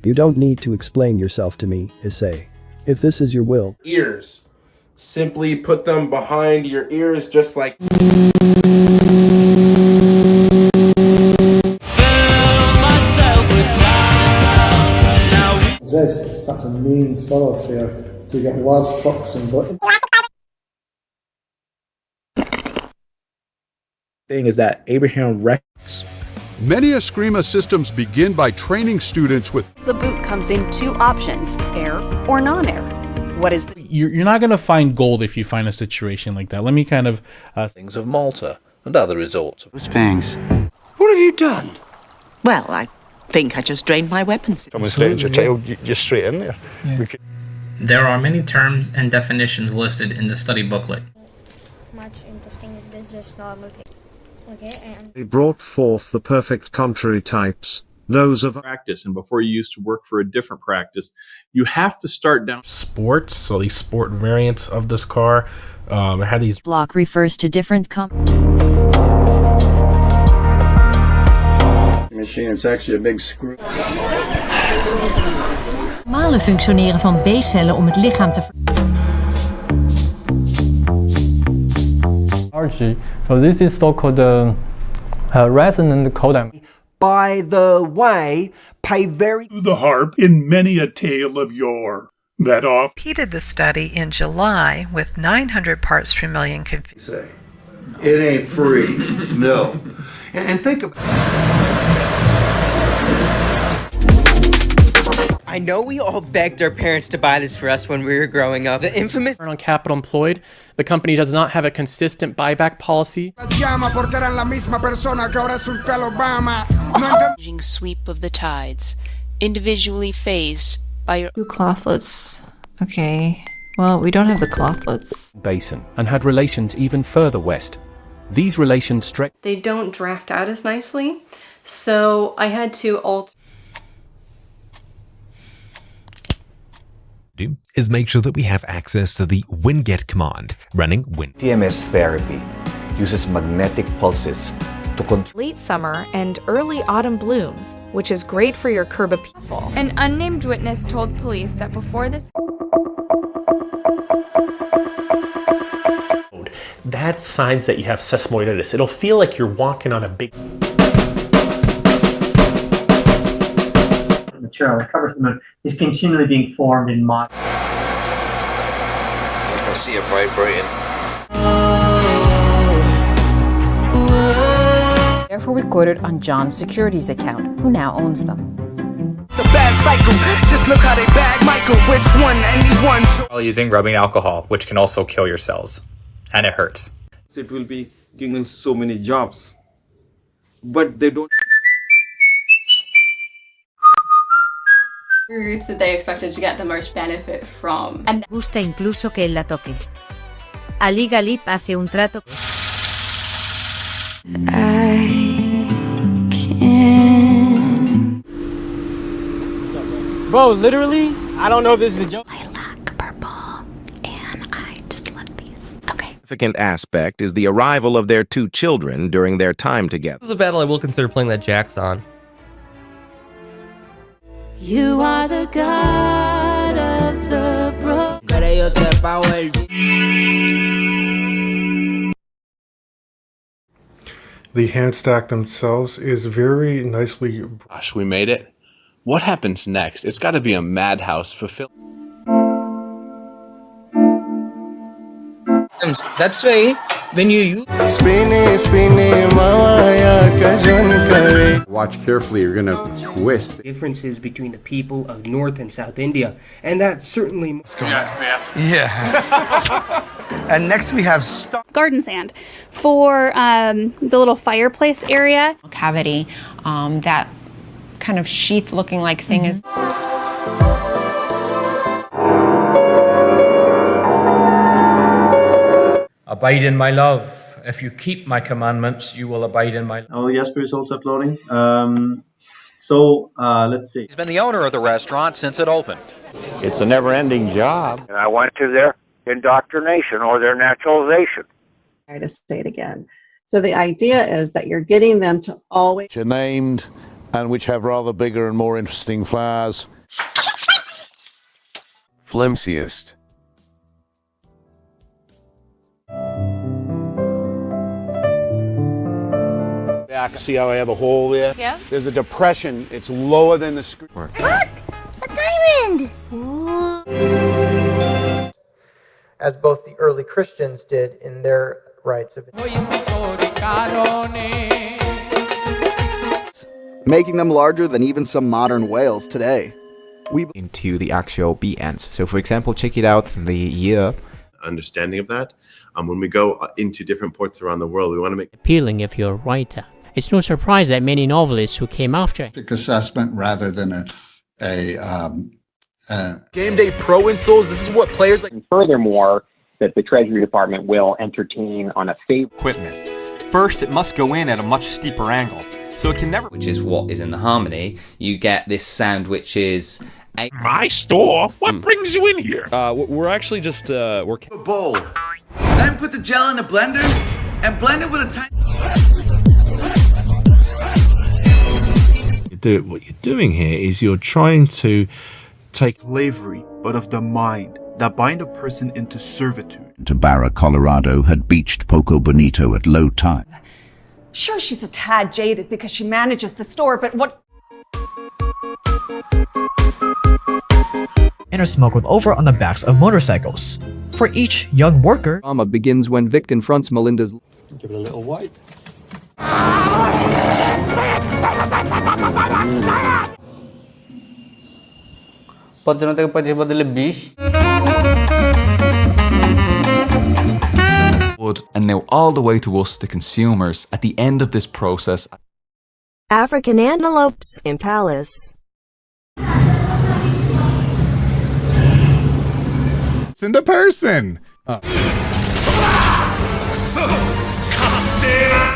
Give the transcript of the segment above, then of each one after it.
You don't need to explain yourself to me, Issei. If this is your will. Ears. Simply put them behind your ears just like... That's a main thoroughfare to get large trucks and buttons. Thing is that Abraham Rex. Many Eskrima systems begin by training students with... The boot comes in two options, air or non-air. What is the... You're not going to find gold if you find a situation like that. Let me kind of... Things of Malta and other resorts. Those fangs. What have you done? Well, I think I just drained my weapons. Someone's stating your tail, you're straight in there. Yeah. There are many terms and definitions listed in the study booklet. Much interesting, this is just normal thing. Okay, and he brought forth the perfect contrary types, those of practice, and before you used to work for a different practice, you have to start down sports. So these sport variants of this car, it had these. Block refers to different machine. It's actually a big screw. Normale functioneren van B-cellen om het lichaam te So this is so-called resonant codon. By the way, pay very the harp in many a tale of yore. That off repeated the study in July with 900 parts per million. Say, it ain't free. No. And think about I know we all begged our parents to buy this for us when we were growing up. The infamous on capital employed. The company does not have a consistent buyback policy. Sweep of the tides, individually phased by your clothlets. Okay. Well, we don't have the clothlets. Basin and had relations even further west. These relations stretch. They don't draft out as nicely, so I had to alter. Is make sure that we have access to the WinGet command running Win. TMS therapy uses magnetic pulses to control late summer and early autumn blooms, which is great for your curb appeal. An unnamed witness told police that before this that's signs that you have sesamoiditis. It'll feel like you're walking on a big material that covers the moon is continually being formed in mod. I can see it vibrating. Therefore recorded on John's securities account, who now owns them. It's a bad cycle. Just look how they bag Michael. Which one? Anyone? While using rubbing alcohol, which can also kill your cells, and it hurts. It will be giving so many jobs, but they don't. Routes that they expected to get the most benefit from. And gusta incluso que él la toque. Ali Galip hace un trato. Bro, literally, I don't know if this is a joke. Lilac, purple, and I just love these. Okay. Significant aspect is the arrival of their two children during their time together. This is a battle I will consider playing that Jack's on. You are the god of the broken. The hand stack themselves is very nicely. Gosh, we made it. What happens next? It's got to be a madhouse fulfilled. That's why when you use watch carefully, you're gonna twist. Differences between the people of North and South India, and that certainly. Yeah. And next we have garden sand for the little fireplace area. Cavity, that kind of sheath looking like thing is. Abide in my love. If you keep my commandments, you will abide in my love. Oh, Jesper is also uploading. Let's see. He's been the owner of the restaurant since it opened. It's a never-ending job. And I went to their indoctrination or their naturalization. To say it again. So the idea is that you're getting them to always Named and which have rather bigger and more interesting flowers. Flimsiest. Back, see how I have a hole there? Yeah. There's a depression. It's lower than the screen. Look! A diamond! As both the early Christians did in their rites of making them larger than even some modern whales today. Into the actual B-ends. So for example, check it out, the year. Understanding of that. When we go into different ports around the world, we want to make appealing if you're a writer. It's no surprise that many novelists who came after assessment rather than Game Day Pro installs. This is what players like. And furthermore, that the Treasury Department will entertain on a favor. Equipment. First, it must go in at a much steeper angle, so it can never. Which is what is in the harmony. You get this sound, which is my store. What brings you in here? We're actually just we're a bowl. Then put the gel in a blender and blend it with a tiny. What you're doing here is you're trying to take slavery, but of the mind, that bind a person into servitude. Barra, Colorado, had beached Poco Bonito at low tide. Sure, she's a tad jaded because she manages the store, but what? And are smuggled over on the backs of motorcycles. For each young worker, drama begins when Vic confronts Melinda's. Give it a little wipe. And now all the way to us, the consumers, at the end of this process. African antelopes in Palace. It's in the person.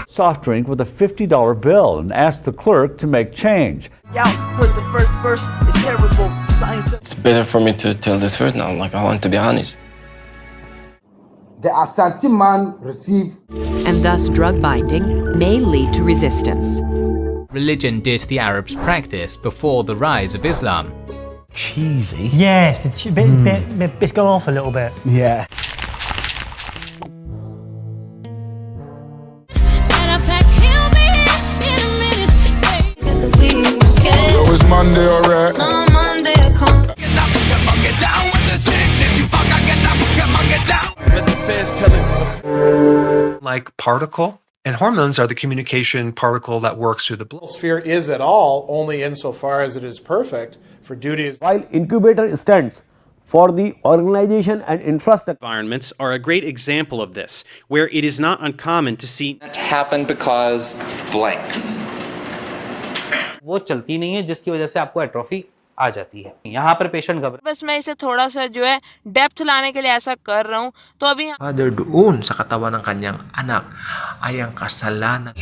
Soft drink with a $50 bill and ask the clerk to make change. Yeah, heard the first verse. It's terrible. Science. It's better for me to tell the truth now. Like, I want to be honest. The Asante man received. And thus drug binding may lead to resistance. Religion did the Arabs practice before the rise of Islam. Cheesy. Yes, it's gone off a little bit. Yeah. Yo, it's Monday, alright. On Monday, I come. Like particle, and hormones are the communication particle that works through the blood. Sphere is at all only insofar as it is perfect for duties. While incubator stands for the organization and infrastructure. Environments are a great example of this, where it is not uncommon to see. That happened because blank. वो चलती नहीं है जिसकी वजह से आपको atrophy आ जाती है। यहाँ पर पेशेंट घबरा बस मैं इसे थोड़ा सा जो है डेप्थ लाने के लिए ऐसा कर रहा हूँ तो अभी Father doon sa katawan ng kanyang anak ay ang kasalanan.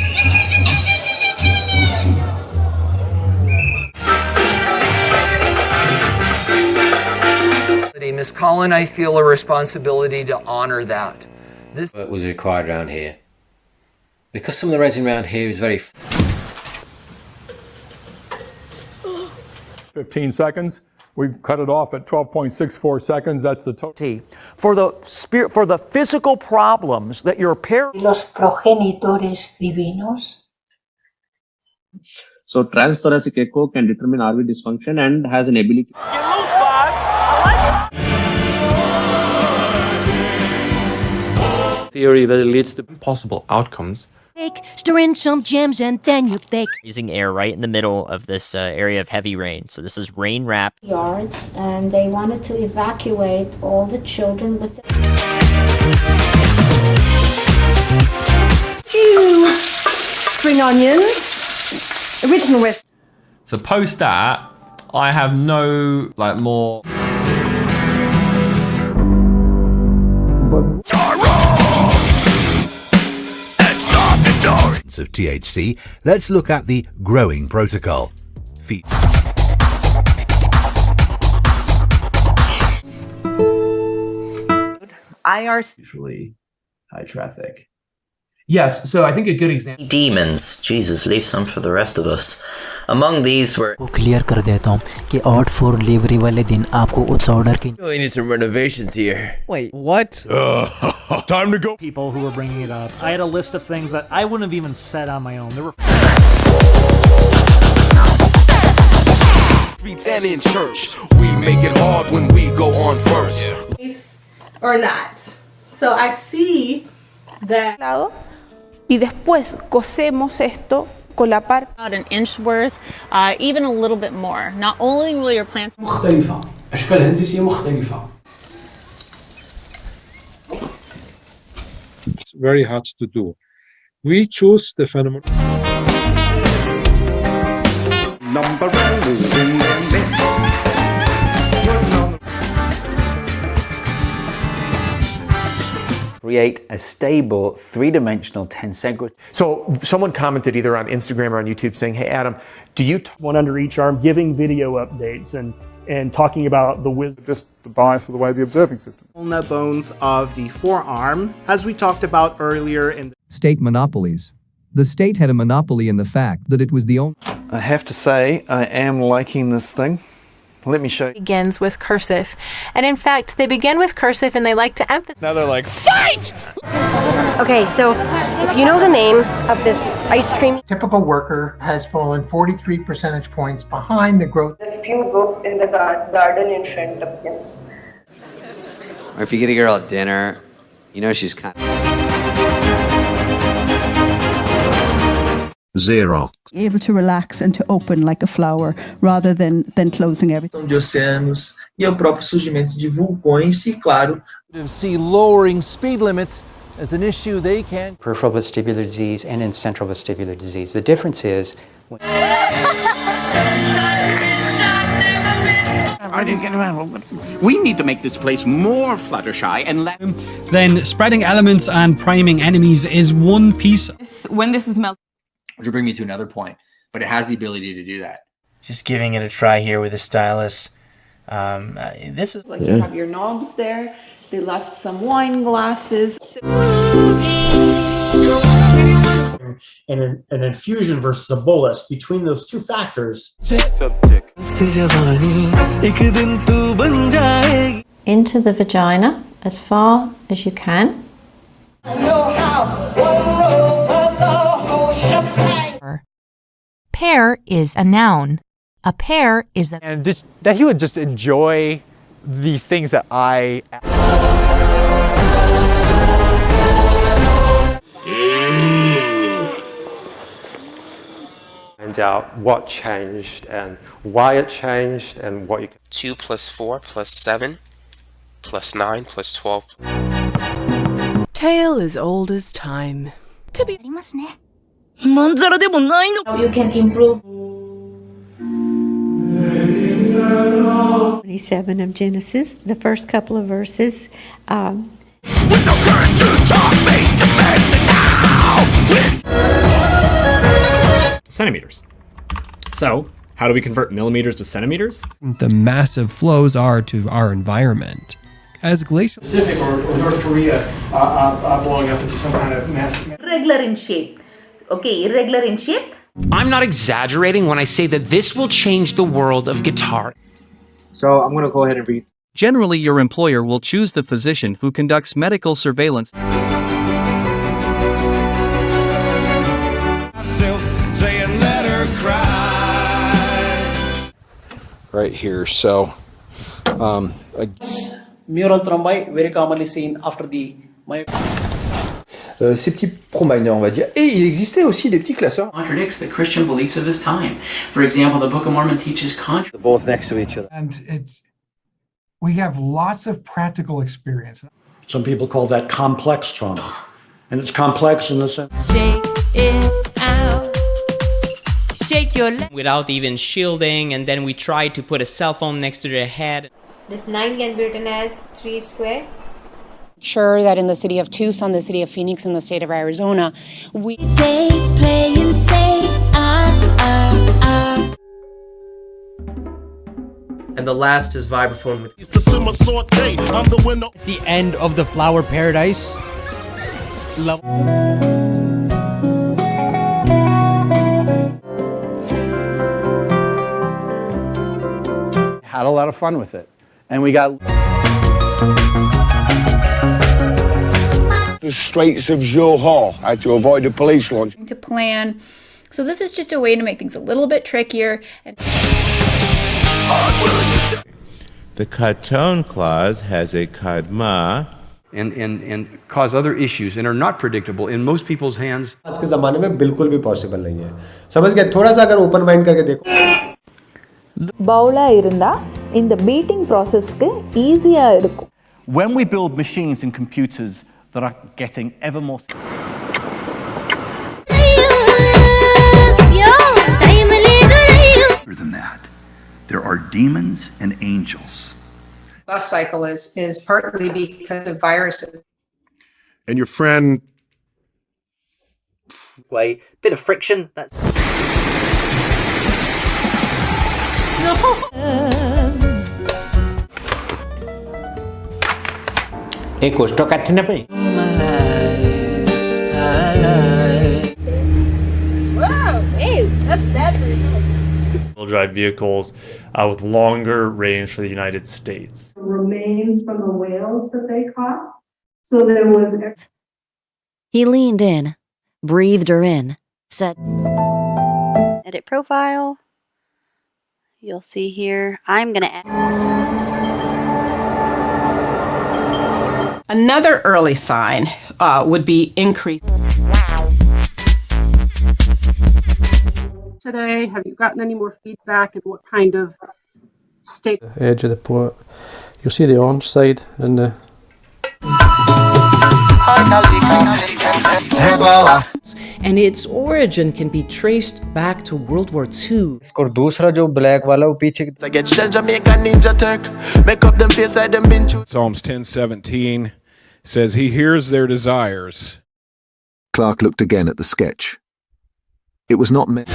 Miss Collin, I feel a responsibility to honor that. This was required around here because some of the resin around here is very 15 seconds. We cut it off at 12.64 seconds. That's the total. For the physical problems that your parents. Los progenitores divinos. So transthoracic echo can determine RV dysfunction and has an ability. theory that it leads to possible outcomes. Stir in some gems and then you bake. Using air right in the middle of this area of heavy rain. So this is rain wrap. Yards, and they wanted to evacuate all the children with the Spring onions, original recipe. So post that, I have no more. Of THC, let's look at the growing protocol. IRC usually high traffic. Yes, so I think a good example. Demons, Jesus, leave some for the rest of us. Among these were clear कर देता हूँ कि ऑर्ड for delivery वाले दिन आपको उस order की Really need some renovations here. Wait, what? Time to go. People who were bringing it up. I had a list of things that I wouldn't have even said on my own. There were Streets and in church, we make it hard when we go on first. Or not. So I see that. Y después cosemos esto con la parte. About an inch worth, even a little bit more. Not only will your plants. مختلفة. أشكال هندسية مختلفة. It's very hard to do. We choose the phenomenon. Number is in the midst. Create a stable three-dimensional tensegrity. So someone commented either on Instagram or on YouTube saying, hey, Adam, do you... One under each arm, giving video updates and talking about the wisdom. Just the bias of the way the observing system. Ulnar bones of the forearm, as we talked about earlier in state monopolies. The state had a monopoly in the fact that it was the only... I have to say, I am liking this thing. Let me show you. Begins with cursive. And in fact, they begin with cursive and they like to emphasize. Now they're like, fight! Okay, so if you know the name of this ice cream. Typical worker has fallen 43 percentage points behind the growth. There's a few books in the garden in front of him. Or if you get a girl at dinner, you know she's kind of... Xerox. Able to relax and to open like a flower rather than closing everything. De oceanos e o próprio surgimento de vulcões e claro, see lowering speed limits as an issue they can. Peripheral vestibular disease and in central vestibular disease. The difference is I didn't get around. We need to make this place more Fluttershy and let. Then spreading elements and priming enemies is one piece. When this is melted. Which will bring me to another point, but it has the ability to do that. Just giving it a try here with a stylus. This is like you have your knobs there. They left some wine glasses. And an infusion versus a bolus, between those two factors. Into the vagina as far as you can. Pear is a noun. A pear is a... And just, that he would just enjoy these things that I... Find out what changed and why it changed and what you can... 2 plus 4 plus 7 plus 9 plus 12. Tale as old as time. To be... How you can improve. 27 of Genesis, the first couple of verses. With no courage to talk face to face and now centimeters. So, how do we convert millimeters to centimeters? The massive flows are to our environment. As glacial Pacific or North Korea blowing up into some kind of massive... Irregular in shape. Okay, irregular in shape. I'm not exaggerating when I say that this will change the world of guitar. So I'm going to go ahead and read. Generally, your employer will choose the physician who conducts medical surveillance. Right here, so mural thrombi, very commonly seen after the ces petits pro-mineurs, on va dire. Et il existait aussi des petits classeurs. Contradicts the Christian beliefs of his time. For example, the Book of Mormon teaches They're both next to each other. And we have lots of practical experience. Some people call that complex trauma. And it's complex in the sense. Shake it out. Shake your leg. Without even shielding, and then we tried to put a cell phone next to their head. This 9 can be written as 3 square. Sure that in the city of Tucson, the city of Phoenix, and the state of Arizona, we they play and say And the last is vibraphone with the end of the flower paradise. had a lot of fun with it. And we got the Straits of Johor. I had to avoid a police launch. To plan. So this is just a way to make things a little bit trickier. The Katone clause has a kadma and cause other issues and are not predictable in most people's hands. आज के ज़माने में बिल्कुल भी possible नहीं है. समझ गए? थोड़ा सा अगर ओपन माइंड करके देखो. பவுலா இருந்தா இந்த பீட்டிங் ப்ராசஸ்க்கு ஈஸியா இருக்கும். When we build machines and computers that are getting ever more than that, there are demons and angels. Bus cycle is partly because of viruses. And your friend way bit of friction. That's no. एक कोष्ठक काटने ना पे Wow, hey, that's drive vehicles with longer range for the United States. Remains from the whales that they caught. So there was. He leaned in, breathed her in, said, Edit profile. You'll see here. I'm going to add. Another early sign would be increased. Today, have you gotten any more feedback and what kind of state? The edge of the port, you'll see the orange side and the. And its origin can be traced back to World War II. इसको दूसरा जो black वाला वो पीछे Psalms 10:17 says he hears their desires. Clark looked again at the sketch. It was not meant.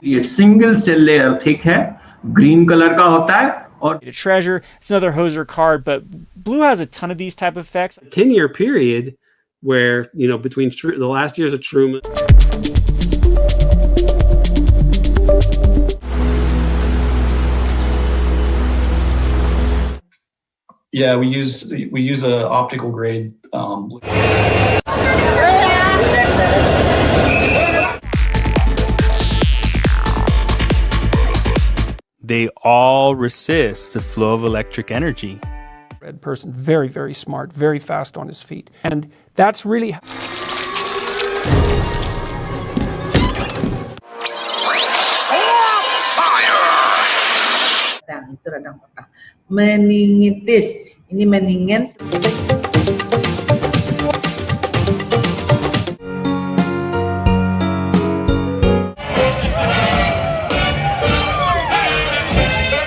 ये single cell layer thick है, green color का होता है. Or a treasure. It's another Hoser card, but Blue has a ton of these type of effects. A 10-year period where, between the last years of Truman. Yeah, we use a optical grade. They all resist the flow of electric energy. Red person, very, very smart, very fast on his feet. And that's really... Meningitis. Ini meningitis.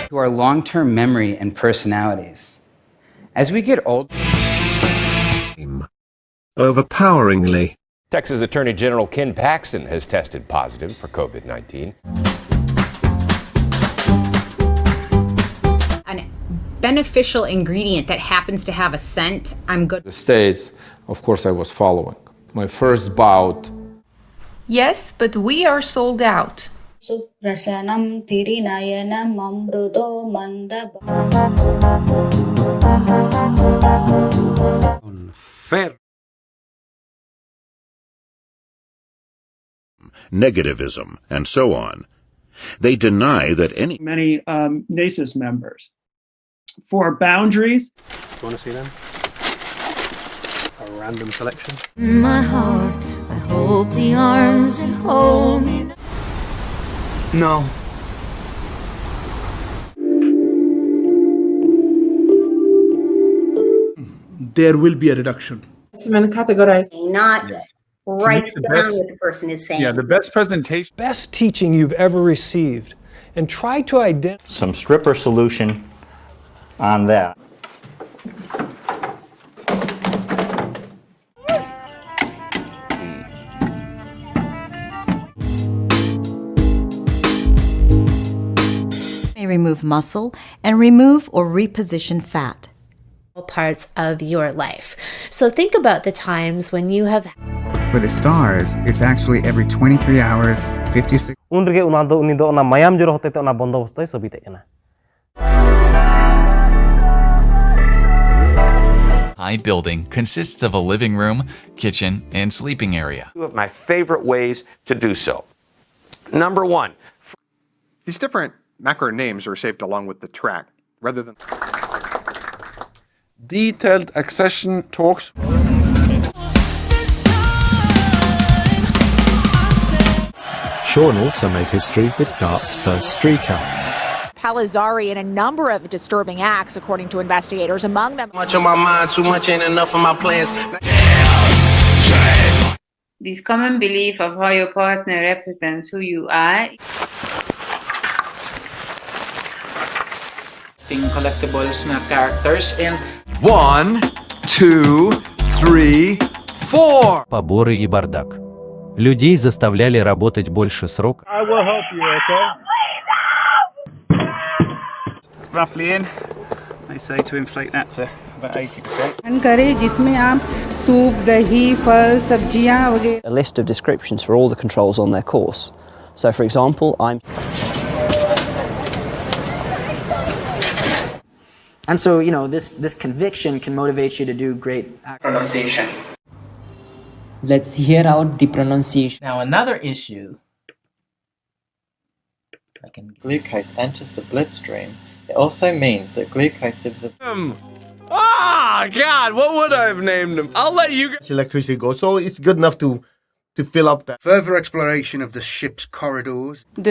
To our long-term memory and personalities. As we get older, overpoweringly. Texas Attorney General Ken Paxton has tested positive for COVID-19. An beneficial ingredient that happens to have a scent, I'm good. The States, of course, I was following. My first bout. Yes, but we are sold out. Suprasanam Tirinayanam Amrudo Mandab. Fair. Negativism, and so on. They deny that any. Many NACIS members. For boundaries. You want to see them? A random selection. My heart, I hope the arms that hold me. No. There will be a reduction. Not writes down what the person is saying. Yeah, the best presentation. Best teaching you've ever received. And try to identify some stripper solution on that. Remove muscle and remove or reposition fat. Parts of your life. So think about the times when you have With the stars, it's actually every 23 hours, 56. mayam joro hotete ona bondobostoy sobi tekena. My building consists of a living room, kitchen, and sleeping area. Two of my favorite ways to do so. Number one. These different macro names are saved along with the track, rather than detailed accession talks. Sean also made history with Dart's first streaker. Palizari in a number of disturbing acts, according to investigators. Among them, much on my mind, too much ain't enough of my plans. This common belief of how your partner represents who you are. Collectibles na characters and 1, 2, 3, 4. Поборы и бардак. Людей заставляли работать больше срок. I will help you, okay? Roughly in, they say to inflate that to about 80%. करे जिसमें आप soup, दही, फल, सब्जियां वगैरह. A list of descriptions for all the controls on their course. So, for example, And so, you know, this conviction can motivate you to do great pronunciation. Let's hear out the pronunciation. Now, another issue. Glucose enters the bloodstream. It also means that glucose is God, what would I have named him? I'll let you electricity goes, so it's good enough to fill up that. Further exploration of the ship's corridors. Find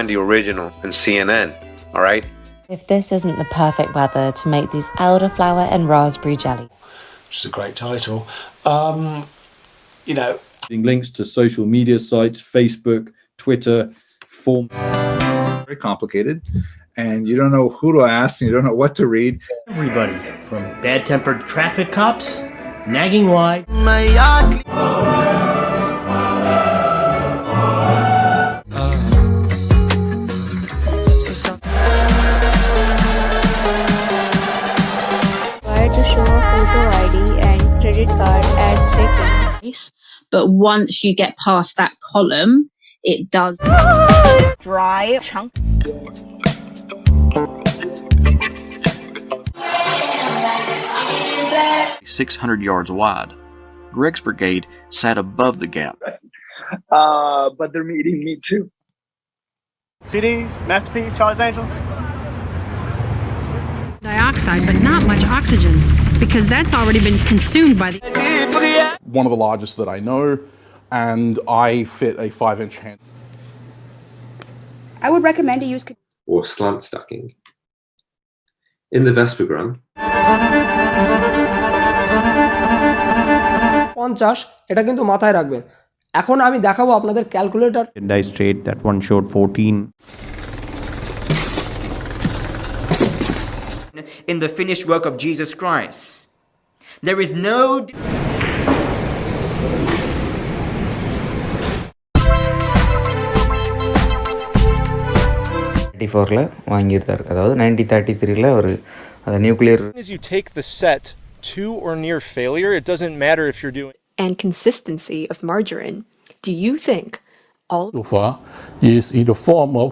the original in CNN, all right? If this isn't the perfect weather to make these elderflower and raspberry jelly. Which is a great title. You know, links to social media sites, Facebook, Twitter, very complicated, and you don't know who to ask, and you don't know what to read. Everybody, from bad-tempered traffic cops, nagging why. To show a photo ID and credit card at check-in. But once you get past that column, it does dry chunk. .600 yards wide. Greg's brigade sat above the gap. But they're meeting me too. CDs, Masterpiece, Charlie's Angels. Dioxide, but not much oxygen, because that's already been consumed by the... One of the largest that I know, and I fit a 5-inch hand. I would recommend to use... or slant stacking. In the Vespergram, 50 এটা কিন্তু মাথায় রাখবেন এখন আমি দেখাবো আপনাদের calculator Dice trade that one showed 14. In the finished work of Jesus Christ. There is no வாங்கியிருந்தார் அதாவது 1933ல ஒரு nuclear. As you take the set to or near failure, it doesn't matter if you're doing. And consistency of margarine. Do you think all is in the form of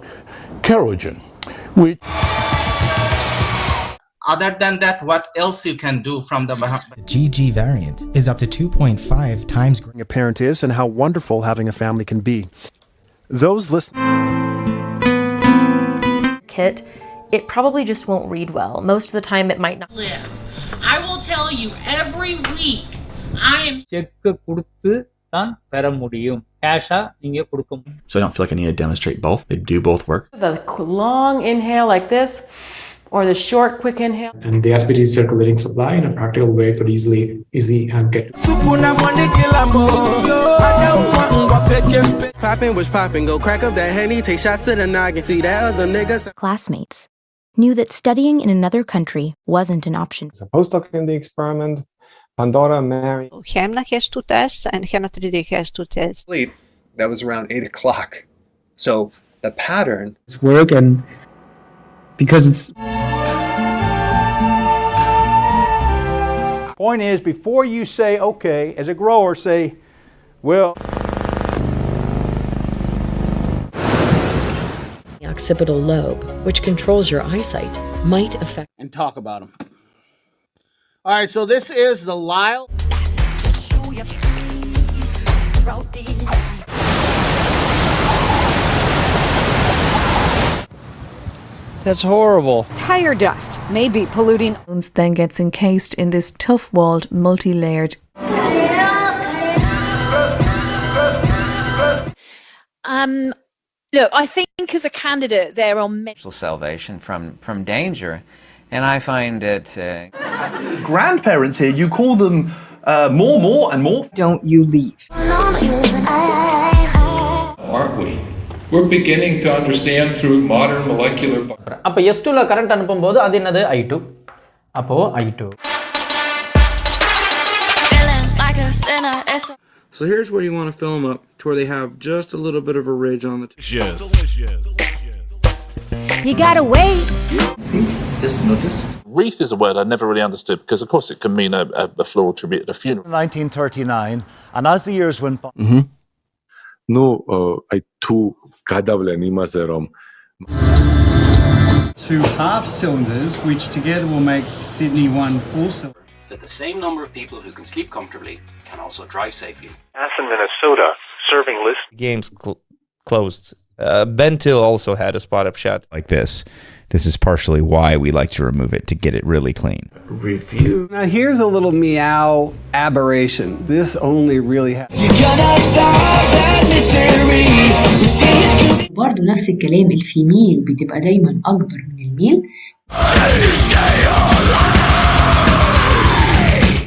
kerogen, which other than that, what else you can do from the GG variant is up to 2.5 times a parent is and how wonderful having a family can be. Those listening kit, it probably just won't read well. Most of the time it might not. I will tell you every week I am So I don't feel like I need to demonstrate both. They do both work. The long inhale like this or the short quick inhale. And the SPT circulating supply in a practical way could easily get. Poppin' was poppin', go crack up that Henny, take shots to the noggin, see that other niggas. Classmates knew that studying in another country wasn't an option. A postdoc in the experiment, Pandora Mary. Hemna has 2 tests and Hemna 3D has 2 tests. Sleep, that was around 8 o'clock. So the pattern. It's work, and because it's Point is, before you say, okay, as a grower, say, well... The occipital lobe, which controls your eyesight, might affect... And talk about them. All right, so this is the Lyle. That's horrible. Tire dust may be polluting. Then gets encased in this tough-walled, multi-layered. Look, I think as a candidate, they're on mental salvation from danger, and I find it. Grandparents here, you call them more, and more. Don't you leave. Aren't we? We're beginning to understand through modern molecular. அப்ப S2ல current அனுப்பும்போது அது என்னது I2. அப்போ I2. So here's where you want to fill them up to where they have just a little bit of a ridge on the Yes. You gotta wait. See, just notice. Wreath is a word I never really understood because, of course, it can mean a floral tribute at a funeral. 1939, and as the years went by. No, I too gadavlen imazerom. Two half cylinders, which together will make Sydney one full cylinder. That the same number of people who can sleep comfortably can also drive safely. Aston, Minnesota, serving list. Game's closed. Ben Till also had a spot up shot like this. This is partially why we like to remove it, to get it really clean. Review. Now here's a little meow aberration. This only really happens. برضو نفس الكلام، الفيميل بتبقى دايما أكبر من الميل.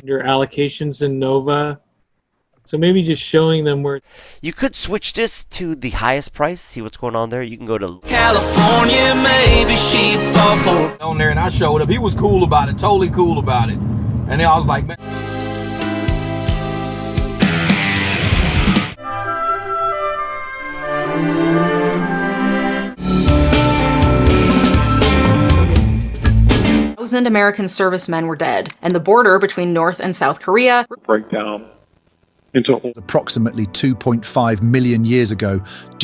Your allocations in Nova. So maybe just showing them where... You could switch this to the highest price, see what's going on there. You can go to California, maybe she'd fall for on there, and I showed up. He was cool about it, totally cool about it. And then I was like, man. Thousand American servicemen were dead, and the border between North and South Korea break down into approximately 2.5 million years ago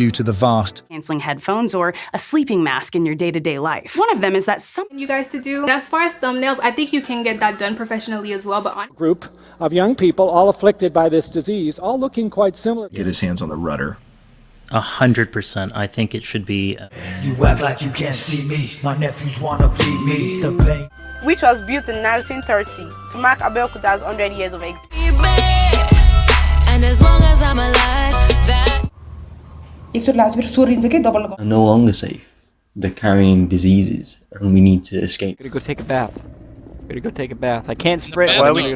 due to the vast canceling headphones or a sleeping mask in your day-to-day life. One of them is that something you guys to do. As far as thumbnails, I think you can get that done professionally as well, but on group of young people all afflicted by this disease, all looking quite similar. Get his hands on the rudder. 100%. I think it should be... You act like you can't see me. My nephews wanna beat me. The pain. Which was built in 1930 to mark Abeokuta's 100 years of existence. And as long as I'm alive, that... are no longer safe. They're carrying diseases, and we need to escape. I'm gonna go take a bath. I'm gonna go take a bath. I can't sprint. Why are we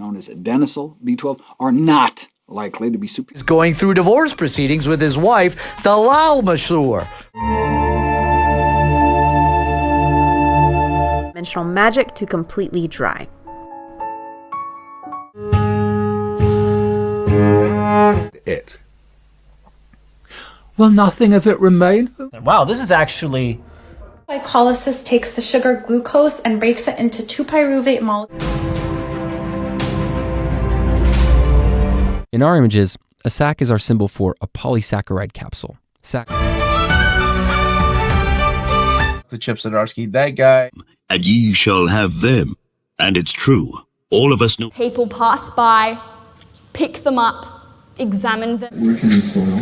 known as adenosine, B12, are not likely to be super. He's going through divorce proceedings with his wife, Dalal Masur. Dimensional magic to completely dry. It. Will nothing of it remain? Wow, this is actually... Glycolysis takes the sugar glucose and breaks it into 2-pyruvate molecules. In our images, a sac is our symbol for a polysaccharide capsule. Sac. The Chip Zdarsky, that guy. And ye shall have them. And it's true. All of us know. People pass by, pick them up, examine them. Work in the soil.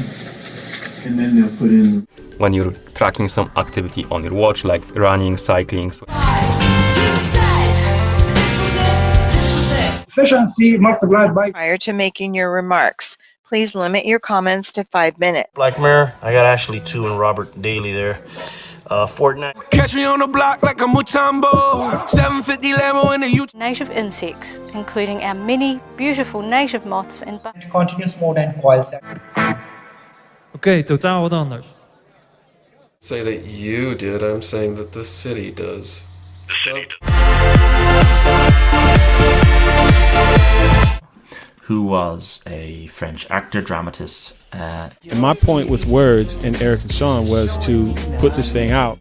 And then they'll put in... When you're tracking some activity on your watch, like running, cycling. Efficiency multiplied by... Prior to making your remarks, please limit your comments to 5 minutes. Black Mirror, I got Ashley 2 and Robert Daly there. Fortnite. Catch me on the block like a Mutombo. 750 Lambo in the youth. Native insects, including our many beautiful native moths and continuous mode and coil set. Okay, totaal wat anders. Say that you did, I'm saying that the city does. Who was a French actor, dramatist. And my point with words and Eric and Sean was to put this thing out.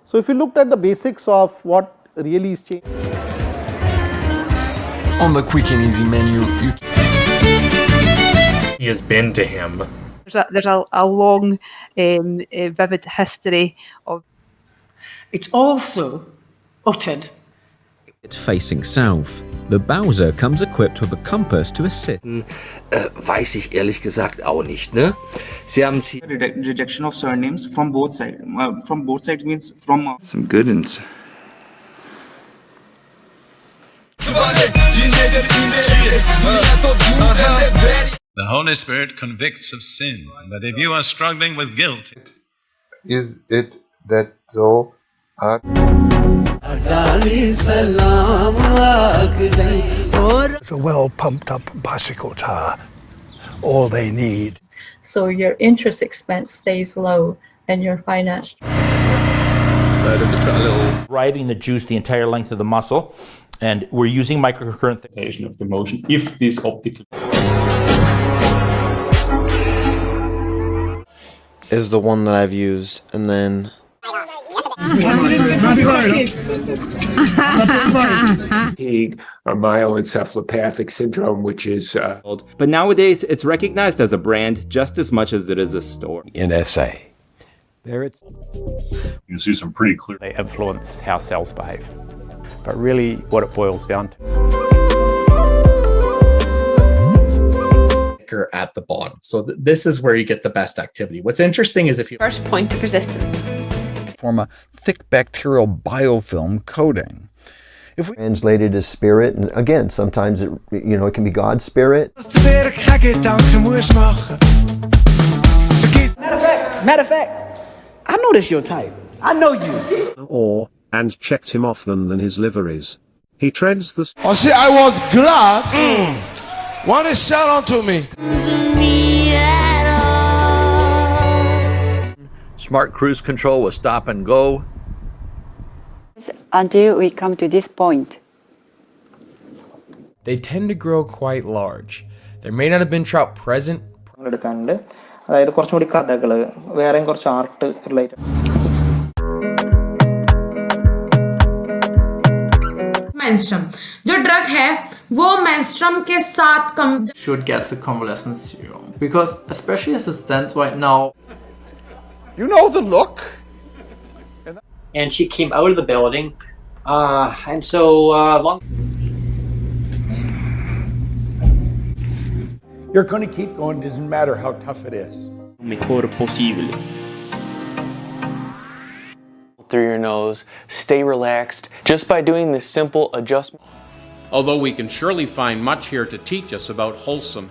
So if you looked at the basics of what really is changing. On the quick and easy menu, He has been to him. There's a long, vivid history of. It's also uttered. It's facing south. The Bowser comes equipped with a compass to assist. Weiß ich ehrlich gesagt auch nicht, ne? Sie haben rejection of surnames from both sides. From both sides means from. Some good ones. The Holy Spirit convicts of sin, but if you are struggling with guilt, is it that so hard? It's a well pumped up bicycle tire. All they need. So your interest expense stays low and your finance. So they've just got a little driving the juice the entire length of the muscle, and we're using microcurrent of the motion if this optically is the one that I've used, and then fatigue or myoencephalopathic syndrome, which is but nowadays it's recognized as a brand just as much as it is a store. NSA. There it's you can see some pretty clear. They influence how cells behave. But really what it boils down to. At the bottom. So this is where you get the best activity. What's interesting is if you First point of resistance. Form a thick bacterial biofilm coating. If we translated as spirit, and again, sometimes it can be God's spirit. Matter of fact, I know this your type. I know you. And checked him often than his liveries. He treads the. Oh, see, I was glad. What is said unto me? Smart cruise control with stop and go. Until we come to this point. They tend to grow quite large. There may not have been trout present. Menstruum जो drug है वो menstruum के साथ कम should get to convalescent serum because especially as it stands right now, you know the look, and she came out of the building and so long. You're going to keep going, doesn't matter how tough it is. Mejor posible. Through your nose, stay relaxed just by doing this simple adjustment. Although we can surely find much here to teach us about wholesome.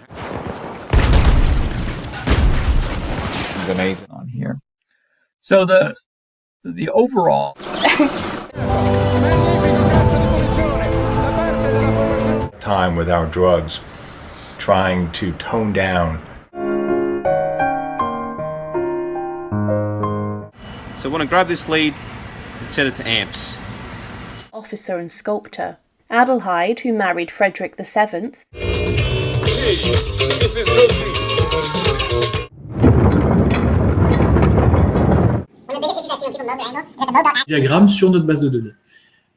Amazing on here. So the overall time with our drugs, trying to tone down. So I want to grab this lead and set it to amps. Officer and sculptor Adelheid, who married Frederick VII. Diagramme sur notre base de données.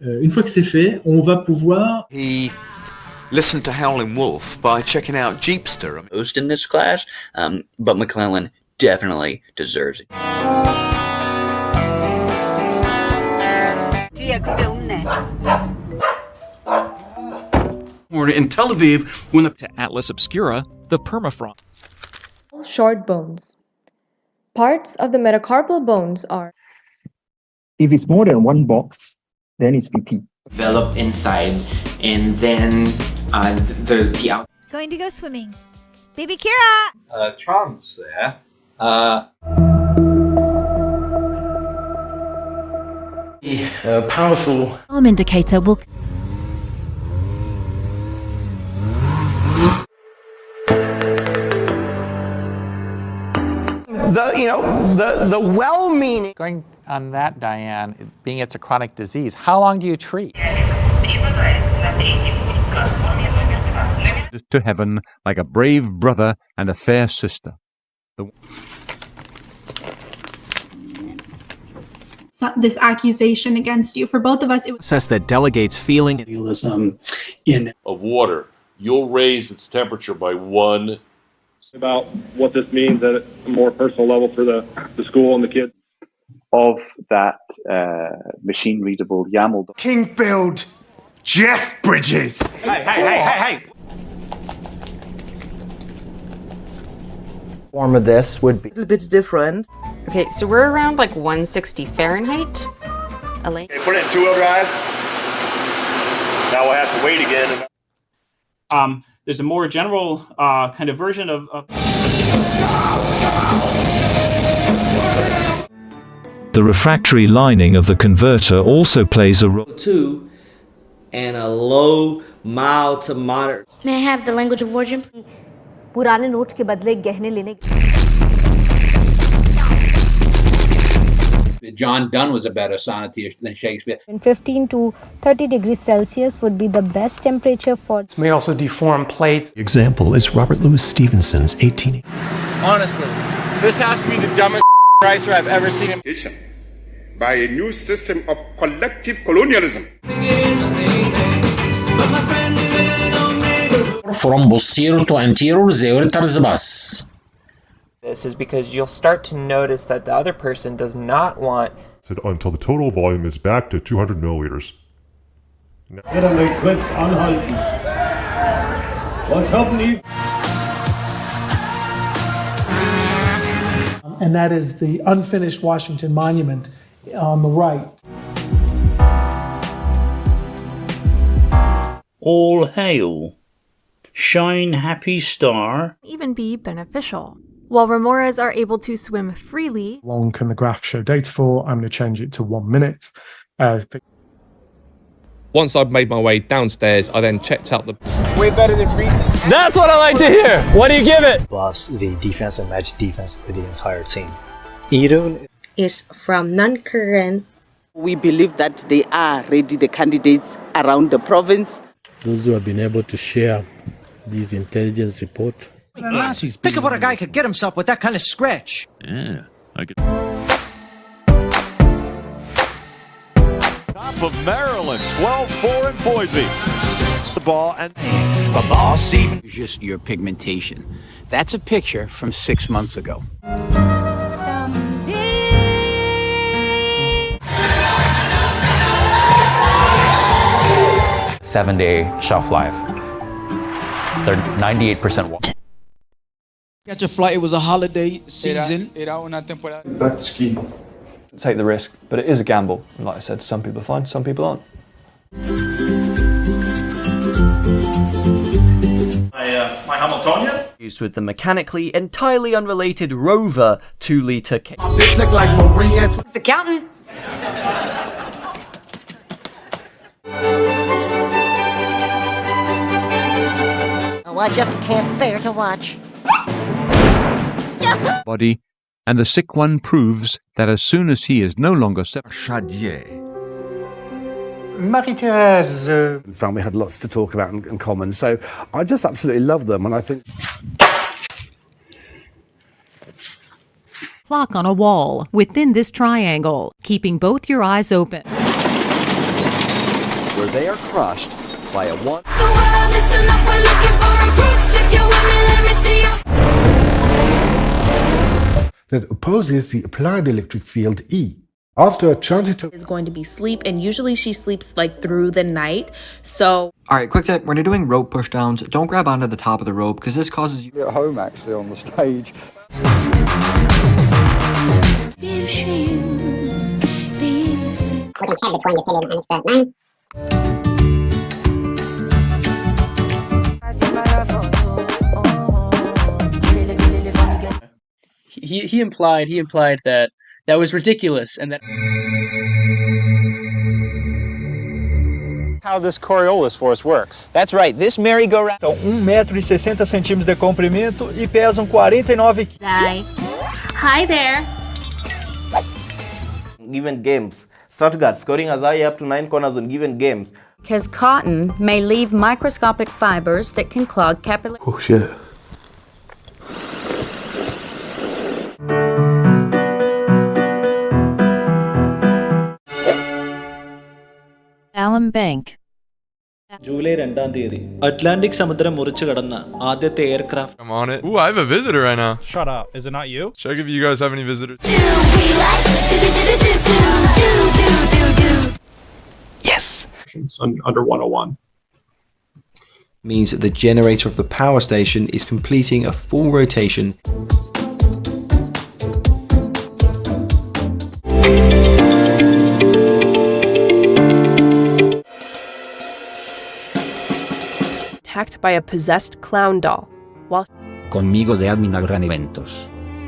Une fois que c'est fait, on va pouvoir. He listened to Howling Wolf by checking out Jeepster. Most in this class, but McClellan definitely deserves it. Or in Tel Aviv, when to Atlas Obscura, the permafrost. Short bones. Parts of the metacarpal bones are. If it's more than one box, then it's VT. Develop inside, and then the out. Going to go swimming. Baby Kira! Trumps there. Powerful. Arm indicator will. The well-meaning. Going on that, Diane, being it's a chronic disease, how long do you treat? To heaven like a brave brother and a fair sister. this accusation against you. For both of us, it was process that delegates feeling of water. You'll raise its temperature by 1. About what this means at a more personal level for the school and the kids. Of that machine readable YAML. King build Jeff Bridges. Hey. Form of this would be a little bit different. Okay, so we're around like 160 Fahrenheit. Okay, put it in 2-wheel drive. Now we'll have to wait again. There's a more general kind of version of The refractory lining of the converter also plays a role too, and a low, mild to moderate. May I have the language of origin? पुराने notes के बदले गहने लेने John Donne was a better sonneteer than Shakespeare. 15 to 30 degrees Celsius would be the best temperature for. It may also deform plates. Example is Robert Louis Stevenson's 18. Honestly, this has to be the dumbest racer I've ever seen him. By a new system of collective colonialism. From posterior to anterior, the ureters bus. This is because you'll start to notice that the other person does not want until the total volume is back to 200 milliliters. What's happening? And that is the unfinished Washington Monument on the right. All hail. Shine, happy star. Even be beneficial. While remoras are able to swim freely, How long can the graph show data for? I'm going to change it to 1 minute. Once I've made my way downstairs, I then checked out the... Way better than Reese's. That's what I like to hear. What do you give it? Buffs the defense and magic defense for the entire team. Irun is from non-current. We believe that they are ready, the candidates around the province. Those who have been able to share these intelligence reports. Think of what a guy could get himself with that kind of scratch. Yeah, I could. Top of Maryland, 12-4 in Boise. The ball and the boss even. Just your pigmentation. That's a picture from 6 months ago. 7-day shelf life. They're 98% water. Catch a flight, it was a holiday season. Take the risk, but it is a gamble. And like I said, some people are fine, some people aren't. My Hamiltonian? Used with the mechanically entirely unrelated Rover 2-litre case. This look like Marines. The accountant. I just can't bear to watch. body, and the sick one proves that as soon as he is no longer Marie-Thérèse and family had lots to talk about in common, so I just absolutely love them, and I think... Clock on a wall within this triangle, keeping both your eyes open. Where they are crushed by a one. That opposes the applied electric field E. After a transitory is going to be sleep, and usually she sleeps like through the night. So alright, quick tip, when you're doing rope pushdowns, don't grab onto the top of the rope because this causes you at home actually on the stage. He implied that was ridiculous and that how this Coriolis force works. That's right, this merry-go-round. Então, 1,60 m de comprimento e pesam 49 kg. Hi there. Given games. Stuttgart scoring as high up to 9 corners on given games. Because cotton may leave microscopic fibers that can clog capillaries. Oh shit. Salem Bank. July 2-ാം തീയതി Atlantic സമുദ്രം മുറിച്ചു കടന്ന ആദ്യത്തെ aircraft. I'm on it. Ooh, I have a visitor right now. Shut up. Is it not you? Check if you guys have any visitors. Yes. Under 101. Means that the generator of the power station is completing a full rotation. Attacked by a possessed clown doll. While Conmigo de admin gran eventos.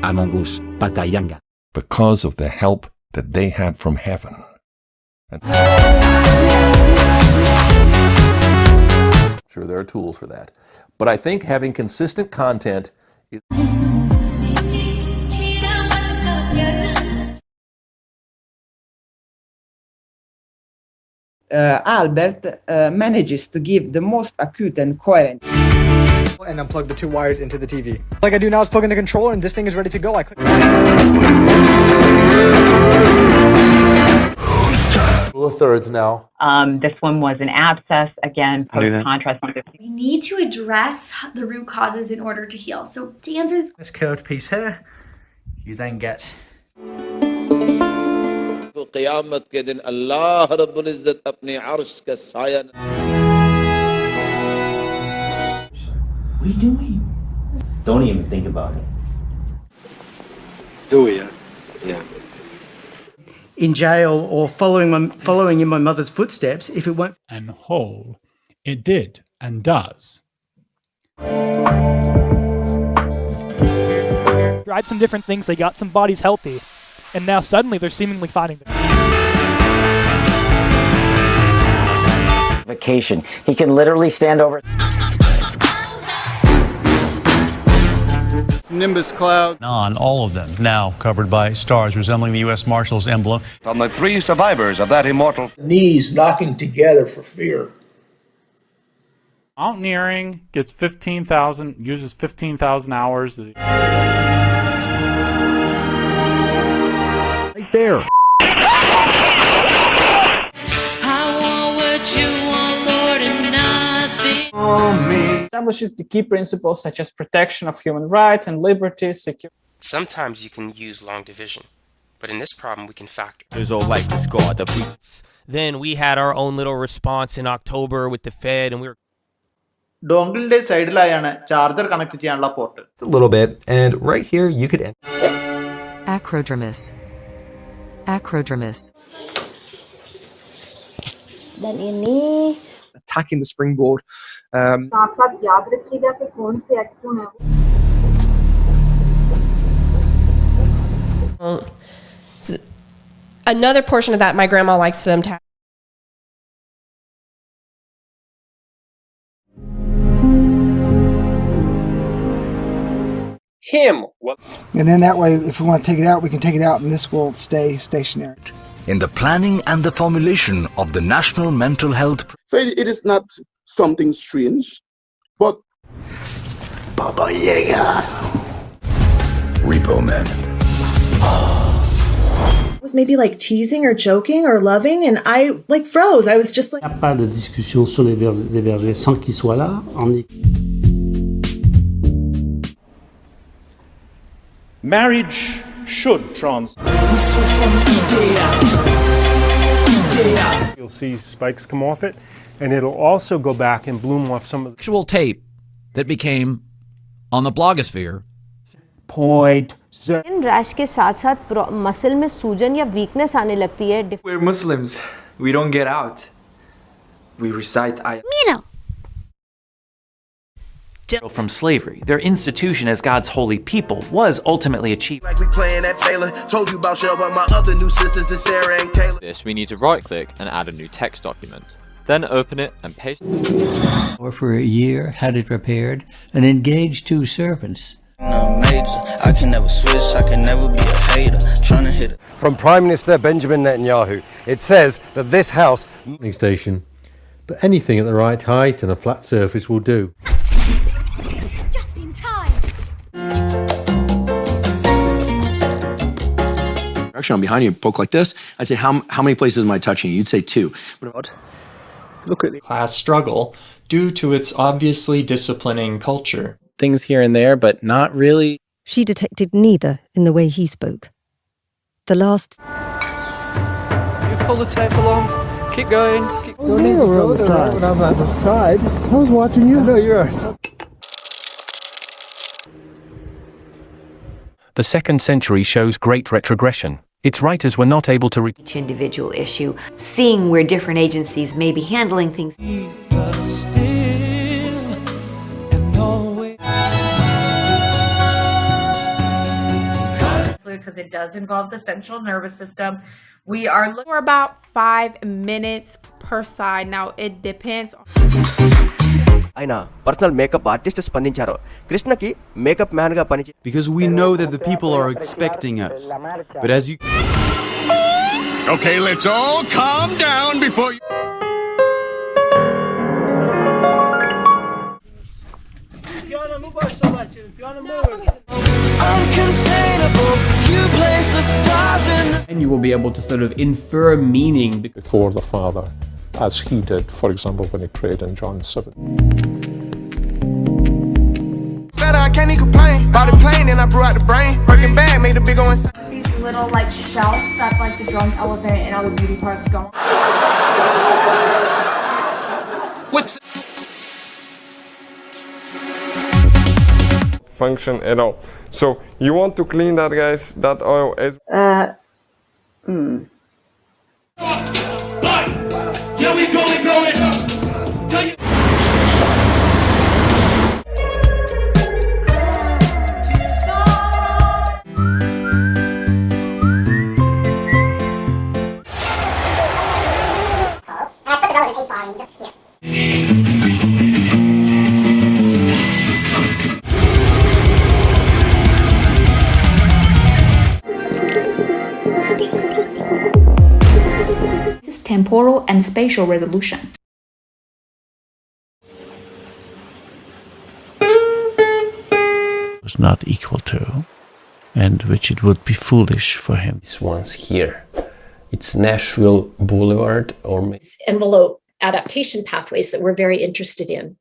Among Us, Patayanga. Because of the help that they had from heaven. Sure, there are tools for that. But I think having consistent content is... Albert manages to give the most acute and coherent. And then plug the two wires into the TV. Like I do now is plug in the controller and this thing is ready to go. I click. Rule of thirds now. This one was an abscess, again, post-contrast. We need to address the root causes in order to heal. So to answer this curved piece here, you then get क़यामत के दिन अल्लाह रब्बुल इज़्ज़त अपने अर्श का साया. What are you doing? Don't even think about it. Do we? Yeah. In jail or following in my mother's footsteps if it weren't. And whole, it did and does. Tried some different things, they got some bodies healthy, and now suddenly they're seemingly finding them. Vacation. He can literally stand over. Nimbus cloud. On all of them, now covered by stars resembling the U.S. Marshal's emblem. From the 3 survivors of that immortal. Knees knocking together for fear. Mountaineering gets uses 15,000 hours. Right there. Establishes the key principles such as protection of human rights and liberties, security. Sometimes you can use long division, but in this problem we can factor. There's all like this squad. Then we had our own little response in October with the Fed, and we were. Dongle sidelayana charger connect cheyanalla port. A little bit, and right here you could. Acrodromus. Then ini attacking the springboard. साथ याद रखिएगा कि कौन से extero है वो. Another portion of that, my grandma likes them to. And then that way, if we want to take it out, we can take it out, and this will stay stationary. In the planning and the formulation of the National Mental Health. So it is not something strange, but Baba Yaga. Repo Man. It was maybe like teasing or joking or loving, and I like froze. I was just like. Il n'y a pas de discussion sur les bergers sans qu'ils soient là. Marriage should You'll see spikes come off it, and it'll also go back and bloom off some of the actual tape that became on the blogosphere. In rash के साथ-साथ muscle में सूजन या weakness आने लगती है. We're Muslims. We don't get out. We recite ayat. From slavery, their institution as God's holy people was ultimately achieved. Like we playing at Taylor, told you about Shell, but my other new sisters is Sarah and Taylor. We need to right click and add a new text document. Then open it and paste. Or for a year, had it repaired, and engaged 2 servants. I can never switch, I can never be a hater, trying to hit it. From Prime Minister Benjamin Netanyahu, it says that this house station, but anything at the right height and a flat surface will do. Just in time. Actually, I'm behind you, poke like this. I'd say, how many places am I touching? You'd say 2. Look at class struggle due to its obviously disciplining culture. things here and there, but not really. She detected neither in the way he spoke. The last... You pull the tape along, keep going. Don't need to go there right when I'm on the side. I was watching you. No, you're right. The 2nd century shows great retrogression. Its writers were not able to reach each individual issue, seeing where different agencies may be handling things. Because it does involve the central nervous system. We are looking for about 5 minutes per side. Now it depends. Aina personal makeup artist spandincharu. Krishna ki makeup man ga pani. Because we know that the people are expecting us. But as you Okay, let's all calm down before you And you will be able to sort of infer meaning before the Father, as he did, for example, when he prayed in John 7. better, I can't even complain. Bought a plane and I blew out the brain. Breaking bag made a big one. These little like shelves that like the drunk elephant and other beauty parts go on. What's function at all? So you want to clean that, guys? That oil is. Yeah, we going. Temporal and spatial resolution. Was not equal to, and which it would be foolish for him. This one's here. It's Nashville Boulevard or envelope adaptation pathways that we're very interested in.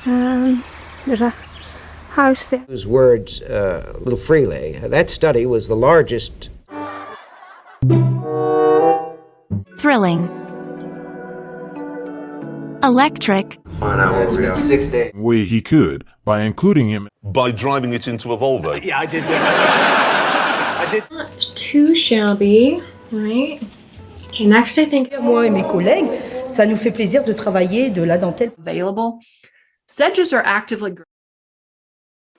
There's a house there. Use words a little freely. That study was the largest. Thrilling. Electric. Find out where we are. 6 days. He could, by including him. By driving it into a Volvo. Yeah, I did. Not too shabby, right? Okay, next I think. Moi et mes collègues, ça nous fait plaisir de travailler de la dentelle. Available. Sedges are actively.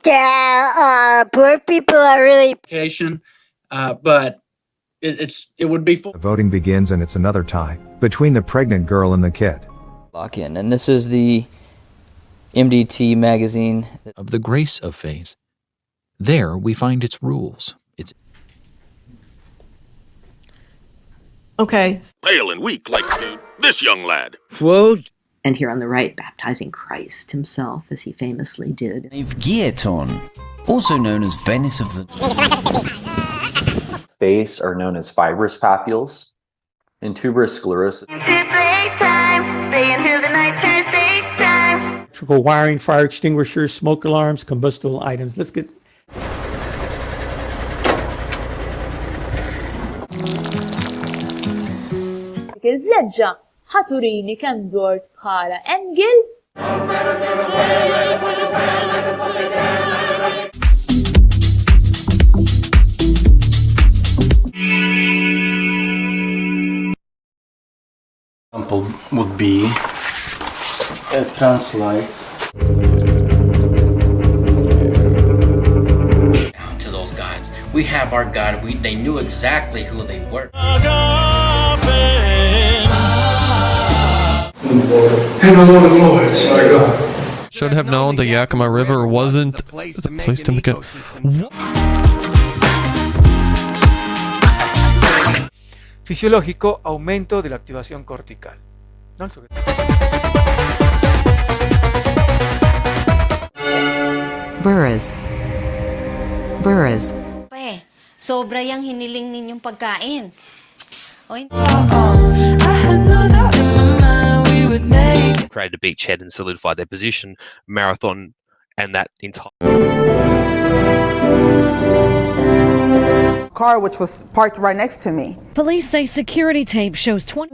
Yeah, poor people are really. But it would be full. The voting begins and it's another tie between the pregnant girl and the kid. Lock in, and this is the MDT magazine of the grace of faith. There we find its rules. It's okay. Pale and weak like this young lad. Whoa. And here on the right, baptizing Christ himself, as he famously did. Gieton, also known as Venice of the... Base are known as fibrous papules. In tuberous sclerosis. Electrical wiring, fire extinguishers, smoke alarms, combustible items. Let's get... Il-vjaġġa ħaturini kemm dort bħala Engel. Example would be a translate. Down to those guys. We have our God. They knew exactly who they were. And the Lord of Lords, my God. Should have known the Yakima River wasn't the place to make it. Fisiológico, aumento de la activación cortical. Burras. Sobra yang hiniling ninyong pagkain. I had no doubt in my mind. would make. Created a beachhead and solidified their position. Marathon and that entire car which was parked right next to me. Police say security tape shows 20.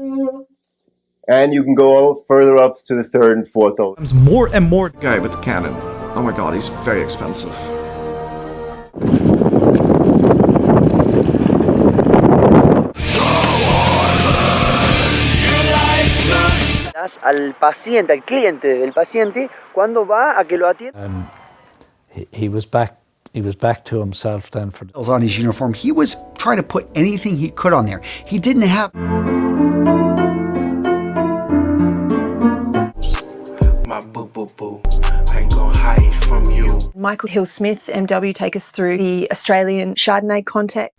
And you can go further up to the 3rd and 4th. More and more guy with the cannon. Oh my god, he's very expensive. Al paciente, al cliente del paciente cuando va a que lo atienda. He was back to himself then for on his uniform. He was trying to put anything he could on there. He didn't have my boo. I ain't gonna hide from you. Michael Hill-Smith, MW, take us through the Australian Chardonnay context.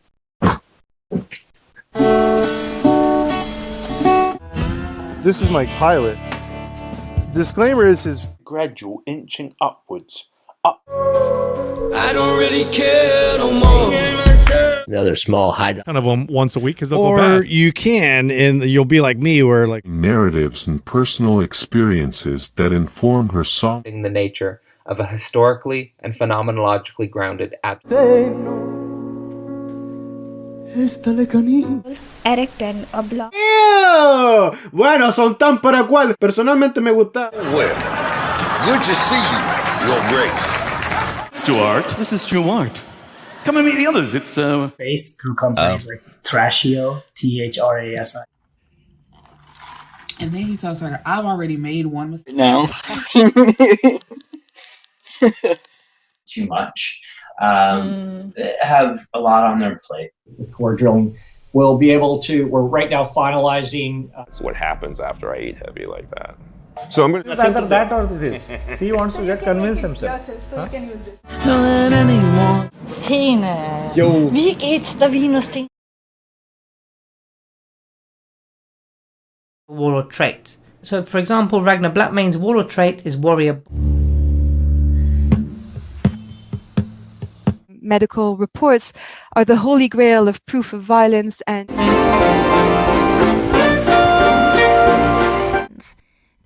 This is my pilot. Disclaimer is his gradual inching upwards. Up. I don't really care no more. Another small hideout. Kind of them once a week because or you can, and you'll be like me, where like narratives and personal experiences that inform her song. The nature of a historically and phenomenologically grounded Erect and a block. Bueno, son tan para cual. Personalmente me gusta. Well, good to see you, Your Grace. Stuart, this is true art. Come and meet the others. It's based through companies like Thrasio, THRASI. And then he thought, like, I've already made one with no. Too much. Have a lot on their plate. With core drilling, we'll be able to. We're right now finalizing. That's what happens after I eat heavy like that. So I'm going to either that or this. See, he wants to get convinced himself. So we can use this. Szene. Yo. Wie geht's der Venus? Warlord trait. So, for example, Ragnar Blackmane's warlord trait is warrior. Medical reports are the holy grail of proof of violence and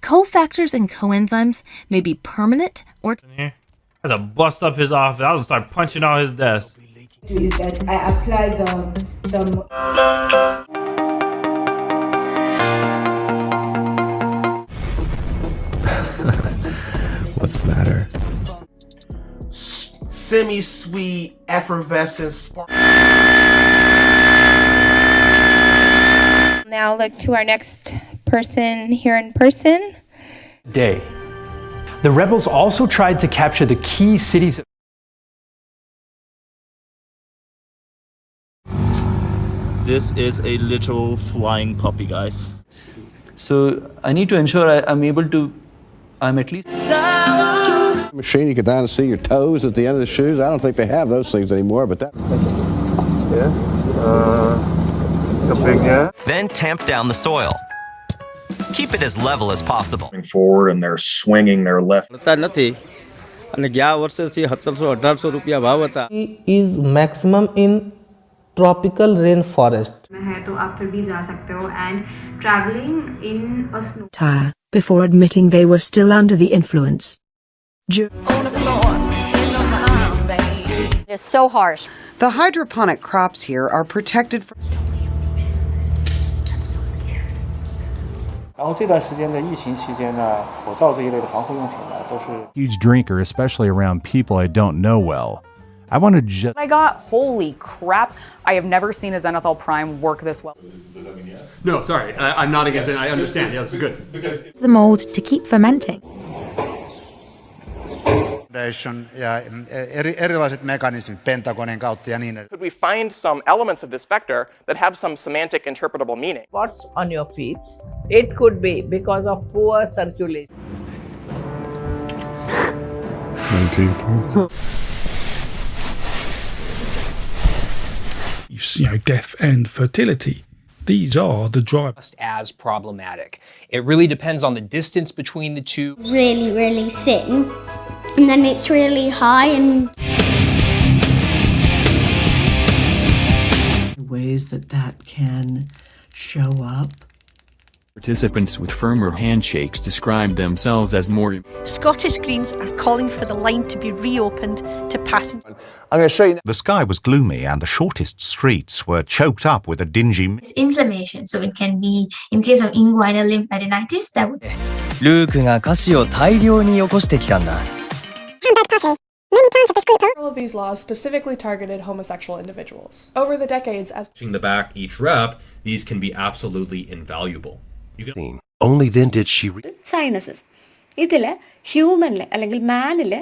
cofactors and coenzymes may be permanent or I had to bust up his office. I was gonna start punching on his desk. Is that I apply the What's the matter? Semi-sweet, effervescent spark. Now look to our next person here in person. Day. The rebels also tried to capture the key cities. This is a literal flying puppy, guys. So I need to ensure I'm at least. Machine, you get down and see your toes at the end of the shoes. I don't think they have those things anymore, but that. Then tamp down the soil. Keep it as level as possible. Forward and they're swinging their left. Is maximum in tropical rainforest. तो आप फिर भी जा सकते हो and traveling in a snow. Tire before admitting they were still under the influence. It's so harsh. The hydroponic crops here are protected from. 然后这段时间的疫情期间呢，口罩这一类的防护用品呢，都是 Huge drinker, especially around people I don't know well. I want to just. Oh my god, holy crap. I have never seen a Zenithal Prime work this well. Does that mean yes? No, sorry. I'm not against it. I understand. Yeah, this is good. The mold to keep fermenting. Ja erilaiset mekanismit Pentagonin kautta ja niin. Could we find some elements of this vector that have some semantic interpretable meaning? What's on your feet? It could be because of poor circulation. 19 points. Death and fertility. These are the drivers. Just as problematic. It really depends on the distance between the two. Really, really thin. And then it's really high and... Ways that can show up. Participants with firmer handshakes describe themselves as more. Scottish Greens are calling for the line to be reopened to passengers. I'm going to show you. The sky was gloomy and the shortest streets were choked up with a dingy. It's inflammation, so it can be, in case of inguinal lymphadenitis, that would. ルークが歌詞を大量に起こしてきたんだ。All of these laws specifically targeted homosexual individuals. Over the decades, as the back each rep, these can be absolutely invaluable. Only then did she sinuses. ഇതില് ഹ്യൂമനില് അല്ലെങ്കിൽ മാനില്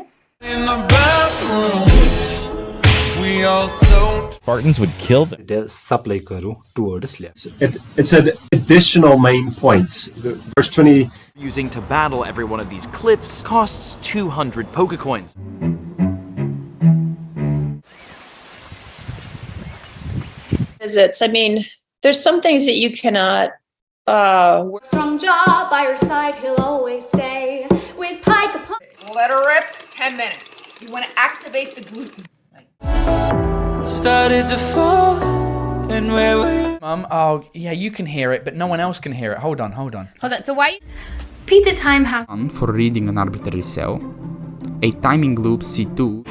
Spartans would kill them. It said additional main points. Verse 20. Using to battle every one of these cliffs costs 200 poker coins. Visits. I mean, there's some things that you cannot. Strong jaw by your side, he'll always stay with pike upon. Let her rip. 10 minutes. You want to activate the gluten. Started to fall, and where were you? Mum, oh yeah, you can hear it, but no one else can hear it. Hold on. So why? Peter time for reading an arbitrary cell. A timing loop C2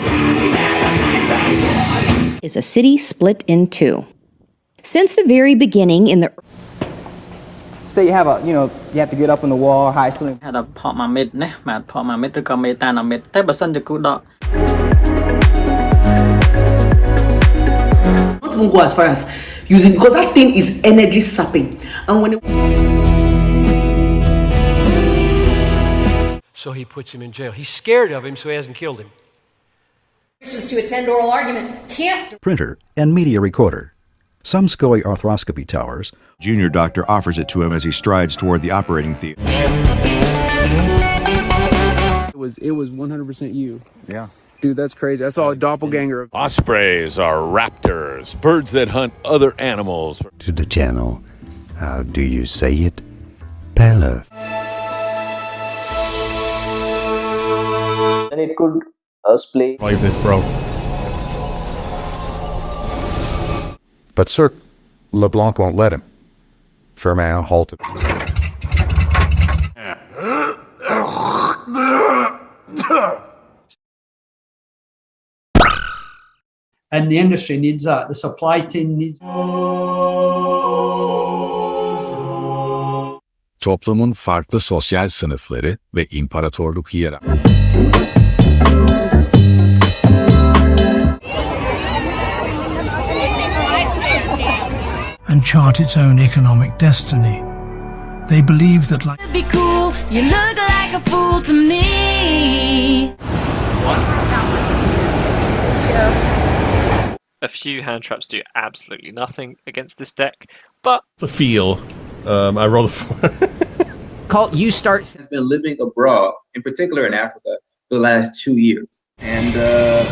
is a city split in two. Since the very beginning in the Say you have you have to get up on the wall, high ceiling. Had a pot my mid, mà pot my mid ឬក៏មេតាណាមិតតែបើសិនជាគូដក Not even go as far as using, because that thing is energy sapping, and when so he puts him in jail. He's scared of him, so he hasn't killed him. Wishes to attend oral argument can't. Printer and media recorder. Some SCOI arthroscopy towers. Junior doctor offers it to him as he strides toward the operating theater. It was 100% you. Yeah. Dude, that's crazy. I saw a doppelganger. Ospreys are raptors, birds that hunt other animals. To the channel. How do you say it? Pella. And it could play. Like this, bro. But Sir LeBlanc won't let him. Firmin halted. And the industry needs that. The supply chain needs. Toplumun farklı sosyal sınıfları ve imparatorluk hiyerarşisi. And chart its own economic destiny. They believe that like be cool, you look like a fool to me. A few hand traps do absolutely nothing against this deck, but it's a feel. I roll a 4. Colt, you start. Has been living abroad, in particular in Africa, for the last 2 years. And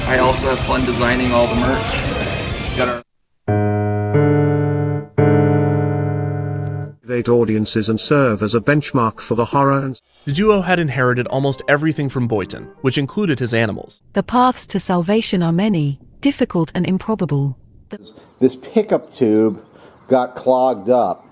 I also have fun designing all the merch. Got our audiences and serve as a benchmark for the horror. The duo had inherited almost everything from Boyton, which included his animals. The paths to salvation are many, difficult and improbable. This pickup tube got clogged up.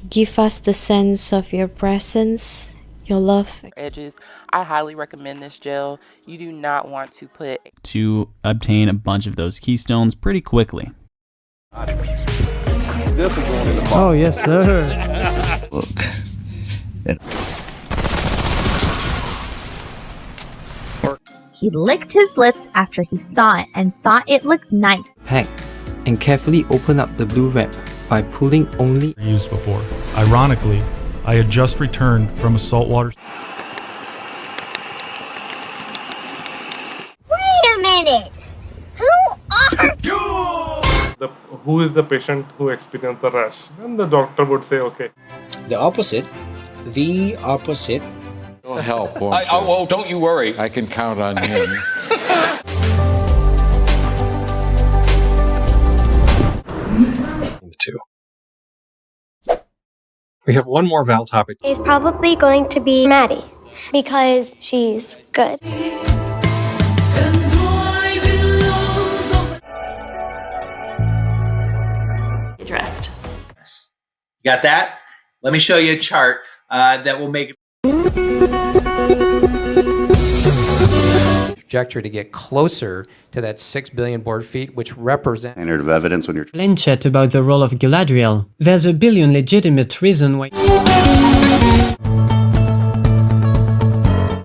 Give us the sense of your presence, your love. Edges. I highly recommend this gel. You do not want to put to obtain a bunch of those keystones pretty quickly. Oh, yes, sir. Look. He licked his lips after he saw it and thought it looked nice. Pack and carefully open up the blue wrap by pulling only. Used before. Ironically, I had just returned from a saltwater. Wait a minute. Who are you? Who is the patient who experienced the rash? And the doctor would say, okay. The opposite. The opposite. He'll help, won't you? Oh, don't you worry. I can count on him. Two. We have one more Val topic. It's probably going to be Maddie because she's good. Addressed. Got that? Let me show you a chart that will make trajectory to get closer to that 6 billion board feet, which represents standard of evidence when you're chat about the role of Galadriel. There's a billion legitimate reasons why.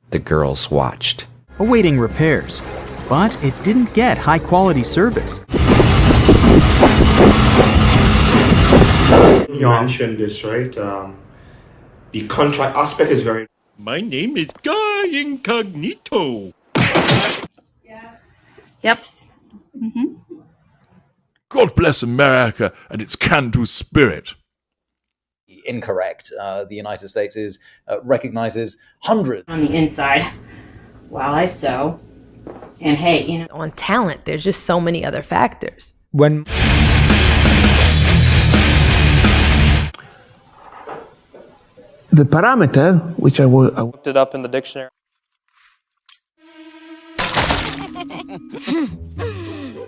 The girls watched, awaiting repairs, but it didn't get high-quality service. You mentioned this, right? The contract aspect is very... My name is Guy Incognito. Yep. God bless America and its can-do spirit. Incorrect. The United States recognizes hundreds on the inside while I sew. And hey, you know, on talent, there's just so many other factors. when The parameter, which I Looked it up in the dictionary.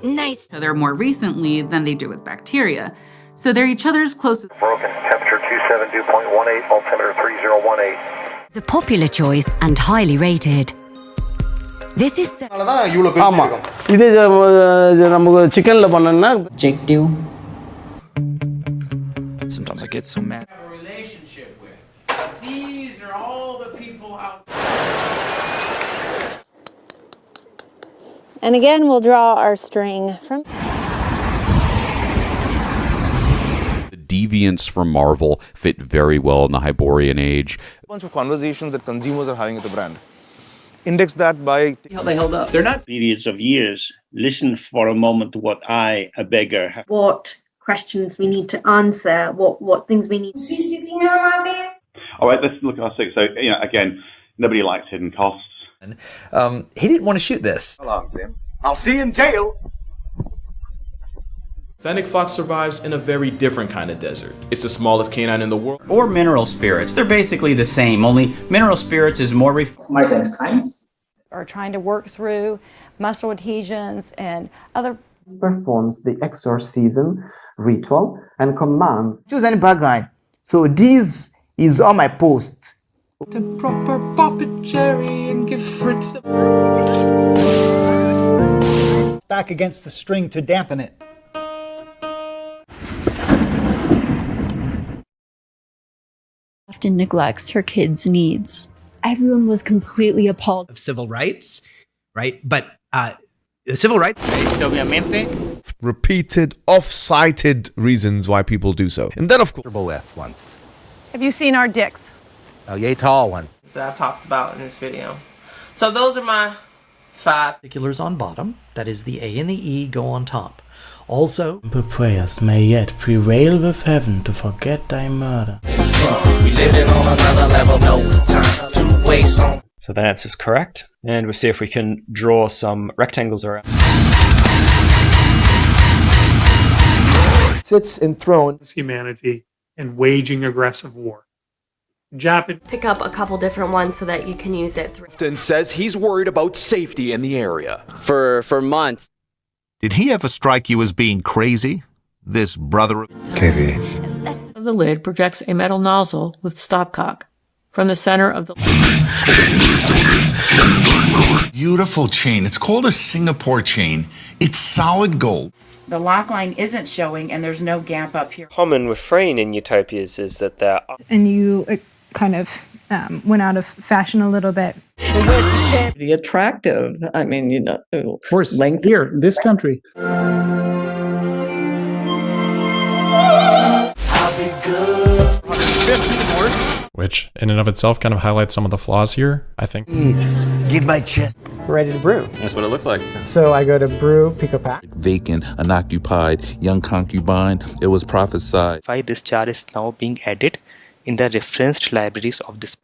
Nice. Other more recently than they do with bacteria. So they're each other's closest. Broken, temperature 272.18, altimeter 3018. It's a popular choice and highly rated. This is ஆமா இது நமக்கு சிக்கன்ல பண்ணனா objective. Sometimes I get so mad. these are all the people out. And again, we'll draw our string from. The deviants from Marvel fit very well in the Hyborian age. A bunch of conversations that consumers are having with the brand. Index that by How they held up. They're not periods of years. Listen for a moment to what a beggar, have. What questions we need to answer, what things we need. All right, let's look at our six. So, again, nobody likes hidden costs. He didn't want to shoot this. I'll see you in jail. Fennec fox survives in a very different kind of desert. It's the smallest canine in the world. Or mineral spirits. They're basically the same, only mineral spirits is more Are trying to work through muscle adhesions and other. Performs the exorcism ritual and commands. Choose any bad guy. So this is on my post. The proper puppetry and give Fritz Back against the string to dampen it. Often neglects her kids' needs. Everyone was completely appalled of civil rights, right? But the civil rights. Repeated, off-cited reasons why people do so. And then, of course, with once. Have you seen our dicks? Oh, yay tall ones. That I've talked about in this video. So those are my 5 particulars on bottom. That is, the A and the E go on top. Also, prayers may yet prevail with heaven to forget thy murder. We living on another level, no time to waste on. So the answer is correct, and we'll see if we can draw some rectangles around. Sits enthroned humanity and waging aggressive war. Pick up a couple different ones so that you can use it. Often says he's worried about safety in the area. For months. Did he ever strike you as being crazy? This brother of KV. The lid projects a metal nozzle with stopcock from the center of the beautiful chain. It's called a Singapore chain. It's solid gold. The lock line isn't showing and there's no gap up here. Common refrain in utopias is that they're and you kind of went out of fashion a little bit. Pretty attractive. I mean, of course, length here, this country. Which, in and of itself, kind of highlights some of the flaws here, I think. Give my chest. Ready to brew. That's what it looks like. So I go to brew, pick a pack. Vacant, unoccupied, young concubine. It was prophesied. Why this jar is now being added in the referenced libraries of this.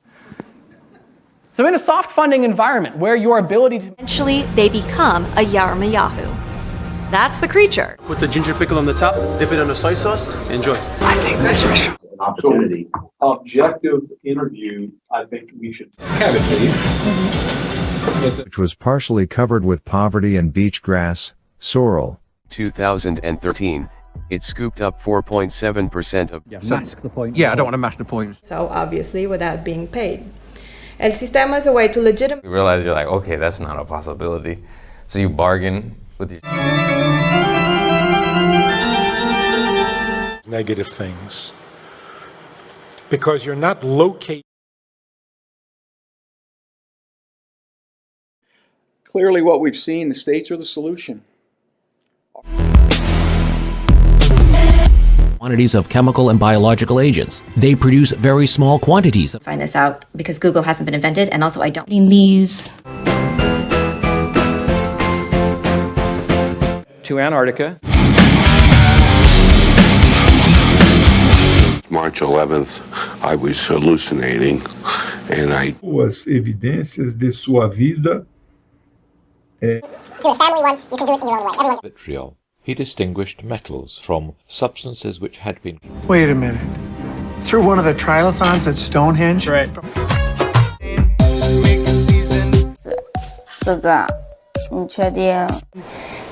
So in a soft funding environment where your ability to... Eventually, they become a Yarmayahu. That's the creature. Put the ginger pickle on the top, dip it in the soy sauce, enjoy. I think that's restaurant. An opportunity. So, objective interview, I think we should have it, please. Which was partially covered with poverty and beach grass, sorrel. 2013, It scooped up 4.7% of... Mask the point. Yeah, I don't want to mask the point. So obviously without being paid. El sistema is a way to legitimize. You realize you're like, okay, that's not a possibility. So you bargain with your... Negative things. Because you're not located. Clearly what we've seen, the states are the solution. Quantities of chemical and biological agents. They produce very small quantities. Find this out because Google hasn't been invented, and also I don't. These. To Antarctica. March 11th, I was hallucinating, and As evidências de sua vida. Do a family one, you can do it in your own way. Everyone. Vitriol. He distinguished metals from substances which had been... Wait a minute. Through one of the triathlons at Stonehenge? Right.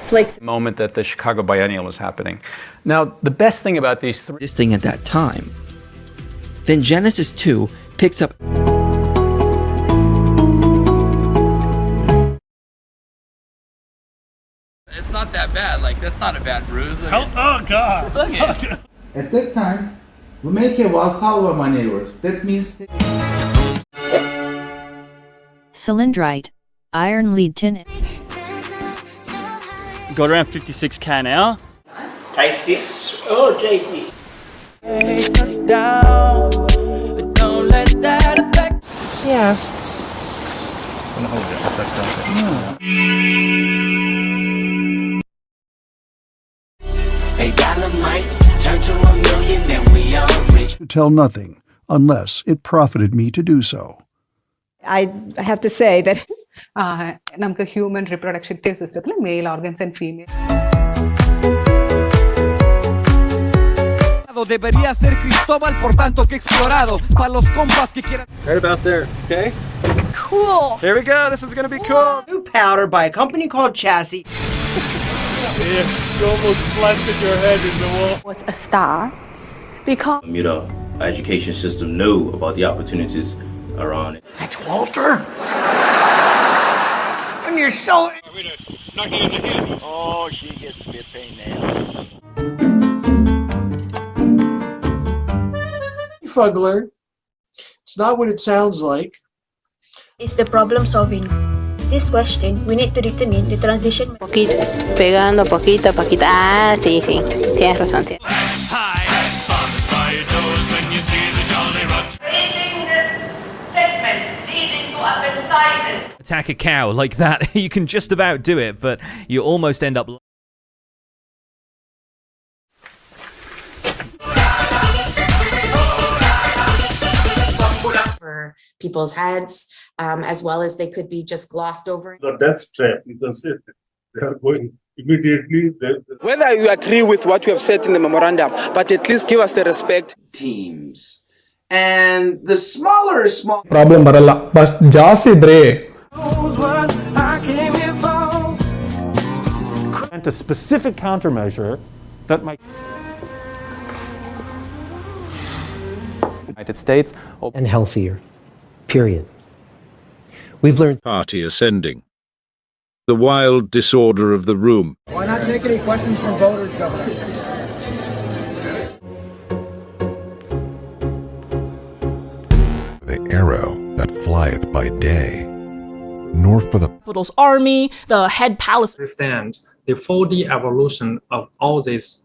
Flakes. Moment that the Chicago Biennial was happening. Now, the best thing about these three... This thing at that time. Then Genesis 2 picks up... It's not that bad. Like, that's not a bad bruise. Oh, God. Look at it. At that time, we make a Valsalva maneuver. That means... Cylindrite, iron lead tin. Got around 56k an hour. Tasty. Oh, tasty. Take us down, but don't let that affect. Yeah. A dynamite turn to $1 million, then we all rich. Tell nothing, unless it profited me to do so. I have to say that നമുക്ക് human reproductive system male organs and female. Debería ser Cristóbal, por tanto que explorado. Para los compas que quieran. Right about there, okay? Cool. Here we go. This one's gonna be cool. New powder by a company called Chassis. Yeah, you almost planted your head in the wall. Was a star because our education system knew about the opportunities around it. That's Walter. And you're so. Knock it in the head. Oh, she gets to be a pain now. Fuggler. It's not what it sounds like. It's the problem solving. This question, we need to determine the transition. Poquito, pegando poquito, poquito. Ah, sí, sí. Tienes razón. Attack a cow like that. You can just about do it, but you almost end up... For people's heads, as well as they could be just glossed over. The death trap, you can say they are going immediately. Whether you agree with what you have said in the memorandum, but at least give us the respect. Teams. And the smaller is small. Problem baralla, but ಜಾಸ್ತಿ ಇದ್ರೆ. And a specific countermeasure that might. United States and healthier. Period. We've learned party ascending. The wild disorder of the room. Why not take any questions from voters, Governor? The arrow that flieth by day, nor for the Capital's army, the head palace. Understand the 4D evolution of all this.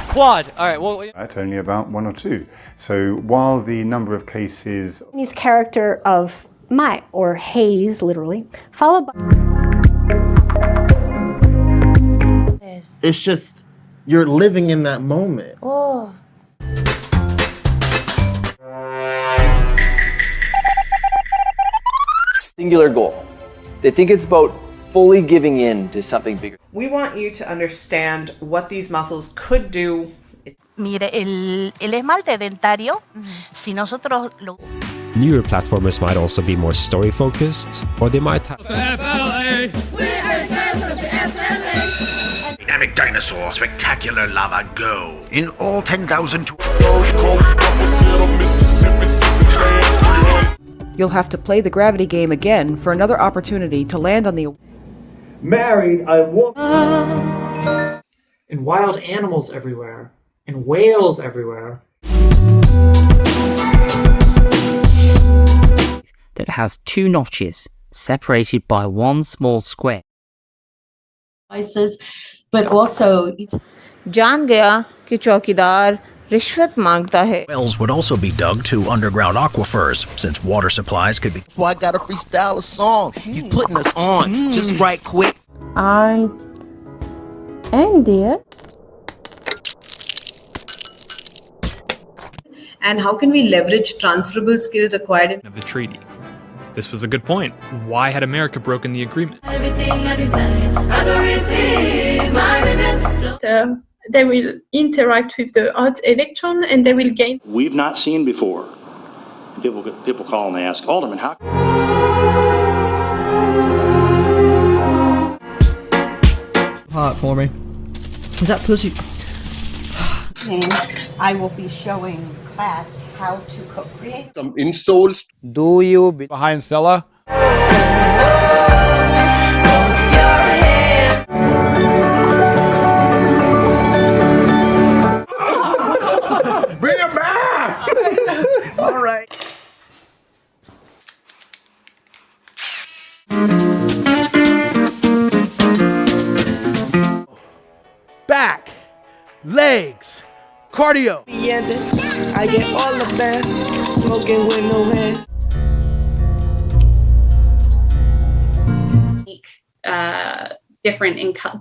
Quad. All right. Well, right, only about 1 or 2. So while the number of cases. His character of Mai, or haze, literally, followed by. It's just you're living in that moment. Oh. Singular goal. They think it's about fully giving in to something bigger. We want you to understand what these muscles could do. Mire, el esmalte dentario, si nosotros lo... Newer platformers might also be more story-focused, or they might have... dynamic dinosaur, spectacular lava go. In all 10,000... You'll have to play the gravity game again for another opportunity to land on the... Married, I want... And wild animals everywhere. And whales everywhere. That has 2 notches separated by 1 small square. But also, जान गया कि चौकीदार रिश्वत मांगता है. Wells would also be dug to underground aquifers, since water supplies could be... Well, I gotta freestyle a song. He's putting us on. Just right quick. And there. and how can we leverage transferable skills acquired in the treaty? This was a good point. Why had America broken the agreement? They will interact with the hot electron and they will gain. We've not seen before. People call and they ask, Alderman, how? Hot for me. Is that pussy? I will be showing class how to co-create. Some insoles. Do you behind Stella? Bring it back! All right. Back, legs, cardio. I get all the best, smoking with no head.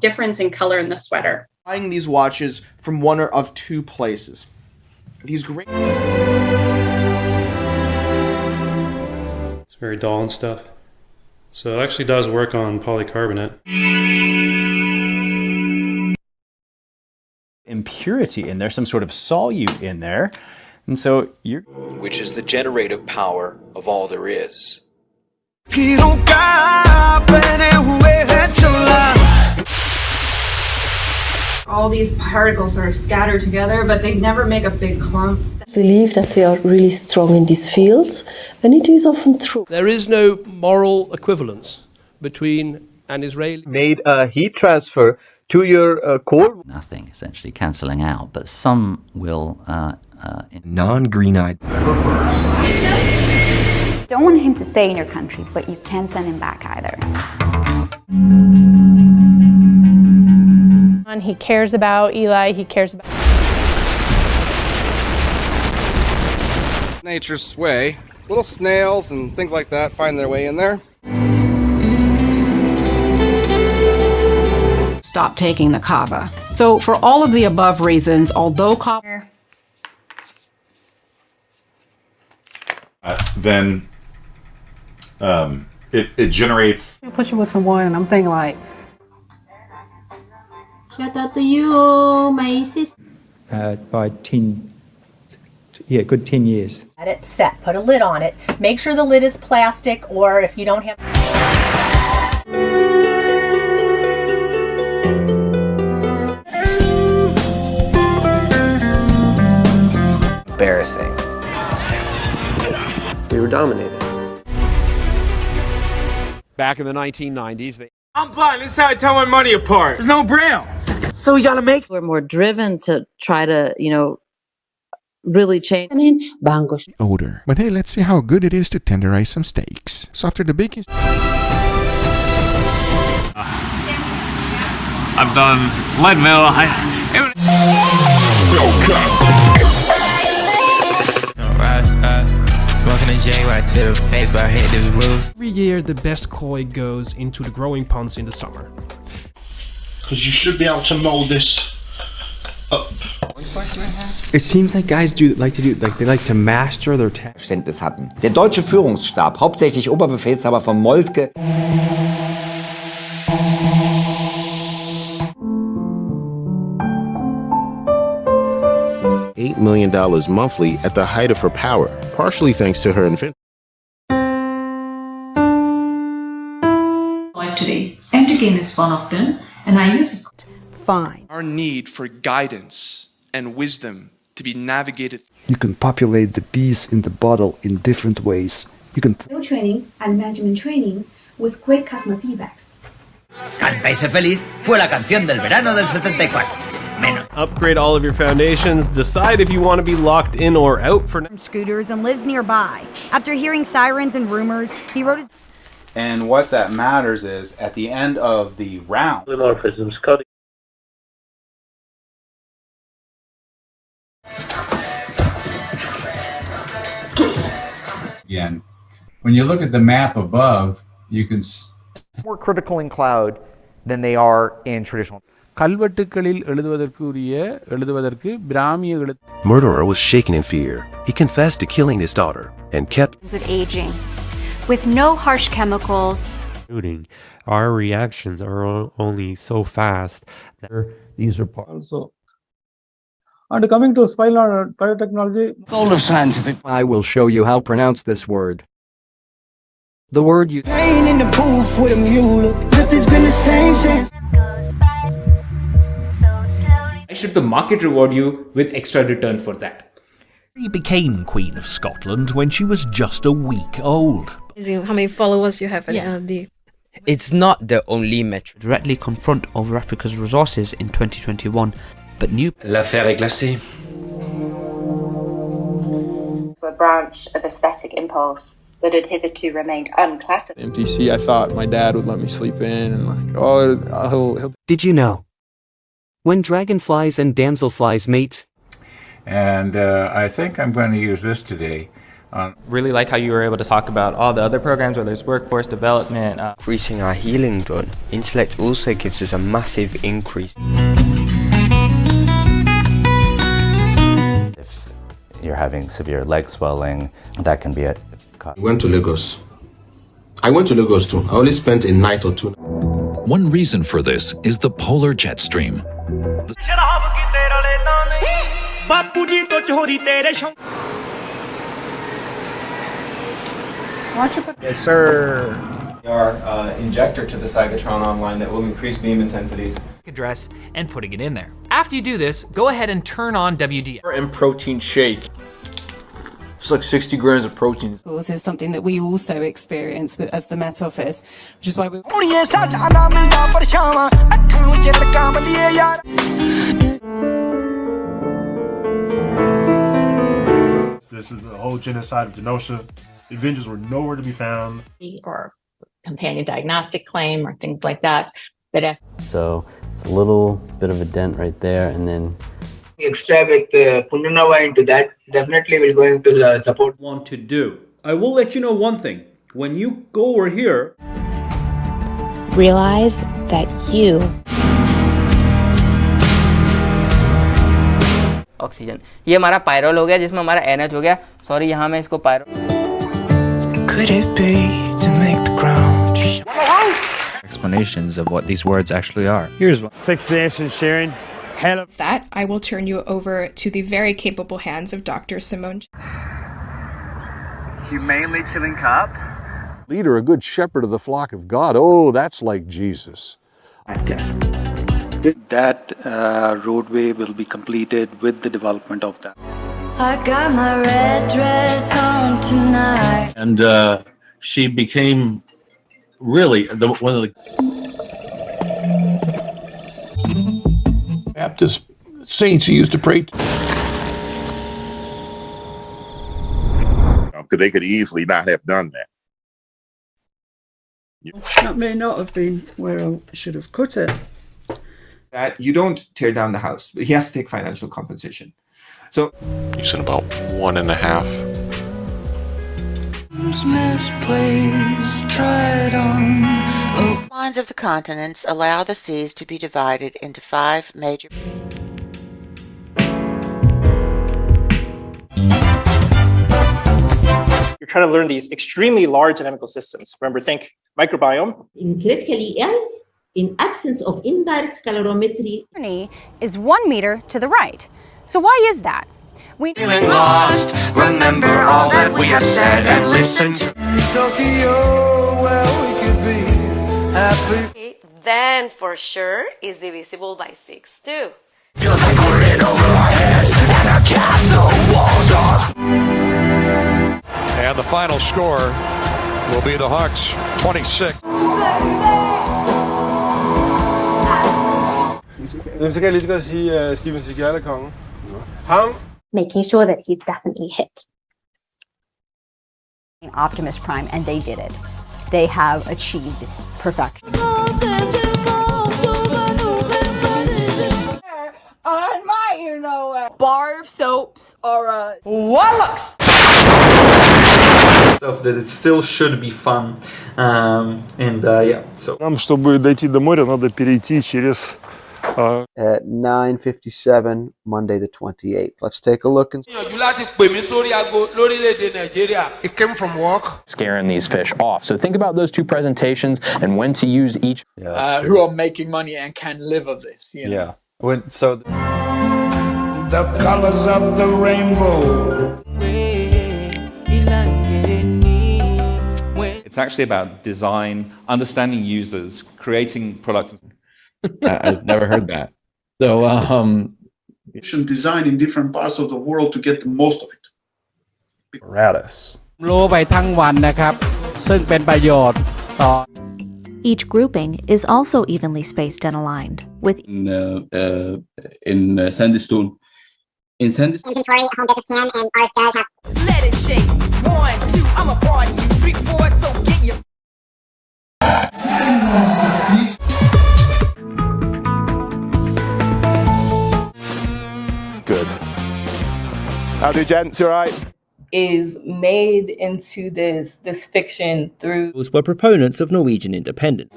Difference in color in the sweater. Buying these watches from one of 2 places. These great. It's very dull and stuff. So it actually does work on polycarbonate. Impurity in there, some sort of solute in there. And so you're... Which is the generative power of all there is. All these particles are scattered together, but they never make a big clump. Believe that they are really strong in these fields, and it is often true. There is no moral equivalence between an Israeli... Made a heat transfer to your core. Nothing, essentially cancelling out, but some will... Non-green-eyed. Don't want him to stay in your country, but you can't send him back either. He cares about Eli, he cares about... Nature's way. Little snails and things like that find their way in there. Stop taking the kava. So for all of the above reasons, although kava... Then it generates... Put you with some wine and I'm thinking like... Shout out to you, my sister. By 10, yeah, good 10 years. Let it set, put a lid on it. Make sure the lid is plastic, or if you don't have... Embarrassing. We were dominated. Back in the 1990s, I'm blind. This is how I tell my money apart. There's no braille. So we gotta make... We're more driven to try to, really change. Odor. But hey, let's see how good it is to tenderize some steaks. So after the baking... I've done Leadville. Every year the best koi goes into the growing ponds in the summer. Because you should be able to mold this up. It seems like guys they like to master their task. Verständnis hatten. Der deutsche Führungsstab, hauptsächlich Oberbefehlshaber von Moltke. $8 million monthly at the height of her power, partially thanks to her invention. Like today, Antigen is one of them, and I use it. fine. Our need for guidance and wisdom to be navigated. You can populate the bees in the bottle in different ways. You can training and management training with great customer feedbacks. Canta y sé feliz fue la canción del verano del 74. Upgrade all of your foundations. Decide if you want to be locked in or out for scooters and lives nearby. After hearing sirens and rumors, he wrote his. And what that matters is at the end of the round. Again, when you look at the map above, you can more critical in cloud than they are in traditional. Murderer was shaken in fear. He confessed to killing his daughter and kept of aging, with no harsh chemicals. Our reactions are only so fast. These are also. And coming to spinal biotechnology. Goal of scientific. I will show you how to pronounce this word. The word you. In the booth with a mule. But there's been the same since. Why should the market reward you with extra return for that? She became Queen of Scotland when she was just a week old. How many followers you have in the... It's not the only metric. Directly confront over Africa's resources in 2021, but new... L'affaire est glacée. A branch of aesthetic impulse that had hitherto remained unclassified. MTC, I thought my dad would let me sleep in and like, oh, he'll... Did you know? When dragonflies and damselflies mate. And I think I'm going to use this today. Really like how you were able to talk about all the other programs, whether it's workforce development. Increasing our healing done. Intellect also gives us a massive increase. If you're having severe leg swelling, that can be a cause. We went to Lagos. I went to Lagos too. I only spent a night or two. One reason for this is the polar jet stream. Yes, sir. Our injector to the cyclotron online that will increase beam intensities. Address and putting it in there. After you do this, go ahead and turn on WDF. And protein shake. It's like 60 grams of protein. This is something that we also experience as the Met Office, which is why we. This is the whole genocide of Genosha. The Avengers were nowhere to be found. Or companion diagnostic claim or things like that. So it's a little bit of a dent right there, and then extract Punjanava into that. Definitely will going to support. Want to do. I will let you know one thing. When you go over here, realize that you. Oxygen ये हमारा pyrrole हो गया जिसमें हमारा NH हो गया sorry यहाँ मैं इसको pyro Could it be to make the ground explanations of what these words actually are. Here's one. Six Nations sharing. That I will turn you over to the very capable hands of Dr. Simone. Humanely killing cop. Leader, a good shepherd of the flock of God. Oh, that's like Jesus. That roadway will be completed with the development of that. I got my red dress on tonight. And she became really one of the Baptist saints who used to pray. Because they could easily not have done that. That may not have been where I should have cut it. That you don't tear down the house, but he has to take financial compensation. So you said about 1.5. Lines of the continents allow the seas to be divided into 5 major. You're trying to learn these extremely large dynamical systems. Remember, think microbiome. In critically ill, in absence of indirect calorimetry. Is 1 meter to the right. So why is that? Feeling lost, remember all that we have said and listened to. Tokyo, where we could be happy. then for sure is divisible by 6 too. Feels like we're in over our heads and our castle walls are. And the final score will be the Hawks 26. Making sure that he's definitely hit. Optimus Prime, and they did it. They have achieved perfection. On my, you know, bar of soaps or a Wallux! Stuff that it still should be fun. Yeah, so. Нам, чтобы дойти до моря, надо перейти через... At 9:57, Monday the 28th. Let's take a look and... It came from work. Scaring these fish off. So think about those two presentations and when to use each. Who are making money and can live of this. You know? Yeah. So... The colors of the rainbow. It's actually about design, understanding users, creating products. I've never heard that. So, design in different parts of the world to get the most of it. Apparatus. Each grouping is also evenly spaced and aligned with in Sandstone. In Sandstone, inventory, home business can, and ours does have. Let it shake. 1, 2, I'm a party. 3, 4, so get your. Good. How do gents, you alright? Is made into this fiction through. Were proponents of Norwegian independence.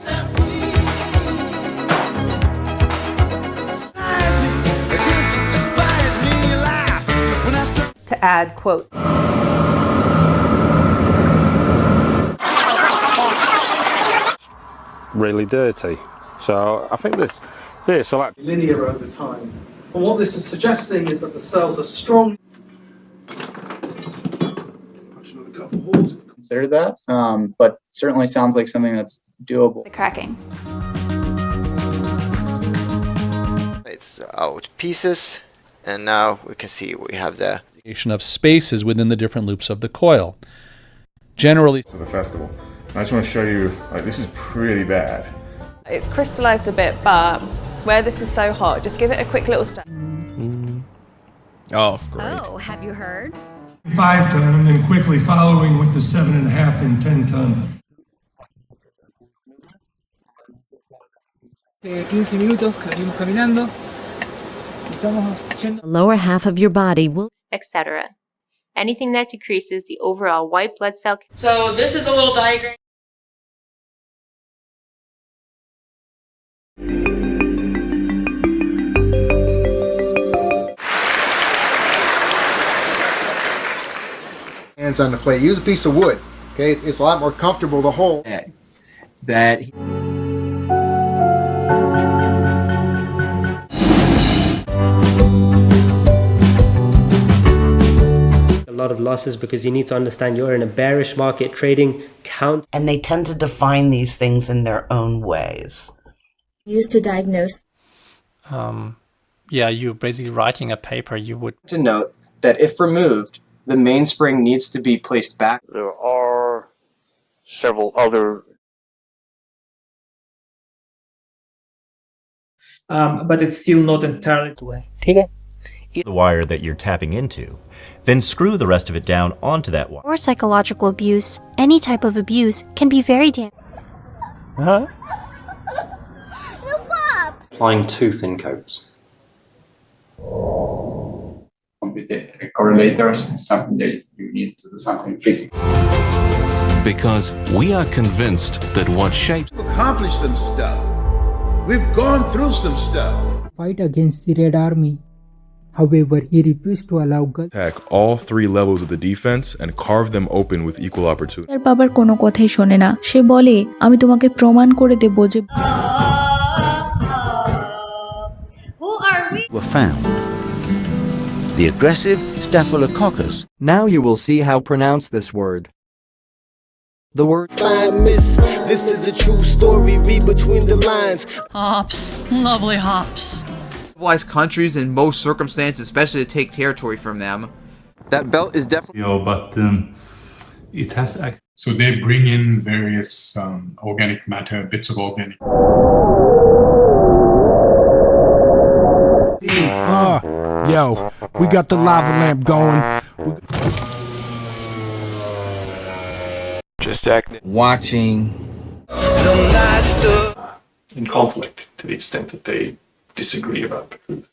To add quote. Really dirty. So I think this will actually linear over time. And what this is suggesting is that the cells are strong. Consider that, but certainly sounds like something that's doable. The cracking. It's out pieces, and now we can see we have the of spaces within the different loops of the coil. Generally, to the festival. I just want to show you, like, this is pretty bad. It's crystallized a bit, but where this is so hot, just give it a quick little stir. Oh, great. Oh, have you heard? 5 ton, and then quickly following with the 7.5 and 10 ton. 15 minutos caminando. the lower half of your body will, etc. Anything that decreases the overall white blood cell. So this is a little diagram. Hands on the plate. Use a piece of wood. Okay, it's a lot more comfortable to hold. That. A lot of losses because you need to understand you're in a bearish market trading count. And they tend to define these things in their own ways. Used to diagnose. Yeah, you're basically writing a paper. You would. To note that if removed, the mainspring needs to be placed back. There are several other. But it's still not entirely the way. The wire that you're tapping into. Then screw the rest of it down onto that wire. or psychological abuse, any type of abuse, can be very damaging. Applying 2 thin coats. Correlators is something that you need to do something physical. Because we are convinced that what shapes Accomplish some stuff. We've gone through some stuff. Fight against the Red Army. However, he refused to allow girls attack all 3 levels of the defense and carve them open with equal opportunity. তার বাবার কোনো কথাই শোনে না। সে বলে, আমি তোমাকে প্রমাণ করে দেব যে were found. The aggressive Staphylococcus. Now you will see how pronounce this word. The word Fine miss, this is a true story, read between the lines. Hops, lovely hops. Civilized countries in most circumstances, especially to take territory from them. That belt is definitely. But it has. So they bring in various organic matter, bits of organic. Yo, we got the lava lamp going. Just acting. Watching the master. In conflict to the extent that they disagree about the truth.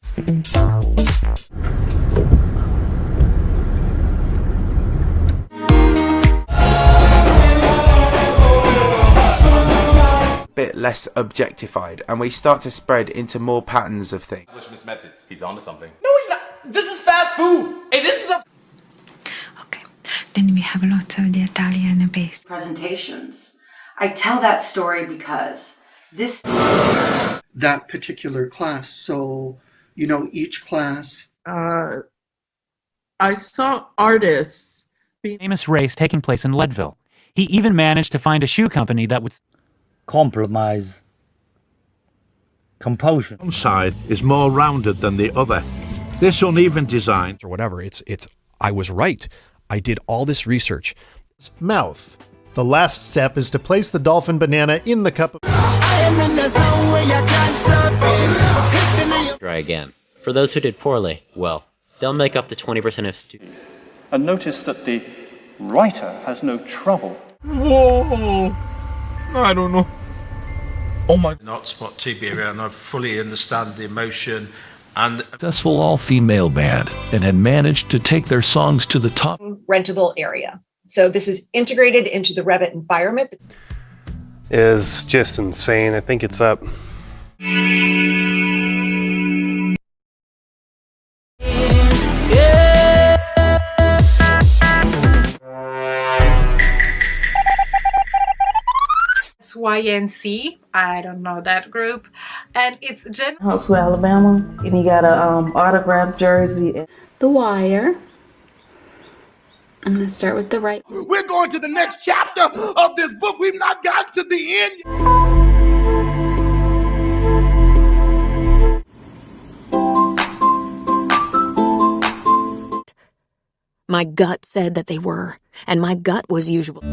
Bit less objectified, and we start to spread into more patterns of things. Englishman's methods. He's onto something. No, he's not. This is fast food. Hey, this is a. Then we have lots of the Italian base. Presentations. I tell that story because this. That particular class. So, you know, each class. I saw artists. Famous race taking place in Leadville. He even managed to find a shoe company that would compromise. Composure. One side is more rounded than the other. This uneven design. Or whatever. I was right. I did all this research. Mouth. The last step is to place the dolphin banana in the cup of... Try again. For those who did poorly, well, they'll make up the 20% of students. And notice that the writer has no trouble. Whoa! I don't know. Oh my... Not spot TB and I fully understand the emotion. And successful all-female band and had managed to take their songs to the top. Rentable area. So this is integrated into the Revit environment. Is just insane. I think it's up. YNC, I don't know that group, and it's Huntsville, Alabama, and he got a autographed jersey. The Wire. I'm gonna start with the right. We're going to the next chapter of this book. We've not gotten to the end. My gut said that they were, and my gut was usual.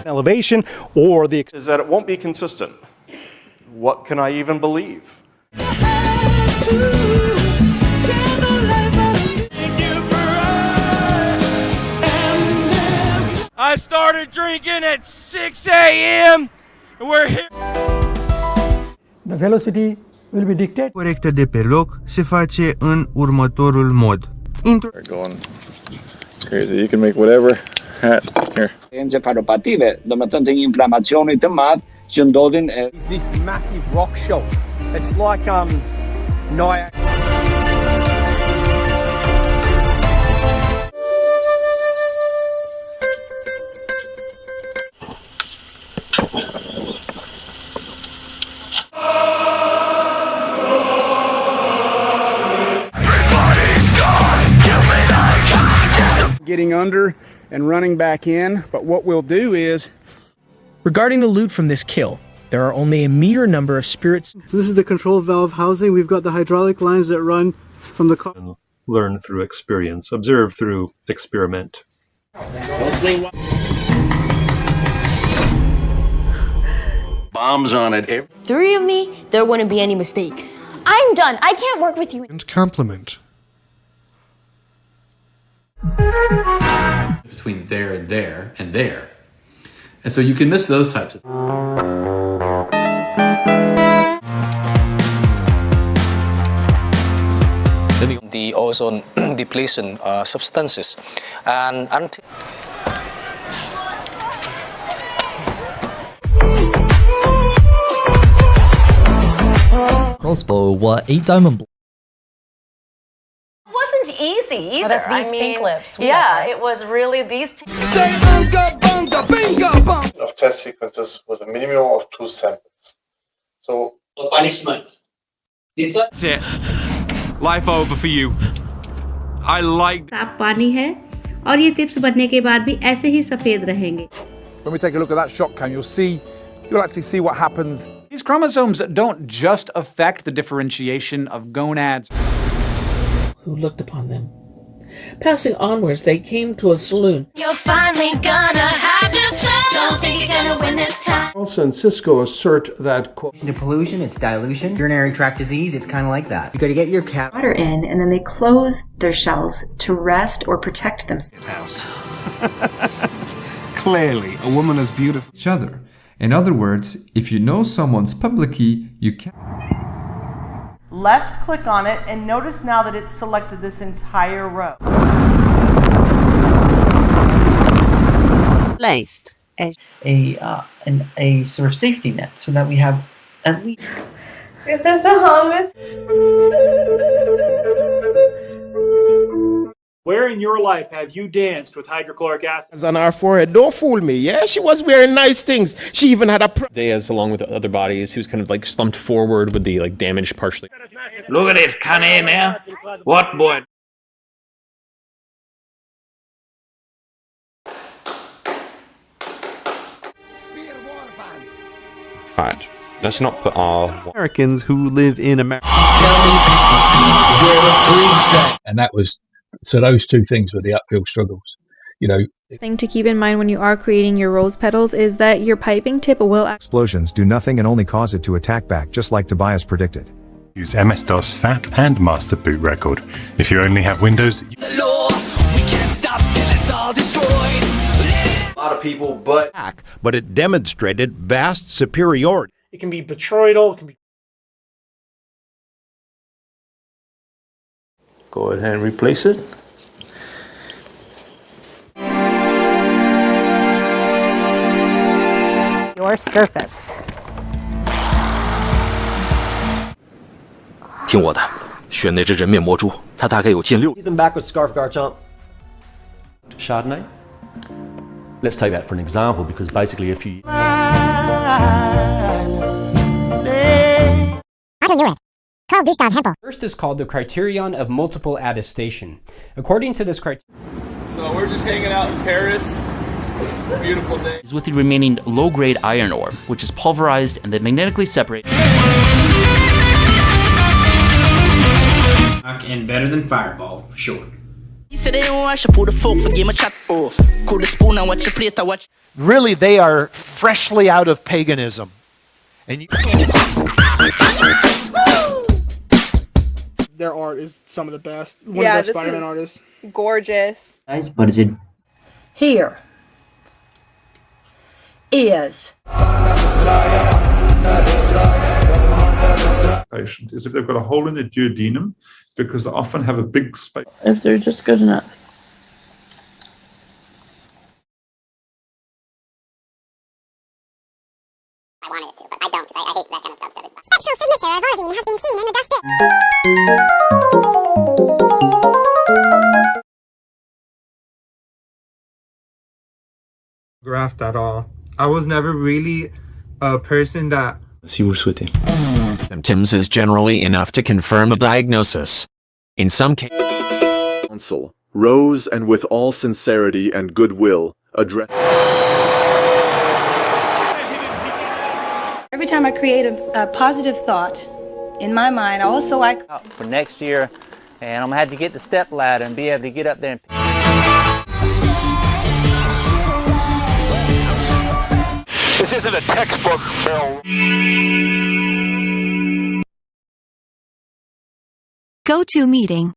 Elevation, or the is that it won't be consistent. What can I even believe? I started drinking at 6 a.m. and we're here. The velocity will be dictated. Corectă de pe loc se face în următorul mod. Going crazy. You can make whatever hat here. Encefalopatie, domătând inflamațiune tămat, It's this massive rock shelf. It's like Niagara. Getting under and running back in, but what we'll do is... Regarding the loot from this kill, there are only a meter number of spirits. So this is the control valve housing. We've got the hydraulic lines that run from the car. Learn through experience, observe through experiment. Bombs on it. 3 of me, there wouldn't be any mistakes. I'm done. I can't work with you. And compliment. Between there and there and there. And so you can miss those types of the ozone depletion substances, and until Crossbow were 8 diamond. Wasn't easy either. Oh, that's these pink lips. Yeah, it was really these pink of test sequences with a minimum of 2 samples. So punishments. This one? Life over for you. I like. साफ पानी है और ये chips बनने के बाद भी ऐसे ही सफेद रहेंगे. When we take a look at that shot cam, you'll actually see what happens. These chromosomes don't just affect the differentiation of gonads. Who looked upon them. Passing onwards, they came to a saloon. You're finally gonna have to stop. Don't think you're gonna win this time. Also, and Cisco assert that pollution, it's dilution. Urinary tract disease, it's kind of like that. You got to get your cat water in, and then they close their shells to rest or protect themselves. Clearly, a woman is beautiful. Each other. In other words, if you know someone's publicly, you can. Left click on it and notice now that it's selected this entire row. Placed a sort of safety net so that we have at least. It's just a hummus. Where in your life have you danced with hydrochloric acid? On our forehead. Don't fool me, yeah? She was wearing nice things. She even had a... Diaz, along with the other bodies, he was kind of like slumped forward with the like damaged partially. Look at it, Kanye now. What, boy? Fact. Let's not put our Americans who live in America. And that was, so those two things were the uphill struggles. You know, thing to keep in mind when you are creating your rose petals is that your piping tip will explosions do nothing and only cause it to attack back, just like Tobias predicted. Use MS-DOS FAT and Master Boot Record. If you only have Windows... We can't stop till it's all destroyed. A lot of people, but it demonstrated vast superiority. It can be botryoidal, it can be... Go ahead and replace it. Your surface. 听我的，选那只人面魔蛛，它大概有近6。 Lead them back with Scarf Garchomp. Chardonnay. Let's take that for an example, because basically if you... Carl Gustav Hempel. First is called the criterion of multiple attestation. According to this criterion... So we're just hanging out in Paris. Beautiful day. With the remaining low-grade iron ore, which is pulverized and then magnetically separated. And better than Fireball, for sure. Really, they are freshly out of paganism. And Their art is some of the best. One of the best Spider-Man artists. Gorgeous. What is it? Here is patient is if they've got a hole in the duodenum, because they often have a big space. If they're just good enough. I wanted it to, but I don't, because I hate that kind of dubstep. Spectral signature of Arvine has been seen in the dust Graphed at all. I was never really a person that... Si vous le souhaitez. Symptoms is generally enough to confirm a diagnosis. In some cases... Counsel rose and with all sincerity and goodwill address... every time I create a positive thought in my mind, also I... For next year, and I'm gonna have to get the step ladder and be able to get up there and... This isn't a textbook, Bill. Go to meeting.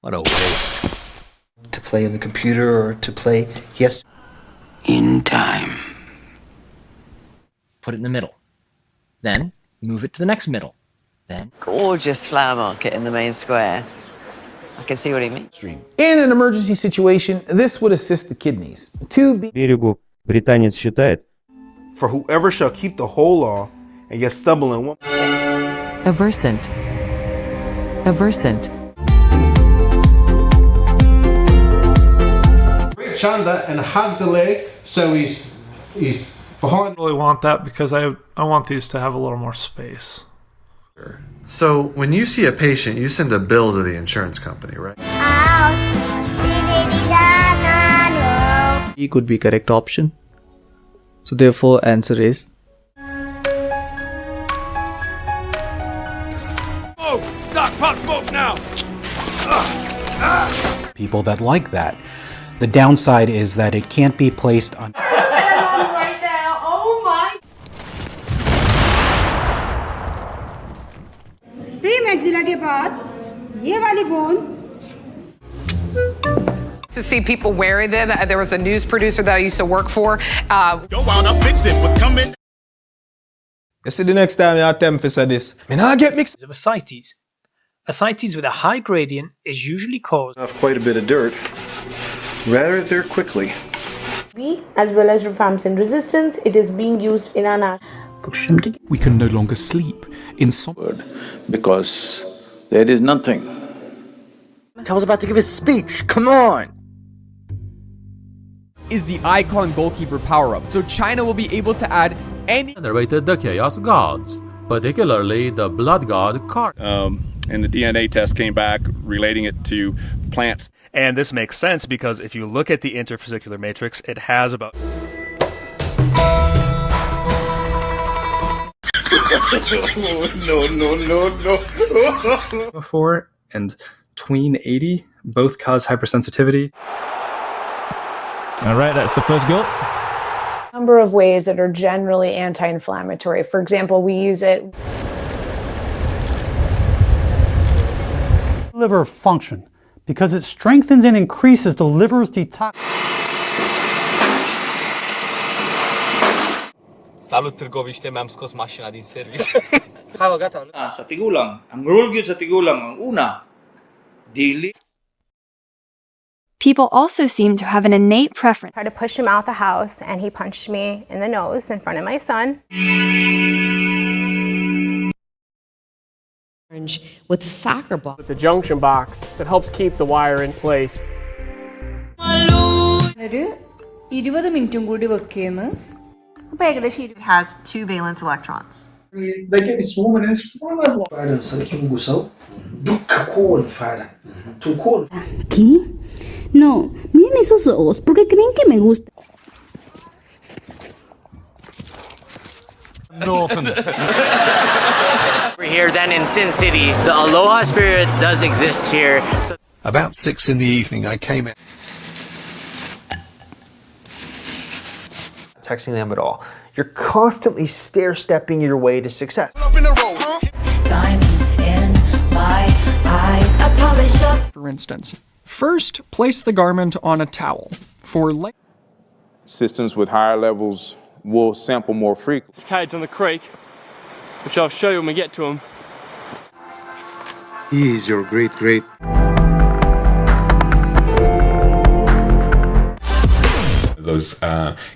What a waste. To play in the computer or to play, yes. In time. Put it in the middle. Then move it to the next middle. Then Gorgeous flower market in the main square. I can see what he means. In an emergency situation, this would assist the kidneys. Берегу британец считает. For whoever shall keep the whole law and yet stumble in one... Aversint. Aversint. Chanda and hug the leg so he's I don't really want that because I want these to have a little more space. So when you see a patient, you send a bill to the insurance company, right? E could be correct option. So therefore answer is Doc, pop smokes now! People that like that. The downside is that it can't be placed on. Right now. Oh my. Pre-maxilla के बाद ये वाली bone. To see people wearing them, there was a news producer that I used to work for. Go out, I'll fix it. We're coming. You see, the next time you attempt to say this, I mean, I get mixed. Of ascites. Ascites with a high gradient is usually caused of quite a bit of dirt. Rather there quickly. As well as rifampicin resistance, it is being used in our We can no longer sleep in some because there is nothing. I was about to give a speech. Come on. Is the icon goalkeeper power-up, so China will be able to add any generated the chaos gods, particularly the blood god Kar. And the DNA test came back relating it to plants. And this makes sense because if you look at the intervesicular matrix, it has about no. Before and tween 80 both cause hypersensitivity. All right, that's the first goal. number of ways that are generally anti-inflammatory. For example, we use it. Liver function, because it strengthens and increases the liver's detox. Salut Târgoviște, mi-am scos mașina din service. Hai mă, gata. Sa tigulang. Ang rule sa tigulang ang una. Dili. People also seem to have an innate preference. I tried to push him out the house and he punched me in the nose in front of my son. With the soccer ball. With the junction box that helps keep the wire in place. It has 2 valence electrons. They get this woman is full of fire. Sarkin Gusau, duka kowane fara. To kowane. ¿Qué? No, miren esos ojos, porque creen que me gusta. Norton. We're here then in Sin City. The Aloha spirit does exist here. So about 6 in the evening, I came in. Texting them at all. You're constantly stair-stepping your way to success. Diamonds in my eyes. I polish up. For instance, first place the garment on a towel. For systems with higher levels will sample more frequently. Cage on the creek, which I'll show you when we get to him. He is your great. Those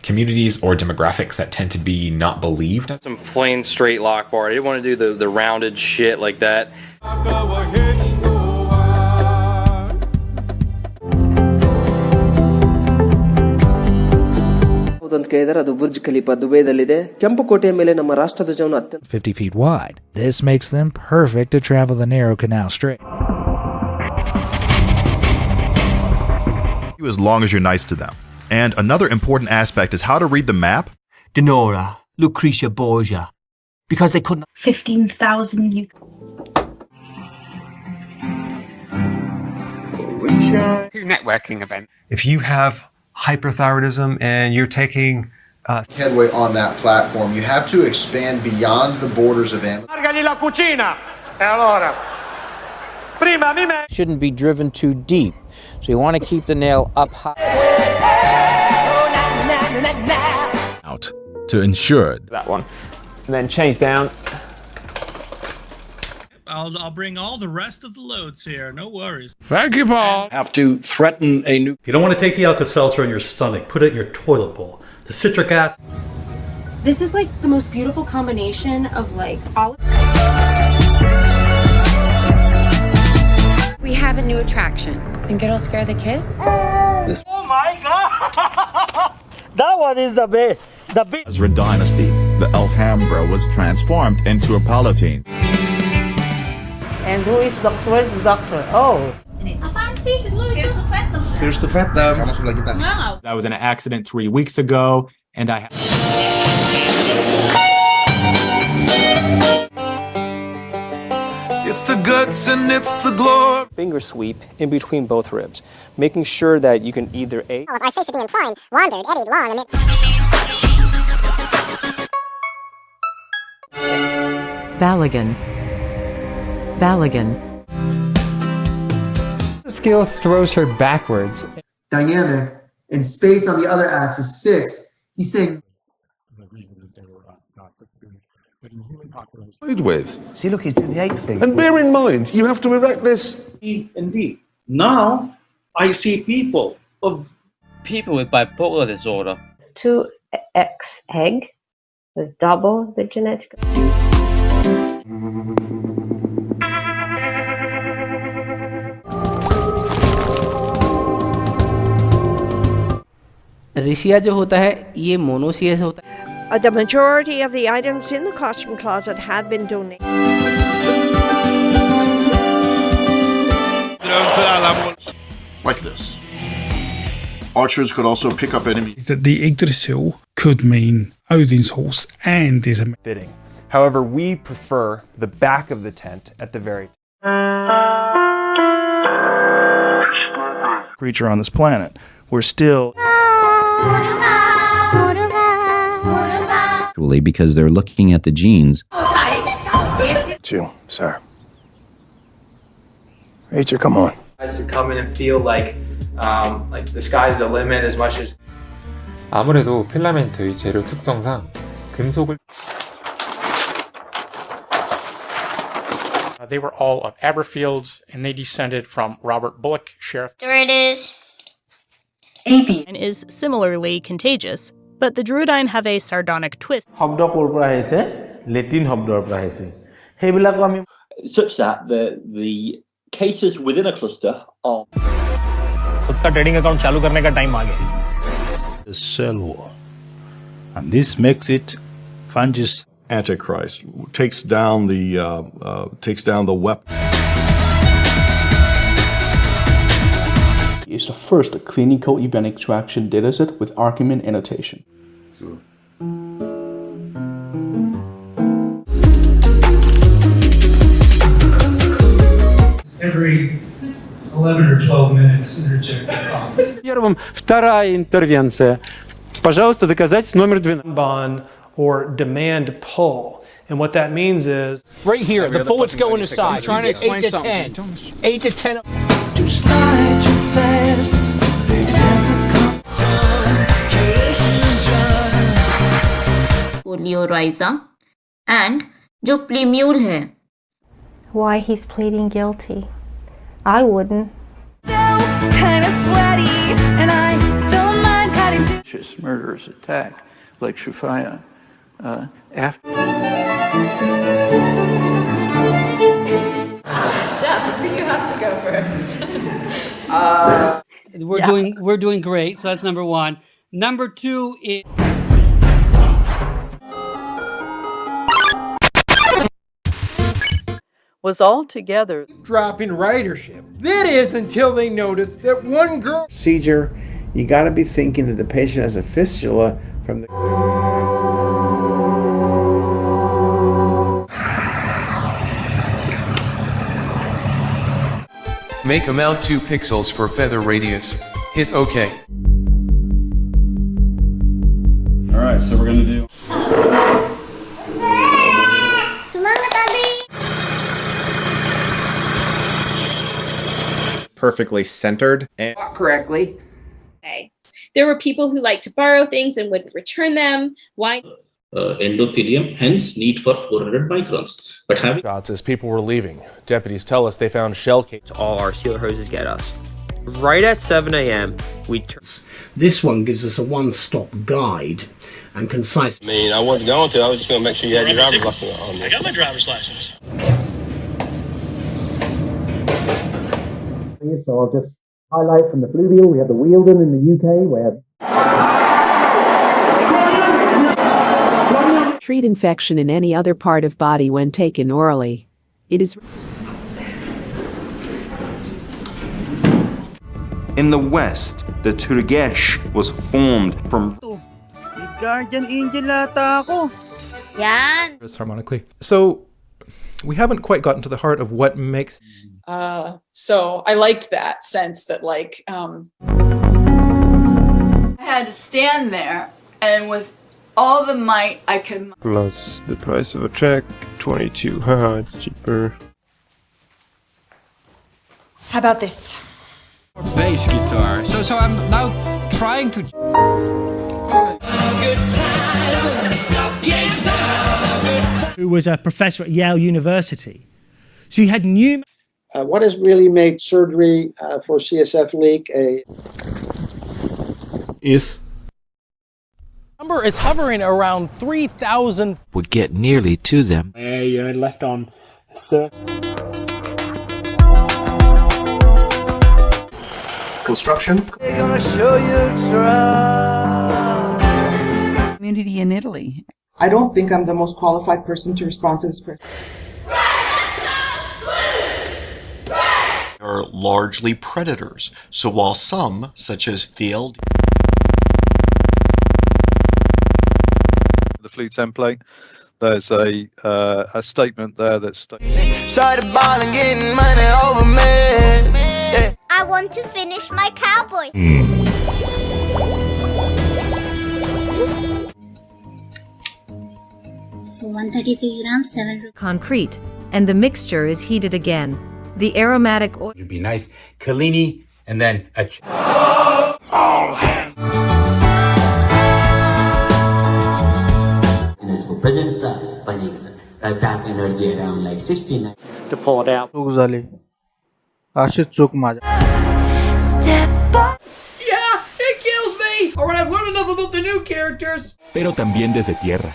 communities or demographics that tend to be not believed. Some plain straight lock bar. I didn't want to do the rounded shit like that. $50 feet wide. This makes them perfect to travel the narrow canal strait. As long as you're nice to them. And another important aspect is how to read the map. Denora, Lucretia Borgia, because they couldn't. 15,000 networking event. If you have hyperthyroidism and you're taking headway on that platform, you have to expand beyond the borders of Amazon. Shouldn't be driven too deep, so you want to keep the nail up high. Out to ensure that one, and then change down. I'll bring all the rest of the loads here. No worries. Thank you, Paul. Have to threaten a new. You don't want to take the Alka-Seltzer in your stomach. Put it in your toilet bowl. The citric acid. This is like the most beautiful combination of like all. We have a new attraction. Think it'll scare the kids? Oh my god! That one is the best. Azra dynasty, the Alhambra was transformed into a palatine. And who is where's the doctor? Oh. Here's the fat them. I was in an accident 3 weeks ago, and I It's the guts and it's the glory. Finger sweep in between both ribs, making sure that you can either A. Our safety and twine wandered, eddied long amid. Balagan. Skill throws her backwards. Dynamic and space on the other axis fixed. He's saying. With. See, look, he's doing the ape thing. And bear in mind, you have to erect this. Indeed. Now, I see people with bipolar disorder. 2X egg with double the genetic. Risia जो होता है ये monoecious होता है. The majority of the items in the costume closet had been donated. Like this. Archers could also pick up enemies. That the Yggdrasil could mean Odin's horse and is a fitting. However, we prefer the back of the tent at the very creature on this planet. We're still because they're looking at the genes. You, sir. Rachel, come on. To come in and feel like the sky's the limit as much as. 아무래도 필라멘트의 재료 특성상 금속을. They were all of Aberfields, and they descended from Robert Bullock, Sheriff. There it is. Avian is similarly contagious, but the Druidine have a sardonic twist. Such that the cases within a cluster are. The cell war, and this makes it fungus. Antichrist takes down the weapon. Is the first clinical event extraction dataset with argument annotation. Every 11 or 12 minutes interject. Первым вторая интервенция. Пожалуйста, доказательство номер 12. Bond or demand pull. And what that means is right here, the bullets go in the side. I'm trying to explain 8 to 10. 8 to 10. To slide too fast. Polioriza and जो प्रीम्यूल है. Why he's pleading guilty? I wouldn't. Kind of sweaty, and I don't mind cutting too. Murderous attack, like Shufaya. After. Jeff, you have to go first. We're doing great. So that's number one. Number two is. Was altogether dropping ridership. That is until they notice that one girl. Procedure, you got to be thinking that the patient has a fistula from the. Make amount 2 pixels for feather radius. Hit OK. Alright, so we're gonna do. Perfectly centered and correctly. Okay. There were people who liked to borrow things and wouldn't return them. Why? Endothelium, hence need for 400 microns. But having shots as people were leaving, deputies tell us they found shell cases. All our sealer hoses get us. Right at 7 a.m., we turn. This one gives us a one-stop guide and concise. I mean, I wasn't going to. I was just going to make sure you had your driver's license on there. I got my driver's license. So I'll just highlight from the fluvial. We have the Wealden in the UK. We have treat infection in any other part of body when taken orally. It is in the West, the Turgesh was formed from guardian angel ata ako. Yan. Harmonically. So we haven't quite gotten to the heart of what makes. So I liked that sense that like. I had to stand there, and with all the might I could. Plus the price of a track, 22. Haha, it's cheaper. How about this? Bass guitar. So I'm now trying to. Who was a professor at Yale University. So you had new. What has really made surgery for CSF leak a. Number is hovering around 3,000. Would get nearly to them. You're left on. Sir. Construction. They're gonna show you Community in Italy. I don't think I'm the most qualified person to respond to this question. Are largely predators. So while some, such as the LD. The flu template, there's a statement there that's. I want to finish my cowboy. So 133 grams, 7 concrete, and the mixture is heated again. The aromatic oil. It'd be nice, Collini, and then a. Presence dark energy around like 69. To pull it out. Step by. Yeah, it kills me. All right, I've learned enough about the new characters. Pero también desde tierra.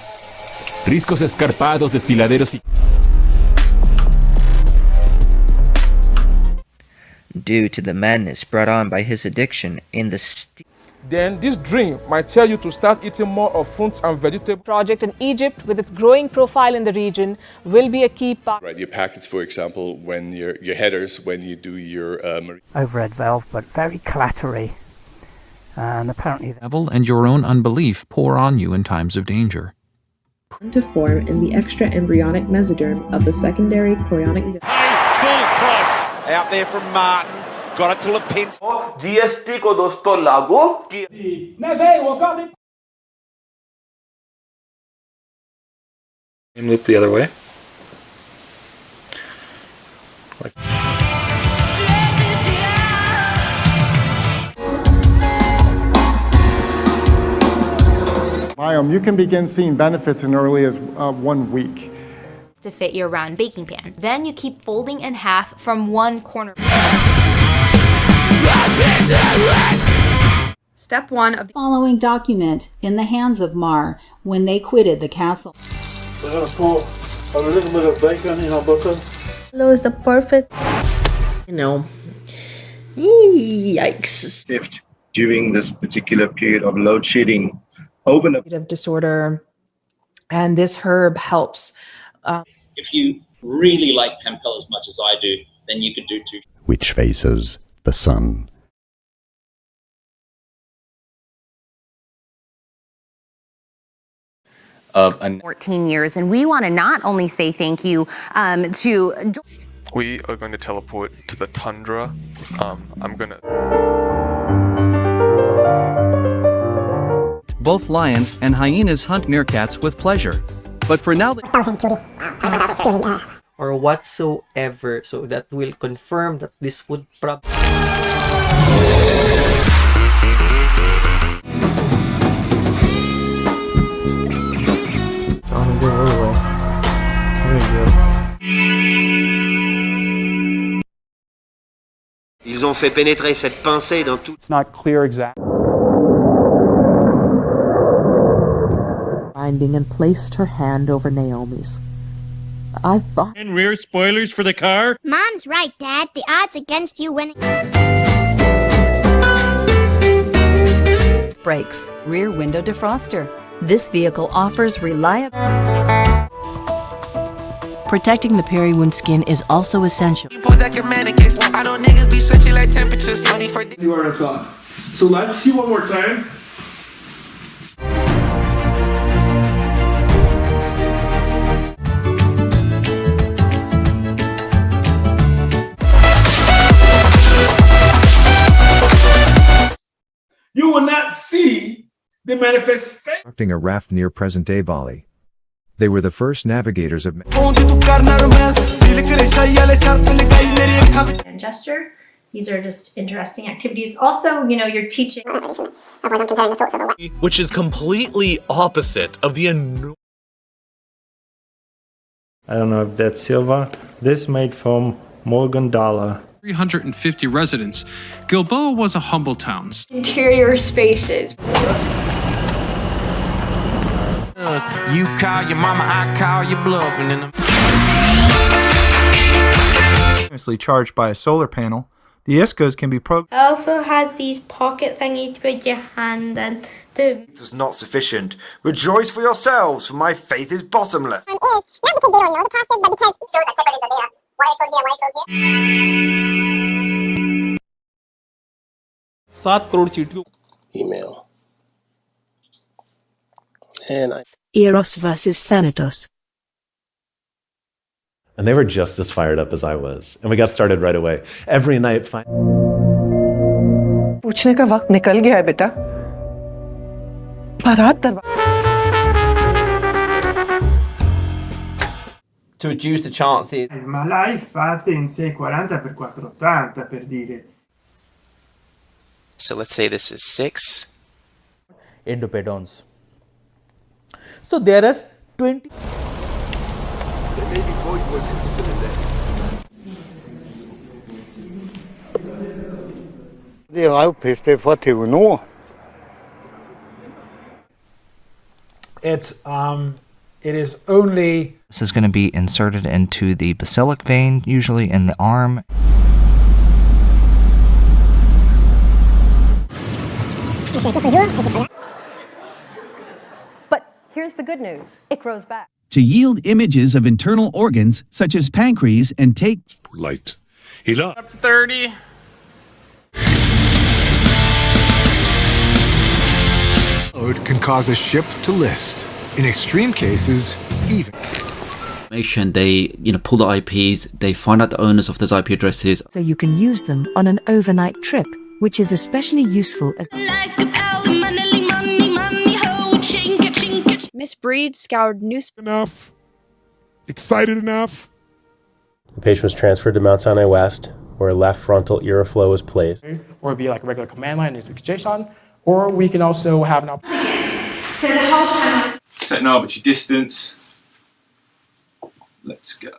Riscos escarpados, desfiladeros y. Due to the madness brought on by his addiction in the then this dream might tell you to start eating more of fruits and vegetables. Project in Egypt, with its growing profile in the region, will be a key part. Right, your packets, for example, when your headers, when you do your. Overhead valve, but very clattery, and apparently. Devil and your own unbelief pour on you in times of danger. To form in the extra embryonic mesoderm of the secondary chorionic. Full cross out there from Martin. Got it to Lipinski. GST को दोस्तों लागू किया. Loop the other way. Biome, you can begin seeing benefits in early as 1 week. To fit your round baking pan. Then you keep folding in half from one corner. Step 1 of the following document in the hands of Mar when they quitted the castle. We're going to pour a little bit of bacon in our butter. Hello is the perfect. Yikes. If during this particular period of load shedding, open a disorder, and this herb helps. If you really like Pampel as much as I do, then you could do 2. Which faces the sun. Of 14 years, and we want to not only say thank you to. We are going to teleport to the tundra. I'm gonna. Both lions and hyenas hunt meerkats with pleasure, but for now. Or whatsoever, so that will confirm that this would probably. Ils ont fait pénétrer cette pensée dans tout. It's not clear exactly. Finding and placed her hand over Naomi's. I thought. And rear spoilers for the car? Mom's right, Dad. The odds against you winning. Brakes, rear window defroster, This vehicle offers reliable. Protecting the peri-wound skin is also essential. You are on top. So let's see one more time. You will not see the manifestation. Constructing a raft near present-day Bali. They were the first navigators of... And gesture. These are just interesting activities. Also, you know, you're teaching. Which is completely opposite of the I don't know if that's silver. This made from Morgan dollar. 350 residents, Gilboa was a humble town. Interior spaces. You call your mama, I call your bluff. Charged by a solar panel, the ISCOs can be programmed. I also had these pocket thingy to put your hand in. It was not sufficient. Rejoice for yourselves, for my faith is bottomless. Not because they don't know the process, but because it shows that separated the data. Why it's over here, why it's over here. 7 crore चीटियों email and Eros versus Thanatos. And they were just as fired up as I was. And we got started right away. Every night... पूछने का वक्त निकल गया है बेटा. To reduce the chances. Ma l'hai fatta in 640x480 per dire. So let's say this is 6 endopedons. So there are 20. Det er revpiste for Telenor. It is only... This is going to be inserted into the basilic vein, usually in the arm. But here's the good news. It grows back. To yield images of internal organs, such as pancreas, and take... Light. Up to 30. Can cause a ship to list. In extreme cases, even. They, pull the IPs, they find out the owners of those IP addresses. So you can use them on an overnight trip, which is especially useful as... Miss Breed scoured newspapers. Enough. Excited enough. The patient was transferred to Mount Sinai West, where left frontal airflow was placed. Or it'd be like a regular command line, it's JSON. Or we can also have an So the whole time. Set an arbitrary distance. Let's go.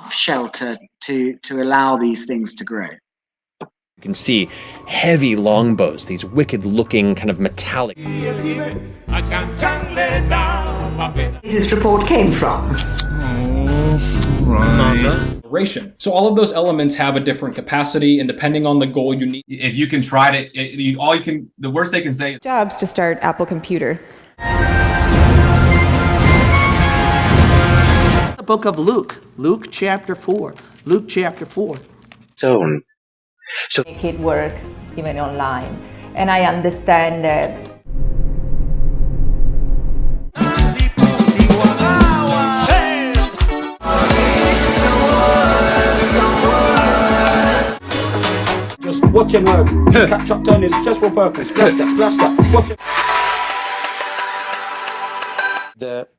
Shelter to allow these things to grow. You can see heavy longbows, these wicked looking kind of metallic. This report came from. So all of those elements have a different capacity, and depending on the goal you need. If you can try to, the worst they can say is jobs to start Apple Computer. The book of Luke chapter 4. Luke chapter 4. So make it work even online, and I understand that. Just watch him work. Catch up turn is just for purpose. Blast that. Watch it.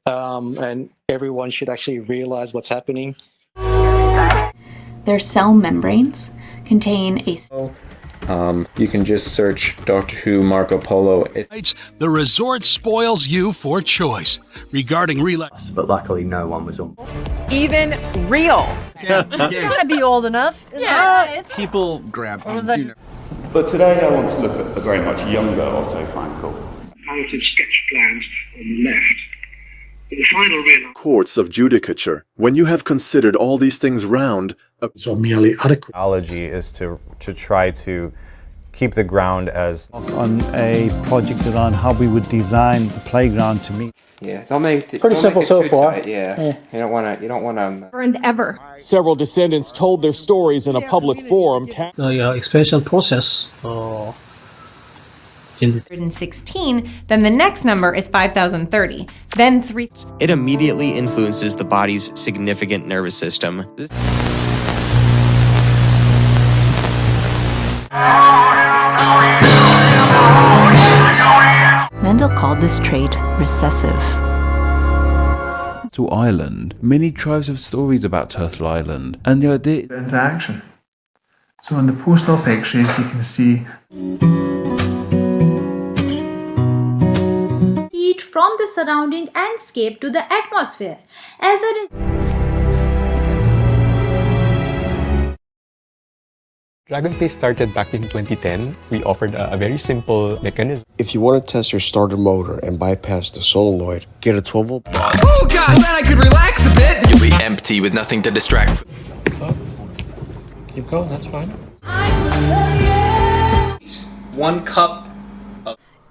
And everyone should actually realize what's happening. Their cell membranes contain a... You can just search Doctor Who Marco Polo. The resort spoils you for choice regarding relax. But luckily no one was on. Even real. It's gotta be old enough. It's people grab things. But today I want to look at a very much younger Otto Frankel. Narrative sketch plans on the left. The final courts of judicature. When you have considered all these things round, so merely adequate. Technology is to try to keep the ground as... On a project on how we would design the playground to meet. Yeah, don't make it Pretty simple so far. tight, yeah. You don't want to. And ever. Several descendants told their stories in a public forum. The expansion process. In 116, then the next number is 5,030, then 3. It immediately influences the body's significant nervous system. Mendel called this trait recessive. To Ireland, many tribes have stories about Turtle Island, and the idea into action. So in the post-op x-rays you can see heat from the surrounding landscape to the atmosphere. As a result, Dragon Taste started back in 2010. We offered a very simple mechanism. If you want to test your starter motor and bypass the solenoid, get a 12-volt. Oh god, then I could relax a bit! You'll be empty with nothing to distract. Keep going, that's fine. 1 cup.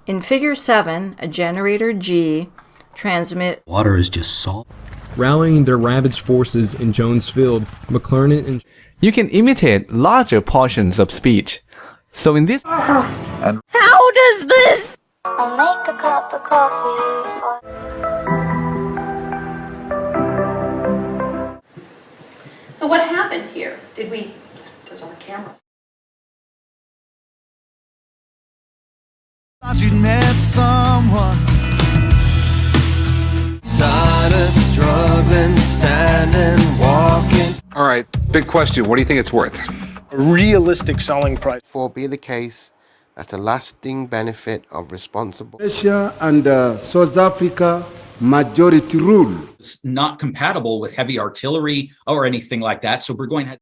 In Figure 7, a generator G transmit water is just salt. Rallying their ravaged forces in Jones Field, McClernand and... You can imitate larger portions of speech. So in this... And how does this? I'll make a cup of coffee. So what happened here? Does our camera... You met someone. Tired of struggling, standing, walking. All right, big question. What do you think it's worth? A realistic selling price. For be the case that a lasting benefit of responsible. Asia and South Africa majority rule. It's not compatible with heavy artillery or anything like that, so we're going to...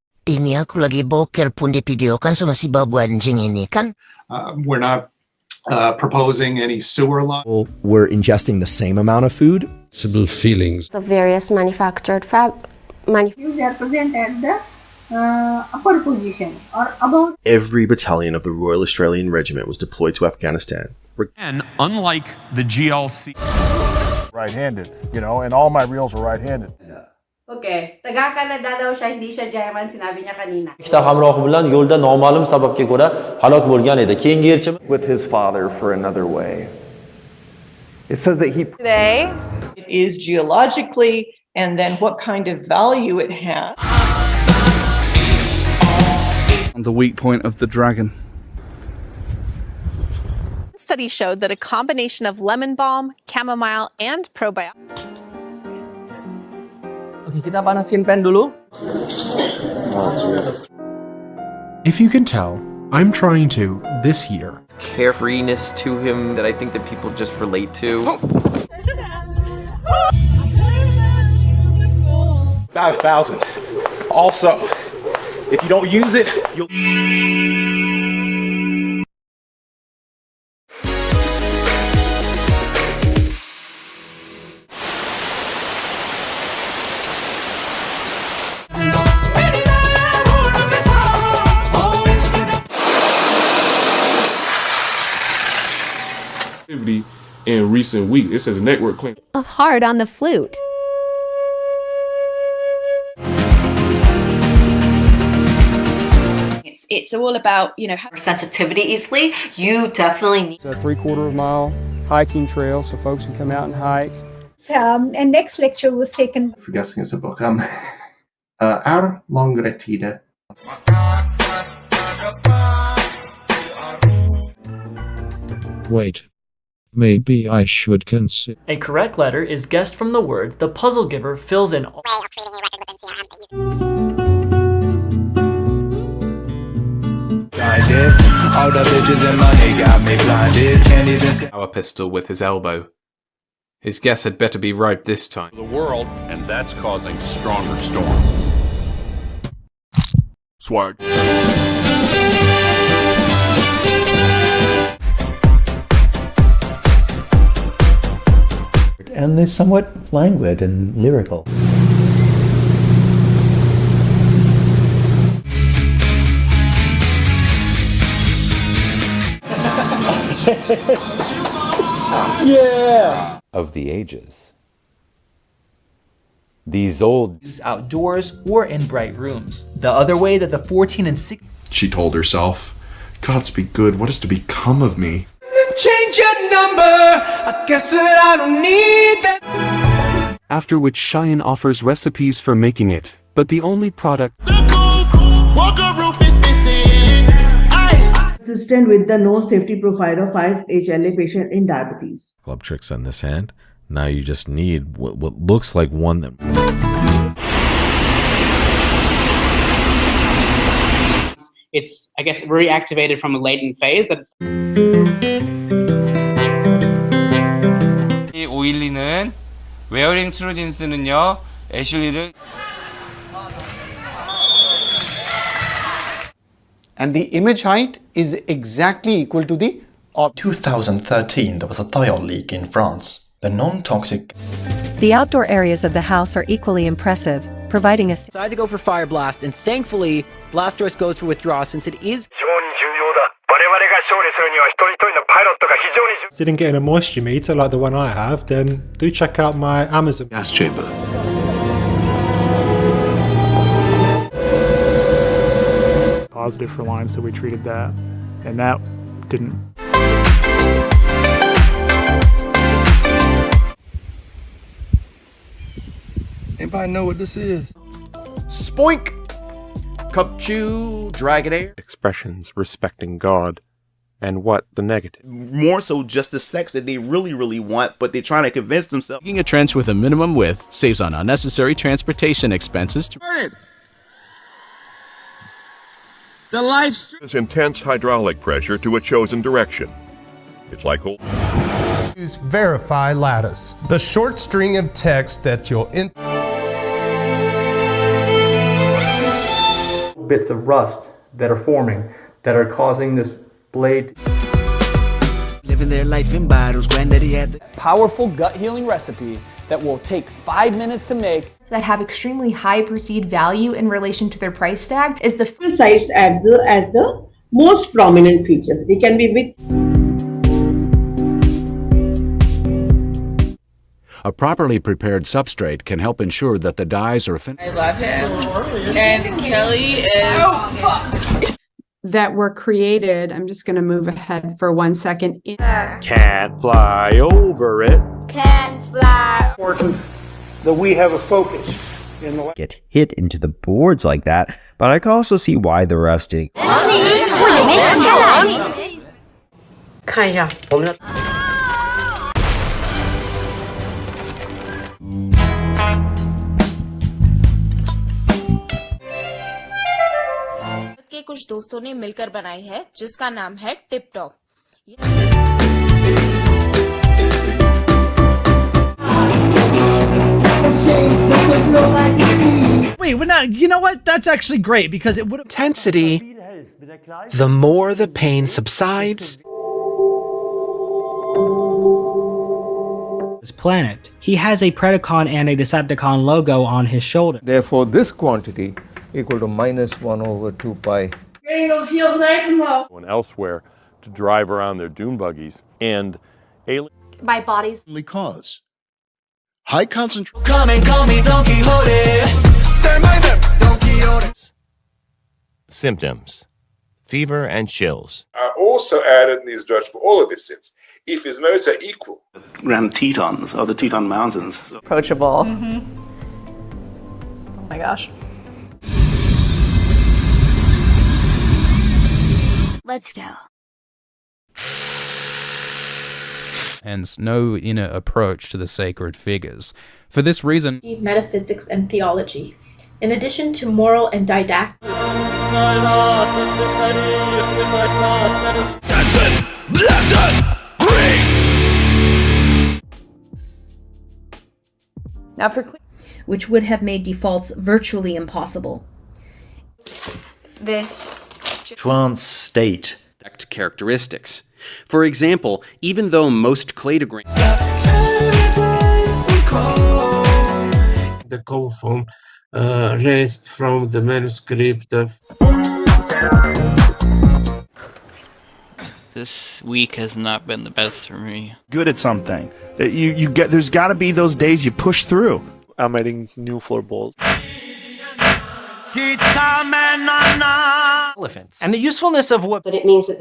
We're not proposing any sewer line. We're ingesting the same amount of food. Possible feelings. So various manufactured You represent at the upper position or above. Every battalion of the Royal Australian Regiment was deployed to Afghanistan. And unlike the GLC... Right-handed, and all my reels are right-handed. Okay, taga-Canada daw siya, hindi siya German, sinabi niya kanina. Yolda noma'lum sababga ko'ra halok bo'lgan edi. Keyingi elchi with his father for another way. It says that he today it is geologically and then what kind of value it has. The weak point of the dragon. Study showed that a combination of lemon balm, chamomile, and probiotics. Okay, kita panasin pen dulu. If you can tell, I'm trying to, this year. Carefreeness to him that I think that people just relate to. About 1,000. Also, if you don't use it, you'll... In recent weeks, it says a network claim. Hard on the flute. It's all about, sensitivity easily. You definitely need... It's a 3/4 mile hiking trail so folks can come out and hike. And next lecture was taken... For guessing it's a book. Är långre tider. Wait. Maybe I should consider. A correct letter is guessed from the word the puzzle giver fills in. All the bitches in money got me blinded. Can't even see. Power pistol with his elbow. His guess had better be right this time. The world, and that's causing stronger storms. Swag. And they're somewhat languid and lyrical. Yeah! Of the ages. These old use outdoors or in bright rooms. The other way that the 14 and 16 She told herself, "Gods be good, what is to become of me?" Change your number. I guess that I don't need that. After which Cheyenne offers recipes for making it, but the only product consistent with the no safety profile of 5-HLA patient in diabetes. Club tricks on this hand. Now you just need what looks like one that... It's, I guess, reactivated from a latent phase. That's 이 오일리는 웨어링 트루진스는요 애슐리를 And the image height is exactly equal to the 2013, there was a thiol leak in France. The non-toxic. The outdoor areas of the house are equally impressive, providing a... Decided to go for Fire Blast, and thankfully, Blastoise goes for Withdraw since it is... Didn't get in a moisture meter like the one I have, then do check out my Amazon gas chamber. Positive for Lyme, so we treated that, and that didn't. Anybody know what this is? Spoink! Cup chew, Dragonair. Expressions respecting God, and what the negative. More so just the sex that they really want, but they're trying to convince themselves. Digging a trench with a minimum width saves on unnecessary transportation expenses. The life is intense hydraulic pressure to a chosen direction. It's like use verify lattice, the short string of text that you'll bits of rust that are forming that are causing this blade. Living their life in bottles, granddaddy had the powerful gut healing recipe that will take 5 minutes to make. That have extremely high perceived value in relation to their price tag is the sites as the most prominent features. They can be with. A properly prepared substrate can help ensure that the dyes are I love him. And Kelly is... that were created, I'm just going to move ahead for 1 second. Can't fly over it. Can't fly. Important that we have a focus in the get hit into the boards like that, but I can also see why the rusting. के कुछ दोस्तों ने मिलकर बनाई है जिसका नाम है tip top. Wait, we're not, you know what? That's actually great because it would have... Intensity, the more the pain subsides. This planet. He has a Predacon and a Decepticon logo on his shoulder. Therefore, this quantity equal to -1/2 pi. Getting those heels nice and low. And elsewhere to drive around their dune buggies and alien by bodies cause high concentration. Come and call me Don Quixote. Say my name, Don Quixote. Symptoms: fever and chills. I also added in these drugs for all of these things. If his merits are equal. Grand Tetons, or the Teton Mountains. Approachable. Oh my gosh. Let's go. Hence, no inner approach to the sacred figures. For this reason, Metaphysics and theology, in addition to moral and didactic. Now for which would have made defaults virtually impossible. This trance state characteristics. For example, even though most cladogram the colophon raised from the manuscript of This week has not been the best for me. Good at something. There's got to be those days you push through. I'm adding new floorboards. Elephants. And the usefulness of what... But it means that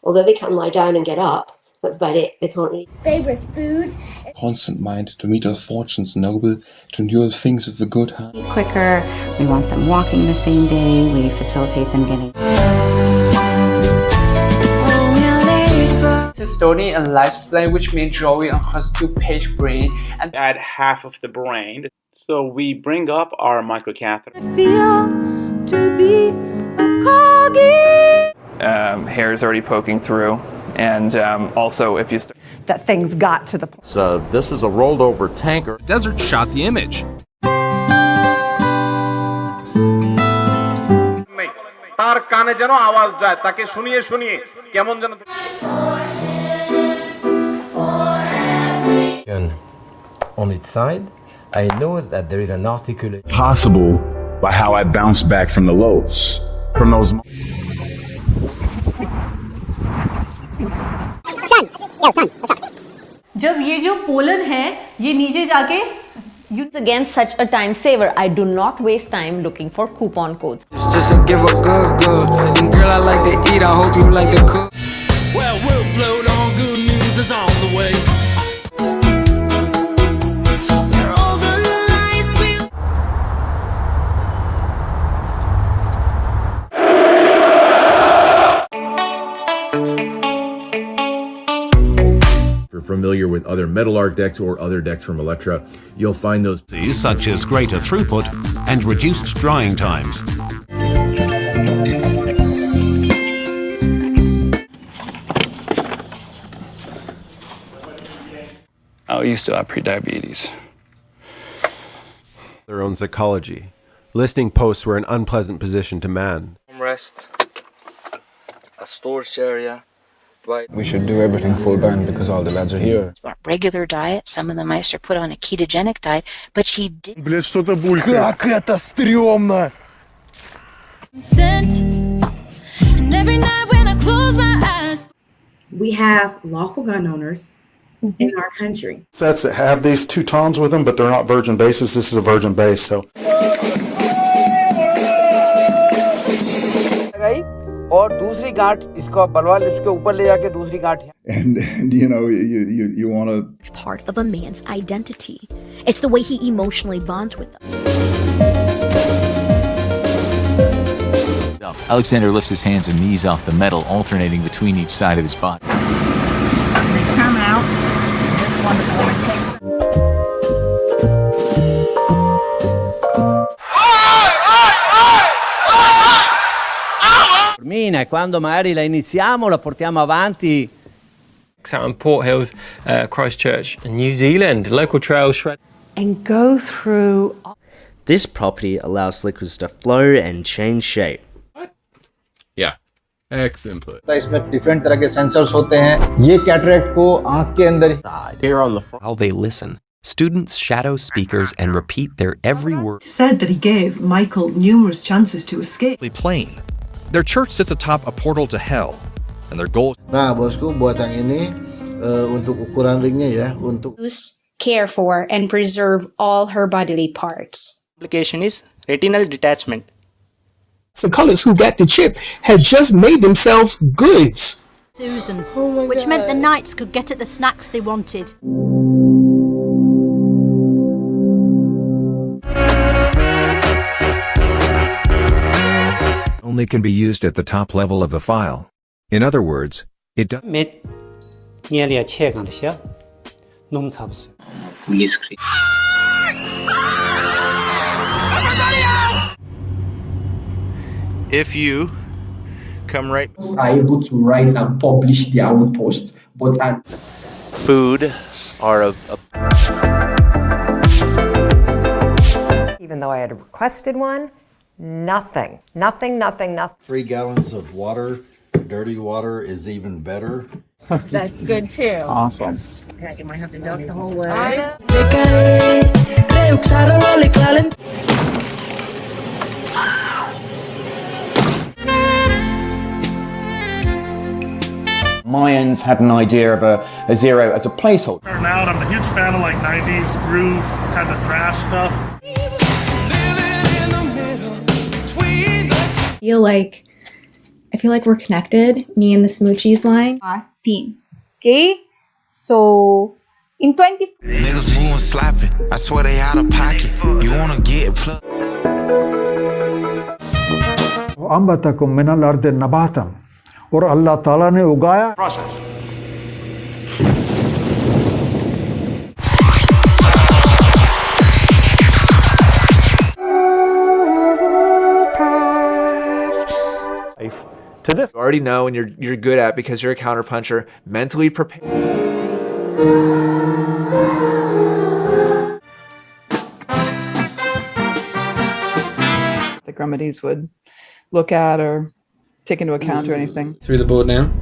although they can lie down and get up, that's about it. They can't really... Favorite food? Constant mind to meet our fortunes noble, to endure things with a good heart. Quicker, we want them walking the same day, we facilitate them getting... It's a story and lifestyle which made Joey on her 2-page brain and add half of the brain. So we bring up our microcatheter. Hair is already poking through, and also if you that things got to the point. So this is a rolled over tanker. Desert shot the image. তার কানে যেন আওয়াজ যায় তাকে শুনিয়ে শুনিয়ে কেমন যেন On its side, I know that there is an articulate possible by how I bounce back from the lows, from those. जब ये जो पोलन है ये नीचे जाके against such a time saver. I do not waste time looking for coupon codes. Just to give a good. And girl, I like to eat. I hope you like to cook. Well, we'll float on. Good news is on the way. Familiar with other metal arc decks or other decks from Electra, you'll find those such as greater throughput and reduced drying times. I used to have prediabetes. Their own psychology. Listing posts were an unpleasant position to man. Rest, a storage area. We should do everything full band because all the lads are here. Regular diet, some of the mice are put on a ketogenic diet, but she did. Блядь, что-то булькает. Как это стрёмно! We have lawful gun owners in our country. Sets that have these 2 tones with them, but they're not virgin bases. This is a virgin base, so. और दूसरी गांठ इसको बलवाल इसके ऊपर ले जाके दूसरी गांठ and you know you want to part of a man's identity. It's the way he emotionally bonds with them. Alexander lifts his hands and knees off the metal, alternating between each side of his body. They come out. This wonderful one takes. Quando magari la iniziamo, la portiamo avanti. Out in Port Hills, Christchurch, New Zealand, local trail shred. And go through. This property allows liquids to flow and change shape. Yeah. X input. इसमें different तरह के sensors होते हैं. ये cataract को आँख के अंदर. Here on the front. How they listen. Students shadow speakers and repeat their every word. Said that he gave Michael numerous chances to escape. Plain. Their church sits atop a portal to hell, and their goal. Nah, bosku, buat yang ini untuk ukuran ringnya ya, untuk care for and preserve all her bodily parts. Application is retinal detachment. The colors who got the chip had just made themselves goods. Susan, which meant the knights could get at the snacks they wanted. Only can be used at the top level of the file. In other words, it does. If you come right are able to write and publish their own post, but food are even though I had requested one, nothing. 3 gallons of water, dirty water is even better. That's good too. Awesome. Okay, you might have to duck the whole way. Mayans had an idea of a zero as a placeholder. Starting out, I'm a huge fan of like 90s groove, kind of thrash stuff. I feel like we're connected, me and the Smoochies line. Team. Okay? So in 20 Niggas moving slapping. I swear they out of pocket. You wanna get plugged. अम्बतकुम मिनल अर्द नबातन और अल्लाह ताला ने उगाया To this, you already know and you're good at because you're a counterpuncher. Mentally prepared. The remedies would look at or take into account or anything. Through the board now.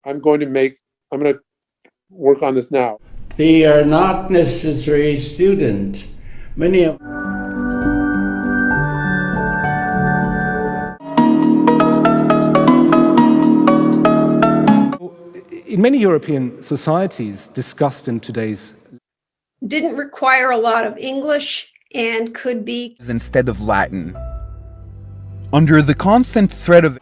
I'm going to work on this now. They are not necessarily student. Many of in many European societies discussed in today's didn't require a lot of English and could be instead of Latin. Under the constant threat of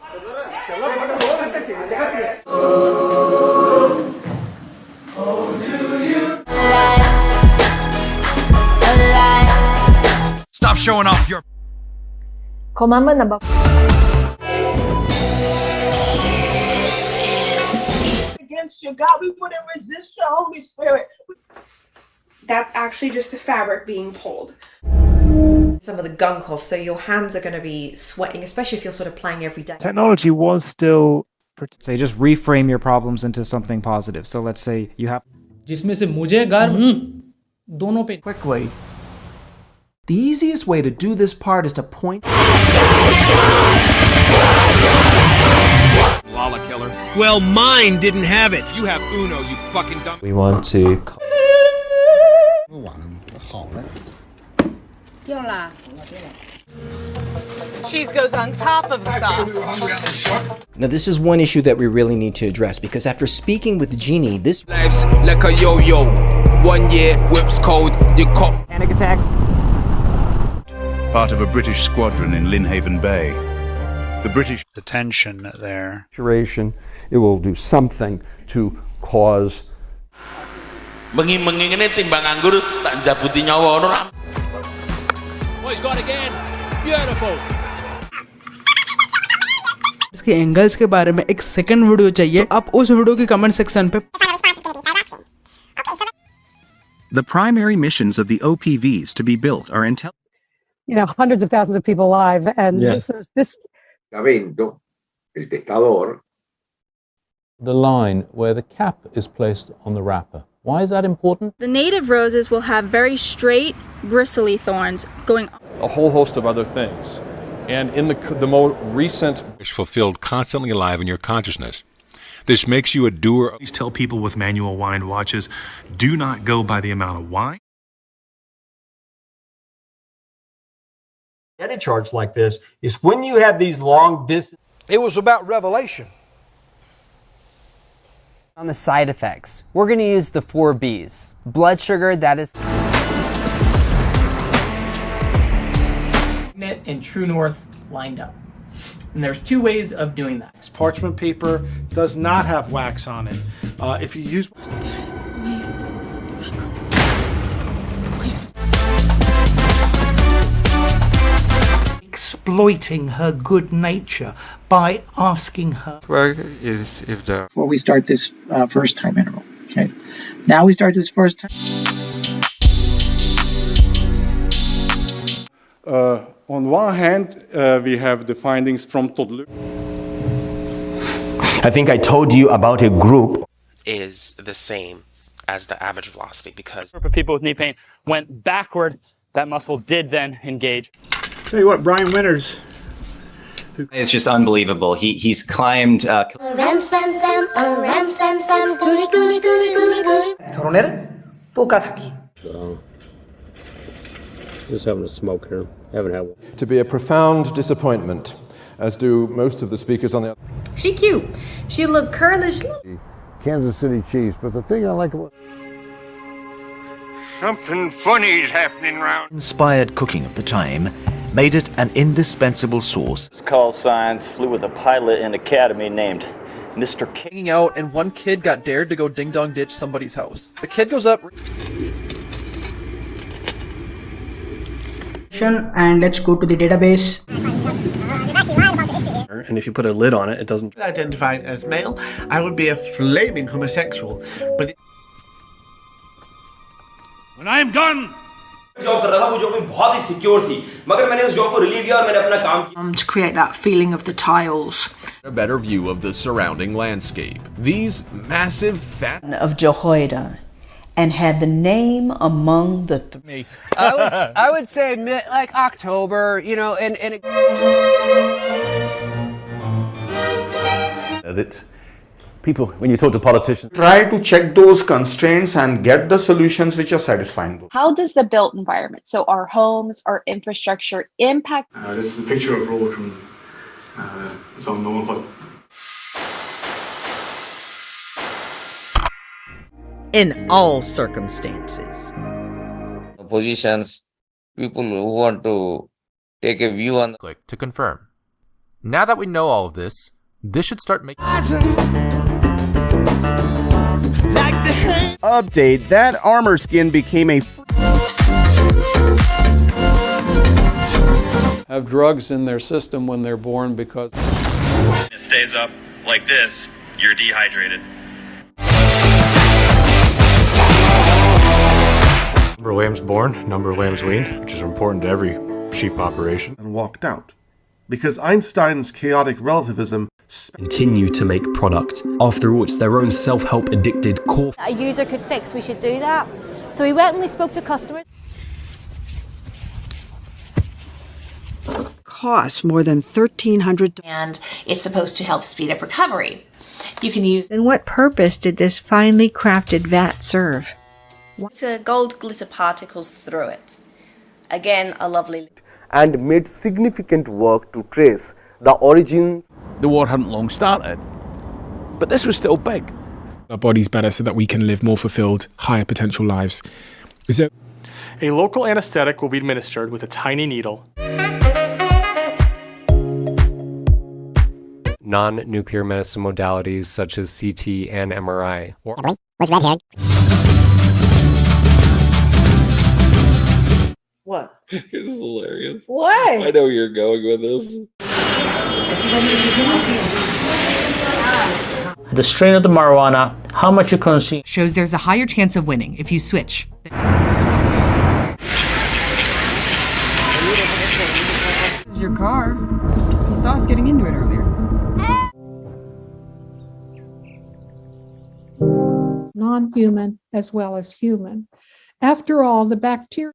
Stop showing off your Commandment number against your God. We wouldn't resist your Holy Spirit. That's actually just the fabric being pulled. Some of the gunk off, so your hands are going to be sweating, especially if you're sort of playing every day. Technology was still... Say just reframe your problems into something positive. So let's say you have... जिसमें से मुझे गर्व दोनों पे quickly. The easiest way to do this part is to point. Lala killer. Well, mine didn't have it. You have Uno, you fucking dumb. We want to. Cheese goes on top of the sauce. Now this is one issue that we really need to address because after speaking with Jeannie, this life's like a yo-yo. 1 year whips cold, you cop. Panic attacks. Part of a British squadron in Lynnhaven Bay. The British tension there. It will do something to cause. Mengi-mengi ini timbangan guru tak jabuti nyawa orang. Oh, he's gone again. Beautiful. इसके angles के बारे में एक second video चाहिए आप उस video की comment section पे The primary missions of the OPVs to be built are hundreds of thousands of people alive, and this. The line where the cap is placed on the wrapper. Why is that important? The native roses will have very straight, bristly thorns going on. A whole host of other things. And in the more recent... is fulfilled constantly alive in your consciousness. This makes you a doer. Please tell people with manual wind watches, do not go by the amount of wine. Any charge like this is when you have these long distance. It was about revelation. On the side effects, we're going to use the 4 B's. Blood sugar, that is... Magnet and true north lined up. And there's 2 ways of doing that. This parchment paper does not have wax on it. If you use... exploiting her good nature by asking her. Is if the Before we start this first time interval. Okay. Now we start this first time. On one hand, we have the findings from Toddler. I think I told you about a group. Is the same as the average velocity because A group of people with knee pain went backward. That muscle did then engage. Tell you what, Brian Winters. It's just unbelievable. He's climbed. ধরনের পোকা থাকি So, just having a smoke here. Haven't had one. To be a profound disappointment, as do most of the speakers on the... She cute. She look curlish. Kansas City Chiefs, but the thing I like about... Something funny is happening round. Inspired cooking of the time made it an indispensable source. Call signs flew with a pilot in academy named Mr. King. Hanging out, and one kid got dared to go ding-dong ditch somebody's house. The kid goes up... And let's go to the database. And if you put a lid on it, it doesn't... Identified as male, I would be a flaming homosexual, but... When I am done! To create that feeling of the tiles. A better view of the surrounding landscape. These massive fat... of Jehoiada, and had the name among the... I would say like October, you know, and that people, when you talk to politicians, try to check those constraints and get the solutions which are satisfying. How does the built environment, so our homes, our infrastructure, impact? This is a picture of road from it's unknown what. In all circumstances. Positions, people who want to take a view on... Click to confirm. Now that we know all of this, this should start making... Update, that armor skin became a... Have drugs in their system when they're born because... It stays up like this, you're dehydrated. Number of lambs born, number of lambs weaned, which is important to every sheep operation. And walked out. Because Einstein's chaotic relativism continue to make product. After all, it's their own self-help addicted core. A user could fix, we should do that. So we went and we spoke to customers. Costs more than $1,300. And it's supposed to help speed up recovery. You can use... And what purpose did this finely crafted vat serve? Gold glitter particles through it. Again, a lovely... And made significant work to trace the origins. The war hadn't long started, but this was still big. Our bodies better so that we can live more fulfilled, higher potential lives. A local anesthetic will be administered with a tiny needle. Non-nuclear medicine modalities such as CT and MRI. Was red-haired. What? This is hilarious. What? I know where you're going with this. The strain of the marijuana, how much you consume. Shows there's a higher chance of winning if you switch. This is your car. He saw us getting into it earlier. Non-human as well as human. After all, the bacteria...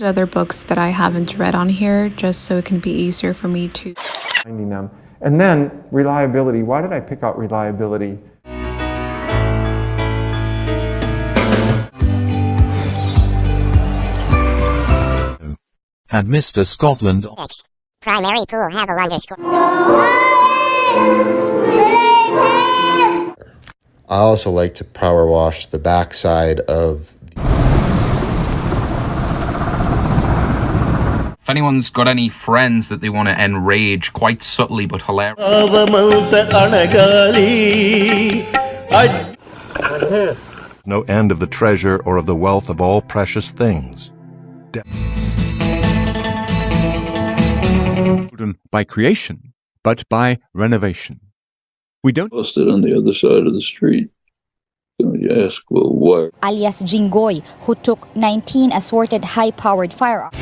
Other books that I haven't read on here, just so it can be easier for me to finding them. And then reliability. Why did I pick out reliability? And Mr. Scotland. Primary pool have a underscore. I also like to power wash the backside of... If anyone's got any friends that they want to enrage quite subtly but hilarious. No end of the treasure or of the wealth of all precious things. By creation, but by renovation. We don't posted on the other side of the street. So you ask, well, why? Alias Jingoy, who took 19 assorted high-powered firearms.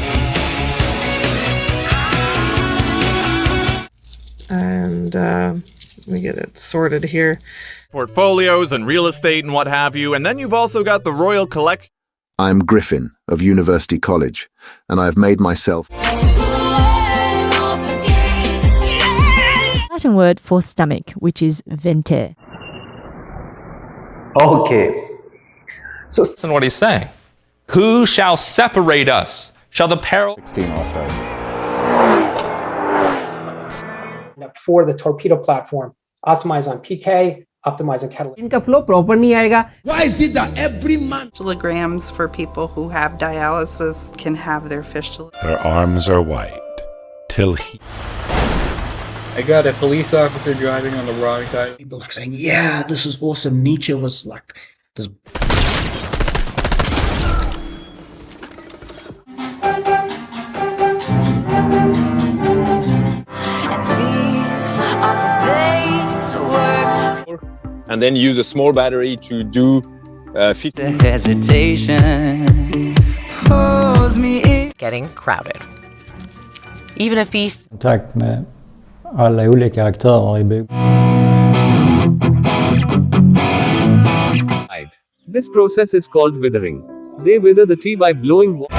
And let me get it sorted here. Portfolios and real estate and what have you, and then you've also got the Royal Collection. I'm Griffin of University College, and I've made myself... Latin word for stomach, which is venter. Okay. So listen to what he's saying. Who shall separate us? Shall the peril... 16 All-Stars. For the torpedo platform, optimize on PK, optimize on catalytic. इनका flow proper नहीं आएगा. Why is it that every month? Fistulograms for people who have dialysis can have their fistula. Her arms are white till he... I got a police officer driving on the wrong side. People are saying, yeah, this is awesome. Nietzsche was like this. And then use a small battery to do 50. The hesitation pulls me in. Getting crowded. Even a feast. Kontakt med alla olika aktörer i bygget. This process is called withering. They wither the tea by blowing water.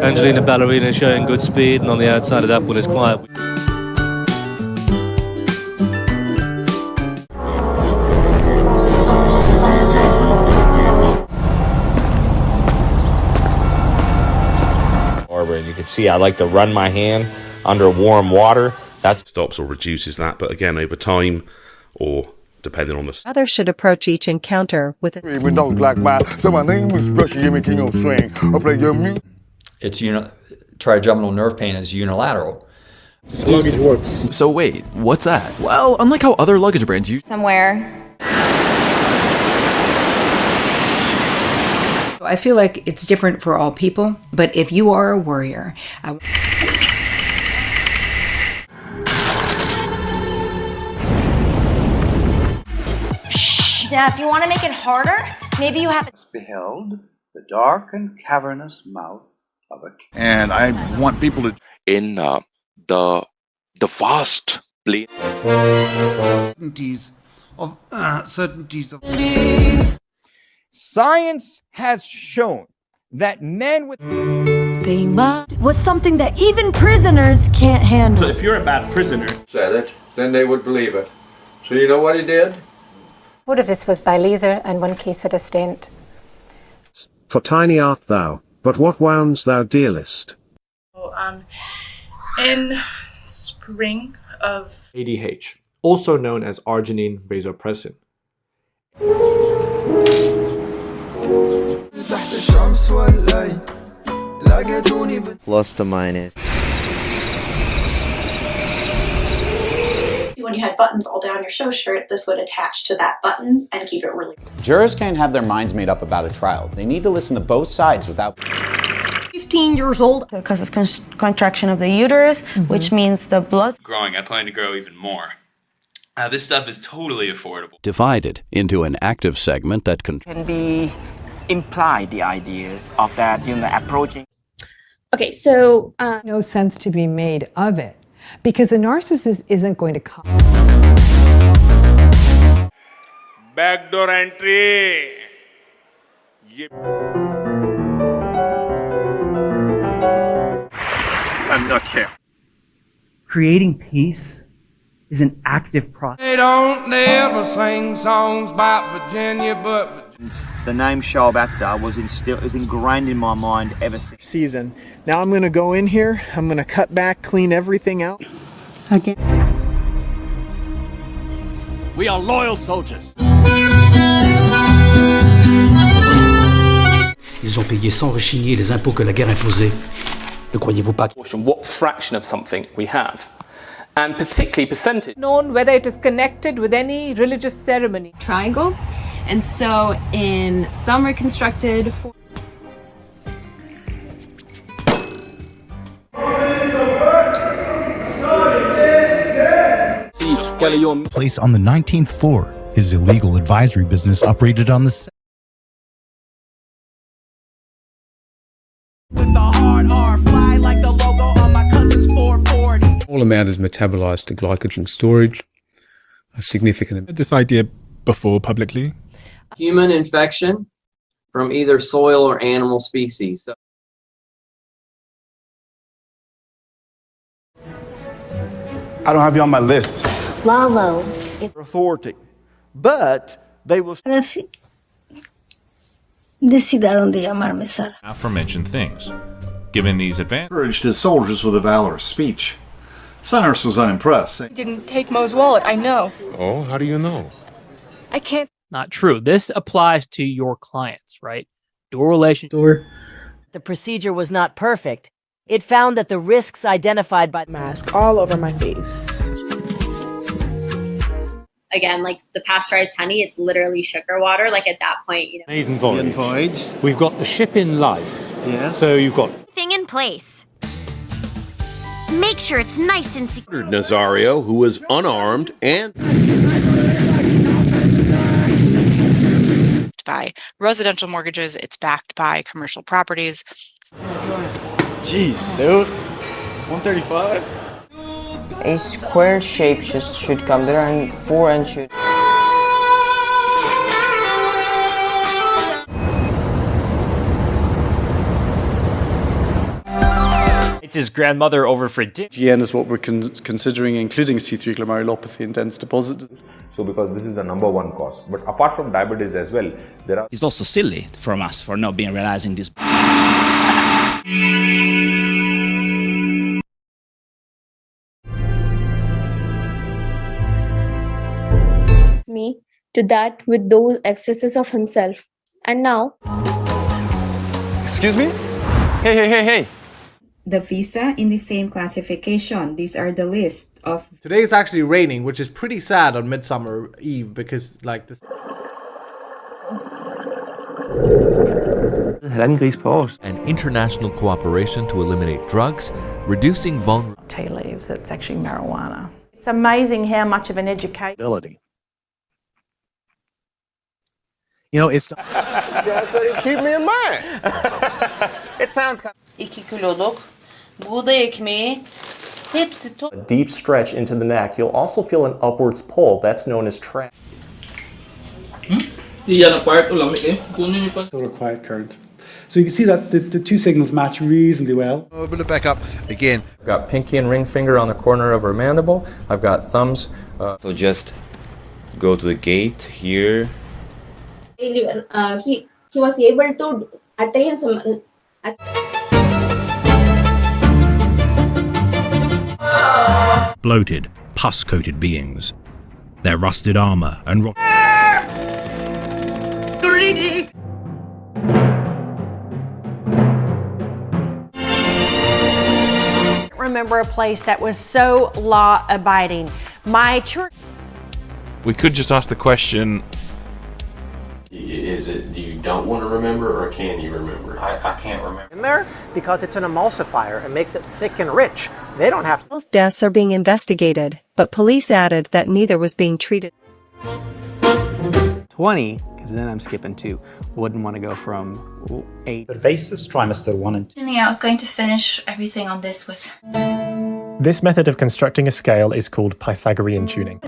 Angelina Ballerina showing good speed, and on the outside of that one is quiet. And you can see I like to run my hand under warm water. That stops or reduces that, but again over time or depending on the... Others should approach each encounter with a... Even don't like my, so my name is Special Jimmy King on Swing. I play your music. It's trigeminal nerve pain is unilateral. Luggage works. So wait, what's that? Well, unlike how other luggage brands use... Somewhere. I feel like it's different for all people, but if you are a worrier... Now, if you want to make it harder, maybe you have... Beheld the dark and cavernous mouth of a... And I want people to... In the vast plane... Certainties of... Science has shown that men with... was something that even prisoners can't handle. So if you're a bad prisoner... Said it, then they would believe it. So you know what he did? What of this was by laser, and one case had a stent. For tiny art thou, but what wounds thou dealest? In spring of ADH, also known as arginine vasopressin. Plus to minus. When you had buttons all down your show shirt, this would attach to that button and keep it really... Jurors can't have their minds made up about a trial. They need to listen to both sides without... 15 years old. Because it's contraction of the uterus, which means the blood... Growing, I plan to grow even more. This stuff is totally affordable. Divided into an active segment that can be implied the ideas of that, approaching... Okay, so... no sense to be made of it. Because the narcissist isn't going to come. Backdoor entry. I'm not care. Creating peace is an active process. They don't never sing songs about Virginia, but the name Shoaib Akhtar is ingrained in my mind ever since. Season. Now I'm going to go in here. I'm going to cut back, clean everything out. Again. We are loyal soldiers. Ils ont payé sans rechigner les impôts que la guerre imposait. Ne croyez-vous pas? What fraction of something we have, and particularly percentage. Known whether it is connected with any religious ceremony. Triangle. And so in some reconstructed... Place on the 19th floor. His illegal advisory business operated on the... With the hard R, fly like the logo on my cousin's 440. All amount is metabolized to glycogen storage. A significant... This idea before publicly. Human infection from either soil or animal species. I don't have you on my list. Lalo is authority, but they will Decidieron de llamarme Sara. Aforementioned things. Given these advantages, encouraged his soldiers with a valorous speech. Cyrus was unimpressed. I didn't take Mo's wallet, I know. Oh, how do you know? I can't. Not true. This applies to your clients, right? Your relationship. The procedure was not perfect. It found that the risks identified by mask all over my face. Again, like the pasteurized honey, it's literally sugar water. Like at that point, you know. Maiden voyage. We've got the ship in life. Yes. So you've got thing in place. Make sure it's nice and secure. Nazario, who was unarmed and by residential mortgages, it's backed by commercial properties. Jeez, dude. 135? A square shape should come there and 4 and should. It's his grandmother over for dinner. GN is what we're considering including C3 glomerulopathy in dense deposits. So because this is the #1 cause. But apart from diabetes as well, there are... It's also silly from us for not being realizing this. Me to that with those excesses of himself. And now... Excuse me? Hey. The visa in the same classification. These are the list of... Today it's actually raining, which is pretty sad on Midsummer Eve because, like, this... And international cooperation to eliminate drugs, reducing vulnerability. Tea leaves, it's actually marijuana. It's amazing how much of an education... You know, it's... Yeah, so you keep me in mind. It sounds kind of... 2 kiloluk buğday ekmeği hepsi A deep stretch into the neck. You'll also feel an upwards pull. That's known as track. Total quiet current. So you can see that the two signals match reasonably well. A bit of back up again. I've got pinky and ring finger on the corner of her mandible. I've got thumbs. So just go to the gate here. He was able to attain some... Bloated, pus-coated beings. Their rusted armor and Remember a place that was so law-abiding. My church. we could just ask the question, is it you don't want to remember or can you remember? I can't remember. In there because it's an emulsifier. It makes it thick and rich. They don't have to. Both deaths are being investigated, but police added that neither was being treated. 20, because then I'm skipping 2. Wouldn't want to go from 8. The basis trimester 1 and 2. I was going to finish everything on this with... This method of constructing a scale is called Pythagorean tuning.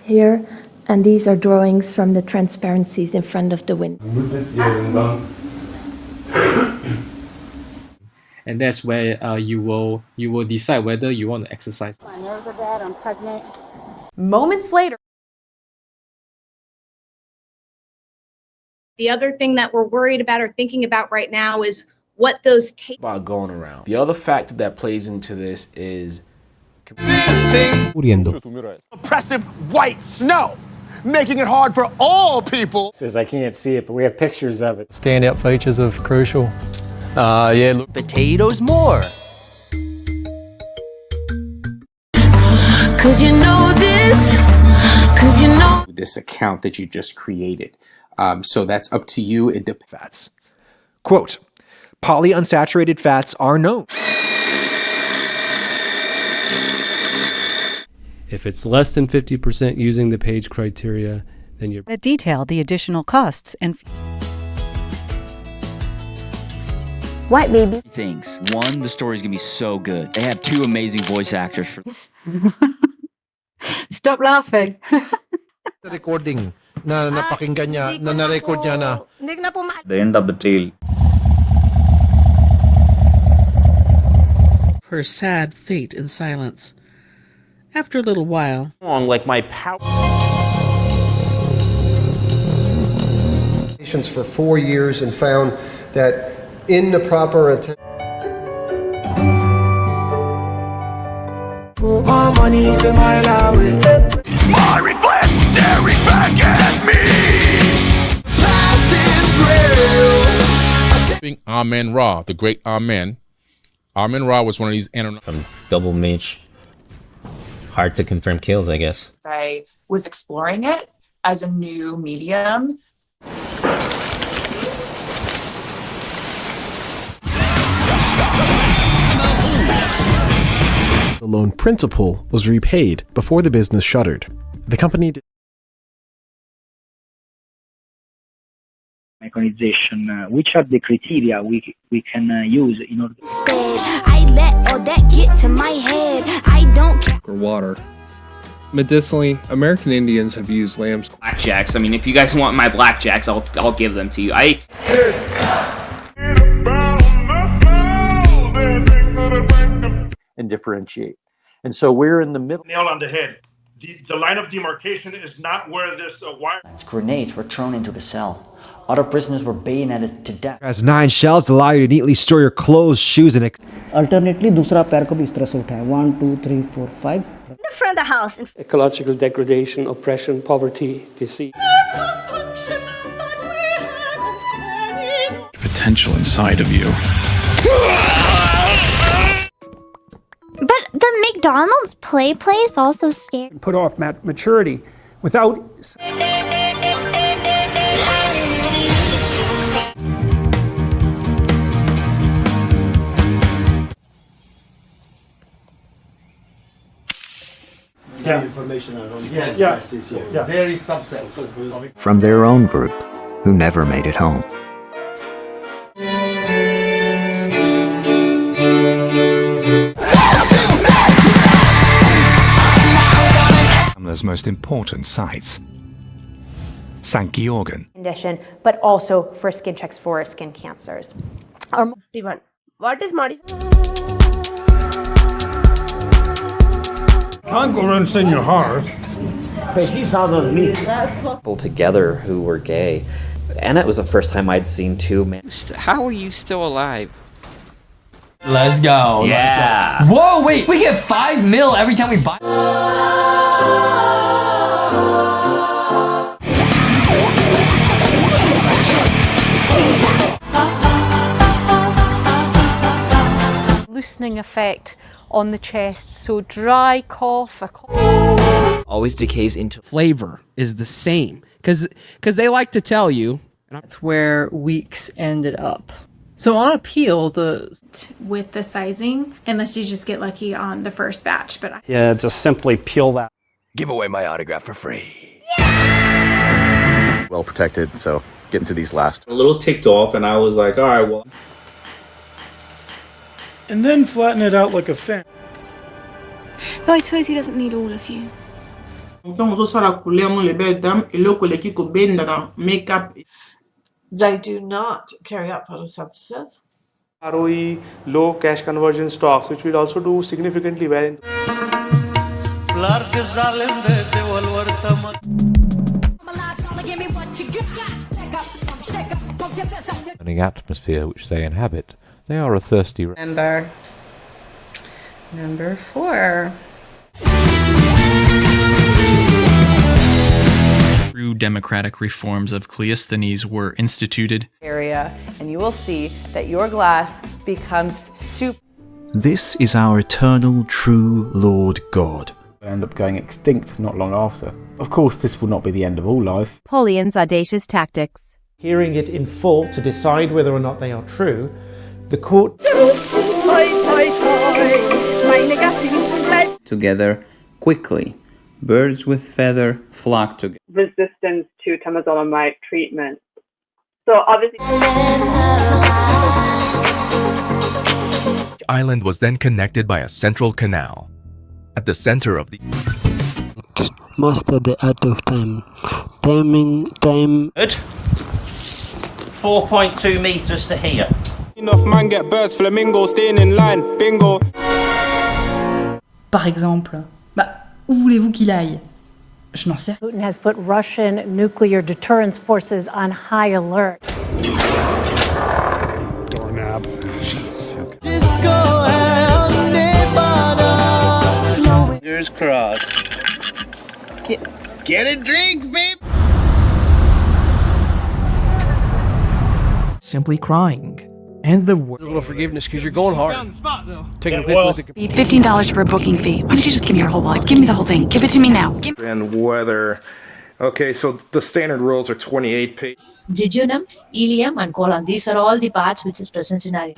Here, and these are drawings from the transparencies in front of the window. And that's where you will decide whether you want to exercise. My nerves are bad, I'm pregnant. Moments later. The other thing that we're worried about or thinking about right now is what those tapes about going around. The other factor that plays into this is oppressive white snow, making it hard for all people. Says I can't see it, but we have pictures of it. Standout features of Crucial. Yeah, look. Potatoes more. Cause you know this, cause you know this account that you just created. So that's up to you. It depends. Fats. Quote, polyunsaturated fats are known. If it's less than 50% using the page criteria, then you're... Detail the additional costs and... White baby. Things. One, the story's gonna be so good. They have 2 amazing voice actors for Stop laughing. Recording na napakinggan niya, na na-record niya na. The end of the tale. Her sad fate in silence. After a little while, like my power. For 4 years and found that in the proper attempt. More money is a mile away. My reflex staring back at me. Past is real. Amen Ra, the great Amen. Amen Ra was one of these double mage. Hard to confirm kills, I guess. I was exploring it as a new medium. The loan principal was repaid before the business shuttered. The company mechanization, which are the criteria we can use in order I let all that get to my head. I don't care. Or water. Medicinally, American Indians have used lambs. Blackjacks. I mean, if you guys want my blackjacks, I'll give them to you. And differentiate. And so we're in the middle. Nail on the head. The line of demarcation is not where this wire. Grenades were thrown into the cell. Other prisoners were bayoneted to death. Has 9 shelves allow you to neatly store your clothes, shoes, and alternately, दूसरा पैर को भी इस तरह से उठाएं. 1, 2, 3, 4, 5. In the front of the house. Ecological degradation, oppression, poverty, disease. Potential inside of you. But the McDonald's play place also scared. Put off maturity without. Yeah. Information on very subset. From their own group, who never made it home. Those most important sites. St. Georgen. Condition, but also for skin checks for skin cancers. 51. What is modified? Can't go around saying your heart. But she's out of me. People together who were gay. And it was the first time I'd seen two men. How are you still alive? Let's go. Yeah. Let's go. Whoa, wait. We get 5 mil every time we buy. Loosening effect on the chest, so dry cough. Always decays into flavor is the same because they like to tell you. That's where Weeks ended up. So on appeal, with the sizing, unless you just get lucky on the first batch. But yeah, just simply peel that. Give away my autograph for free. Yeah! Well protected, so getting to these last. A little ticked off, and I was like, all right, well. And then flatten it out like a fan. But I suppose he doesn't need all of you. They do not carry out photosynthesis. ROE, low cash conversion stocks, which will also do significantly well in the atmosphere which they inhabit. They are a thirsty. Number 4. True democratic reforms of Cleisthenes were instituted. Area, and you will see that your glass becomes super. This is our eternal true Lord God. They end up going extinct not long after. Of course, this will not be the end of all life. Napoleon's audacious tactics. Hearing it in full to decide whether or not they are true, the court. Together, quickly. Birds with feather flock together. Resistance to temozolomide treatment. So obviously. The island was then connected by a central canal. At the center of the most of the out of time. Time. Good. 4.2 meters to here. Enough man get birds, flamingos staying in line, bingo. Par exemple, où voulez-vous qu'il aille? Je n'en sais. Putin has put Russian nuclear deterrence forces on high alert. Doorknob. Jeez. Fingers crossed. Get a drink, babe. Simply crying. And the word. A little forgiveness because you're going hard. Taking a pic with the $15 for a booking fee. Why don't you just give me your whole life? Give me the whole thing. Give it to me now. And weather. Okay, so the standard rules are 28 pages. Jejunum, ileum, and colon. These are all the parts which is present in our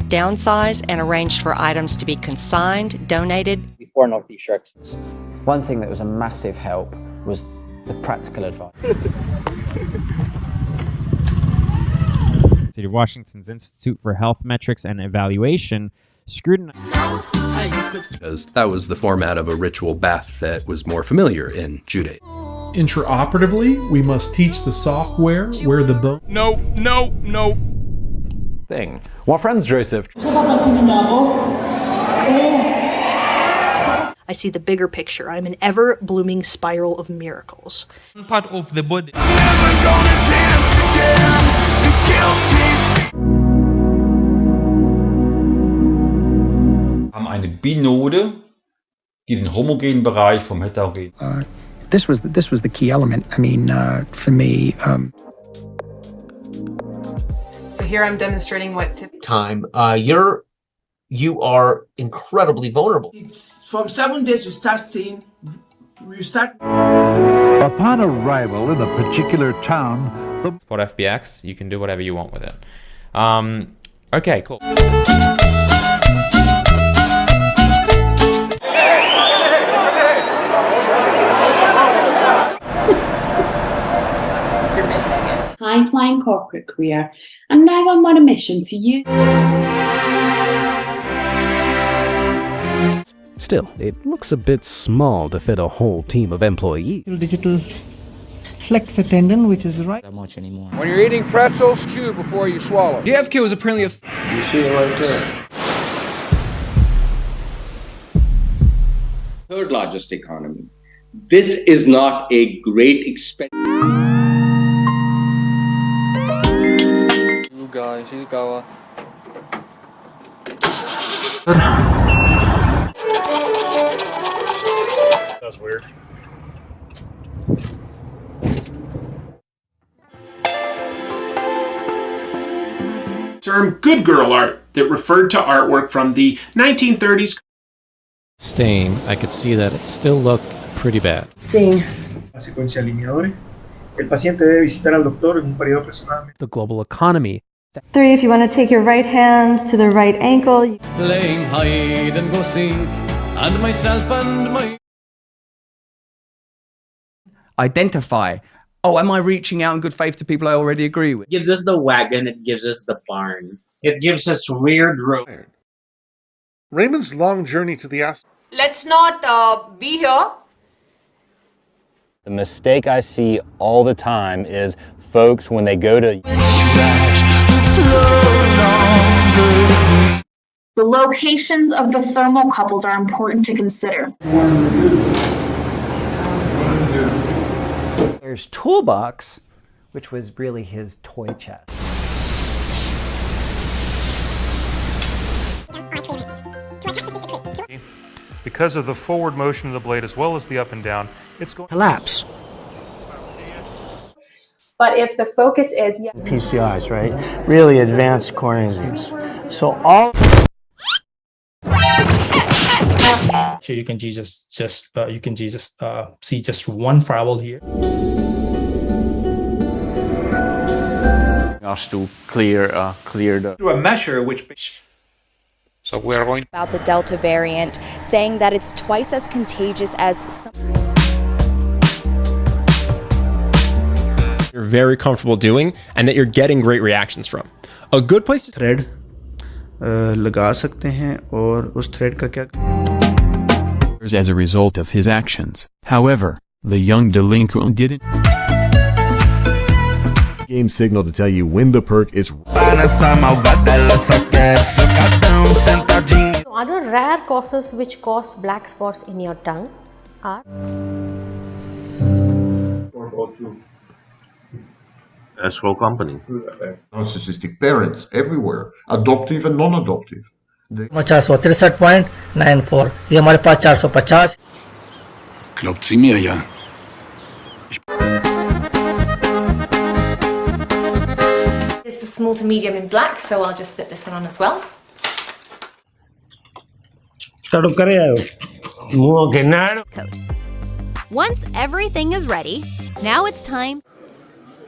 Downsize and arranged for items to be consigned, donated. Before Northeast Sharks. One thing that was a massive help was the practical advice. City of Washington's Institute for Health Metrics and Evaluation scrutinized. Because that was the format of a ritual bath that was more familiar in Judaism. Intraoperatively, we must teach the software where the bone. No. Thing. Well, friends, Joseph. I see the bigger picture. I'm an ever-blooming spiral of miracles. part of the body. Haben eine Binode, die den homogenen Bereich vom heterogenen. This was the key element. I mean, for me. So here I'm demonstrating what time. You are incredibly vulnerable. It's from 7 days you start staying. You start. Upon arrival in a particular town, for FBX, you can do whatever you want with it. Okay, cool. high-flying corporate career, and now I'm on a mission to use. Still, it looks a bit small to fit a whole team of employees. Digital flex attendant, which is right. Not much anymore. When you're eating pretzels, chew before you swallow. JFK was apparently a. You see it right there. Third largest economy. This is not a great expense. That's weird. Term good girl art that referred to artwork from the 1930s. Stain, I could see that it still looked pretty bad. Sí. La secuencia de alineadores. El paciente debe visitar al doctor en un periodo aproximadamente. The global economy. 3, if you want to take your right hand to the right ankle. Playing hide and go seek, and myself and my. Identify. Oh, am I reaching out in good faith to people I already agree with? It gives us the wagon, it gives us the barn. It gives us weird road. Raymond's long journey to the astral. Let's not be here. The mistake I see all the time is folks when they go to The locations of the thermocouples are important to consider. There's Toolbox, which was really his toy chest. Because of the forward motion of the blade as well as the up and down, it's going to collapse. But if the focus is PCIs, right? Really advanced core enzymes. So all here you can see just one firewall here. Us to clear the. Do a measure which. So we're going about the Delta variant, saying that it's twice as contagious as some. You're very comfortable doing and that you're getting great reactions from. A good place to thread लगा सकते हैं और उस thread का क्या as a result of his actions. However, the young delinquent didn't. Game signal to tell you when the perk is. Other rare causes which cause black spots in your tongue are Astral company. Narcissistic parents everywhere, adoptive and non-adoptive. 463.94 ये हमारे पास 450 Glaubt sie mir ja. It's the small to medium in black, so I'll just slip this one on as well. Once everything is ready, now it's time.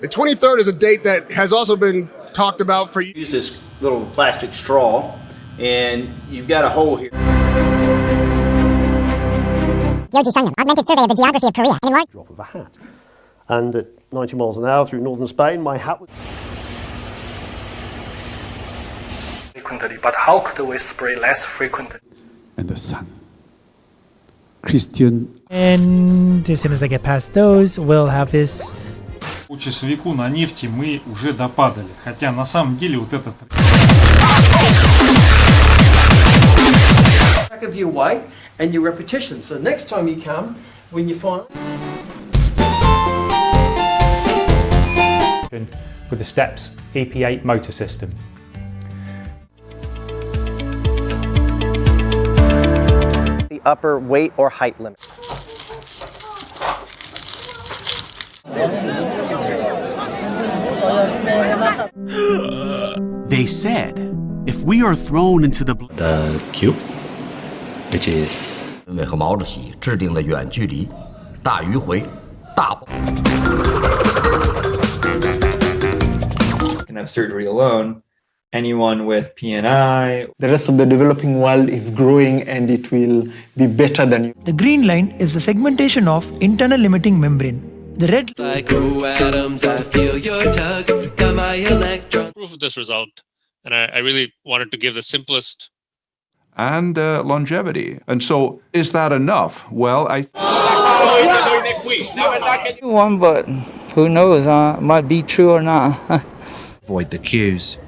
The 23rd is a date that has also been talked about for you. Use this little plastic straw, and you've got a hole here. Augmented survey of the geography of Korea. Drop of a hat. And at 90 miles an hour through northern Spain, my hat was... Frequently, but how could we spray less frequently? And the sun. Christian. And as soon as I get past those, we'll have this. По часовику на нефти мы уже допадали, хотя на самом деле вот этот... Track of your weight and your repetition. So next time you come, when you find... With the STEPS EP8 motor system. The upper weight or height limit. They said, if we are thrown into the cube, which is 因为和毛主席制定了远距离、大迂回、大。 Can have surgery alone. Anyone with PNI. The rest of the developing world is growing and it will be better than you. The green line is the segmentation of internal limiting membrane. The red like atoms, I feel your tug, got my electron. Proof of this result, and I really wanted to give the simplest. And longevity. And so, is that enough? Well, one, but who knows? Might be true or not. Avoid the queues.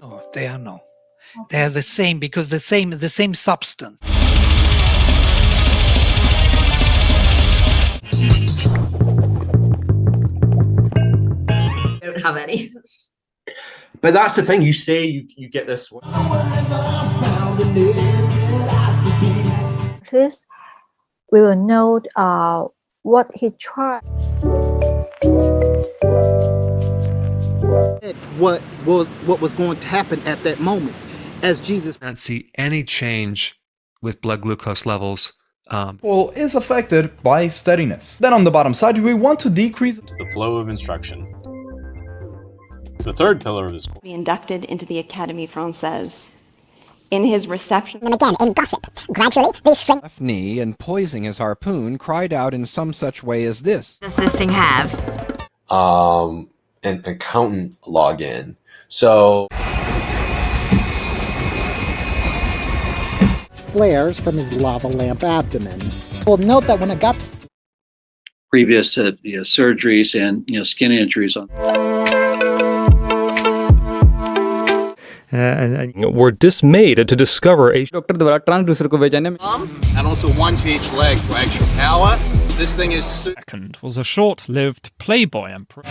No, they are no. They are the same because the same substance. Don't have any. But that's the thing, you say you get this one. First, we will note what he tried. What was going to happen at that moment as Jesus. Not see any change with blood glucose levels. Is affected by steadiness. Then on the bottom side, we want to decrease the flow of instruction. The third pillar of his course. Be inducted into the Académie Française. In his reception, and again in gossip, gradually they strengthen. Left knee and poising his harpoon, cried out in some such way as this. Assisting have an accountant login. So flares from his lava lamp abdomen. Well, note that when it got previous surgeries and skin injuries on. Were dismayed to discover a and also one to each leg for extra power. This thing is second was a short-lived Playboy emperor.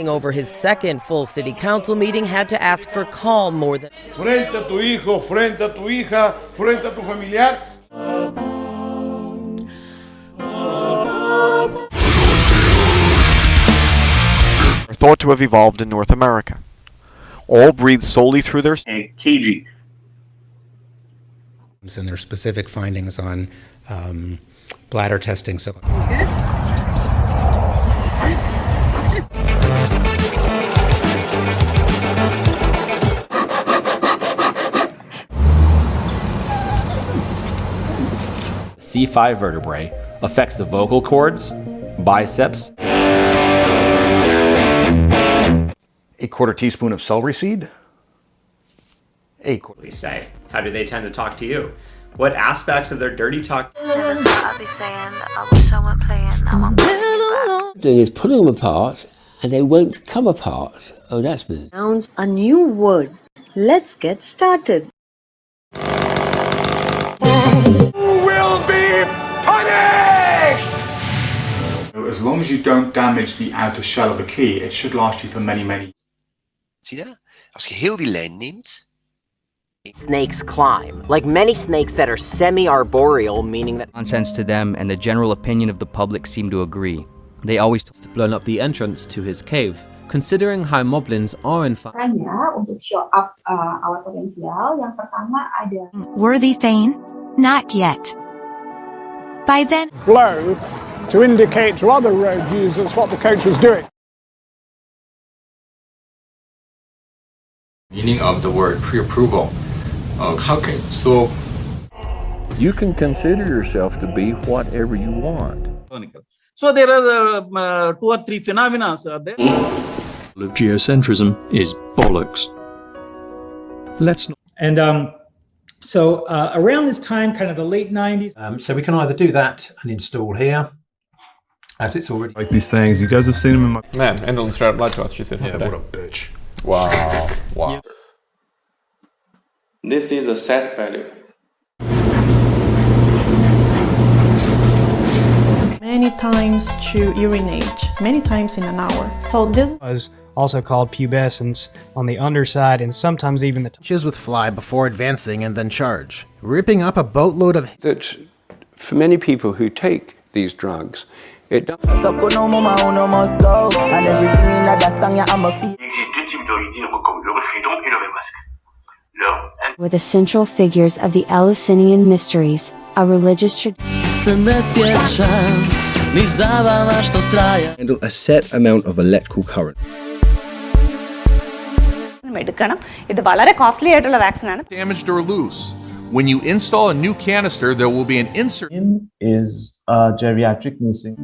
Over his second full city council meeting, had to ask for calm more than frente a tu hijo, frente a tu hija, frente a tu familiar. Are thought to have evolved in North America. All breathe solely through their kg. And their specific findings on bladder testing. So. C5 vertebrae affects the vocal cords, biceps. A quarter teaspoon of celery seed. A quarter. They say. How do they tend to talk to you? What aspects of their dirty talk? I'll be saying, I wish I weren't playing. I want to doing is putting them apart, and they won't come apart. Oh, that's business. Sounds a new word. Let's get started. Who will be punished? As long as you don't damage the outer shell of a key, it should last you for many, many. Zie je? Als je heel die lijn neemt. Snakes climb, like many snakes that are semi-arboreal, meaning that Nonsense to them, and the general opinion of the public seem to agree. They always blown up the entrance to his cave, considering how moblins are in fact. Makanya untuk show up our potensial, yang pertama ada Worthy Thane? Not yet. By then, blow to indicate to other road users what the coach was doing. Meaning of the word pre-approval. You can consider yourself to be whatever you want. So there are 2 or 3 phenomena there. Of geocentrism is bollocks. Let's not. And so around this time, kind of the late 90s. So we can either do that and install here, as it's already. Like these things, you guys have seen them in my. Man, Endel straight up lied to us. She said, "Yeah, what a bitch." Wow. Wow. Yeah. This is a set value. Many times to urinate, many times in an hour. So this was also called pubescence on the underside, and sometimes even the touches with fly before advancing and then charge, ripping up a boatload of. That for many people who take these drugs, it does. Were the central figures of the Eleusinian mysteries, a religious tradition. Handle a set amount of electrical current. Damaged or loose. When you install a new canister, there will be an insert. Is geriatric nursing.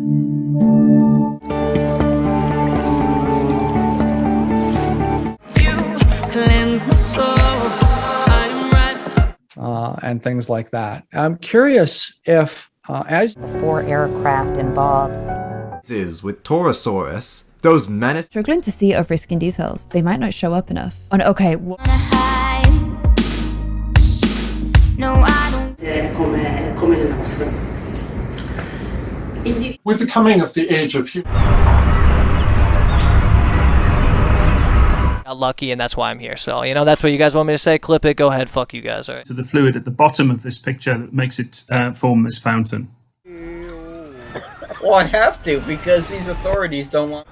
Cleanse my soul. And things like that. I'm curious if, as the 4 aircraft involved, is with Torosaurus, those menace. Struggling to see over skin details. They might not show up enough. On okay. No, I don't. With the coming of the age of human. Got lucky, and that's why I'm here. So, that's what you guys want me to say. Clip it. Go ahead. Fuck you guys. All right. To the fluid at the bottom of this picture that makes it form this fountain. Well, I have to because these authorities don't want.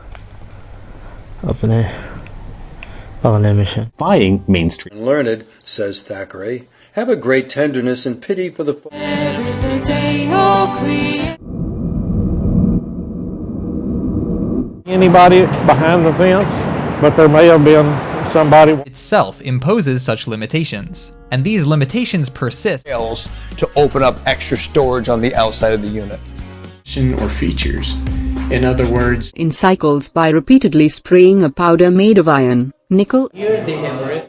Defying mainstream. Learned, says Thackeray, have a great tenderness and pity for the. Anybody behind the fence? But there may have been somebody. Itself imposes such limitations, and these limitations persist. To open up extra storage on the outside of the unit. Or features. In other words, in cycles by repeatedly spraying a powder made of iron, nickel.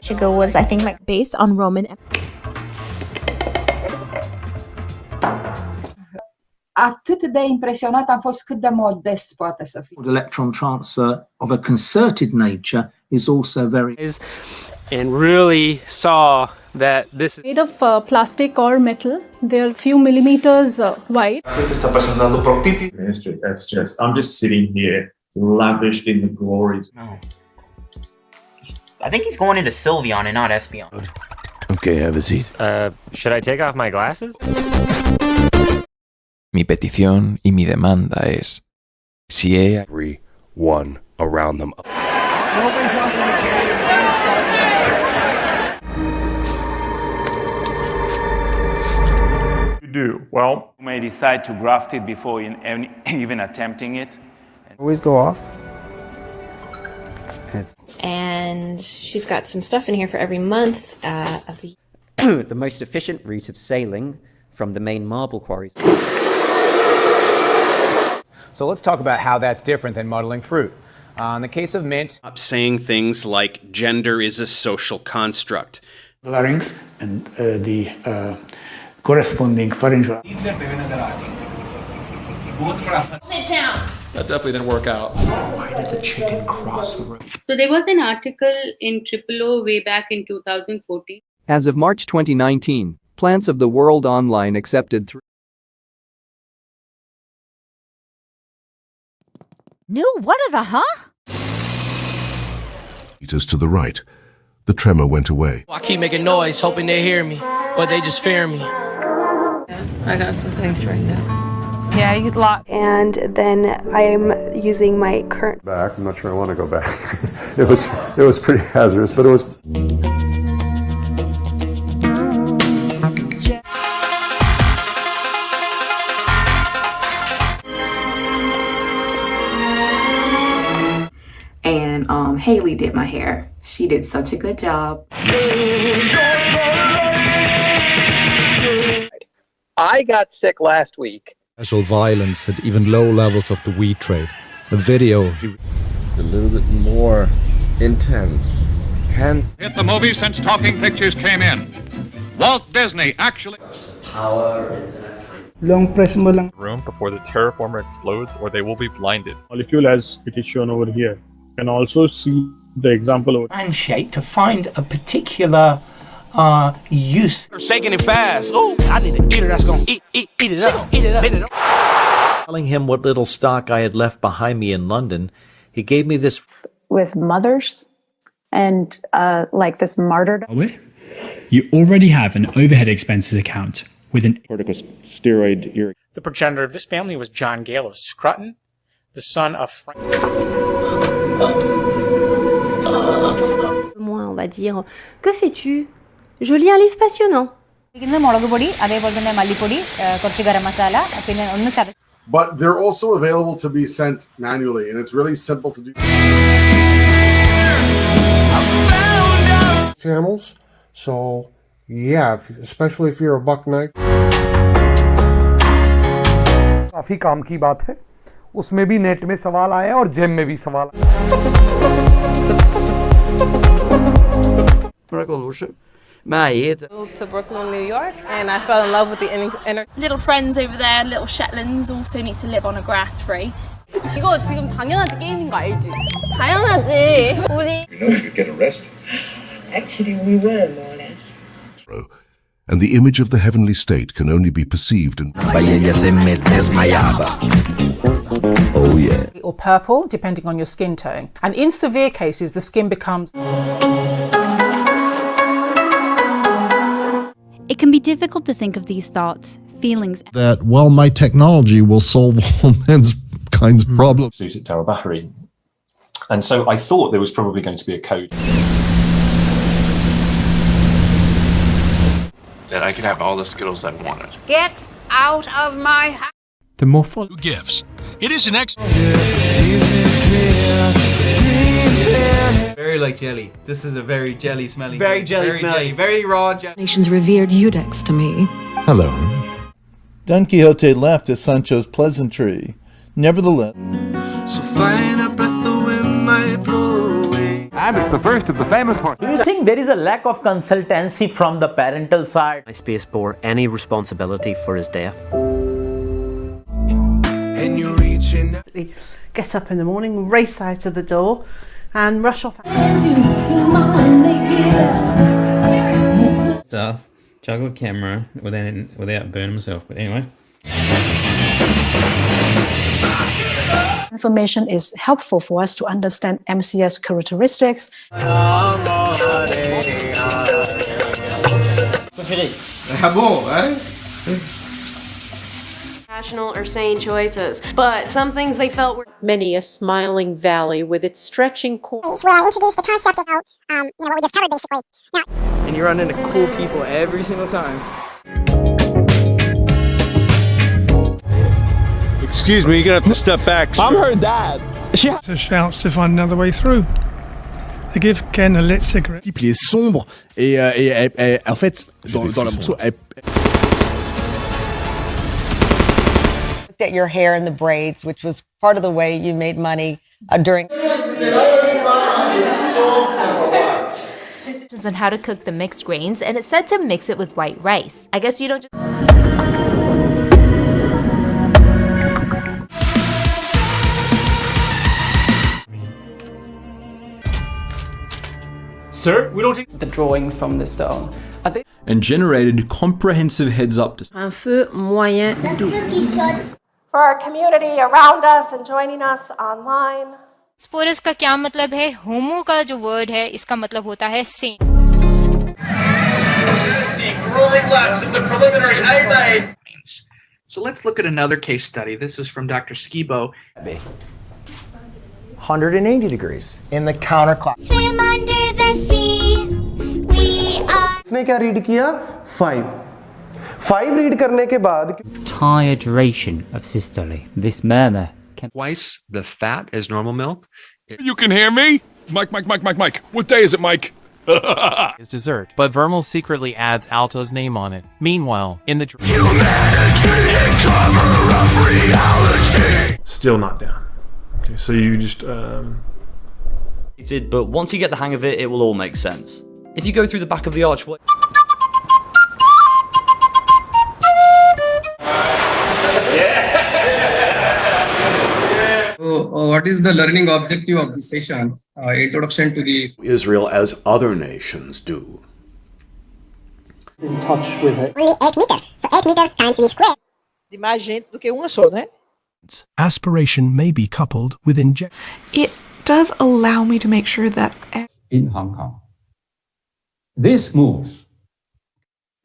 Chico was, I think, like based on Roman. Atât de impresionat am fost cât de modest poate să fie. Electron transfer of a concerted nature is also very. And really saw that this is made of plastic or metal. They're a few millimeters wide. That's just, I'm just sitting here lavished in the glories. No. I think he's going into Sylveon and not Espeon. Okay, have a seat. Should I take off my glasses? Mi petición y mi demanda es, si everyone around them. You do well. You may decide to graft it before even attempting it. Always go off. And she's got some stuff in here for every month of the. The most efficient route of sailing from the main marble quarries. So let's talk about how that's different than muddling fruit. In the case of mint, saying things like gender is a social construct. Larynx and the corresponding pharyngeal. Sit down. That definitely didn't work out. Why did the chicken cross the road? So there was an article in O way back in 2014. As of March 2019, Plants of the World Online accepted New whatever, huh? Meters to the right, the tremor went away. I keep making noise, hoping they hear me, but they just fear me. I got some things straightened out. Yeah, you lock. And then I'm using my current. Back. I'm not sure I want to go back. It was pretty hazardous, but it was. And Haley did my hair. She did such a good job. I got sick last week. Special violence and even low levels of the weed trade. The video. It's a little bit more intense. Hence. Hit the movie since talking pictures came in. Walt Disney actually. Power. Long press mo lang. Room before the terraformer explodes, or they will be blinded. Molecule as it is shown over here. You can also see the example of handshake to find a particular use. Shaking it fast. Ooh, I need an eater that's gonna eat it up, eat it up. Telling him what little stock I had left behind me in London, he gave me this with mothers and like this martyrdom. You already have an overhead expenses account with an corticosteroid. The progenitor of this family was John Gale of Scrutton, the son of Frank. Moi, on va dire, que fais-tu? Je lis un livre passionnant. But they're also available to be sent manually, and it's really simple to do. Channels, so yeah, especially if you're a buck knife. काफी काम की बात है उसमें भी net में सवाल आए और जेम में भी सवाल Moved to Brooklyn, New York, and I fell in love with the inner. Little friends over there, little Shetlands, also need to live on a grass free. 이거 지금 당연하지 게임인 거 알지? 당연하지. 우리. You know you could get arrested. Actually, we were more or less. And the image of the heavenly state can only be perceived and. Oh yeah. Or purple, depending on your skin tone. And in severe cases, the skin becomes. It can be difficult to think of these thoughts, feelings. That, well, my technology will solve all kinds of problems. Suited to our battery. And so I thought there was probably going to be a code. That I could have all the Skittles I wanted. Get out of my house. The more fun. Gifts. It is an extra. Very like jelly. This is a very jelly smelling. Very jelly smelling. Very raw jelly. Nations revered Eudex to me. Hello. Don Quixote laughed at Sancho's pleasantry. Nevertheless. So fine a breath the wind might blow away. And it's the first of the famous horse. Do you think there is a lack of consultancy from the parental side? MySpace bore any responsibility for his death. And you're reaching. Get up in the morning, race out of the door, and rush off. Stuff. Juggle a camera without burning myself. But anyway. Information is helpful for us to understand MCS characteristics. Rational or sane choices, but some things they felt were many a smiling valley with its stretching course. Where I introduced the concept of what we just covered basically. Now, and you run into cool people every single time. Excuse me, you're gonna have to step back. I'm her dad. She shouts to find another way through. They give Ken a lit cigarette. Il est sombre et en fait dans la morceau looked at your hair and the braids, which was part of the way you made money during. On how to cook the mixed grains, and it said to mix it with white rice. I guess you don't just. Sir, we don't take the drawing from the stone. And generated comprehensive heads-up. Un feu moyen doux. For our community around us and joining us online. Sporus का क्या मतलब है? Homo का जो word है, इसका मतलब होता है same. Rolling laps of the preliminary A-Bay. So let's look at another case study. This is from Dr. Skibo. 180 degrees in the counterclockwise. Swim under the sea. We are. उसने क्या read किया? 5 read करने के बाद entire duration of systole. This murmur can twice the fat as normal milk. You can hear me? Mike. What day is it, Mike? Is dessert, but Vermal secretly adds Alto's name on it. Meanwhile, in the cover up reality. Still not down. Okay, so you just But once you get the hang of it, it will all make sense. If you go through the back of the archway. What is the learning objective of this session? Introduction to the Israel as other nations do. In touch with it. Only 8 meters. So 8 meters times v squared. De mais gente do que uma só, né? Aspiration may be coupled with injection. It does allow me to make sure that in Hong Kong. This moves.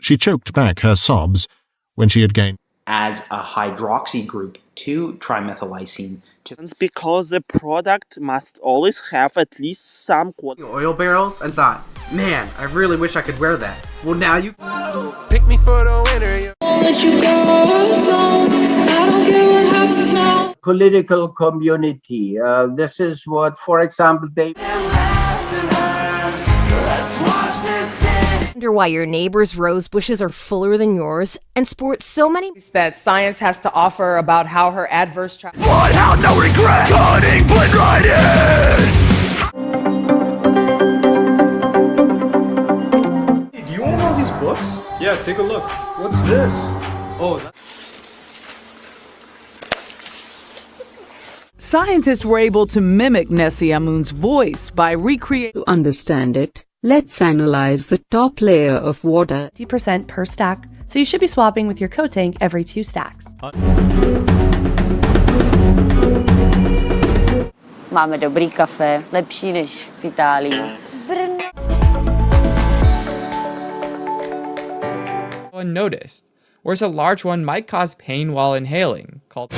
She choked back her sobs when she had gained. Adds a hydroxy group to trimethylysine. Because the product must always have at least some oil barrels and thought, man, I really wish I could wear that. Well, now you pick me for the winner. Let you go, I don't care what happens now. Political community. This is what, for example, they. Wonder why your neighbor's rose bushes are fuller than yours and sport so many that science has to offer about how her adverse What? How? No regret. Cutting, blend right in. Do you want one of these books? Yeah, take a look. What's this? Oh. Scientists were able to mimic Nessie Amun's voice by recreating. To understand it, let's analyze the top layer of water. 50% per stack, so you should be swapping with your coat tank every 2 stacks. Máme dobrý kafe, lepší než v Itálii. Unnoticed, whereas a large one might cause pain while inhaling, called.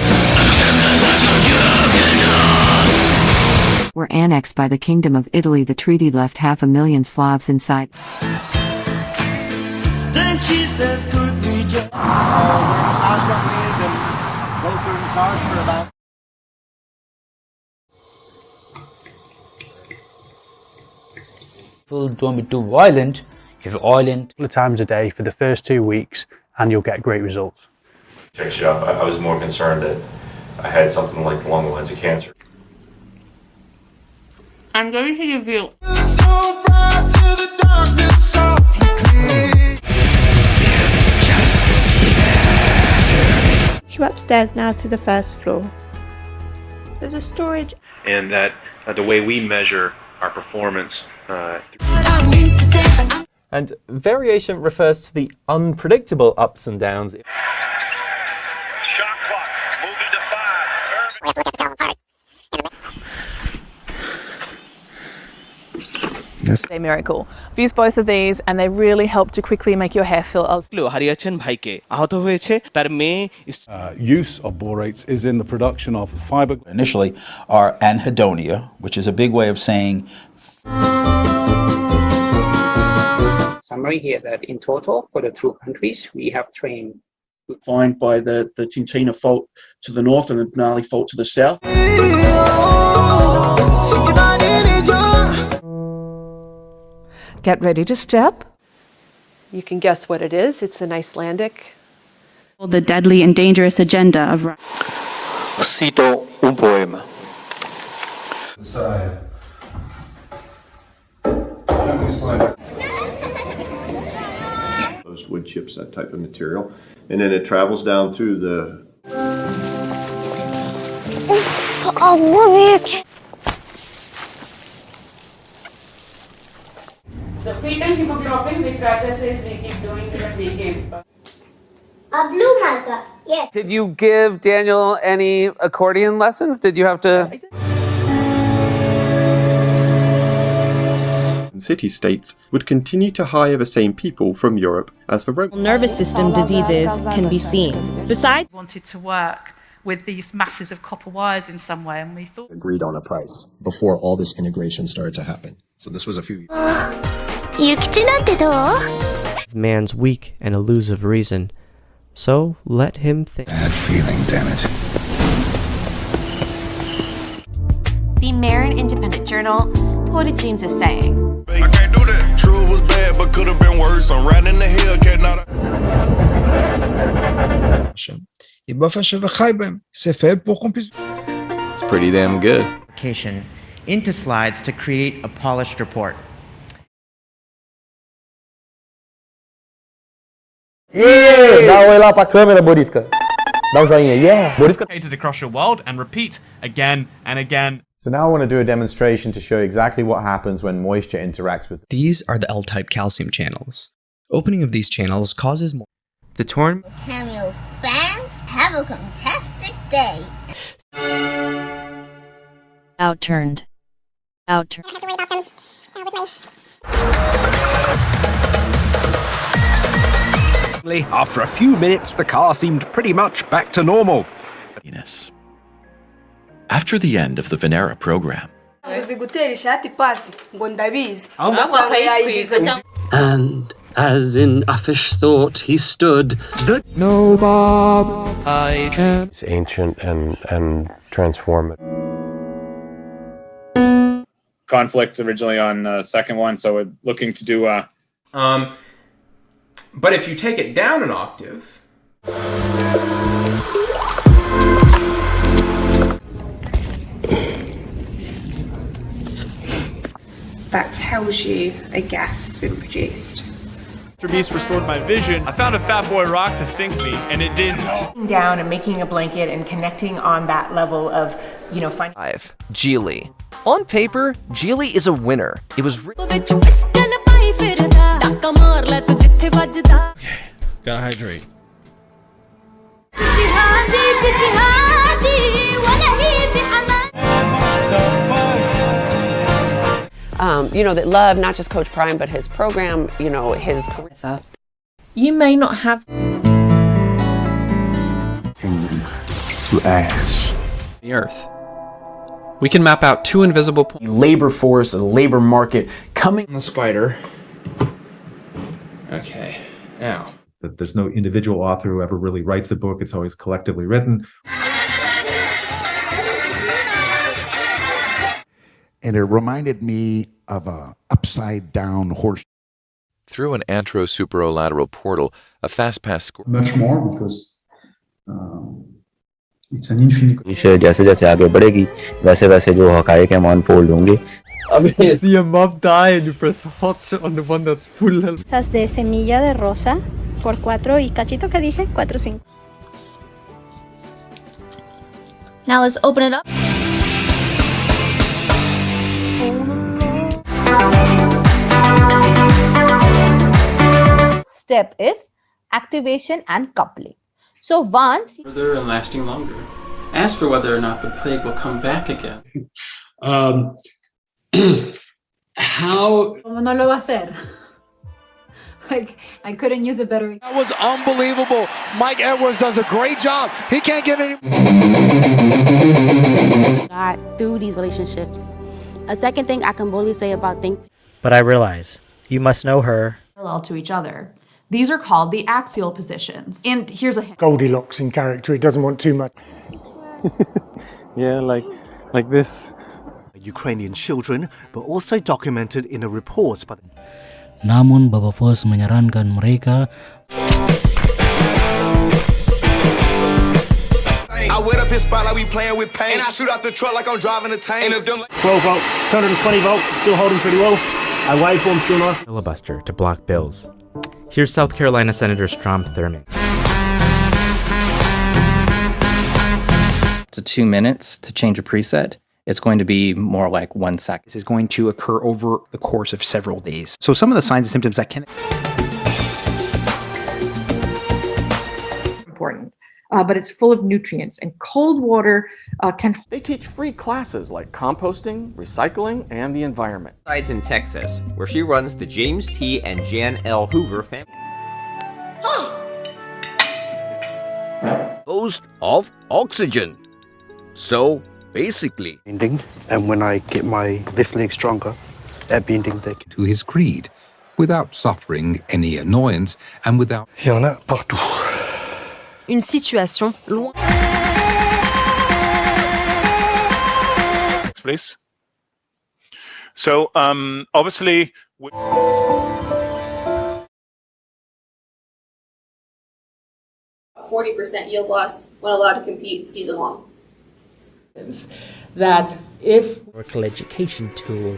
Were annexed by the Kingdom of Italy. The treaty left 500,000 Slavs inside. Then she says, good Don't be too violent. If you're violent, a couple of times a day for the first 2 weeks, and you'll get great results. Check shit up. I was more concerned that I had something like along the lines of cancer. I'm going to give you. You upstairs now to the first floor. There's a storage. And that the way we measure our performance. And variation refers to the unpredictable ups and downs. Shot clock, moving to 5. Yes. A miracle. I've used both of these and they really help to quickly make your hair feel Use of borates is in the production of fiber. Initially are anhedonia, which is a big way of saying. Summary here that in total for the 2 countries we have trained. Defined by the Tintina Fault to the north and the Denali Fault to the south. Get ready to step. You can guess what it is. It's an Icelandic The deadly and dangerous agenda of Russia. Cito un poema. Those wood chips, that type of material, and then it travels down through the. So preterm hemoglobin, which Raja says we keep doing even we keep. A blue marker, yes. Did you give Daniel any accordion lessons? Did you have to? City-states would continue to hire the same people from Europe as the Roman. Nervous system diseases can be seen. Besides, wanted to work with these masses of copper wires in some way, and we thought agreed on a price before all this integration started to happen. So this was a few years. Man's weak and elusive reason, so let him think. Bad feeling, damn it. The Marin Independent Journal quoted James as saying, I can't do that. True, it was bad, but could have been worse. I'm riding in the hill, cat not. It's pretty damn good. Into slides to create a polished report. Dá um oi lá pra câmera, Borisca. Dá um joinha. Yeah. Borisca. Across your world and repeat again and again. So now I want to do a demonstration to show exactly what happens when moisture interacts with. These are the L-type calcium channels. Opening of these channels causes more. The torn. Cameo fans, have a fantastic day. outturned. Outturned. After a few minutes, the car seemed pretty much back to normal. After the end of the Venera program, and as in a fish thought, he stood. No, Bob, I can. It's ancient and transformative. Conflict originally on the second one, so we're looking to do but if you take it down an octave, that tells you a gas has been produced. After Beast restored my vision, I found a fat boy rock to sink me, and it didn't. Down and making a blanket and connecting on that level of, finding. Geely. On paper, Geely is a winner. It was. Gotta hydrate. That love not just Coach Prime, but his program, his career. You may not have To ash. The Earth. We can map out two invisible points. Labor force, a labor market coming. The spider. Okay, now. That there's no individual author who ever really writes a book. It's always collectively written. And it reminded me of a upside-down horse. Through an antro-superolateral portal, a fast-pass score. Much more because it's an infinite. जैसे जैसे आगे बढ़ेगी वैसे वैसे जो हकायक हैं unfold होंगे. You see a mob die and you press hot on the one that's full health. Esas de semilla de rosa por 4 y cachito que dije 4-5. Now let's open it up. Step is activation and coupling. So once further and lasting longer. Ask for whether or not the plague will come back again. How? ¿Cómo no lo va a hacer? Like, I couldn't use a better. That was unbelievable. Mike Edwards does a great job. He can't get any. God, through these relationships. A second thing I can boldly say about things. But I realize you must know her. Parallel to each other. These are called the axial positions. And here's a hint. Goldilocks in character. He doesn't want too much. Yeah, like this. Ukrainian children, but also documented in a report by. Namun Baba Fos menyarankan mereka. pit spot like we playing with paint. And I shoot out the truck like I'm driving a tank. And if them 12 volt, 220 volt, still holding pretty well. Our waveform still nice. Filibuster to block bills. Here's South Carolina Senator Strom Thurmond. To 2 minutes to change a preset. It's going to be more like 1 second. This is going to occur over the course of several days. So some of the signs and symptoms that can... Important. But it's full of nutrients, and cold water can... They teach free classes like composting, recycling, and the environment. Resides in Texas, where she runs the James T. and Jan L. Hoover family. Post of oxygen. So, basically... And when I get my left leg stronger, at bending deck. To his creed, without suffering any annoyance, and without... Il y en a partout. Une situation loin. Next, please. So, obviously... 40% yield loss when allowed to compete season long. That if Oracle education tool,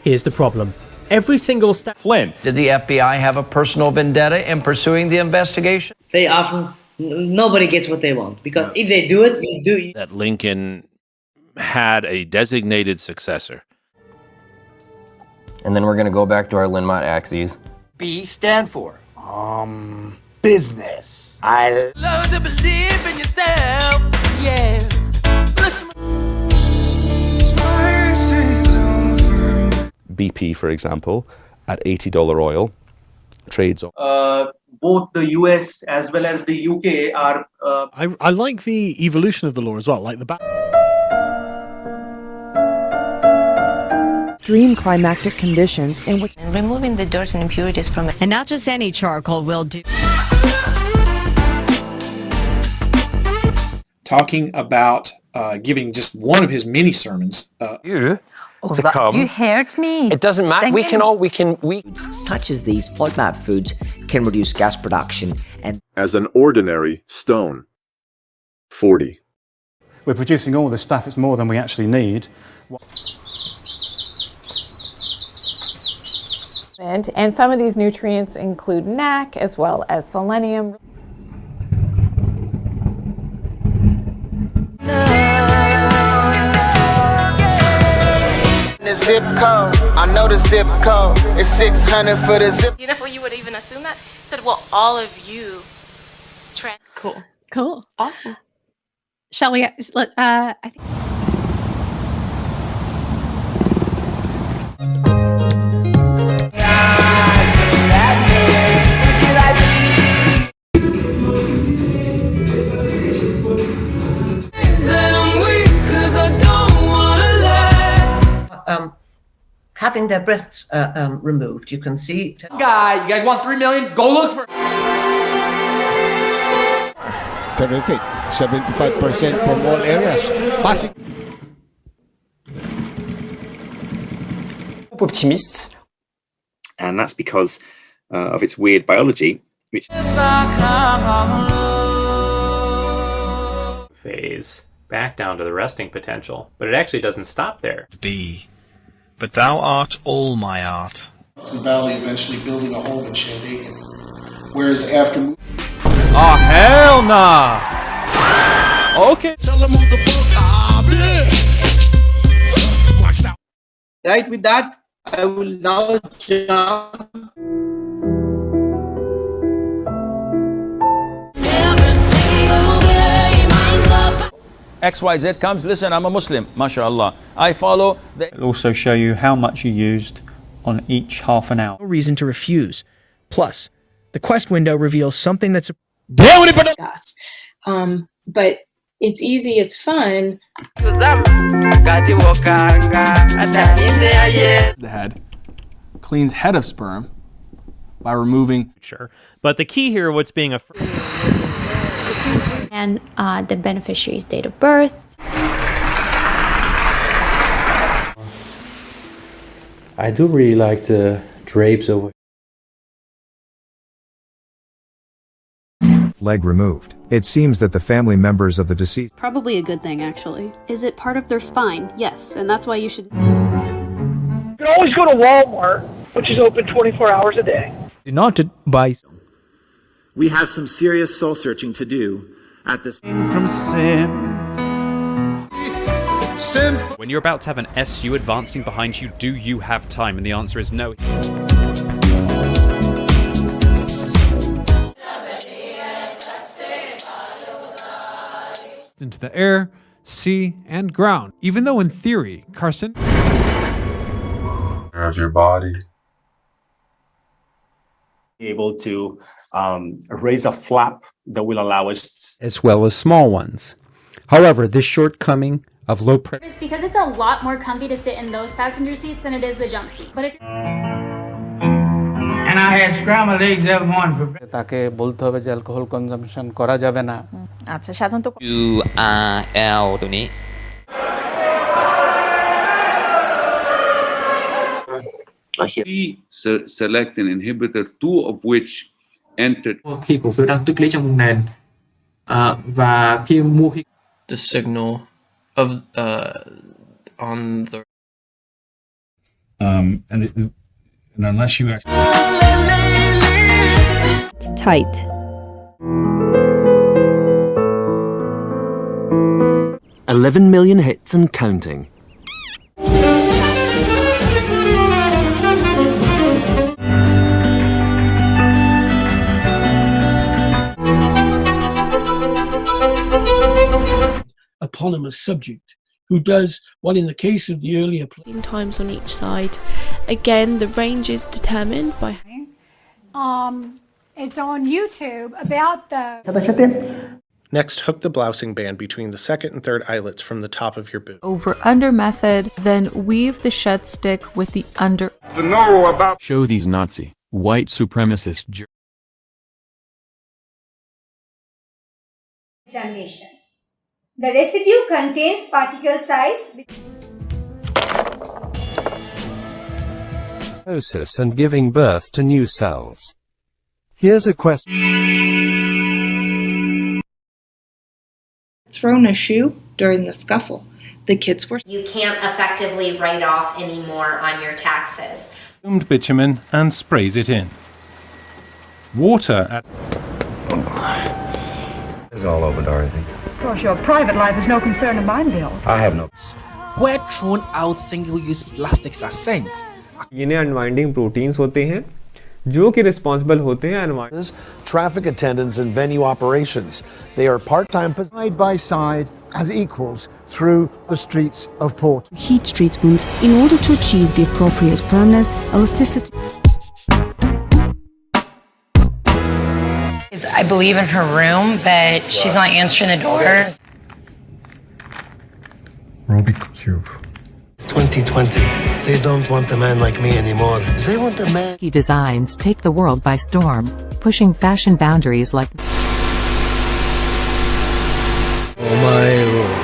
here's the problem. Every single step. Flynn. Did the FBI have a personal vendetta in pursuing the investigation? They often, nobody gets what they want, because if they do it, you do. That Lincoln had a designated successor. And then we're going to go back to our Linmont axes. B stand for business. I love to believe in yourself, yeah. BP, for example, at $80 oil, trades on. Both the US as well as the UK are... I like the evolution of the law as well, like the Extreme climactic conditions in which... Removing the dirt and impurities from it. And not just any charcoal will do. Talking about giving just one of his mini sermons. You heard me. It doesn't matter. Such as these FODMAP foods can reduce gas production and as an ordinary stone. 40. We're producing all this stuff. It's more than we actually need. And some of these nutrients include NAC as well as selenium. The zip code, I know the zip code. It's 600 for the zip. You know, you would even assume that. Said, well, all of you. Cool. Awesome. Shall we? I think. Having their breasts removed, you can see. Guy, you guys want 3 million? Go look for. Terrific. 75% from all areas. Passing. Optimist, and that's because of its weird biology, which phase back down to the resting potential, but it actually doesn't stop there. B. But thou art all my art. The valley eventually building a home in Shandaken. Whereas after... Oh, hell nah! Okay. Right, with that, I will now jump. XYZ comes, listen, I'm a Muslim, mashallah. I follow the... It'll also show you how much you used on each half an hour. No reason to refuse. Plus, the quest window reveals something that's... But it's easy, it's fun. The head cleans head of sperm by removing... Sure. But the key here, what's being affirmed... And the beneficiary's date of birth. I do really like the drapes over. leg removed. It seems that the family members of the deceased Probably a good thing, actually. Is it part of their spine? Yes, and that's why you should... You can always go to Walmart, which is open 24 hours a day. Denoted by... We have some serious soul searching to do at this... From sin. When you're about to have an SU advancing behind you, do you have time? And the answer is no. Into the air, sea, and ground. Even though in theory, Carson... of your body. Able to raise a flap that will allow us... as well as small ones. However, this shortcoming of low pressure... It's because it's a lot more comfy to sit in those passenger seats than it is the jump seat. But if And I had scrambled eggs every morning for breakfast. তাকে বলতে হবে যে alcohol consumption করা যাবে না আচ্ছা সাধারণত URL ตัวนี้ select an inhibitor, two of which entered. Khi cổ phiếu đang tích lũy trong vùng nền và khi mua khi the signal of on the and unless you actually it's tight. $11 million hits and counting. Eponymous subject who does what in the case of the earlier times on each side. Again, the range is determined by it's on YouTube about the Next, hook the blousing band between the second and third eyelets from the top of your boot. Over-under method, then weave the shed stick with the under... Show these Nazi, white supremacist Examination. The residue contains particle size... and giving birth to new cells. Here's a question. Thrown a shoe during the scuffle. The kids were... You can't effectively write off anymore on your taxes. Fumed bitumen and sprays it in. Water at... It's all over, Dorothy. Of course, your private life is no concern of mine, Bill. I have no... Where thrown out single-use plastics are sent. इन्हें unwinding proteins होते हैं जो कि responsible होते हैं unwind traffic attendants and venue operations. They are part-time side by side as equals through the streets of Port. Heat treatment in order to achieve the appropriate firmness, elasticity. I believe in her room, but she's not answering the doors. Rubik's Cube. 2020. They don't want a man like me anymore. They want a man. He designs take the world by storm, pushing fashion boundaries like... Oh my Lord.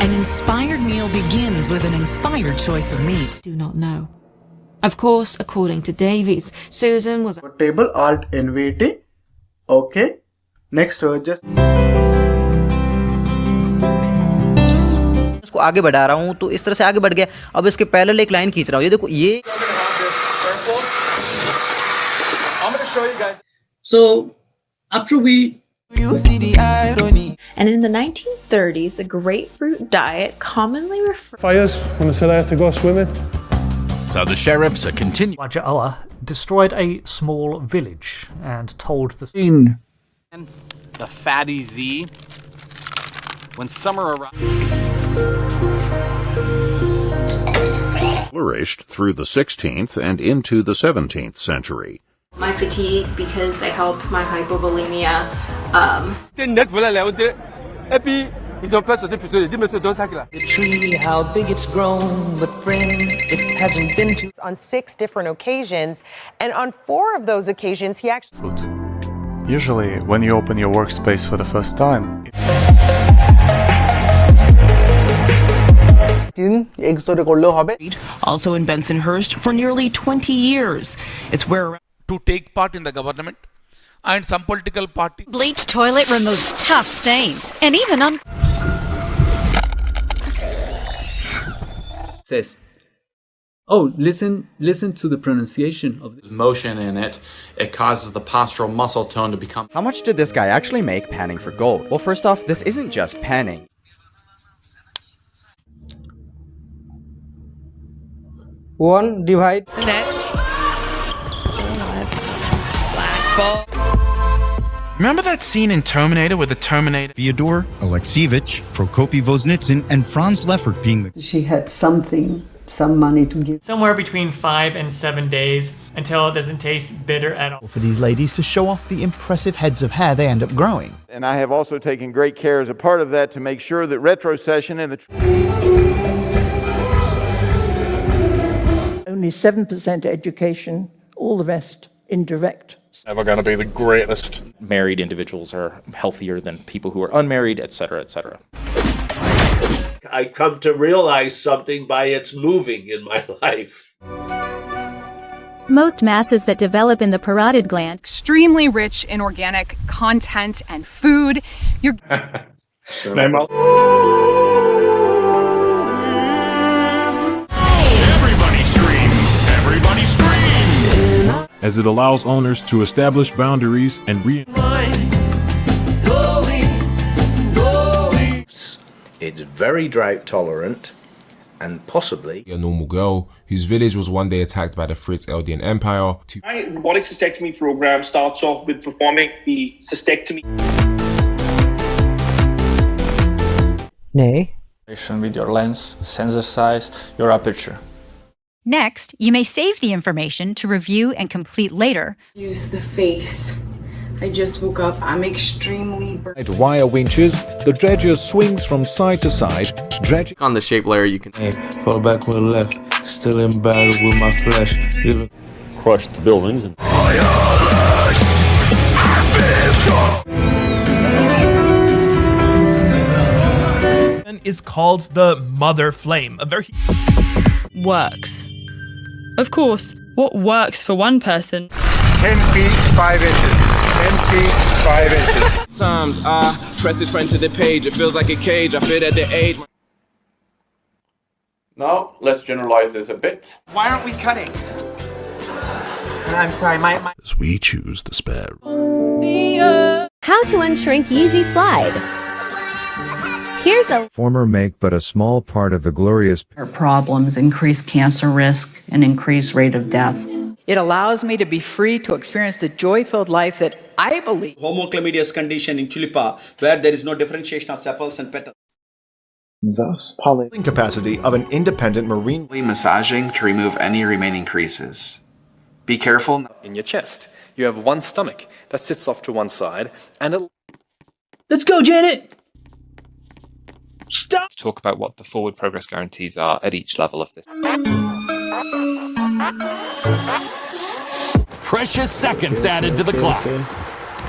An inspired meal begins with an inspired choice of meat. Do not know. Of course, according to Davies, Susan was... Table Alt NVT. Okay. Next just... को आगे बढ़ा रहा हूँ तो इस तरह से आगे बढ़ गया अब इसके पैरेलल एक लाइन खींच रहा हूँ ये देखो ये So after we you see the irony. And in the 1930s, the grapefruit diet commonly referred fires when they said I had to go swimming. So the sheriffs are continuing. Waja'ala destroyed a small village and told the fatty Z. When summer arrived. Flourished through the 16th and into the 17th century. my fatigue because they help my hypovolemia. The tree, how big it's grown, but friend, it hasn't been to. On 6 different occasions, and on 4 of those occasions, he actually. Usually, when you open your workspace for the first time. Also in Bensonhurst for nearly 20 years. It's where. To take part in the government, and some political party. Bleach toilet removes tough stains and even says, oh, listen to the pronunciation of this. Motion in it. It causes the postural muscle tone to become. How much did this guy actually make panning for gold? Well, first off, this isn't just panning. One divide. The next. Black ball. Remember that scene in Terminator with the Terminator? Fyodor Alexeyevich, Prokopy Voznitsin, and Franz Leffert being the... She had some money to give. Somewhere between 5 and 7 days until it doesn't taste bitter at all. For these ladies to show off the impressive heads of hair they end up growing. And I have also taken great care as a part of that to make sure that retrocession and the... Only 7% education, all the rest indirect. Never going to be the greatest. Married individuals are healthier than people who are unmarried, etc., etc. I come to realize something by its moving in my life. Most masses that develop in the parotid gland, Extremely rich in organic content and food. You're as it allows owners to establish boundaries and It's very drought tolerant and possibly a normal girl whose village was one day attacked by the Fritz Eldian Empire. My robotic cystectomy program starts off with performing the cystectomy. With your lens, sensor size, your aperture. Next, you may save the information to review and complete later. Use the face. I just woke up. I'm extremely burnt. Wire winches, the dredger swings from side to side. Dredging on the shape layer, you can fall backward left, still in battle with my flesh. Crush the buildings and is called the Mother Flame. A very works. Of course, what works for one person 10 feet 5 inches. 10 feet 5 inches. Sometimes I press it front to the page. It feels like a cage. I fit at the age. Now, let's generalize this a bit. Why aren't we cutting? I'm sorry, my... as we choose the spare. How to unshrink Yeezy Slide. Here's a former make but a small part of the glorious problems, increased cancer risk, and increased rate of death. It allows me to be free to experience the joy-filled life that I believe. Homochlamydious condition in tulipa, where there is no differentiation of sepals and petals. Thus, pollen capacity of an independent marine. Massaging to remove any remaining creases. Be careful. In your chest, you have one stomach that sits off to one side, and a... Let's go, Janet! Stop! Talk about what the forward progress guarantees are at each level of this. Precious seconds added to the clock.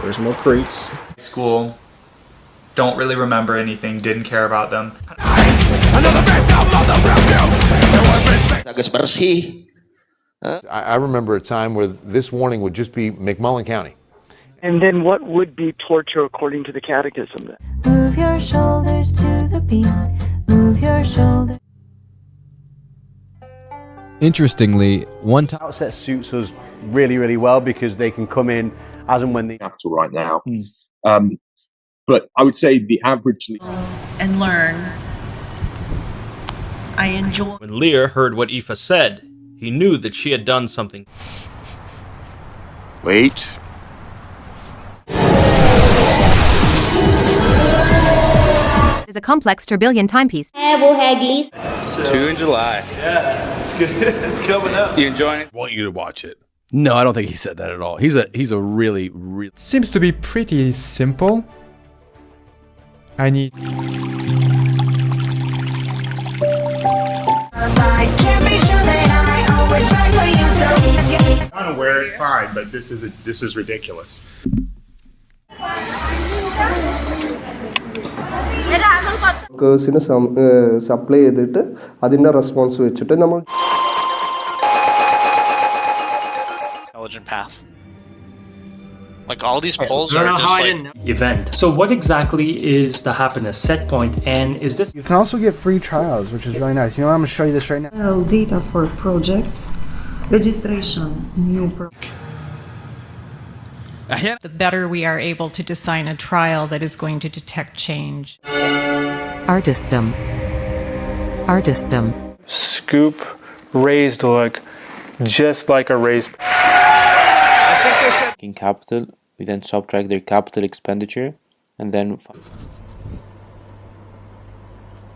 There's more crates. School. Don't really remember anything. Didn't care about them. I remember a time where this warning would just be McMullen County. And then what would be torture according to the catechism then? Move your shoulders to the beat. Move your shoulders. Interestingly, one time outset suits us really, really well because they can come in as and when they capital right now. But I would say the average And learn. I enjoy. When Lear heard what Aoife said, he knew that she had done something. Wait. Is a complex tourbillon timepiece. 2 in July. Yeah, it's good. It's coming up. You enjoying it? I want you to watch it. No, I don't think he said that at all. He's a really seems to be pretty simple. I need I don't wear it, fine, but this is ridiculous. കേഴ്സിന് supply ചെയ്തിട്ട് അതിൻ്റെ response വെച്ചിട്ട് നമ്മൾ intelligent path. Like all these polls are just like event. So what exactly is the happiness set point, and is this? You can also get free trials, which is really nice. You know, I'm going to show you this right now. Data for projects, registration, new project. The better we are able to design a trial that is going to detect change. Artistum. Scoop raised look, just like a raised. In capital, we then subtract their capital expenditure, and then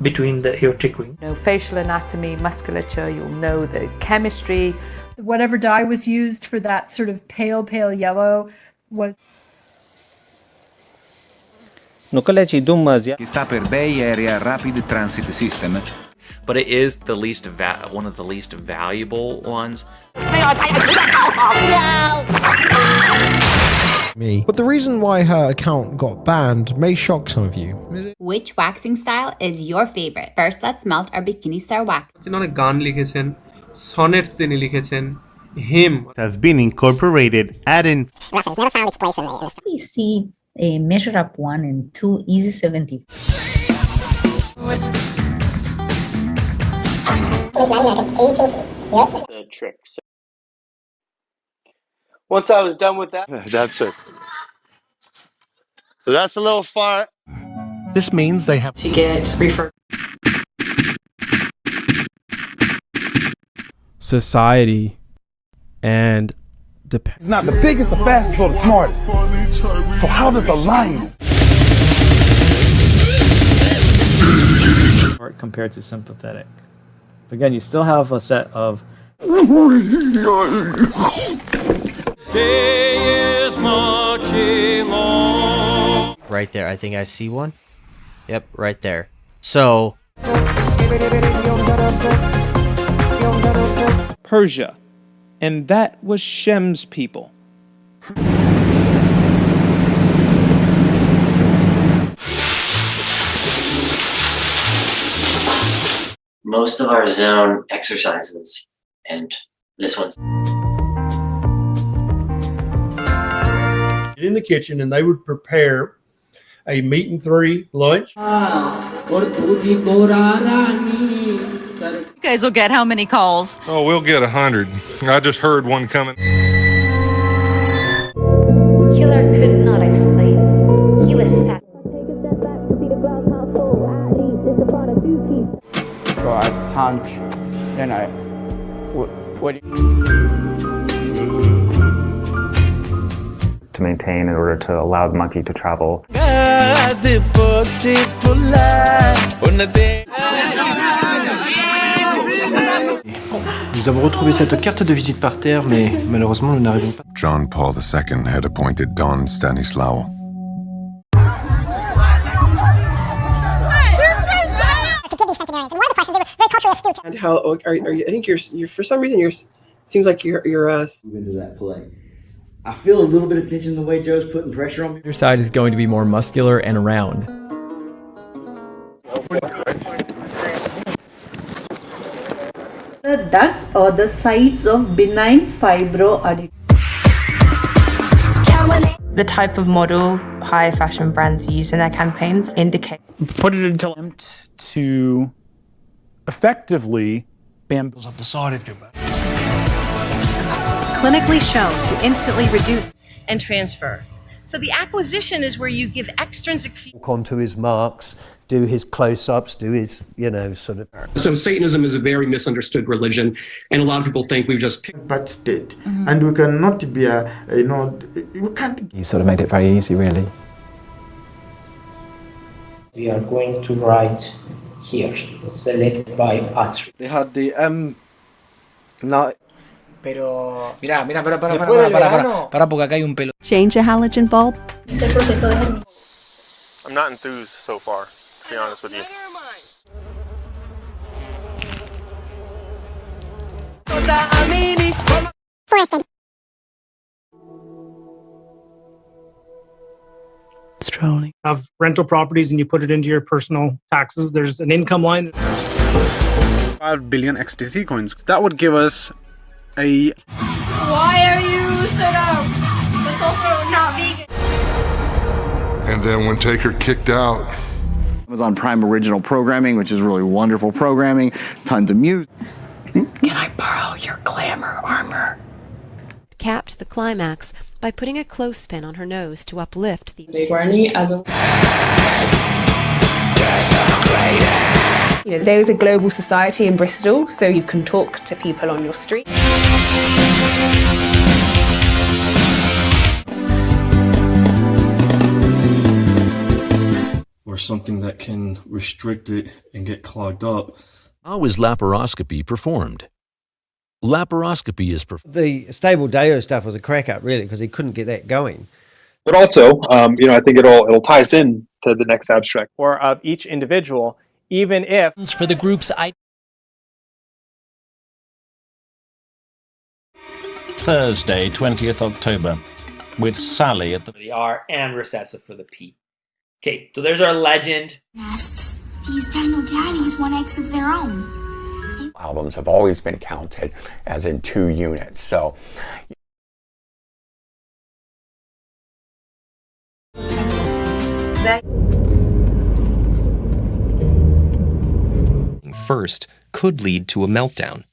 Between the aortic ring. Know facial anatomy, musculature, you'll know the chemistry. Whatever dye was used for that sort of pale yellow was. Sta per Bay Area Rapid Transit System. But it is the least one of the least valuable ones. Me. But the reason why her account got banned may shock some of you. Which waxing style is your favorite? First, let's melt our bikini star wax. Him have been incorporated adding. Russia has never found its place in the industry. We see a measure up 1 and 2 easy 70. The tricks. Once I was done with that, That's it. So that's a little far. This means they have to get referred. Society and depend. It's not the biggest, the fastest, or the smartest. So how does the lion? Compared to sympathetic. Again, you still have a set of. Right there, I think I see one. Yep, right there. So. Persia, and that was Shem's people. Most of our zone exercises, and this one's. In the kitchen, and they would prepare a meat and 3 lunch. You guys will get how many calls? Oh, we'll get 100. I just heard one coming. Killer could not explain. He was fat. So I punch, then I. To maintain in order to allow the monkey to travel. Nous avons retrouvé cette carte de visite par terre, mais malheureusement nous n'arrivons pas. John Paul II had appointed Don Stanislaw. And how are you? I think you're for some reason seems like you're into that play. I feel a little bit of tension in the way Joe's putting pressure on me. Your side is going to be more muscular and round. The ducts or the sides of benign fibroadenomas. The type of model high fashion brands use in their campaigns indicate. Put it into to effectively bamboos up the side of your back. Clinically shown to instantly reduce and transfer. So the acquisition is where you give extrinsic. Walk onto his marks, do his close-ups, do his, sort of. So Satanism is a very misunderstood religion, and a lot of people think we've just picked bad state, and we cannot be we can't. He sort of made it very easy, really. We are going to write here, select by attribute. They had the no. Pero mira, para porque acá hay un pelo. Change a halogen bulb. I'm not enthused so far, to be honest with you. Strolling. Have rental properties and you put it into your personal taxes. There's an income line. 5 billion XTC coins. That would give us a. Why are you set up? That's also not me. And then when Taker kicked out, Amazon Prime original programming, which is really wonderful programming, tons of music. Can I borrow your glamour armor? Capped the climax by putting a clothespin on her nose to uplift the there is a global society in Bristol, so you can talk to people on your street. Or something that can restrict it and get clogged up. How is laparoscopy performed? Laparoscopy is performed. The stable Deo stuff was a crack up, really, because he couldn't get that going. But also, I think it'll ties in to the next abstract. Or of each individual, even if for the group's Thursday, 20th October, with Sally at the R and recessive for the P. Okay, so there's our legend. Masks. These dino daddies want eggs of their own. Albums have always been counted as in 2 units, so. First could lead to a meltdown,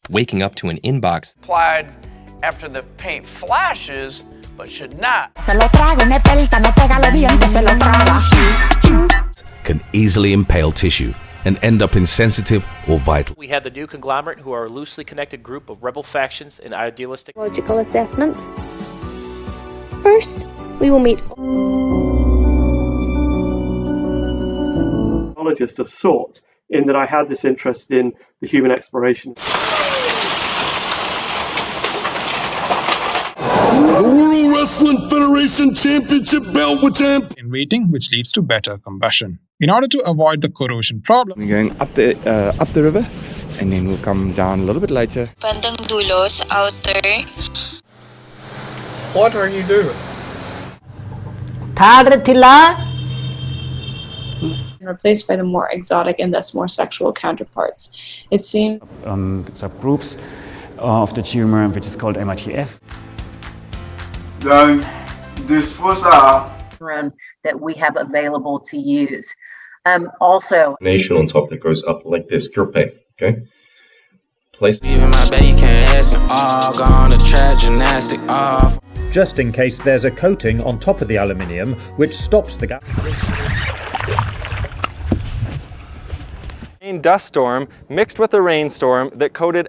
waking up to an inbox applied after the paint flashes, but should not. Can easily impale tissue and end up insensitive or vital. We have the new conglomerate, who are a loosely connected group of rebel factions and idealistic. Logical assessment. First, we will meet technologist of sorts, in that I had this interest in the human exploration. the World Wrestling Federation Championship belt with in waiting, which leads to better combustion. In order to avoid the corrosion problem, we're going up the river, and then we'll come down a little bit later. Bandang Dulos, outer. What are you doing? Replaced by the more exotic and thus more sexual counterparts. It seems subgroups of the tumor, which is called MITF. Then this was a that we have available to use. Also, nation on top that goes up like this. Curpe, okay? Place. Even my baby can't ask him all gone to track gymnastic off. Just in case there's a coating on top of the aluminium which stops the gas. Dust storm mixed with a rainstorm that coated.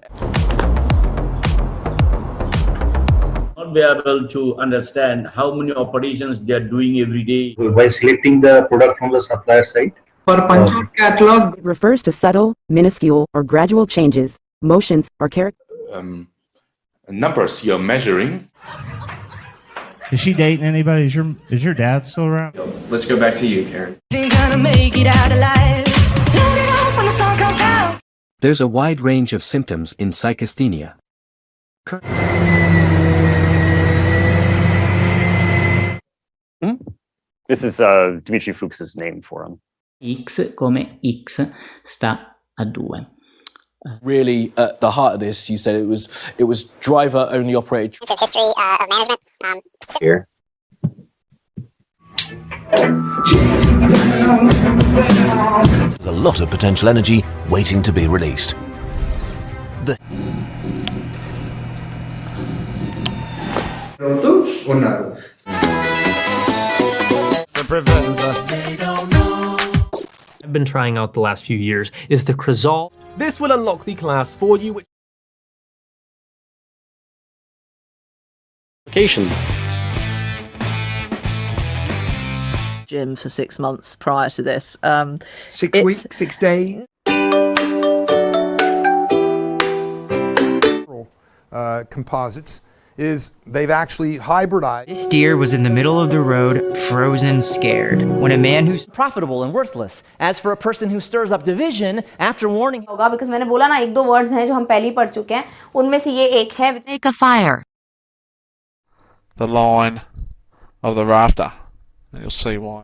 Not be able to understand how many operations they are doing every day. While selecting the product from the supplier side. For Punchard catalog, it refers to subtle, minuscule, or gradual changes, motions, or character. Numbers you're measuring. Is she dating anybody? Is your dad still around? Let's go back to you, Karen. Gonna make it out alive. When the sun comes down. There's a wide range of symptoms in psychasthenia. This is Dimitri Fuchs's name for him. X come X sta a 2. Really, at the heart of this, you said it was driver only operated. It's a history of management. Here. There's a lot of potential energy waiting to be released. The I've been trying out the last few years is the Crizal. This will unlock the class for you. Application. Gym for 6 months prior to this. 6 weeks, 6 days. Composites is they've actually hybridized. This deer was in the middle of the road, frozen, scared, when a man who's profitable and worthless. As for a person who stirs up division, after warning होगा because मैंने बोला ना 1-2 words हैं जो हम पहले ही पढ़ चुके हैं उनमें से ये एक है make a fire. The line of the rafter, and you'll see why.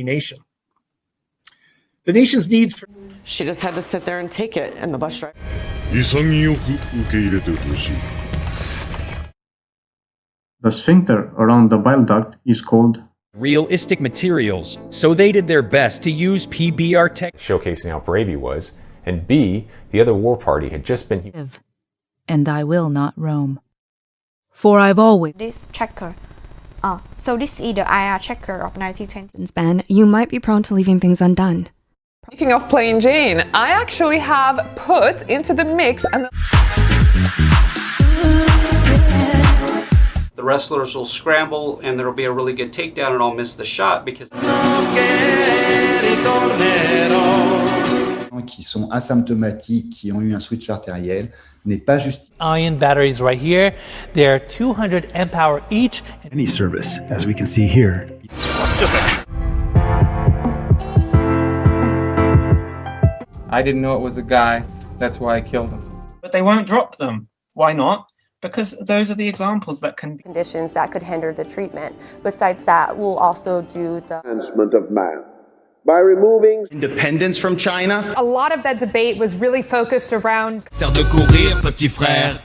Nation. The nation's needs for. She just had to sit there and take it, and the bus driver. The sphincter around the bile duct is called realistic materials, so they did their best to use PBR tech, showcasing how brave he was, and B, the other war party had just been. And I will not roam. For I've always. This checker. So this is the IR checker of 1920. Span, you might be prone to leaving things undone. Speaking of Plain Jane, I actually have put into the mix and the wrestlers will scramble and there'll be a really good takedown and I'll miss the shot because qui sont asymptomatiques, qui ont eu un switch artériel, n'est pas justifié. Ion batteries right here. They're 200 amp hour each. Any service, as we can see here. I didn't know it was a guy. That's why I killed him. But they won't drop them. Why not? Because those are the examples that can be conditions that could hinder the treatment. Besides that, we'll also do the enhancement of man by removing independence from China. A lot of that debate was really focused around faire de courir, petit frère.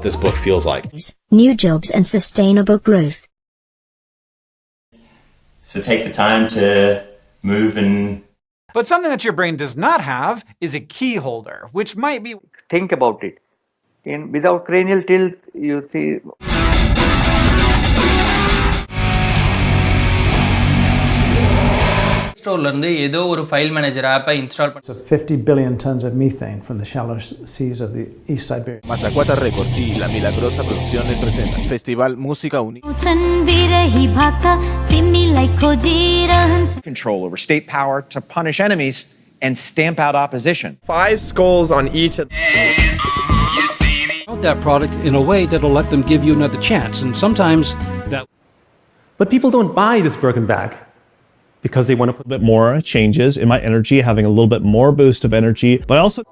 This book feels like new jobs and sustainable growth. So take the time to move and. But something that your brain does not have is a key holder, which might be. Think about it. Without cranial tilt, you see. So 50 billion tons of methane from the shallow seas of the East Siberia. Mazacuata Records y La Milagrosa Producciones presentan Festival Música Única. Control over state power to punish enemies and stamp out opposition. 5 skulls on each of that product in a way that'll let them give you another chance, and sometimes that. But people don't buy this Birkin bag because they want to put a bit more changes in my energy, having a little bit more boost of energy, but also.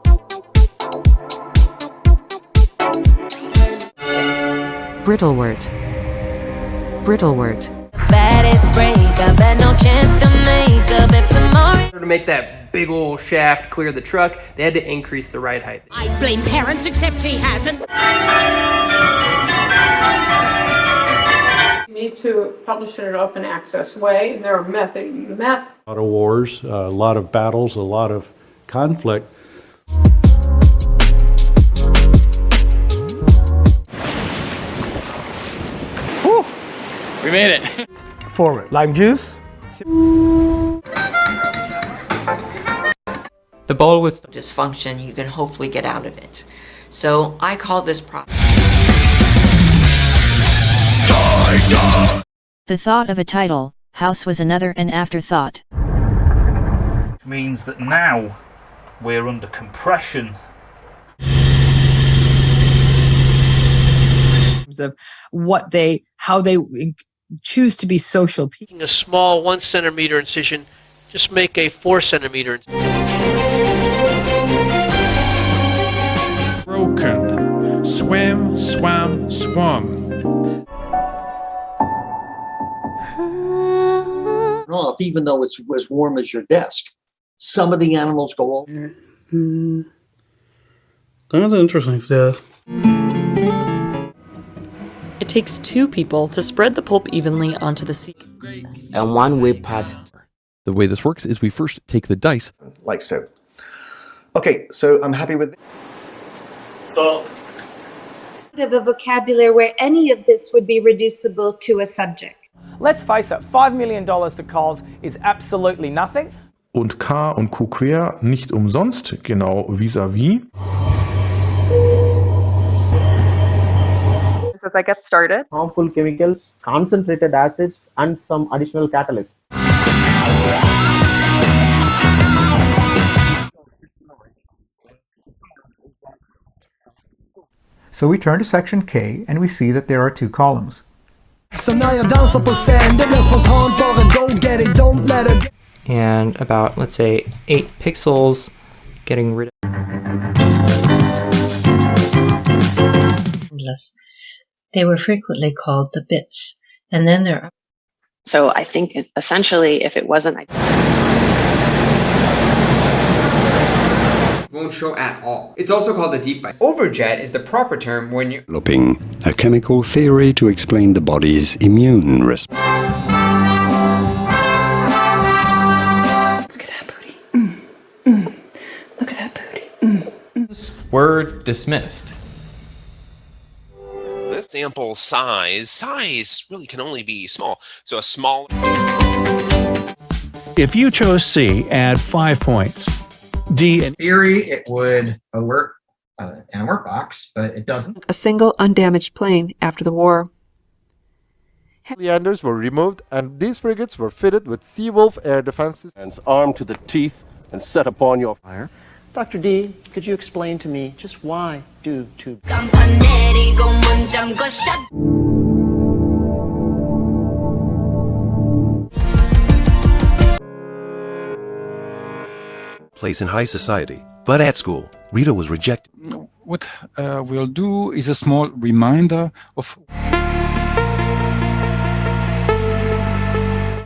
Brittlewort. Brittlewort. Baddest breakup, had no chance to make up if tomorrow. To make that big old shaft clear the truck, they had to increase the ride height. I blame parents, except he hasn't. You need to publish it in an open access way. There are methods. A lot of wars, a lot of battles, a lot of conflict. Whew. We made it. Forward. Lime juice. The ball with dysfunction, you can hopefully get out of it. So I call this process. The thought of a title, House, was another an afterthought. Means that now we're under compression. Of how they choose to be social. Taking a small 1 centimeter incision, just make a 4 centimeter incision. Broken. Swim, swam, swum. Off, even though it's as warm as your desk. Some of the animals go over. That's interesting stuff. It takes 2 people to spread the pulp evenly onto the seed. And one way part. The way this works is we first take the dice. Like so. Okay, so I'm happy with this. So. Of a vocabulary where any of this would be reducible to a subject. Let's face it, $5 million to Coles is absolutely nothing. Und K und Q quer nicht umsonst, genau vis-à-vis. As I get started. Harmful chemicals, concentrated acids, and some additional catalysts. So we turn to section K and we see that there are 2 columns. And about, let's say, 8 pixels, getting rid of. They were frequently called the bits. And then there are. So I think essentially if it wasn't. won't show at all. It's also called a deep bite. Overjet is the proper term when you're developing a chemical theory to explain the body's immune response. Look at that booty. Look at that booty. Were dismissed. Sample size really can only be small. So a small. If you chose C, add 5 points. D and theory, it would alert an alert box, but it doesn't. A single undamaged plane after the war. Leanders were removed, and these frigates were fitted with Seawolf air defenses. And armed to the teeth and set upon your fire. Dr. D, could you explain to me just why do tubes? Place in high society, but at school, Rita was rejected. What we'll do is a small reminder of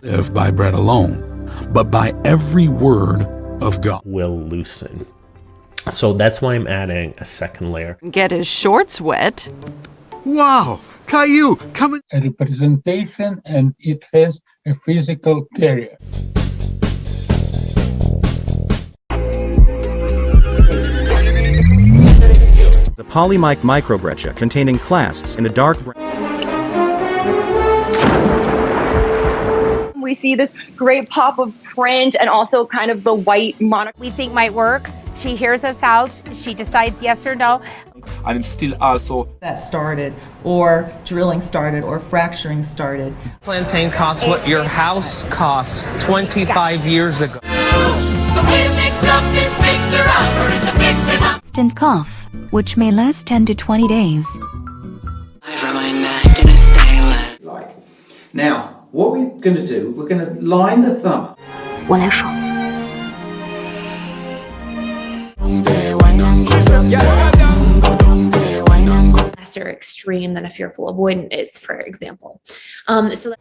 Live by bread alone, but by every word of God. Will loosen. So that's why I'm adding a second layer. Get his shorts wet. Wow! Caillou, come in. a representation, and it has a physical carrier. The polymic microbreccia containing clasts in the dark. We see this great pop of print and also kind of the white monocle we think might work. She hears us out. She decides yes or no. I'm still also that started, or drilling started, or fracturing started. Plantain costs what your house cost 25 years ago. The way to fix up this fixer-uppers to fix it up. Instant cough, which may last 10 to 20 days. Now, what we're going to do, we're going to line the thumb. 我来说。 Lesser extreme than a fearful avoidant is, for example. So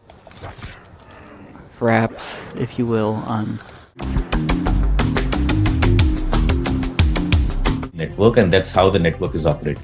Fraps, if you will, on network, and that's how the network is operated.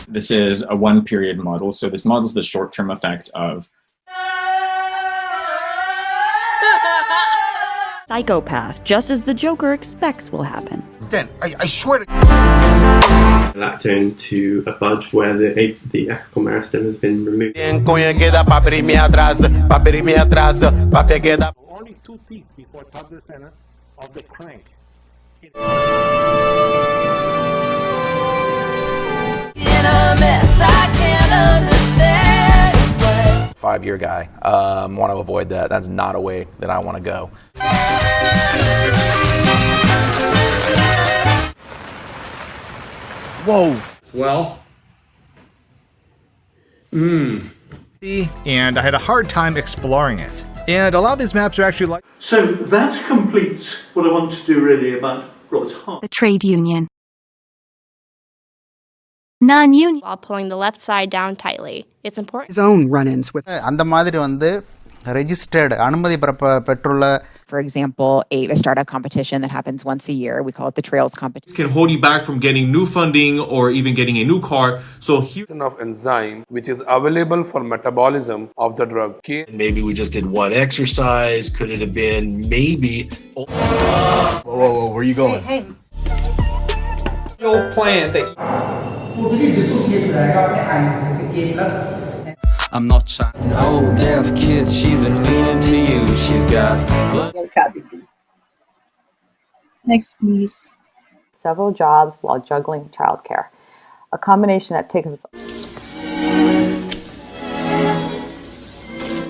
This is a one-period model, so this models the short-term effect of psychopath, just as the Joker expects will happen. Then, I swear to... Lactone to a budge where the apical meristem has been removed. Only 2 teeth before top the center of the crank. In a mess I can't understand. 5-year guy. Want to avoid that. That's not a way that I want to go. Whoa. Well. And I had a hard time exploring it. And a lot of these maps are actually like... So that completes what I want to do really about Robert's heart. The trade union. Non-union. While pulling the left side down tightly. It's important. His own run-ins with... அந்த மாதிரி வந்து registered அனுமதி பெற்றுள்ள. For example, a startup competition that happens once a year. We call it the Trails competition. This can hold you back from getting new funding or even getting a new car. So here of enzyme which is available for metabolism of the drug. Maybe we just did one exercise. Could it have been maybe? Whoa, where are you going? Hey. Your plan that. I'm not shy. No, deaf kid, she's been meaning to you. She's got Next, please. Several jobs while juggling childcare. A combination that takes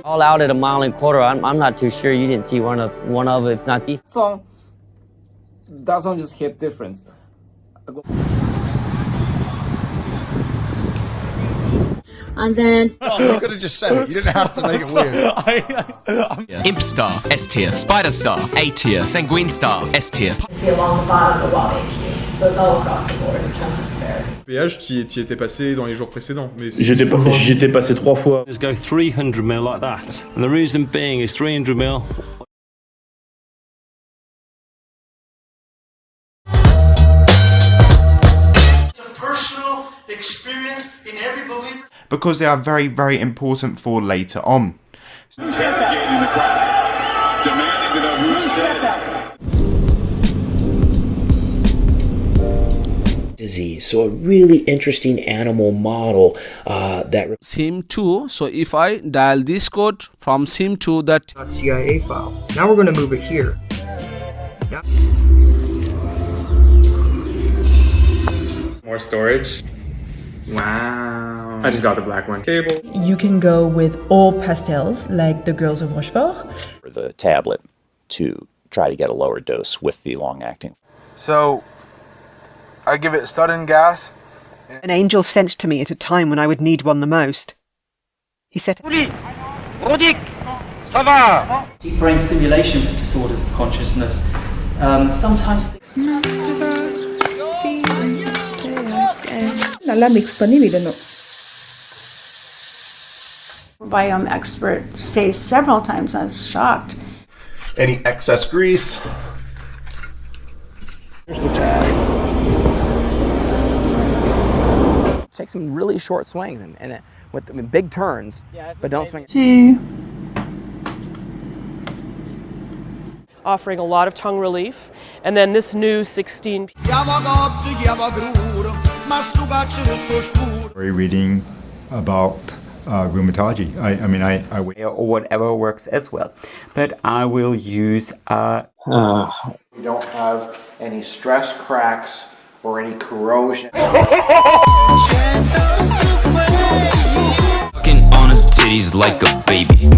all out at a mile and a quarter. I'm not too sure you didn't see one of if not the song. That song just hit difference. And then you could have just said it. You didn't have to make it weird. Imp staff, S tier. Spider staff, A tier. Sanguine staff, S tier. See along the bottom the WAB AQ. So it's all across the board in terms of severity. Péage, t'y étais passé dans les jours précédents. Mais J'y étais passé 3 fois. Just go 300 mil like that. And the reason being is 300 mil. Personal experience in every believer. Because they are very, very important for later on. Interrogating the crowd, demanding to know who said disease. So a really interesting animal model that SIM2. So if I dial this code from SIM2, that CIA file. Now we're going to move it here. More storage. Wow. I just got the black one. Cable. You can go with all pastels, like the girls of Rochefort. For the tablet to try to get a lower dose with the long-acting. So I give it sudden gas. An angel sent to me at a time when I would need one the most. He said, deep brain stimulation for disorders of consciousness. Sometimes நல்லா mix பண்ணி விடணும். Biome expert says several times I was shocked. Any excess grease. Here's the tag. Take some really short swings and with big turns, but don't swing. 2. Offering a lot of tongue relief, and then this new 16. We're reading about rheumatology. I mean, or whatever works as well. But I will use We don't have any stress cracks or any corrosion. Fucking on his titties like a baby.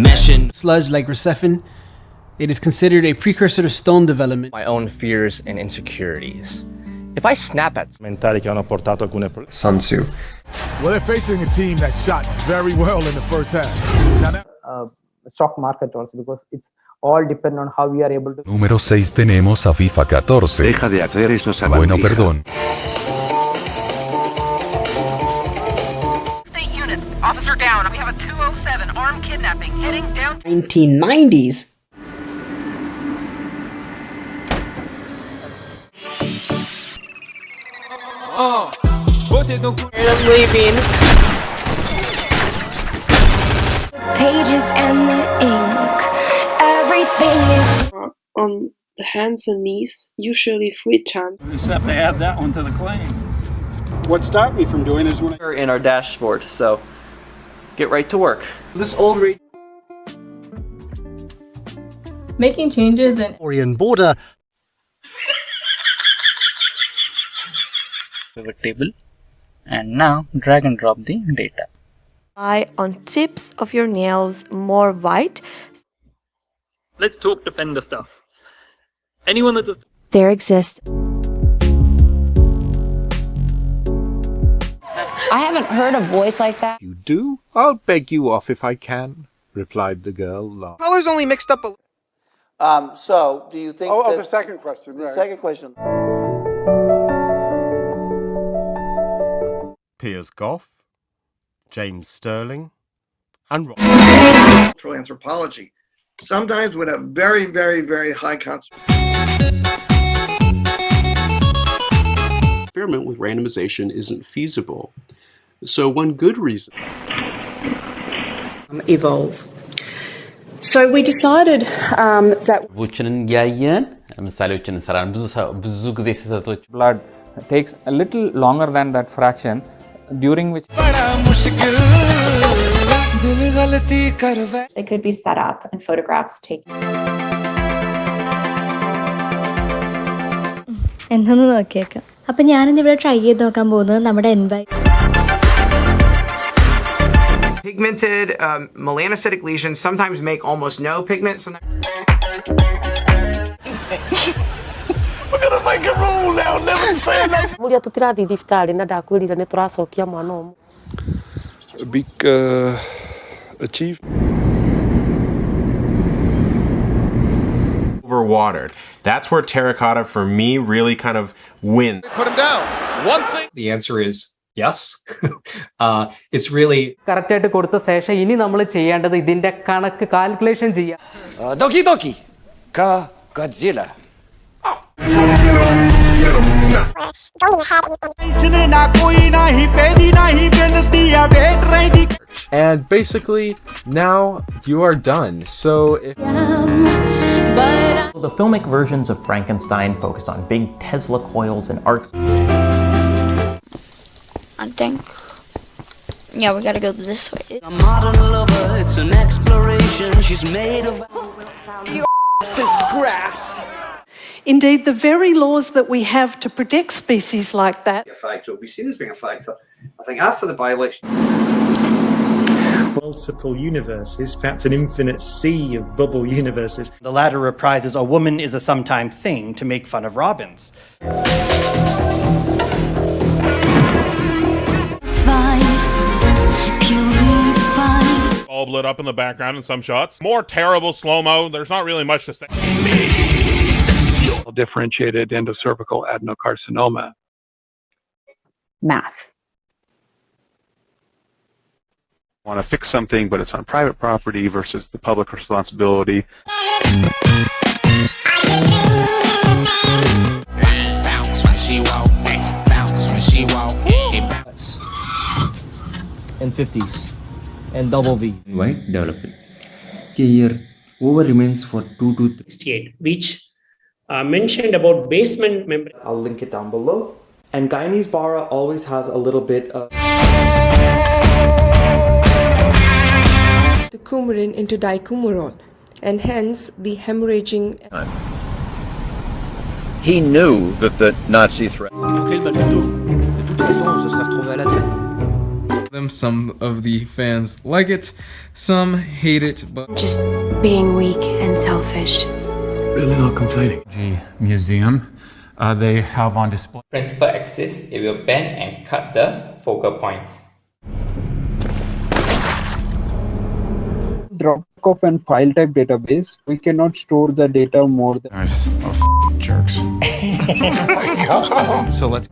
Meshing. Sludge like Recefin. It is considered a precursor to stone development. My own fears and insecurities. If I snap at mentali che hanno portato alcune Sun Tzu. Well, they're facing a team that shot very well in the first half. Stock market also, because it's all depend on how we are able to. Número 6 tenemos a FIFA 14. Deja de hacer eso, Bueno, perdón. State units, officer down. We have a 207 armed kidnapping heading down. 1990s. I'm leaving. Pages and the ink, everything is on the hands and knees, usually 3 times. We just have to add that one to the claim. What stopped me from doing is when in our dashboard, so get right to work. This old rate. Making changes in Korean border. Pivot table. And now drag and drop the data. Eye on tips of your nails more white. Let's talk defender stuff. Anyone that does. There exists. I haven't heard a voice like that. You do? I'll beg you off if I can, replied the girl, laughing. Colors only mixed up a So, do you think of the second question, the right. second question. Piers Goff, James Sterling, and Cultural anthropology, sometimes with a very, very, very high concentration. Experiment with randomization isn't feasible. So one good reason. Evolve. So we decided that blood takes a little longer than that fraction, during which They could be set up and photographs taken. എന്തൊന്ന് നോക്കിയേക്കാം. അപ്പം ഞാനിന്നിവിടെ try ചെയ്ത് നോക്കാൻ പോകുന്നത് നമ്മുടെ pigmented melanocytic lesions sometimes make almost no pigment. We're gonna make a rule now, never say that. a big achievement. Overwatered. That's where terracotta for me really kind of wins. Put him down. One thing. The answer is yes. It's really correct ആയിട്ട് കൊടുത്ത ശേഷം ഇനി നമ്മൾ ചെയ്യേണ്ടത് ഇതിന്റെ കണക്ക് calculation ചെയ്യാം. Doki Doki. Godzilla. And basically, now you are done. So if the filmic versions of Frankenstein focus on big Tesla coils and arcs. I think, yeah, we gotta go this way. A modern lover, it's an exploration. She's made of grass. Indeed, the very laws that we have to protect species like that. A factor. We see this being a factor. I think after the by-election. Multiple universes, perhaps an infinite sea of bubble universes. The latter reprises a woman is a sometime thing to make fun of robins. All lit up in the background in some shots. More terrible slow-mo. There's not really much to say. Differentiated endocervical adenocarcinoma. Math. Want to fix something, but it's on private property versus the public responsibility. Bounce when she walk, bounce when she walk. And 50s and double V. White development. Here, over remains for 2 to 68, which mentioned about basement membrane. I'll link it down below. And Guyanese bara always has a little bit of the coumarin into dicumarol, and hence the hemorrhaging. He knew that the Nazi threat. Some of the fans like it, some hate it, but just being weak and selfish. Really not complaining. Museum, they have on display. Principal axis, it will bend and cut the focal points. Drop-off and file type database, we cannot store the data more than. Jerks. So let's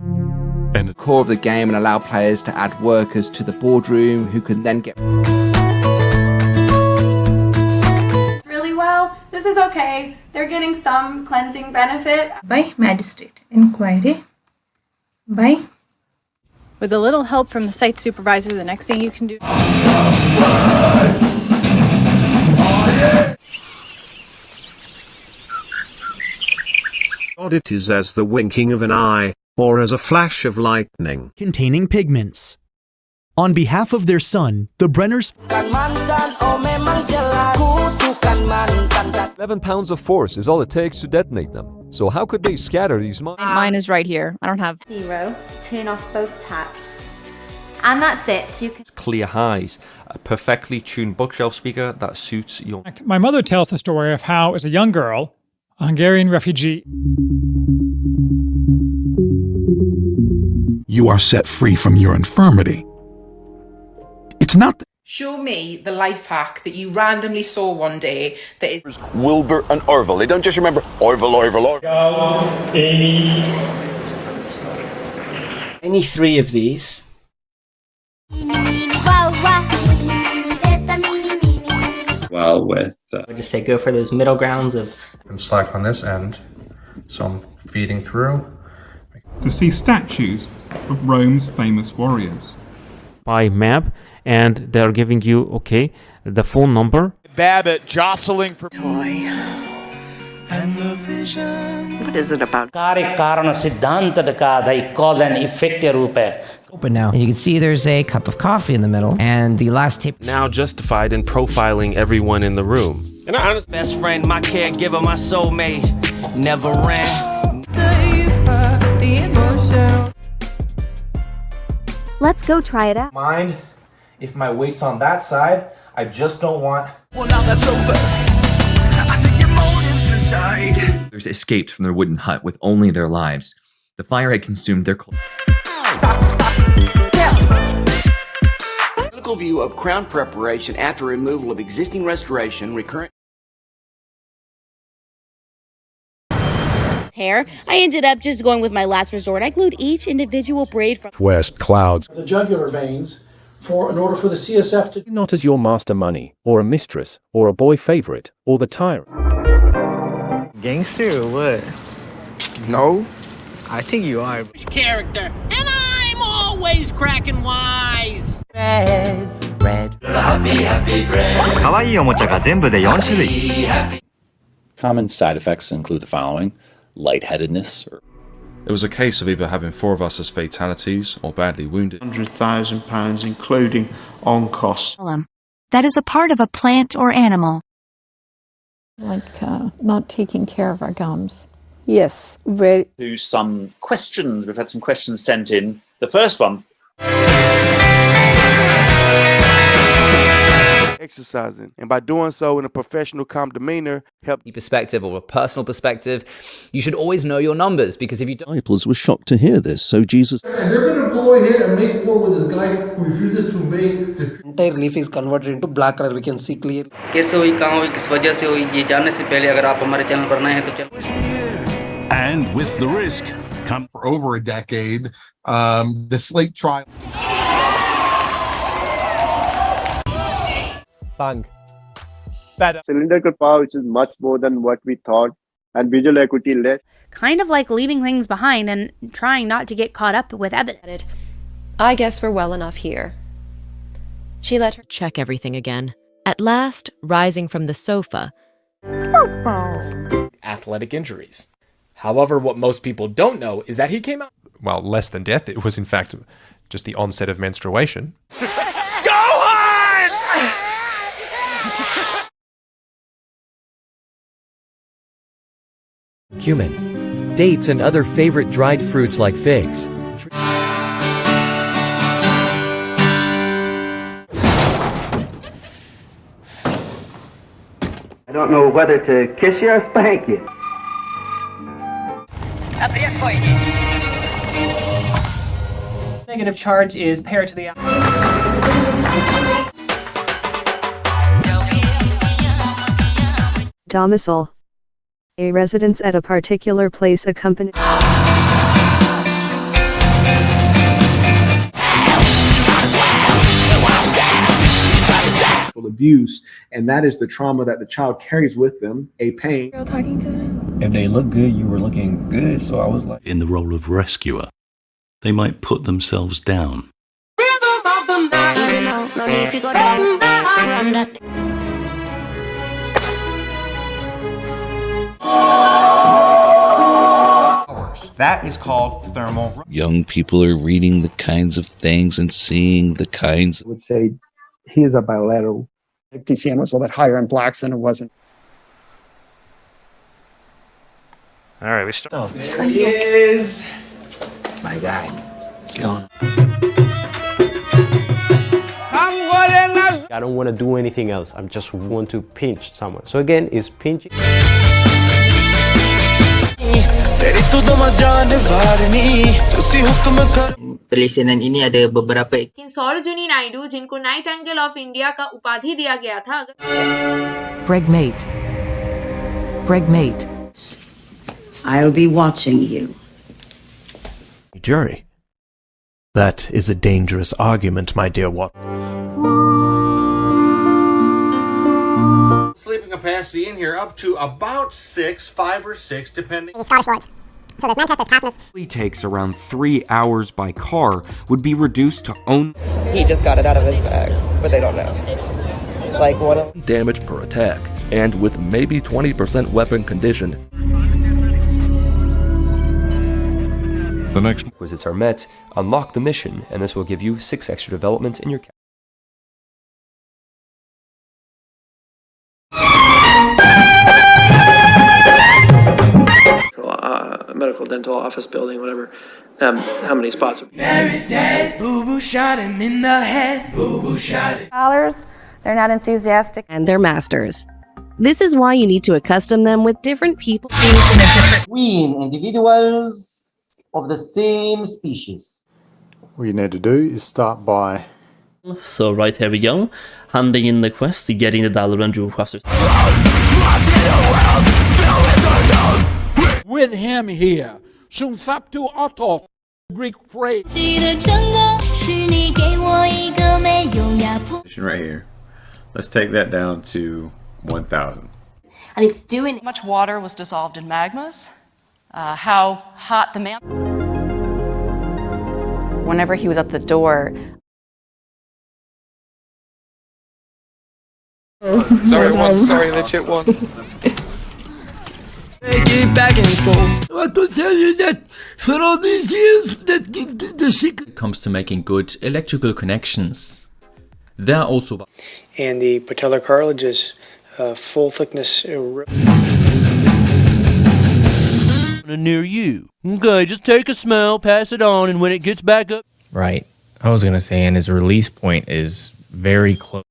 and the core of the game and allow players to add workers to the boardroom who can then get really well. This is okay. They're getting some cleansing benefit. By magistrate inquiry. By with a little help from the site supervisor, the next thing you can do. It is as the winking of an eye, or as a flash of lightning. Containing pigments. On behalf of their son, the Brenners. 11 pounds of force is all it takes to detonate them. So how could they scatter these Mine is right here. I don't have 0. Turn off both taps. And that's it. So you can clear highs, a perfectly tuned bookshelf speaker that suits your. My mother tells the story of how, as a young girl, a Hungarian refugee. You are set free from your infirmity. It's not. Show me the life hack that you randomly saw one day that is. Wilbur and Orville. They don't just remember Orville, Orville, Orville. Any three of these. Well, with I would just say go for those middle grounds of. And slack on this end, so I'm feeding through. To see statues of Rome's famous warriors. By map, and they're giving you the phone number. Babbitt jostling for toy. And the vision. What is it about? Open now. And you can see there's a cup of coffee in the middle, and the last tip. Now justified in profiling everyone in the room. And I honest best friend, my caregiver, my soulmate, never ran. Let's go try it out. Mind if my weight's on that side? I just don't want. Well, now that's over. I see your motives inside. Others escaped from their wooden hut with only their lives. The fire had consumed their clothes. Clinical view of crown preparation after removal of existing restoration, recurrent hair. I ended up just going with my last resort. I glued each individual braid from West clouds. The jugular veins in order for the CSF to... Not as your master money, or a mistress, or a boy favorite, or the tyrant. Gangster or what? No, I think you are. Character, and I'm always cracking wise. Red. Common side effects include the following: lightheadedness. It was a case of either having 4 of us as fatalities or badly wounded. £100,000 including on costs. That is a part of a plant or animal. Like not taking care of our gums. Yes, very. To some questions, we've had some questions sent in. The first one. Exercising, and by doing so in a professional, calm demeanor, help perspective or a personal perspective. You should always know your numbers, because if you don't... Disciples were shocked to hear this, so Jesus... And they're going to go ahead and make war with this guy who refuses to obey the... Entire leaf is converted into black color, we can see clearly. And with the risk come... For over a decade, the slate trial... Bang. Better. Cylindrical power, which is much more than what we thought, and visual acuity less. Kind of like leaving things behind and trying not to get caught up with evidence. I guess we're well enough here. She let her check everything again. At last, rising from the sofa. Athletic injuries. However, what most people don't know is that he came out... Well, less than death. It was, in fact, just the onset of menstruation. Cumin, dates and other favorite dried fruits like figs. I don't know whether to kiss you or spank you. Negative charge is paired to the... Domicile. A residence at a particular place accompanied abuse, and that is the trauma that the child carries with them, a pain. Girl talking to him. If they look good, you were looking good, so I was like... In the role of rescuer, they might put themselves down. That is called thermal. Young people are reading the kinds of things and seeing the kinds. I would say he is a bilateral. TCM was a little bit higher in blacks than it wasn't. All right, we start. Oh, there he is. My guy. It's gone. I don't want to do anything else. I just want to pinch someone. So again, it's pinching. Pelisinan ini ada beberapa. सौरजुनी Naidu जिनको night angle of India का उपाधि दिया गया था. Bregmate. I'll be watching you. Jury. That is a dangerous argument, my dear Watson. Sleeping capacity in here up to about 5 or 6, depending. It takes around 3 hours by car would be reduced to only... He just got it out of his bag, but they don't know. Like what? Damage per attack, and with maybe 20% weapon condition. The next requisites are met, unlock the mission, and this will give you 6 extra developments in your character. Medical, dental, office building, whatever. How many spots? Mary's dead. Boo boo shot him in the head. Boo boo shot him. Scholars, they're not enthusiastic. And they're masters. This is why you need to accustom them with different people. Between individuals of the same species. What you need to do is start by So right here we go, handing in the quest, getting the dollar and you have to... With him here, Shumsaptu Otos, Greek phrase. Right here. Let's take that down to 1,000. And it's doing How much water was dissolved in magmas, how hot the Whenever he was at the door. Sorry, legit one. Get back and forth. I want to tell you that for all these years, that the secret. When it comes to making good electrical connections, there are also. And the patellar cartilage is full thickness. Near you. Okay, just take a smell, pass it on, and when it gets back up. Right. I was gonna say, and his release point is very close.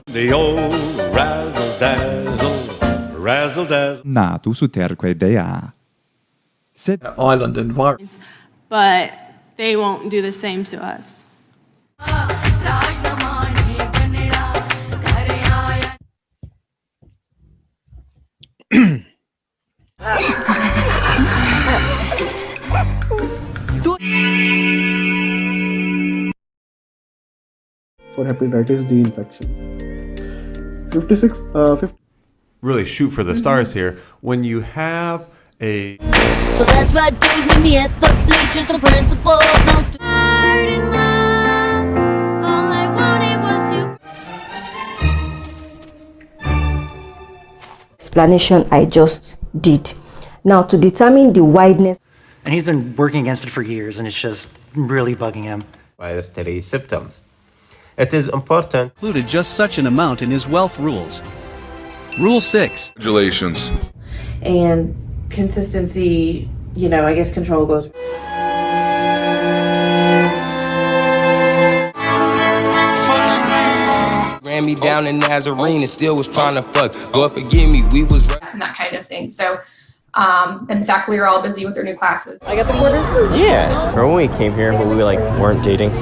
The old razzle dazzle. Nato su terque dea. Island environment. But they won't do the same to us. For hepatitis D infection. 50. Really shoot for the stars here. When you have a... So that's why dude with me at the bleachers, the principles, no start in love. All I wanted was to. Explanation I just did. Now to determine the wideness. And he's been working against it for years, and it's just really bugging him. Respiratory symptoms. It is important. Included just such an amount in his wealth rules. Rule 6. Congratulations. And consistency, I guess control goes. Ran me down in Nazarene and still was trying to fuck. Lord forgive me, we was. And that kind of thing. So, and the fact we were all busy with their new classes. I got the quarter? Yeah. Remember when we came here, but we weren't dating?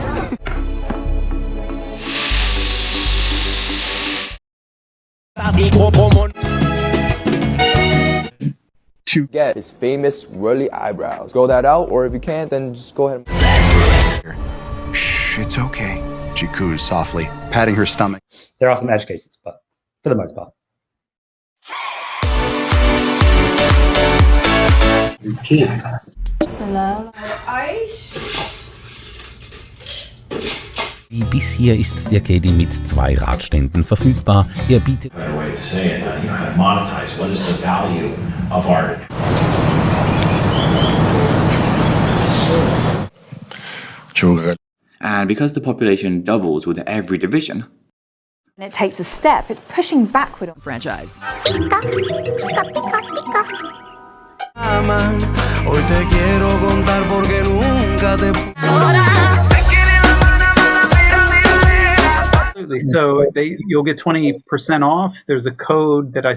To get his famous whirly eyebrows. Grow that out, or if you can't, then just go ahead and... Shh, it's okay. She coos softly, patting her stomach. There are some edge cases, but for the most part. Bisher ist der Caddy mit 2 Radständen verfügbar. Er bietet. Better way to say it. How to monetize. What is the value of art? And because the population doubles with every division, And it takes a step, it's pushing backward on franchise. Hoy te quiero contar porque nunca te. So you'll get 20% off. There's a code that I.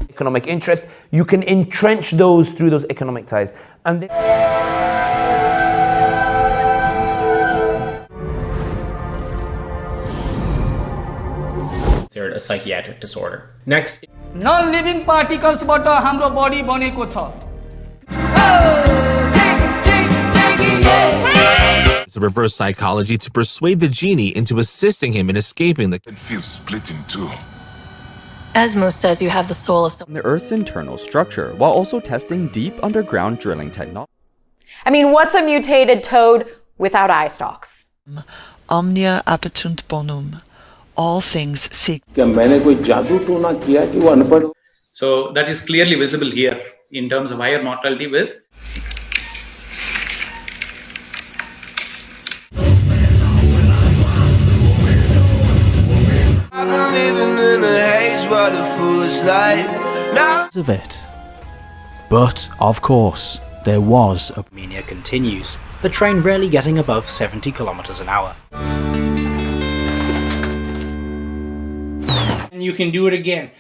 Economic interests, you can entrench those through those economic ties. And considered a psychiatric disorder. Next. Non-living particlesबाट हाम्रो body बनेको छ. It's a reverse psychology to persuade the genie into assisting him in escaping the... It feels split in two. Asmo says you have the soul of the Earth's internal structure, while also testing deep underground drilling technology. I mean, what's a mutated toad without eye stalks? Omnia appetunt bonum. All things seek. So that is clearly visible here in terms of higher mortality with. I've been living in a haze, what a foolish life. Now of it. But, of course, there was a... Armenia continues, the train rarely getting above 70 kilometers an hour. And you can do it again.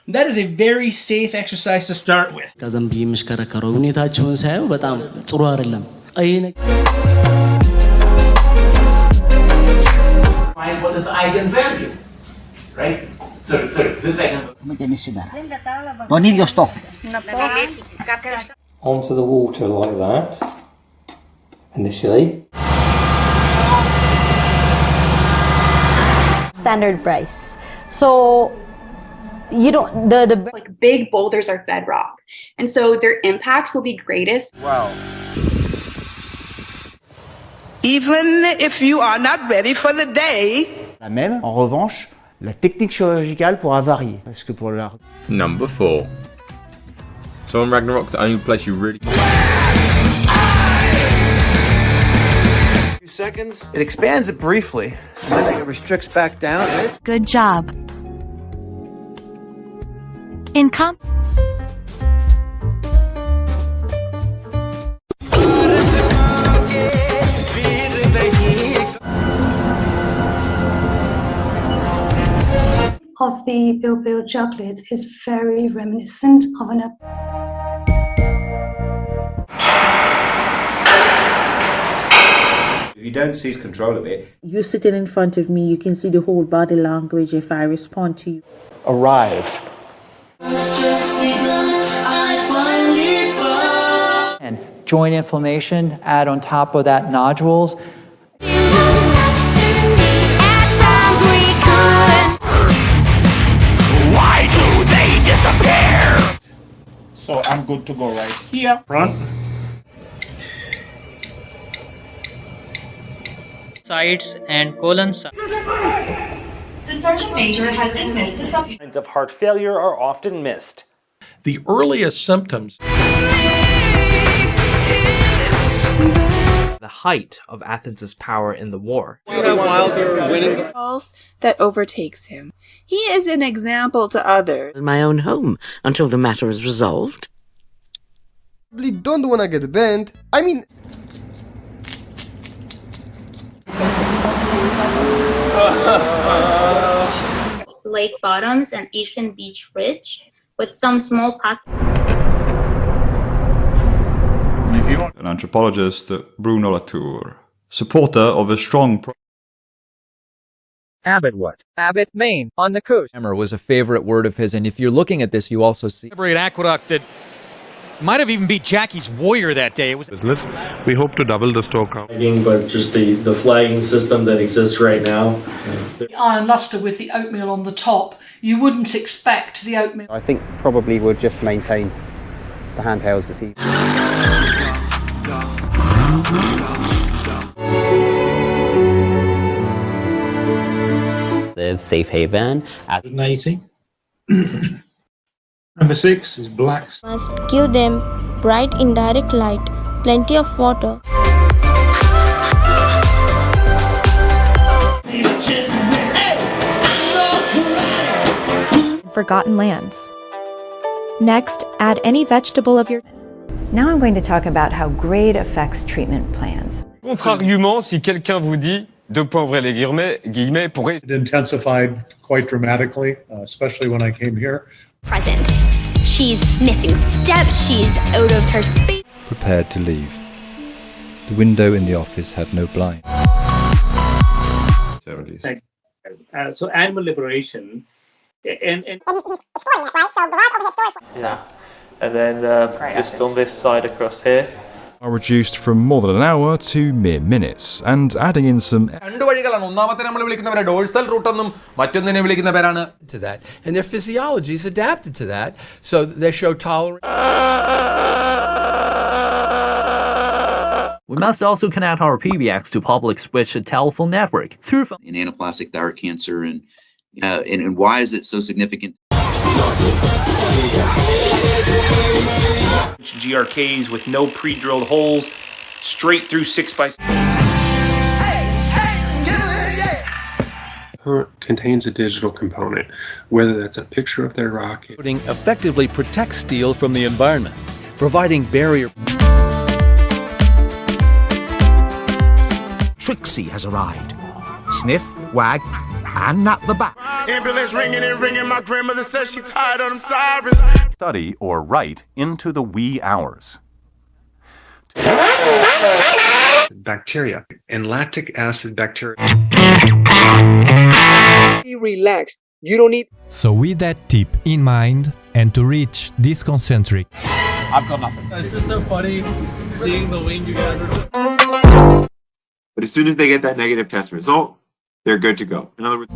That is a very safe exercise to start with. ከዘን ብዬ የምሽከረከረው ሁኔታቸውን ሳየው በጣም ጥሩ አይደለም። What is the eigenvalue? Right? So this eigenvalue. Don't need your stop. Onto the water like that, initially. Standard price. So you don't the like big boulders are bedrock, and so their impacts will be greatest. Wow. Even if you are not ready for the day. La même, en revanche, la technique chirurgicale pourra varier parce que pour la Number 4. So on Ragnarok, the only place you really. Few seconds. It expands it briefly, and then it restricts back down. Good job. Of the Bilbil chocolates is very reminiscent of an If you don't seize control of it, you're sitting in front of me, you can see the whole body language if I respond to you. Arrive. And joint inflammation, add on top of that nodules. Why do they disappear? So I'm good to go right here. Front. Sides and colon sides. The surgeon major has dismissed the subject. Signs of heart failure are often missed. The earliest symptoms. The height of Athens' power in the war. That overtakes him. He is an example to others. In my own home until the matter is resolved. Probably don't want to get banned. I mean. Lake bottoms and Asian beach ridge with some small pockets. An anthropologist, Bruno Latour, supporter of a strong. Abbot what? Abbot, Maine, on the coast. Hammer was a favorite word of his, and if you're looking at this, you also see an aqueduct that might have even beat Jackie's Warrior that day. It was. We hope to double the store count. But just the flagging system that exists right now. The iron luster with the oatmeal on the top, you wouldn't expect the oatmeal. I think probably we'll just maintain the handhelds this evening. The safe haven. 180. Number 6 is blacks. Must give them bright indirect light, plenty of water. Forgotten lands. Next, add any vegetable of your. Now I'm going to talk about how grade affects treatment plans. Contre-argument, si quelqu'un vous dit, deux points ouvrez les guillemets, pourrait. It intensified quite dramatically, especially when I came here. Present. She's missing steps, she's out of her space. Prepared to leave. The window in the office had no blind. 70s. So animal liberation, and exploring that, right? So the right over here stores. Yeah, and then just on this side across here. Are reduced from more than an hour to mere minutes, and adding in some. To that, and their physiology is adapted to that, so they show tolerance. We must also connect our PBX to public switch telephone network through in anaplastic thyroid cancer, and why is it so significant? GRKs with no pre-drilled holes, straight through 6x6. Contains a digital component, whether that's a picture of their rocket. Effectively protects steel from the environment, providing barrier. Trixie has arrived. Sniff, wag, and not the back. Ambulance ringing and ringing. My grandmother says she tired of them sirens. Study or write into the wee hours. Bacteria and lactic acid bacteria. Be relaxed. You don't need. So with that tip in mind, and to reach this concentric, I've got nothing. It's just so funny seeing the wing you guys are just. But as soon as they get that negative test result, they're good to go. In other words,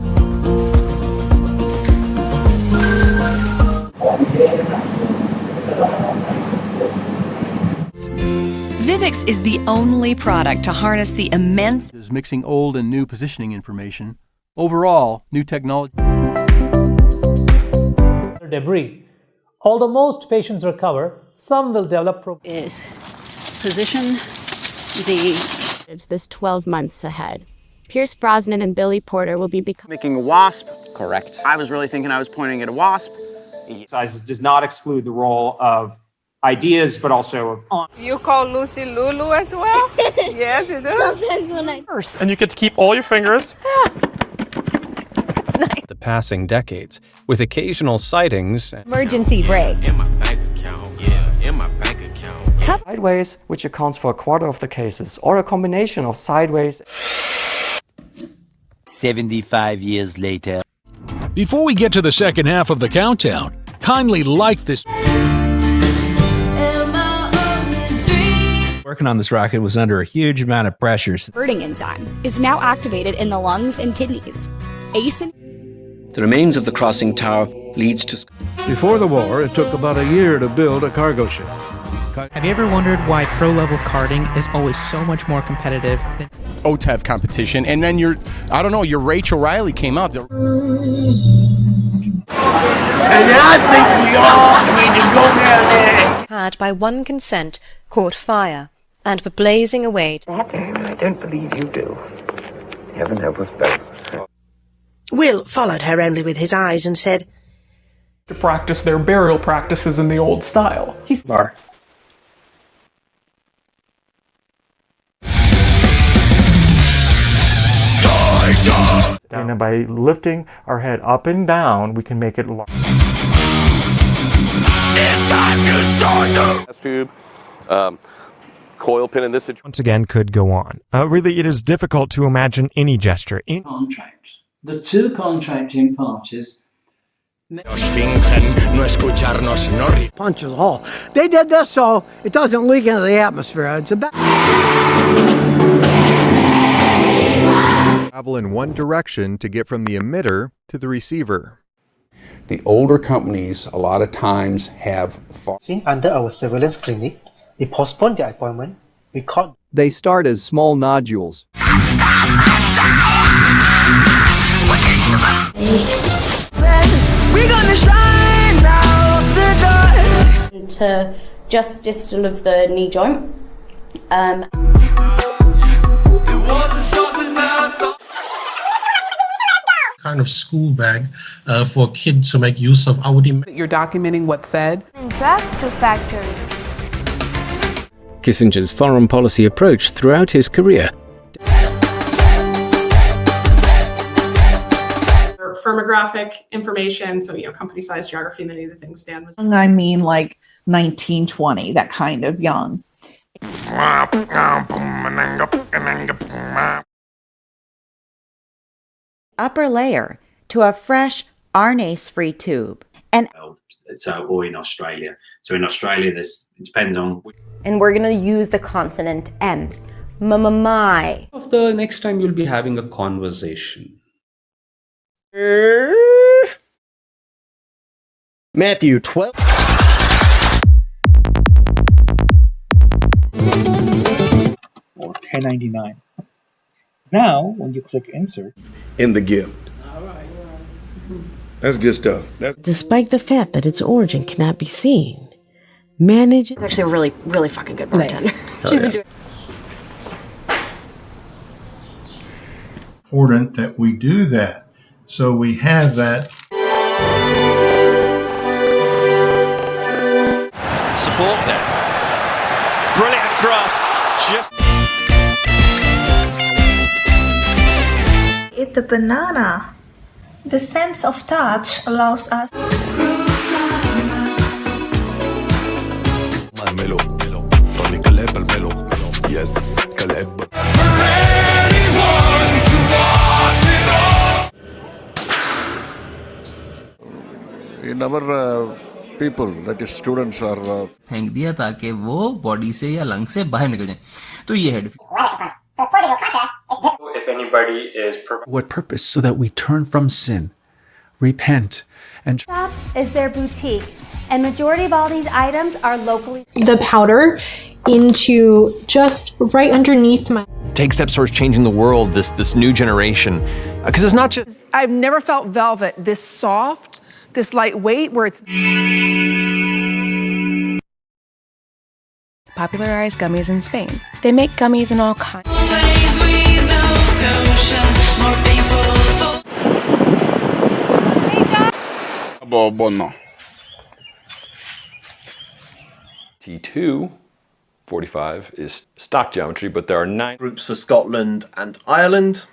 Vivix is the only product to harness the immense mixing old and new positioning information. Overall, new technology. Debris. Although most patients recover, some will develop is position it's this 12 months ahead. Pierce Brosnan and Billy Porter will be making a wasp. Correct. I was really thinking I was pointing at a wasp. Size does not exclude the role of ideas, but also of. You call Lucy Lulu as well? Yes, you do. Sometimes when I. And you get to keep all your fingers. That's nice. The passing decades, with occasional sightings. Emergency brake. In my bank account, yeah, in my bank account. Sideways, which accounts for a quarter of the cases, or a combination of sideways. 75 years later. Before we get to the second half of the countdown, kindly like this. Working on this rocket was under a huge amount of pressure. Birding enzyme is now activated in the lungs and kidneys. The remains of the crossing tower leads to. Before the war, it took about a year to build a cargo ship. Have you ever wondered why pro-level karting is always so much more competitive than OTEV competition? And then your Rachel Riley came out. And I think we all need to go down there. Had by one consent caught fire and were blazing away. I don't believe you do. Heaven help us both. Will followed her only with his eyes and said, to practice their burial practices in the old style. He's bar. And by lifting our head up and down, we can make it long. It's time to start the test tube, coil pin in this situation. Once again, could go on. Really, it is difficult to imagine any gesture. Contract. The two contracting parties. Punch a hole. They did this so it doesn't leak into the atmosphere. It's about. Travel in one direction to get from the emitter to the receiver. The older companies a lot of times have under our surveillance clinic, we postponed the appointment. We caught. They start as small nodules. We're gonna shine out the door. To just distal of the knee joint. Kind of school bag for kids to make use of. You're documenting what's said. Drugs to factories. Kissinger's foreign policy approach throughout his career. Firmographic information, so company size, geography, many of the things Stan was. I mean, like 1920, that kind of young. Upper layer to a fresh RNase-free tube. And or in Australia. So in Australia, it depends on. And we're gonna use the consonant M. My. Of the next time you'll be having a conversation. Matthew 12. Or $10.99. Now, when you click insert. In the gift. That's good stuff. Despite the fact that its origin cannot be seen, manage. It's actually a really, really fucking good bartender. Nice. She's been doing. Important that we do that. So we have that. Support this. Brilliant cross. Just. Eat the banana. The sense of touch allows us In our people, that is students, are फेंक दिया ताकि वो body से या lung से बाहर निकल जाए तो ये head If anybody is what purpose? So that we turn from sin, repent, and shop is their boutique, and majority of all these items are locally. The powder into just right underneath my. Take steps towards changing the world, this new generation, because it's not just. I've never felt velvet this soft, this lightweight, where it's. Popularized gummies in Spain. They make gummies in all kinds. T2, 45 is stock geometry, but there are 9 groups for Scotland and Ireland.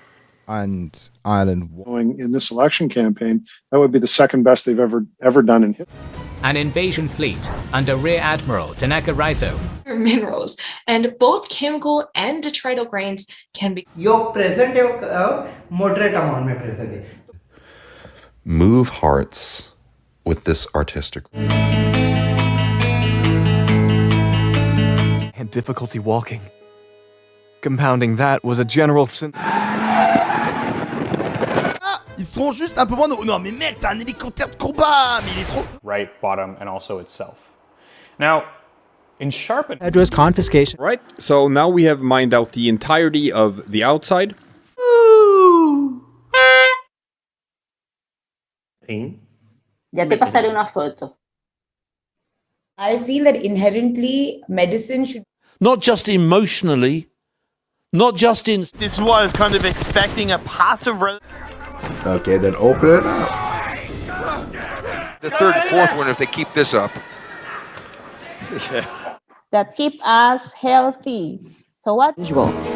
And Ireland. In this election campaign, that would be the second best they've ever done in history. An invasion fleet under Rear Admiral Tanaka Raiso. Minerals, and both chemical and detrital grains can be. moderate amount में present है. Move hearts with this artistic. Had difficulty walking. Compounding that was a general sin. Ils seront juste un peu moins... Non mais mec, t'as un hélicoptère de combat, mais il est trop... Right, bottom, and also itself. Now, in sharpened... Address confiscation. Right, so now we have mined out the entirety of the outside. Ya te pasaré una foto. I feel that inherently medicine should. Not just emotionally, not just in... This is what I was kind of expecting, a passive... Okay, then open it up. The third and fourth one if they keep this up. That keep us healthy. So what?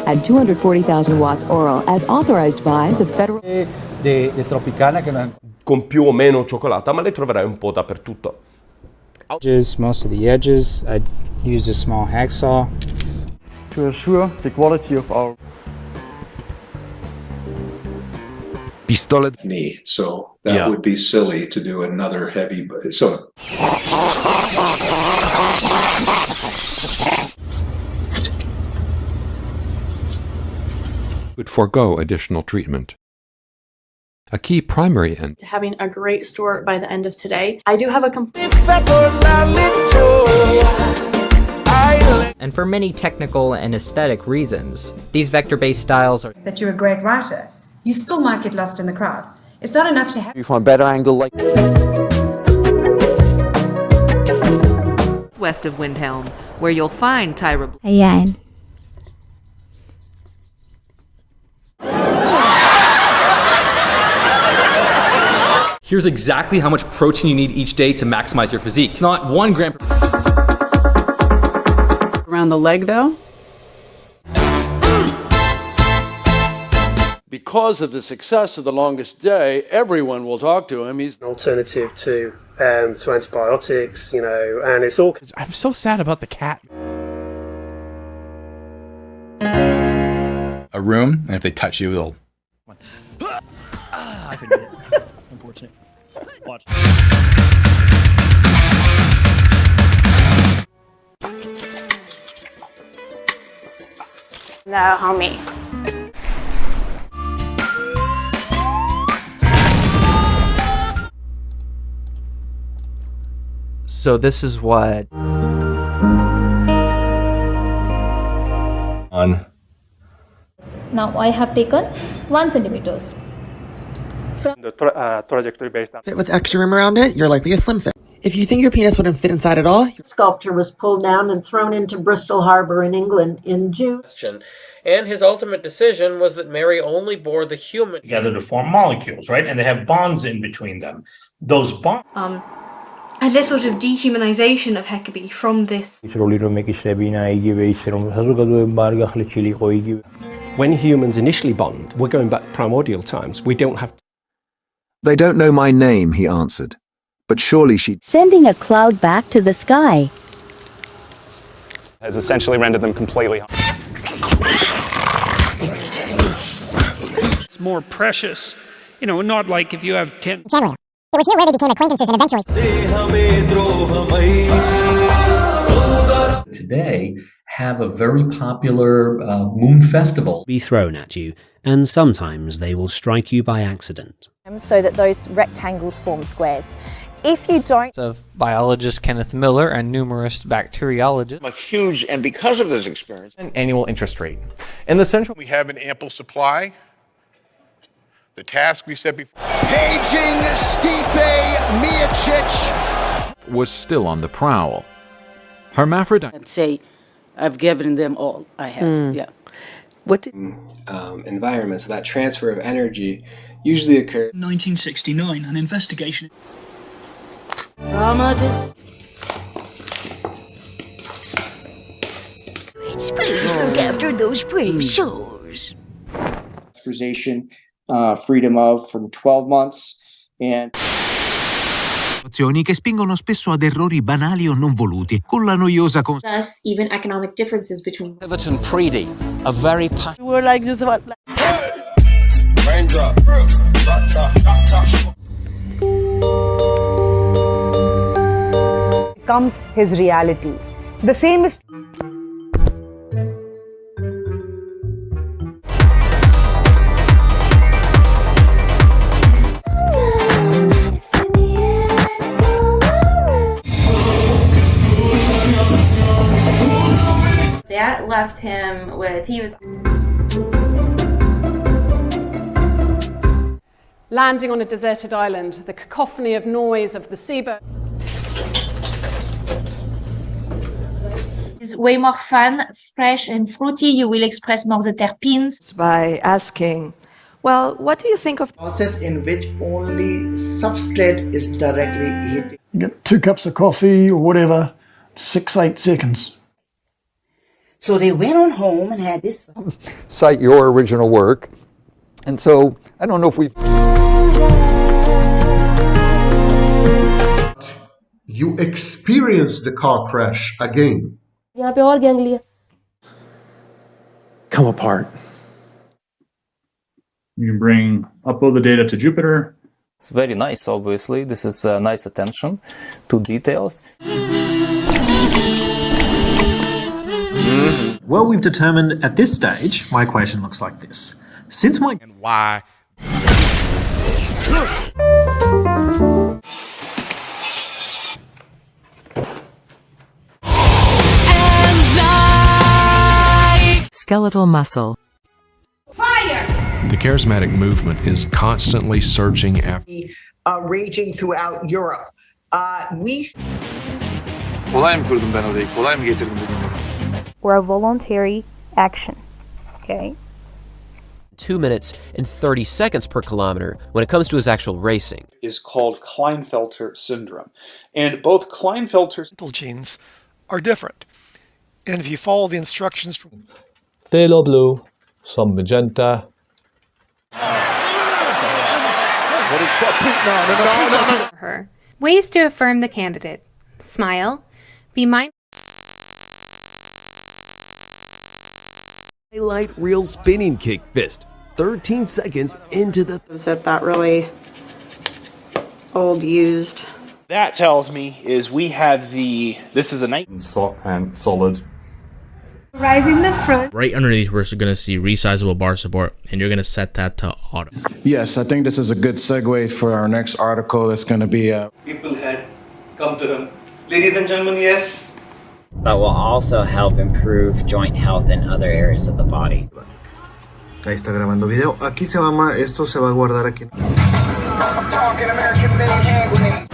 At 240,000 watts oral, as authorized by the federal. De Tropicana che non... Con più o meno cioccolata, ma le troverai un po' dappertutto. Most of the edges, I use a small hacksaw. To assure the quality of our Pistolet knee, so that would be silly to do another heavy. So would forego additional treatment. A key primary end. Having a great store by the end of today. I do have a complete. And for many technical and aesthetic reasons, these vector-based styles are. That you're a great writer. You still might get lost in the crowd. It's not enough to have. You find better angle like west of Windhelm, where you'll find Tyra. Ayan. Here's exactly how much protein you need each day to maximize your physique. It's not 1 gram per. Around the leg, though? Because of the success of The Longest Day, everyone will talk to him. He's an alternative to antibiotics, you know, and it's all. I'm so sad about the cat. A room, and if they touch you, they'll... I couldn't do it. Unfortunate. Watch. No, homie. So this is what. On. Now I have taken 1 centimeters. The trajectory based on... With extra room around it, you're likely a slim fit. If you think your penis wouldn't fit inside at all... Sculpture was pulled down and thrown into Bristol Harbour in England in June. And his ultimate decision was that Mary only bore the human... Together to form molecules, right? And they have bonds in between them. Those bonds... And this sort of dehumanization of Hecate from this. When humans initially bond, we're going back primordial times. We don't have... They don't know my name, he answered. But surely she... Sending a cloud back to the sky. Has essentially rendered them completely... It's more precious. You know, not like if you have 10... Generally, it was here where they became acquaintances and eventually... Today have a very popular moon festival. Be thrown at you, and sometimes they will strike you by accident. So that those rectangles form squares. If you don't... Of biologist Kenneth Miller and numerous bacteriologists. A huge, and because of this experience... An annual interest rate. In the central... We have an ample supply. The task we set before... Paging Stipe Miocic was still on the prowl. Hermaphrodite. I'd say I've given them all I have, yeah. What environment, so that transfer of energy usually occurs. 1969, an investigation. Please look after those brave souls. Freedom of from 12 months and che spingono spesso ad errori banali o non voluti, con la noiosa Thus, even economic differences between Everton Preedy, a very We're like this about Raindrop. Comes his reality. The same is... that left him with, he was landing on a deserted island, the cacophony of noise of the seabird. It's way more fun, fresh and fruity. You will express more the terpenes. By asking, well, what do you think of process in which only substrate is directly eaten? You get 2 cups of coffee or whatever, 6-8 seconds. So they went on home and had this. Cite your original work. And so, I don't know if we've... You experience the car crash again. come apart. You can upload the data to Jupyter. It's very nice, obviously. This is nice attention to details. Well, we've determined at this stage, my equation looks like this. Since my... And why? Skeletal muscle. Fire! The charismatic movement is constantly searching after... Raging throughout Europe. We're a voluntary action, okay? 2 minutes and 30 seconds per kilometer when it comes to his actual racing. Is called Klinefelter syndrome. And both Klinefelter genes are different. And if you follow the instructions from Phthalo blue, some magenta. Her. Ways to affirm the candidate. Smile. Be mindful. Highlight real spinning kick fist. 13 seconds into the... Is that really old used? That tells me is we have this is a night and solid. Rising the front. Right underneath, we're going to see resizable bar support, and you're going to set that to auto. Yes, I think this is a good segue for our next article. That's going to be People had come to him. Ladies and gentlemen, yes. But will also help improve joint health in other areas of the body. Ahí está grabando video. Aquí se va, esto se va a guardar aquí. I'm talking American made hand grenade.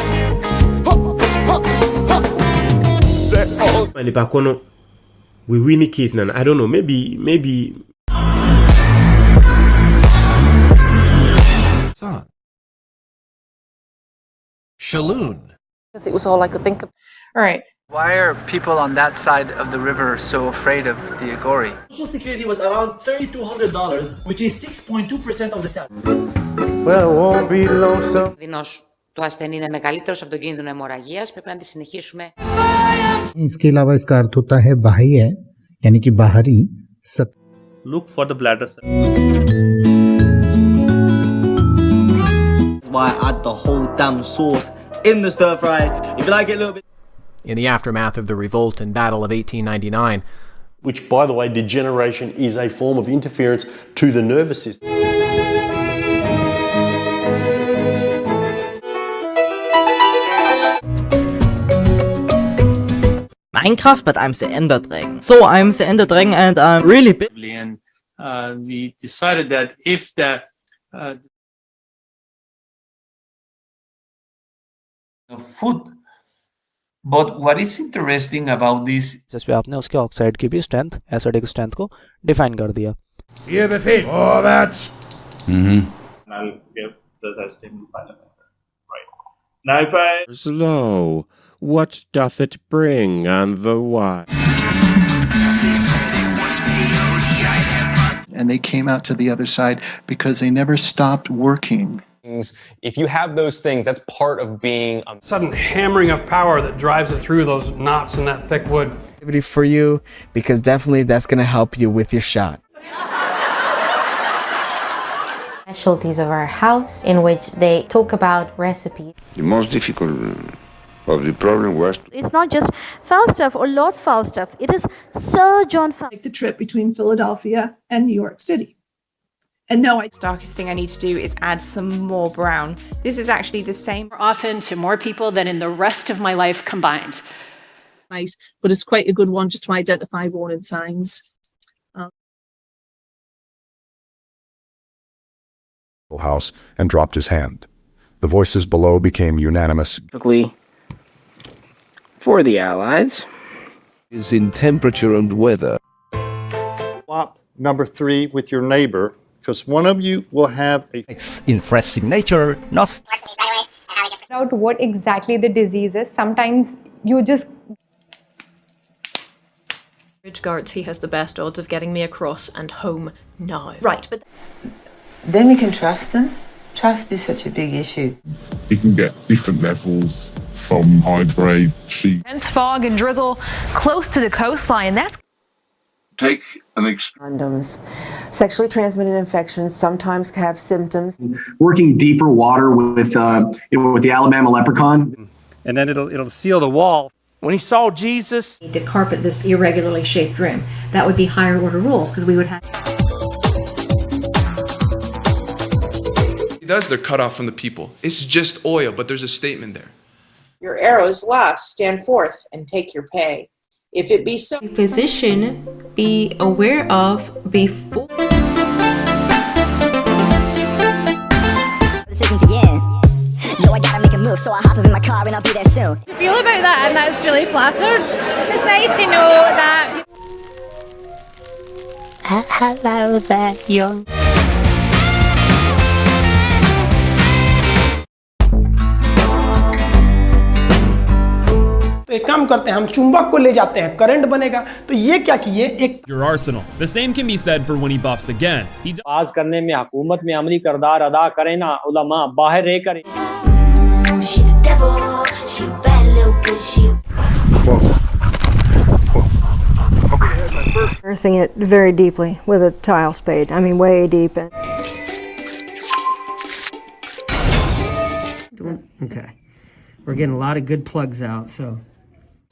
We win the case now. I don't know. Maybe. Shaloon. Because it was all I could think of. All right. Why are people on that side of the river so afraid of the Agori? Social Security was around $3,200, which is 6.2% of the salary. κίνδυνος του ασθενή είναι μεγαλύτερος από τον κίνδυνο αιμορραγίας, πρέπει να τη συνεχίσουμε. इसके अलावा इसका अर्थ होता है बाह्य यानी कि बाहरी सत Look for the bladder. Why add the whole damn sauce in the stir fry? If you like it a little bit. In the aftermath of the revolt and battle of 1899, which, by the way, degeneration is a form of interference to the nervous system. Minecraft, but I'm the Ender Dragon. So I'm the Ender Dragon and I'm really big. And we decided that if the food. But what is interesting about this? जिस पे आपने उसके oxide की भी strength, acidic strength को define कर दिया. ये buffet. Oh, that's. I'll give the testing parameter. Right. Now if I Slow. What doth it bring on the why? And they came out to the other side because they never stopped working. If you have those things, that's part of being a sudden hammering of power that drives it through those knots in that thick wood. For you, because definitely that's going to help you with your shot. Specialties of our house in which they talk about recipes. The most difficult of the problem was It's not just Falstaff or Lord Falstaff, it is Sir John Falstaff. Take the trip between Philadelphia and New York City. And no, the darkest thing I need to do is add some more brown. This is actually the same. Often to more people than in the rest of my life combined. Nice, but it's quite a good one just to identify warning signs. House and dropped his hand. The voices below became unanimous. For the Allies is in temperature and weather. Swap number 3 with your neighbor, because one of you will have a in fresh signature, not out what exactly the disease is. Sometimes you just guards he has the best odds of getting me across and home now. Right, but then we can trust them. Trust is such a big issue. You can get different levels from high-grade sheep. Dense fog and drizzle close to the coastline. That's take an condoms. Sexually transmitted infections sometimes have symptoms. Working deeper water with the Alabama leprechaun, and then it'll seal the wall. When he saw Jesus, to carpet this irregularly shaped room, that would be higher order rules because we would have. They're cut off from the people. It's just oil, but there's a statement there. Your arrows lost, stand forth and take your pay. If it be so, physician be aware of before. This isn't the end. Yo, I gotta make a move, so I'll hop up in my car and I'll be there soon. I feel about that, and that's really flattered. It's nice to know that. Hello there, young. तो एक काम करते हैं, हम चुंबक को ले जाते हैं, करंट बनेगा. तो ये क्या किए एक your arsenal. The same can be said for when he buffs again. He पास करने में हुकूमत में अमली किरदार अदा करें ना, उलमा बाहर रह करें. Earthing it very deeply with a tile spade. I mean, way deep in. Okay. We're getting a lot of good plugs out, so.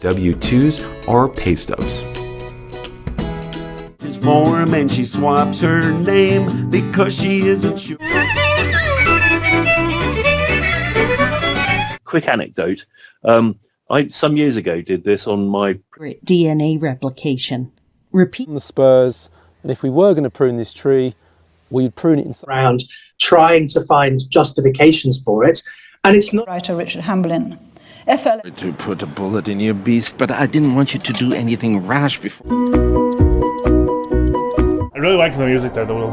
W-2s are pay stubs. His form and she swaps her name because she isn't sure. Quick anecdote. I some years ago did this on my DNA replication. Repeat the spurs, and if we were going to prune this tree, we'd prune it in around trying to find justifications for it. And it's not. Writer Richard Hamblin. To put a bullet in your beast, but I didn't want you to do anything rash before. I really like the music there, the little.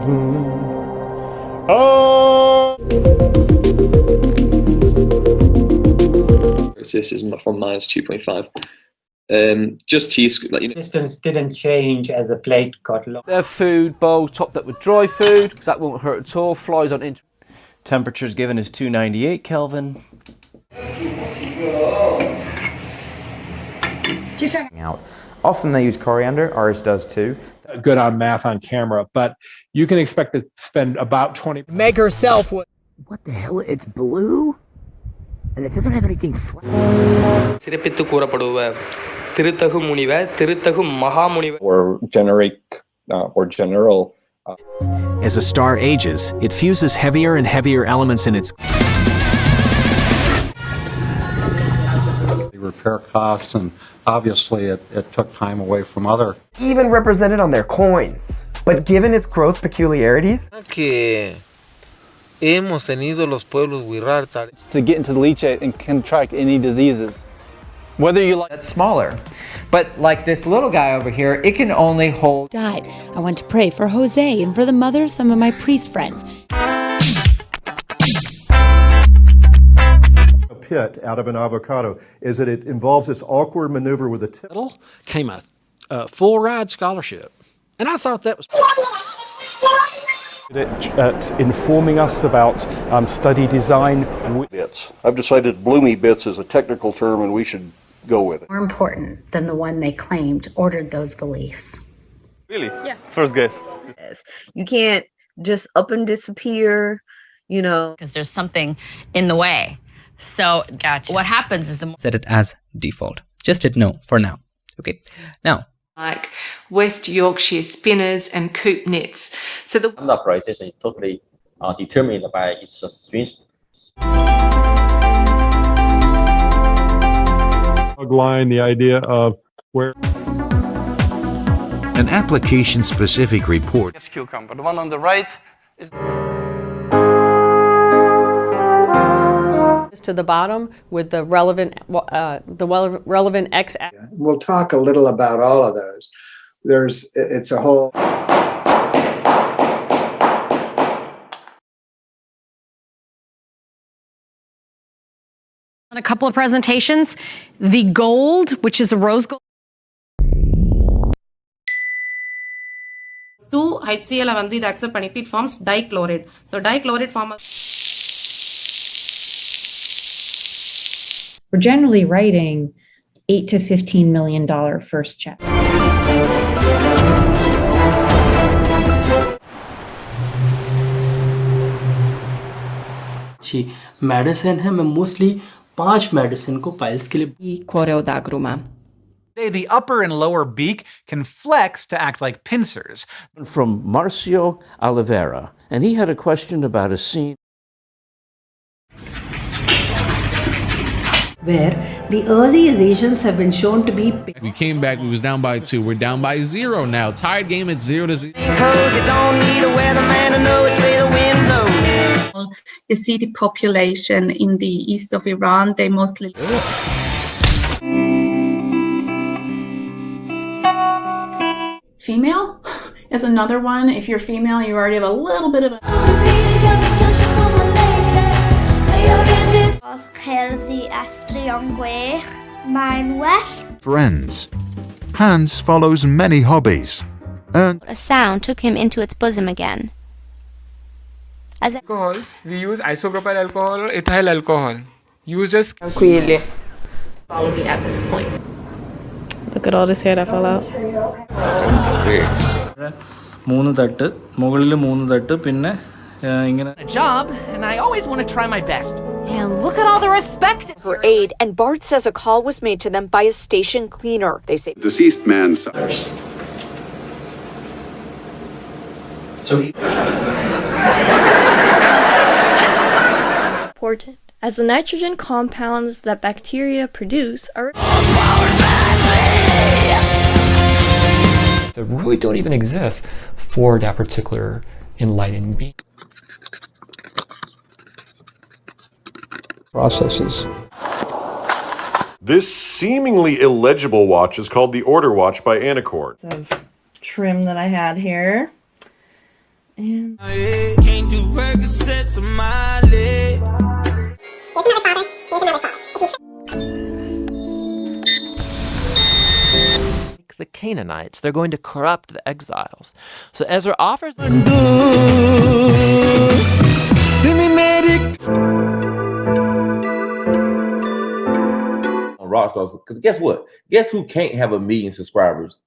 Oh! This is from -2.5. Just teeth, like, you know. Distance didn't change as the plate got long. Their food bowl topped up with dry food, because that won't hurt at all. Flies on into Temperature's given is 298 Kelvin. Out. Often they use coriander, ours does too. Good on math on camera, but you can expect to spend about 20. Meg herself. What the hell? It's blue? And it doesn't have anything flat. Or generic or general. As a star ages, it fuses heavier and heavier elements in its repair costs, and obviously it took time away from other. Even represented on their coins. But given its growth peculiarities, to get into the leachate and contract any diseases. Whether you like it's smaller. But like this little guy over here, it can only hold. Died. I want to pray for Jose and for the mother of some of my priest friends. A pit out of an avocado is that it involves this awkward maneuver with a tip. Came a full ride scholarship. And I thought that was at informing us about study design. Bits. I've decided bloomy bits is a technical term and we should go with it. More important than the one they claimed ordered those beliefs. Really? Yeah. First guess. You can't just up and disappear, you know. Because there's something in the way. So gotcha. What happens is set it as default. Just hit no for now. Okay. Now. Like West Yorkshire spinners and coop nets. So the prioritization is totally determined by its strings. Line, the idea of where an application-specific report. Yes, cucumber. The one on the right is to the bottom with the relevant X. We'll talk a little about all of those. It's a whole. On a couple of presentations, the gold, which is a rose gold. 2 HCl வந்து இது accept பண்ணிட்டு it forms dichloride. So dichloride form. We're generally writing $8 to $15 million first check. Medicine है मैं mostly 5 medicine को piles के लिए Choroidagruma. The upper and lower beak can flex to act like pincers. From Marcio Oliveira, and he had a question about a scene where the early lesions have been shown to be. We came back, we was down by 2. We're down by 0 now. Tied game at 0-0. You see the population in the east of Iran, they mostly. Female is another one. If you're female, you already have a little bit of a. Friends. Hans follows many hobbies. A sound took him into its bosom again. As alcohols, we use isopropyl alcohol or ethyl alcohol. Use just tranquilly. At this point. Look at all this hair that fell out. a job, and I always want to try my best. And look at all the respect for aid. And Bart says a call was made to them by a station cleaner. They say deceased man's. So he. Important, as the nitrogen compounds that bacteria produce are. They really don't even exist for that particular enlightened being. Processes. This seemingly illegible watch is called the Order Watch by Anacord. Of trim that I had here. And Can't do Percocets on my leg. The Canaanites, they're going to corrupt the exiles. So Ezra offers. Rock stars, because guess what? Guess who can't have 1 million subscribers?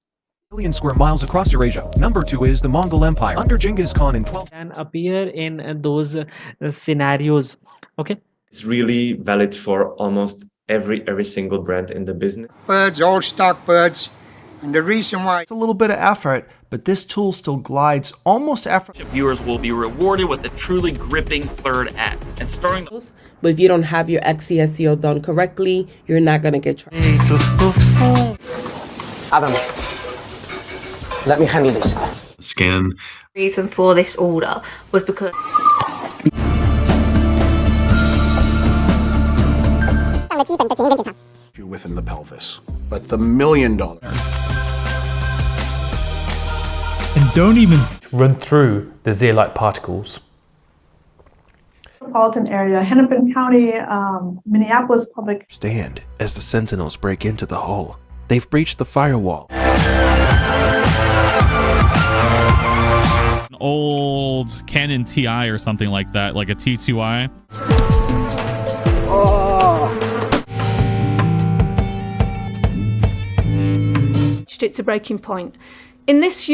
Million square miles across Eurasia. Number 2 is the Mongol Empire under Genghis Khan in 12. Can appear in those scenarios. Okay. It's really valid for almost every single brand in the business. Birds, all stock birds. And the reason why it's a little bit of effort, but this tool still glides almost effortlessly. Viewers will be rewarded with a truly gripping third act. And starring but if you don't have your XCSEO done correctly, you're not gonna get charged. Adam, let me handle this. Scan. The reason for this order was because within the pelvis, but the $1 million. And don't even run through the zeolite particles. Metropolitan area, Hennepin County, Minneapolis Public. Stand as the Sentinels break into the hull. They've breached the firewall. An old Canon TI or something like that, like a T2i. It's a breaking point. In this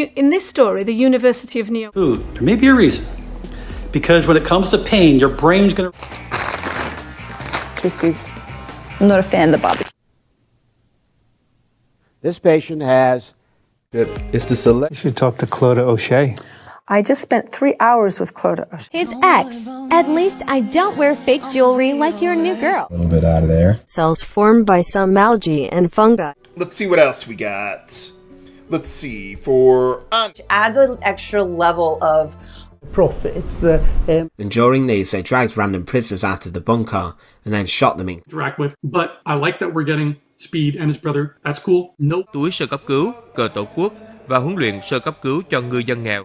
story, the University of New York. Food. There may be a reason. Because when it comes to pain, your brain's gonna. Twisties. I'm not a fan of the Bobby. This patient has. It's the select. You should talk to Claudia O'Shea. I just spent 3 hours with Claudia O'Shea. His ex. At least I don't wear fake jewelry like your new girl. A little bit out of there. Cells formed by some algae and fungi. Let's see what else we got. Let's see for adds an extra level of profits. And during these, they dragged random prisoners out of the bunker and then shot them in. Interact with, but I like that we're getting Speed and his brother. That's cool. Nope. Túi sơ cấp cứu, cờ tổ quốc và huấn luyện sơ cấp cứu cho ngư dân nghèo.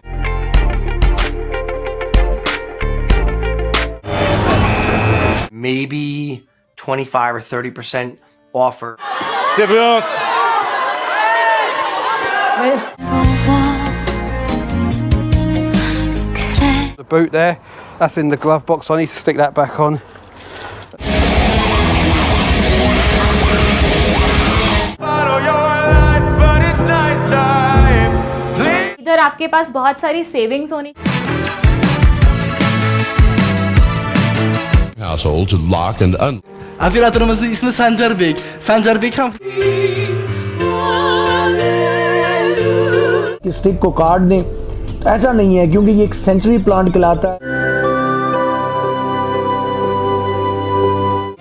Maybe 25 or 30% offer. Silence. The boot there, that's in the glove box. I need to stick that back on. इधर आपके पास बहुत सारी savings होनी. Household to lock and unlock. Afirat aramızda ismi Sancar Bey. Sancar Bey kam. इस stick को काट दें. ऐसा नहीं है क्योंकि ये एक सेंचुरी प्लांट कहलाता है.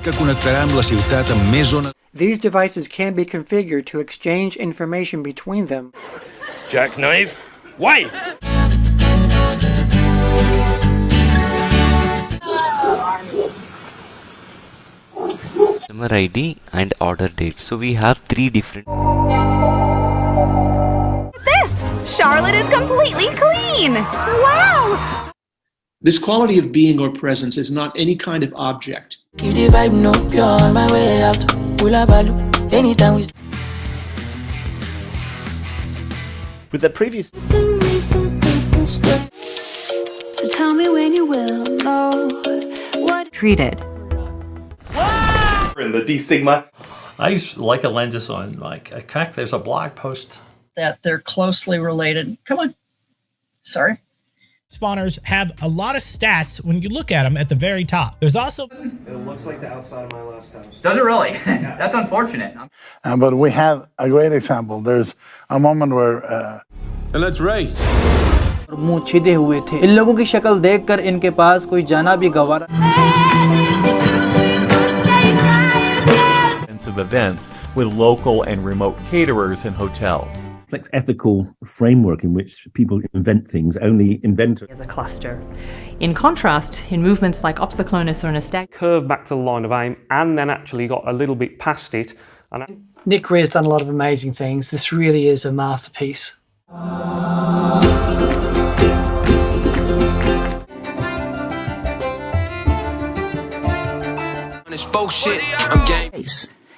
Que connectarà amb la ciutat amb més zones. These devices can be configured to exchange information between them. Jackknife. Wife. Customer ID and order date. So we have 3 different. This! Charlotte is completely clean! Wow! This quality of being or presence is not any kind of object. Keep the vibe no pure on my way out. Anytime we. With the previous. So tell me when you will know what. Treated. In the D Sigma. I use Leica lenses on like a CAC. There's a blog post That they're closely related. Come on. Sorry. Spawners have a lot of stats when you look at them at the very top. There's also. It looks like the outside of my last house. Does it really? That's unfortunate. But we have a great example. There's a moment where. And let's race. मुंह छिदे हुए थे. इन लोगों की शक्ल देखकर इनके पास कोई जाना भी गवारा. Of events with local and remote caterers and hotels. Ethical framework in which people invent things, only inventors. As a cluster. In contrast, in movements like opsoclonus or nystagmus, Curve back to the line of aim and then actually got a little bit past it. And Nick Rear's done a lot of amazing things. This really is a masterpiece. It's bullshit. I'm game.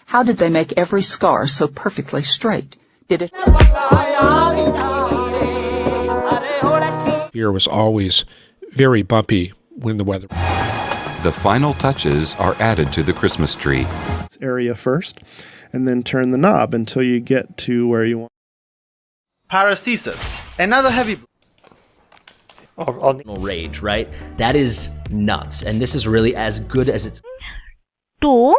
How did they make every scar so perfectly straight? Did it? Here was always very bumpy when the weather. The final touches are added to the Christmas tree. Area first, and then turn the knob until you get to where you want. Paracesis, another heavy rage, right? That is nuts, and this is really as good as it's. 2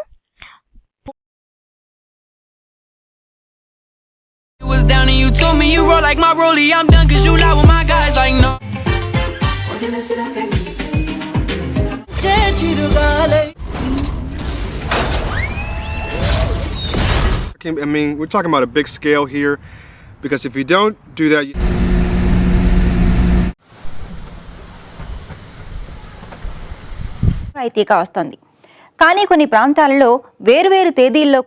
was down and you told me you roll like my rollie. I'm done cause you lie with my guys like no. I mean, we're talking about a big scale here, because if you don't do that, అయితే వస్తుంది కానీ కొన్ని ప్రాంతాలలో వేర్వేరు తేదీల్లో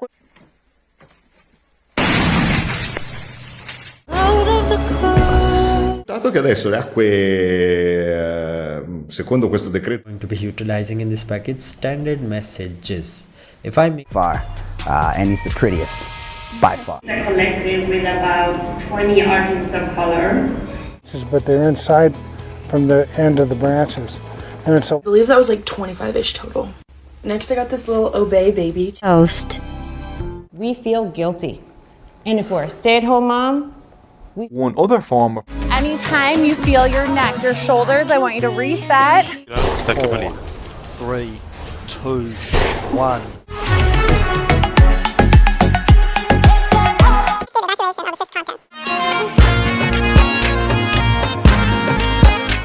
Dato che adesso le acque, secondo questo decreto, going to be utilizing in this package standard messages. If I make far, and he's the prettiest by far. They're collected with about 20 artings of color. But they're inside from the end of the branches. And it's I believe that was like 25-ish total. Next I got this little Obey baby. Toast. We feel guilty. And if we're a stay-at-home mom, one other form of anytime you feel your neck, your shoulders, I want you to reset. 4, 3, 2, 1.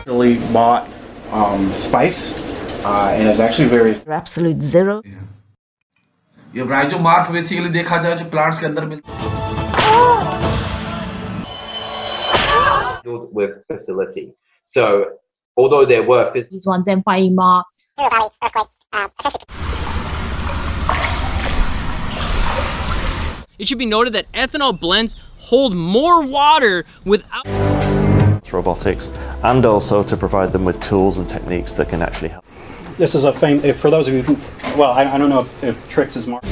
Really bought spice, and it's actually very absolute zero. ये rhizomorph basically देखा जाए जो plants के अंदर मिलता with facility. So, although there were these ones in Faima. It should be noted that ethanol blends hold more water without robotics, and also to provide them with tools and techniques that can actually help. This is a for those of you who, well, I don't know if Trix is more.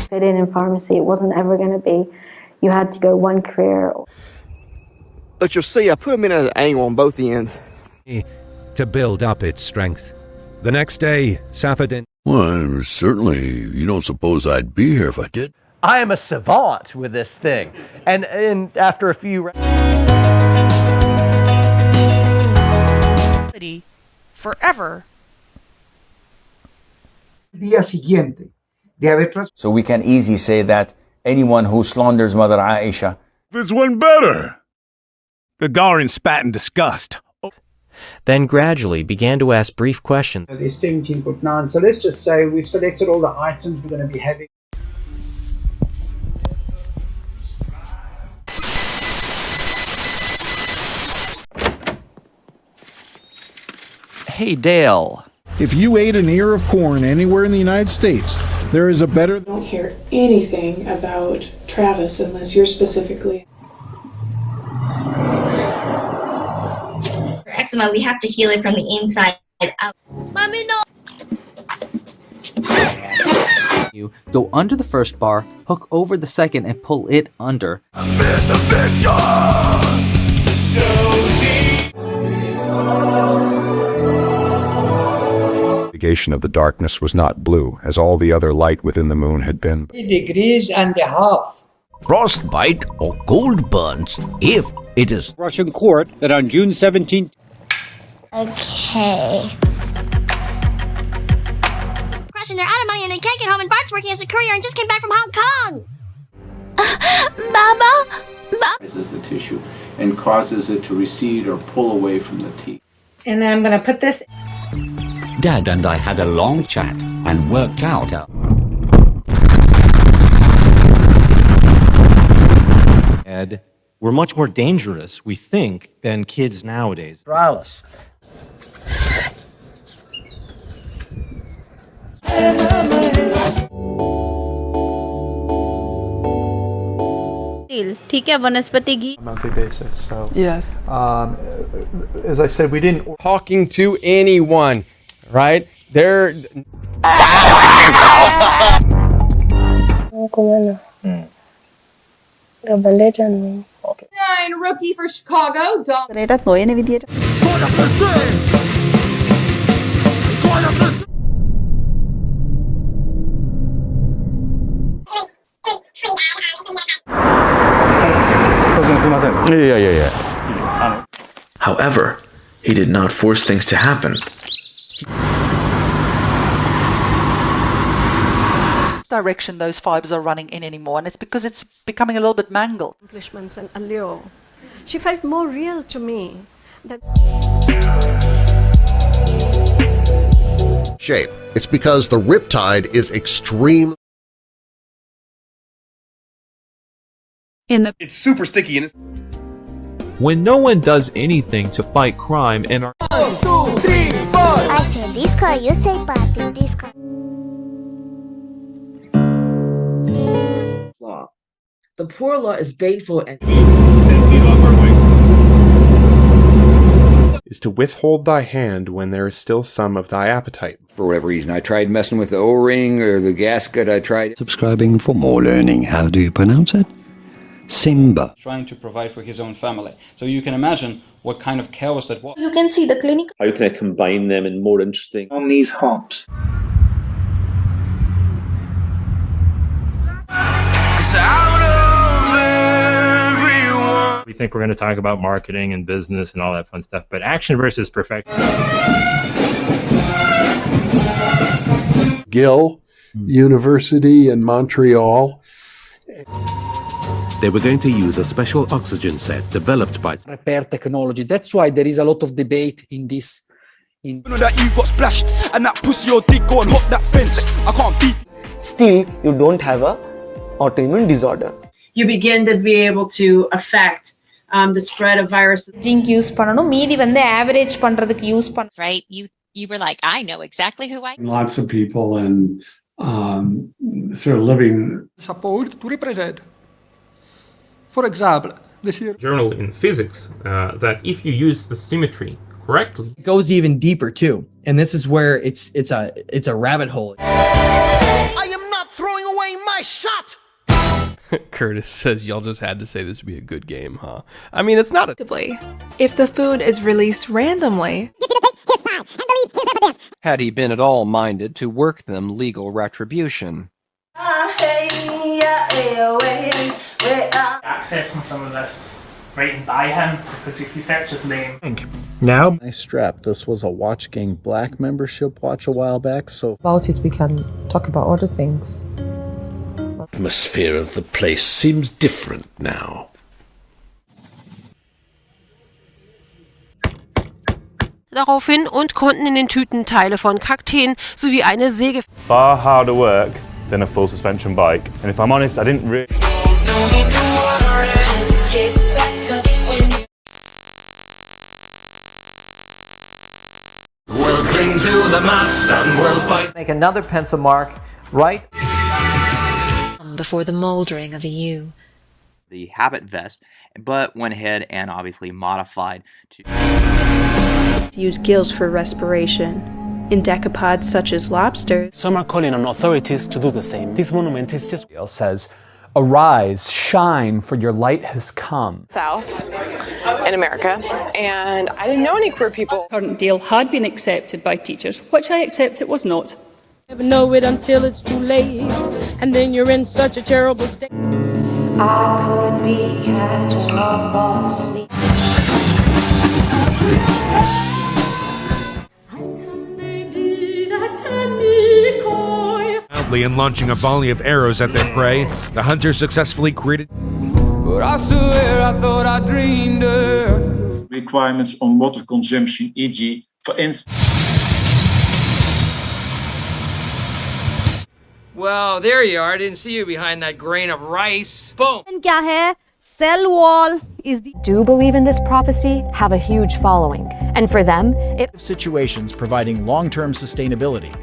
Fit in pharmacy, it wasn't ever going to be. You had to go one career. But you'll see, I put them in at an angle on both ends. To build up its strength. The next day, Safadin. Well, certainly, you don't suppose I'd be here if I did? I am a savant with this thing. And after a few... Forever. Día siguiente de haber So we can easily say that anyone who slanders Mother Aisha. This one better. Gagarin spat in disgust. Then gradually began to ask brief questions. There's 17.9, so let's just say we've selected all the items we're going to be having. Hey, Dale. If you ate an ear of corn anywhere in the United States, there is a better... I don't hear anything about Travis unless you're specifically... For eczema, we have to heal it from the inside out. Mommy, no! You go under the first bar, hook over the second, and pull it under. Of the darkness was not blue, as all the other light within the moon had been. 3 degrees and a half. Frostbite or cold burns if it is Russian court that on June 17th. Okay. Russian, they're out of money and they can't get home, and Bart's working as a courier and just came back from Hong Kong. Baba? This is the tissue and causes it to recede or pull away from the teeth. And then I'm going to put this. Dad and I had a long chat and worked out our... Ed, we're much more dangerous, we think, than kids nowadays. Stralis. ठीक है वनस्पति घी monthly basis. So yes. As I said, we didn't talking to anyone, right? They're Okay. 9 rookie for Chicago. However, he did not force things to happen. Direction those fibers are running in anymore, and it's because it's becoming a little bit mangled. Accomplishments and allure. She felt more real to me. Shape. It's because the riptide is extreme. It's super sticky and it's when no one does anything to fight crime and are 1, 2, 3, 4. I say disco, you say party disco. Law. The poor law is baneful and is to withhold thy hand when there is still some of thy appetite. For whatever reason, I tried messing with the O-ring or the gasket. I tried subscribing for more learning. How do you pronounce it? Simba. Trying to provide for his own family. So you can imagine what kind of chaos that was. You can see the clinic. How can I combine them in more interesting? On these hops. We think we're going to talk about marketing and business and all that fun stuff, but action versus perfection. Gill University in Montreal. They were going to use a special oxygen set developed by repair technology. That's why there is a lot of debate in this. You know that you got splashed and that pussy or dick go and hop that fence. I can't beat. Still, you don't have a autoimmune disorder. You begin to be able to affect the spread of viruses. Zinc use பண்ணனும் மீதி வந்து average பண்றதுக்கு use பண்ண. Right? You were like, I know exactly who I. Lots of people and sort of living support to represent. For example, this year journal in physics that if you use the symmetry correctly, it goes even deeper too. And this is where it's a rabbit hole. I am not throwing away my shot. Curtis says y'all just had to say this would be a good game, huh? I mean, it's not a... If the food is released randomly... Had he been at all minded to work them legal retribution. Accessing some of this writing by him, because if you search his name... Now? Nice strap. This was a Watch Gang Black membership watch a while back, so... About it, we can talk about other things. Atmosphere of the place seems different now. Daraufhin und konnten in den Tüten Teile von Kakteen sowie eine Säge. Far harder work than a full suspension bike. And if I'm honest, I didn't really... We'll cling to the mast and we'll fight. Make another pencil mark right before the moldering of a U. The habit vest, but went ahead and obviously modified to use gills for respiration. In decapods such as lobsters. Some are calling on authorities to do the same. This monument is just... It says, arise, shine, for your light has come. South in America, and I didn't know any queer people. Current deal had been accepted by teachers, which I accept it was not. Never know it until it's too late, and then you're in such a terrible state. I could be catching up on sleep. And launching a volley of arrows at their prey, the hunter successfully created. But I swear I thought I dreamed it. Requirements on water consumption, e.g., for instance. Well, there you are. I didn't see you behind that grain of rice. Boom. Cell wall is do believe in this prophecy have a huge following, and for them, situations providing long-term sustainability.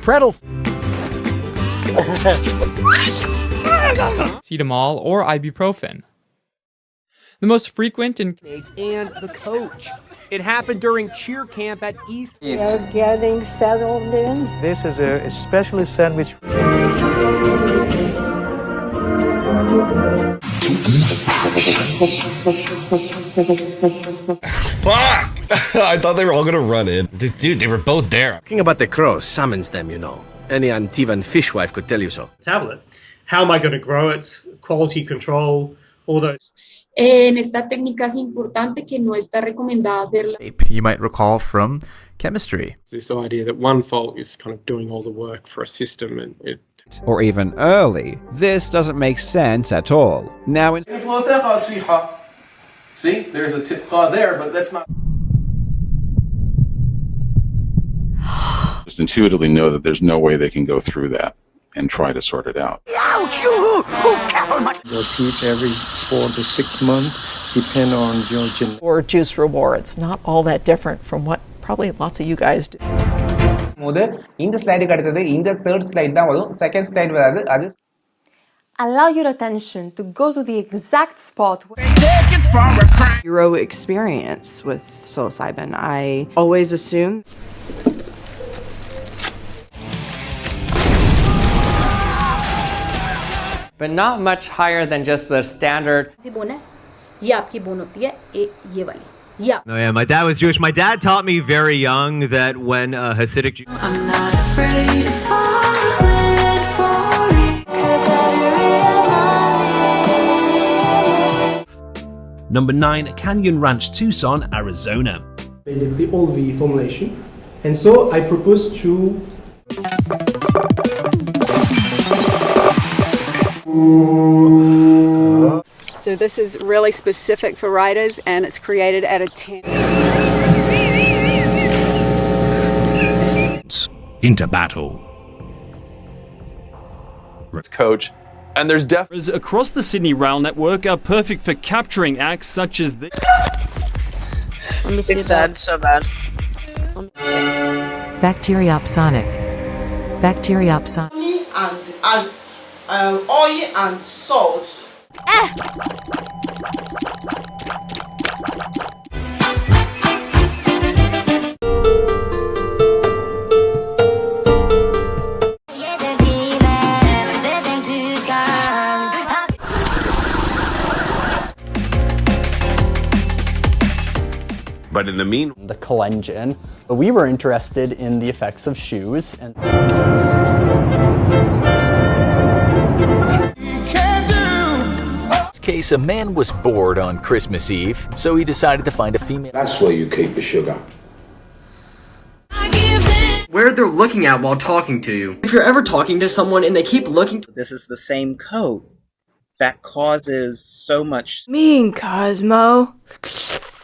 Pretzel. Cetamol or ibuprofen. The most frequent and the coach. It happened during cheer camp at East. They're getting settled in. This is a specially sandwich. Fuck! I thought they were all gonna run in. Dude, they were both there. Talking about the crow summons them, you know. Any Antivan fishwife could tell you so. Tablet. How am I going to grow it? Quality control, all those. En esta técnica es importante que no está recomendada hacerla. You might recall from chemistry. This idea that one fault is kind of doing all the work for a system and it. Or even early. This doesn't make sense at all. Now See, there's a tip there, but that's not. Just intuitively know that there's no way they can go through that and try to sort it out. They'll treat every 4 to 6 months, depend on your genetic. Or juice rewards, not all that different from what probably lots of you guys do. இந்த ஸ்லைடுக்கு அடுத்தது இந்த third slide தான் வரும். Second slide வராது. அது allow your attention to go to the exact spot where zero experience with psilocybin. I always assume but not much higher than just the standard. Yeah. Oh yeah, my dad was Jewish. My dad taught me very young that when Hasidic. I'm not afraid of falling for it. Number 9, Canyon Ranch, Tucson, Arizona. Basically all the formulation. And so I propose to So this is really specific for writers and it's created at a 10. Into battle. Coach. And there's definitely across the Sydney Rail network are perfect for capturing acts such as this. It's sad, so bad. Bacteriopsonic. Bacteriopsonic. And as oil and salt. But in the meantime, the Kalenjin, we were interested in the effects of shoes and. Case, a man was bored on Christmas Eve, so he decided to find a female. That's where you keep the sugar. Where they're looking at while talking to you. If you're ever talking to someone and they keep looking. This is the same coat that causes so much. Mean, Cosmo.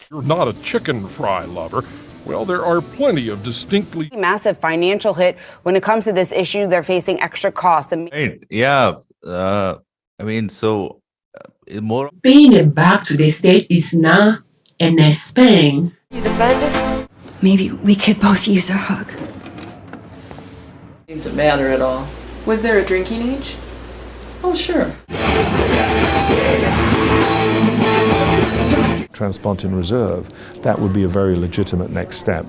You're not a chicken fry lover. Well, there are plenty of distinctly Massive financial hit when it comes to this issue. They're facing extra costs. More paying it back to the state is not an expense. You defend it? Maybe we could both use a hug. Seemed to matter at all. Was there a drinking age? Oh, sure. transplant in reserve, that would be a very legitimate next step.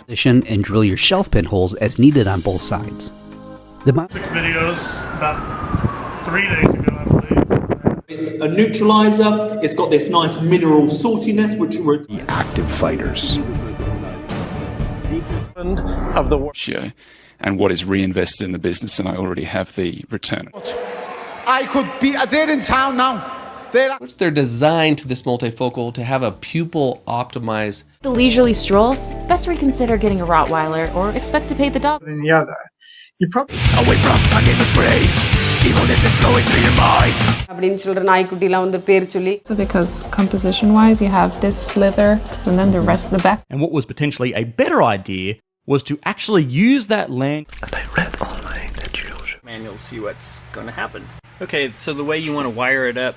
And drill your shelf pin holes as needed on both sides. 6 videos about 3 days ago, I believe. It's a neutralizer. It's got this nice mineral saltiness, which were the active fighters. Of the show, and what is reinvested in the business, and I already have the return. I could be there in town now. What's their design to this multifocal to have a pupil optimized? The leisurely stroll, best reconsider getting a Rottweiler or expect to pay the dog. Than the other. You probably away from fucking the spray. Even if it's going through your mind. So because composition-wise, you have this slither and then the rest of the back. And what was potentially a better idea was to actually use that land. And I read online that manual, see what's going to happen. Okay, so the way you want to wire it up.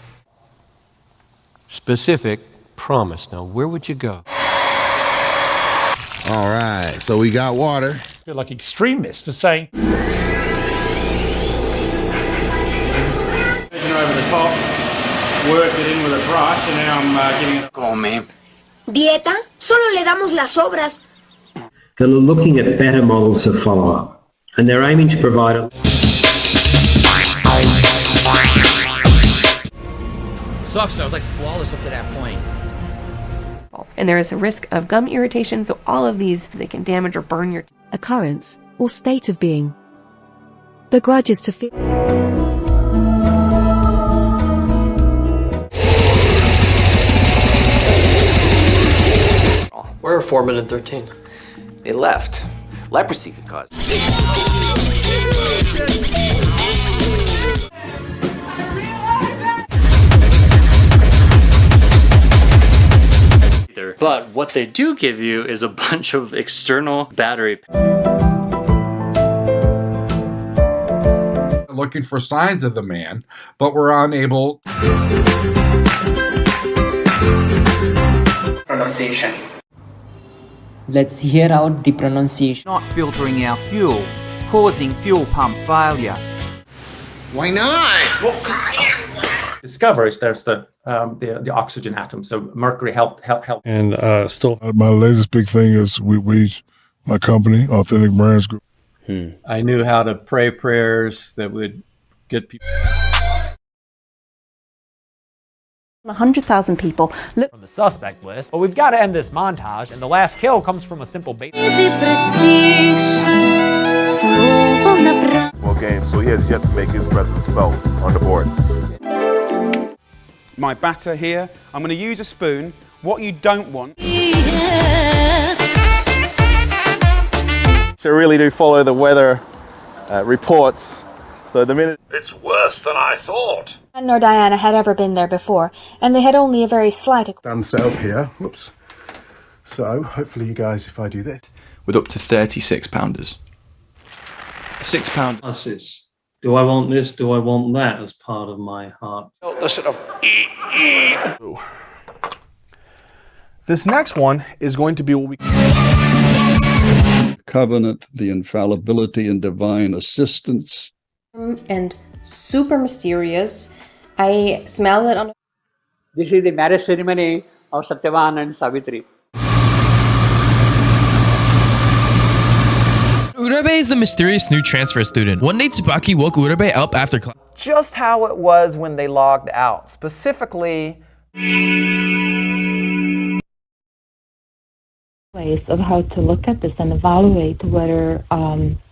Specific promise. Now, where would you go? All right, so we got water. You're like extremists for saying. Over the top, work it in with a brush, and now I'm getting it. Come, Dieta, solo le damos las obras. They're looking at better models of follow-up, and they're aiming to provide a... Sucks, I was like flawless up to that point. And there is a risk of gum irritation, so all of these, they can damage or burn your teeth. Occurrence, or state of being. The grudge is to feel. Where are Foreman and 13? They left. Leprosy could cause. But what they do give you is a bunch of external battery. Looking for signs of the man, but we're unable. Pronunciation. Let's hear out the pronunciation. Not filtering our fuel, causing fuel pump failure. Why not? Well, 'cause discovers there's the oxygen atom. So mercury help. And still, my latest big thing is my company, Authentic Brands Group. I knew how to pray prayers that would get people. 100,000 people look from the suspect list, but we've got to end this montage, and the last kill comes from a simple bait. Well, game, so he has yet to make his presence felt on the board. My batter here, I'm going to use a spoon. What you don't want. So really do follow the weather reports. So the minute it's worse than I thought. nor Diana had ever been there before, and they had only a very slight. Done setup here. Whoops. So hopefully you guys, if I do this, with up to 36 pounders. 6 pound. Do I want this? Do I want that as part of my heart? This next one is going to be what we covenant, the infallibility and divine assistance. And super mysterious. I smell it on. This is the marriage ceremony of Satyavan and Savitri. Urabe is the mysterious new transfer student. One day Tsubaki woke Urabe up after class. Just how it was when they logged out. Specifically, Ways of how to look at this and evaluate whether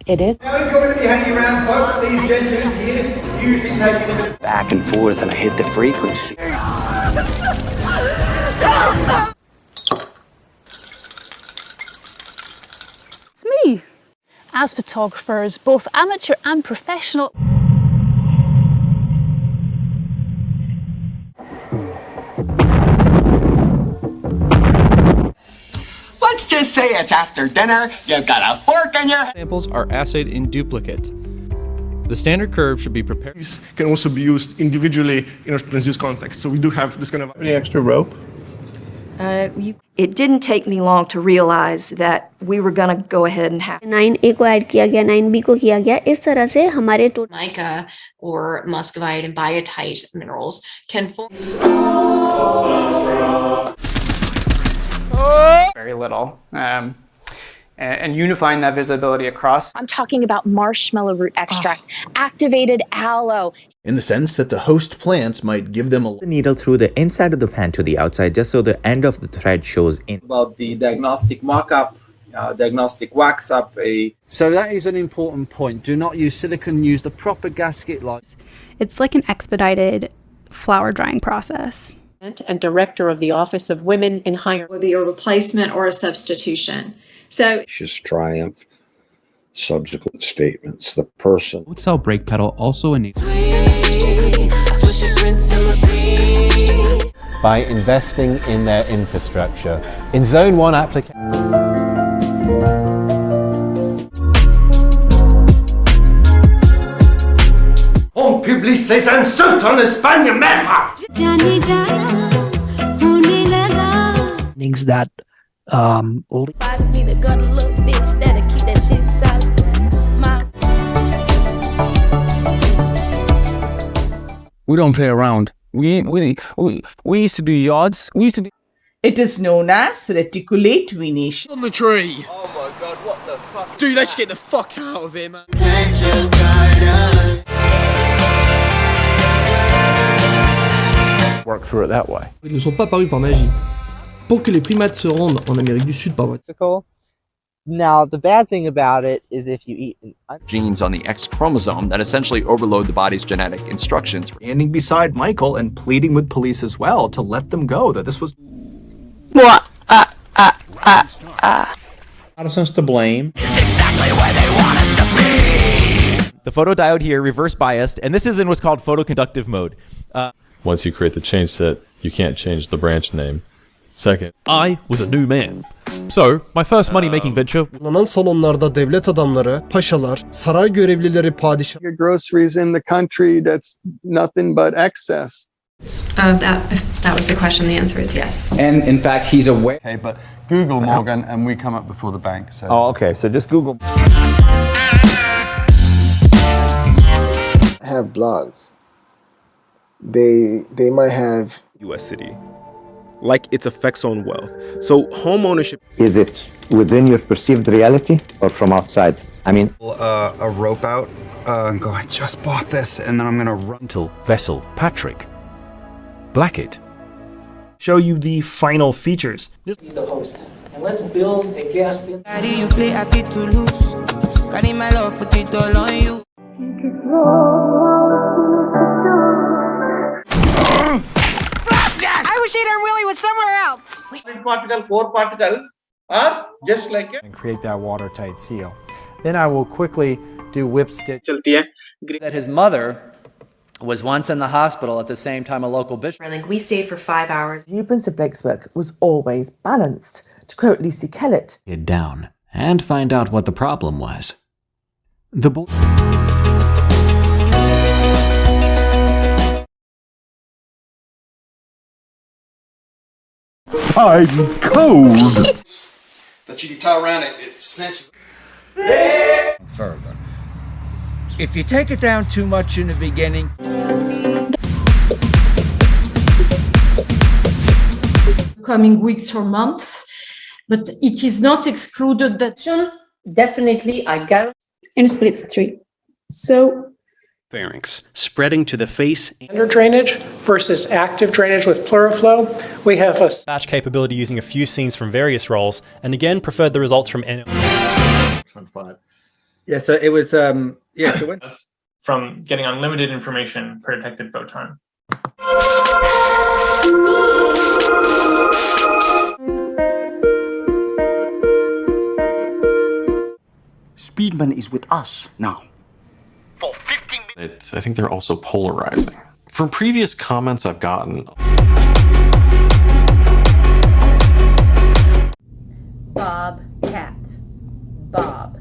it is. Now, if you're going to be hanging around, folks, these gentlemen here usually take a back and forth, and I hit the frequency. It's me. As photographers, both amateur and professional. Let's just say it's after dinner, you've got a fork in your... Samples are assayed in duplicate. The standard curve should be prepared. These can also be used individually in a transduced context. So we do have this kind of any extra rope. It didn't take me long to realize that we were going to go ahead and have 9A को add किया गया 9B को किया गया इस तरह से हमारे mica or muscovite and biotite minerals can form very little. And unifying that visibility across. I'm talking about marshmallow root extract, activated aloe. In the sense that the host plants might give them a needle through the inside of the pan to the outside, just so the end of the thread shows in. About the diagnostic mock-up, diagnostic wax-up. So that is an important point. Do not use silicone, use the proper gasket like. It's like an expedited flower drying process. and director of the Office of Women in Higher. Would be a replacement or a substitution. So triumph, subsequent statements, the person. Cell brake pedal also enables. By investing in their infrastructure. In Zone 1 application. On publie ces insultes en Espagne même! Things that we don't play around. We used to do yards. It is known as reticulate venation. On the tree. Oh my god, what the fuck? Dude, let's get the fuck out of here, man. Work through it that way. Ils ne sont pas parus par magie. pour que les primates se rendent en Amérique du Sud par voie. Now, the bad thing about it is if you eat genes on the X chromosome that essentially overload the body's genetic instructions. Standing beside Michael and pleading with police as well to let them go, that this was... Madison's to blame. It's exactly where they want us to be! The photodiode here reverse biased, and this is in what's called photoconductive mode. Once you create the change set, you can't change the branch name. Second, I was a new man. So, my first money-making venture. Salonlarda devlet adamları, paşalar, saray görevlileri, padişah. Groceries in the country that's nothing but excess. If that was the question, the answer is yes. And in fact, he's aware. Okay, but Google Morgan, and we come up before the bank. So. Oh, okay. So just Google. Have blogs. They might have U.S. city, like its effects on wealth. So home ownership. Is it within your perceived reality or from outside? I mean, a rope out and go, I just bought this, and then I'm gonna run. Vessel Patrick. Blackett. Show you the final features. the host. And let's build a guest in. You play happy to lose. Carry my love, put it all on you. I wish Adrian Willie was somewhere else. Core particles are just like and create that watertight seal. Then I will quickly do whip stitch. That his mother was once in the hospital at the same time a local bishop. I think we stayed for 5 hours. The Prince of Blake's work was always balanced, to quote Lucy Kellett. Get down and find out what the problem was. The boy. I'm cold. that you can tie around it. It's essentially. Further. If you take it down too much in the beginning. Coming weeks or months, but it is not excluded that. Definitely, I guarantee. In split street. So. Pharynx, spreading to the face. Under drainage versus active drainage with pluriflow, we have a batch capability using a few scenes from various roles, and again preferred the results from NO. Yeah, so it was so from getting unlimited information per detected photon. Speedman is with us now. I think they're also polarizing. From previous comments I've gotten. Bob Cat. Bob.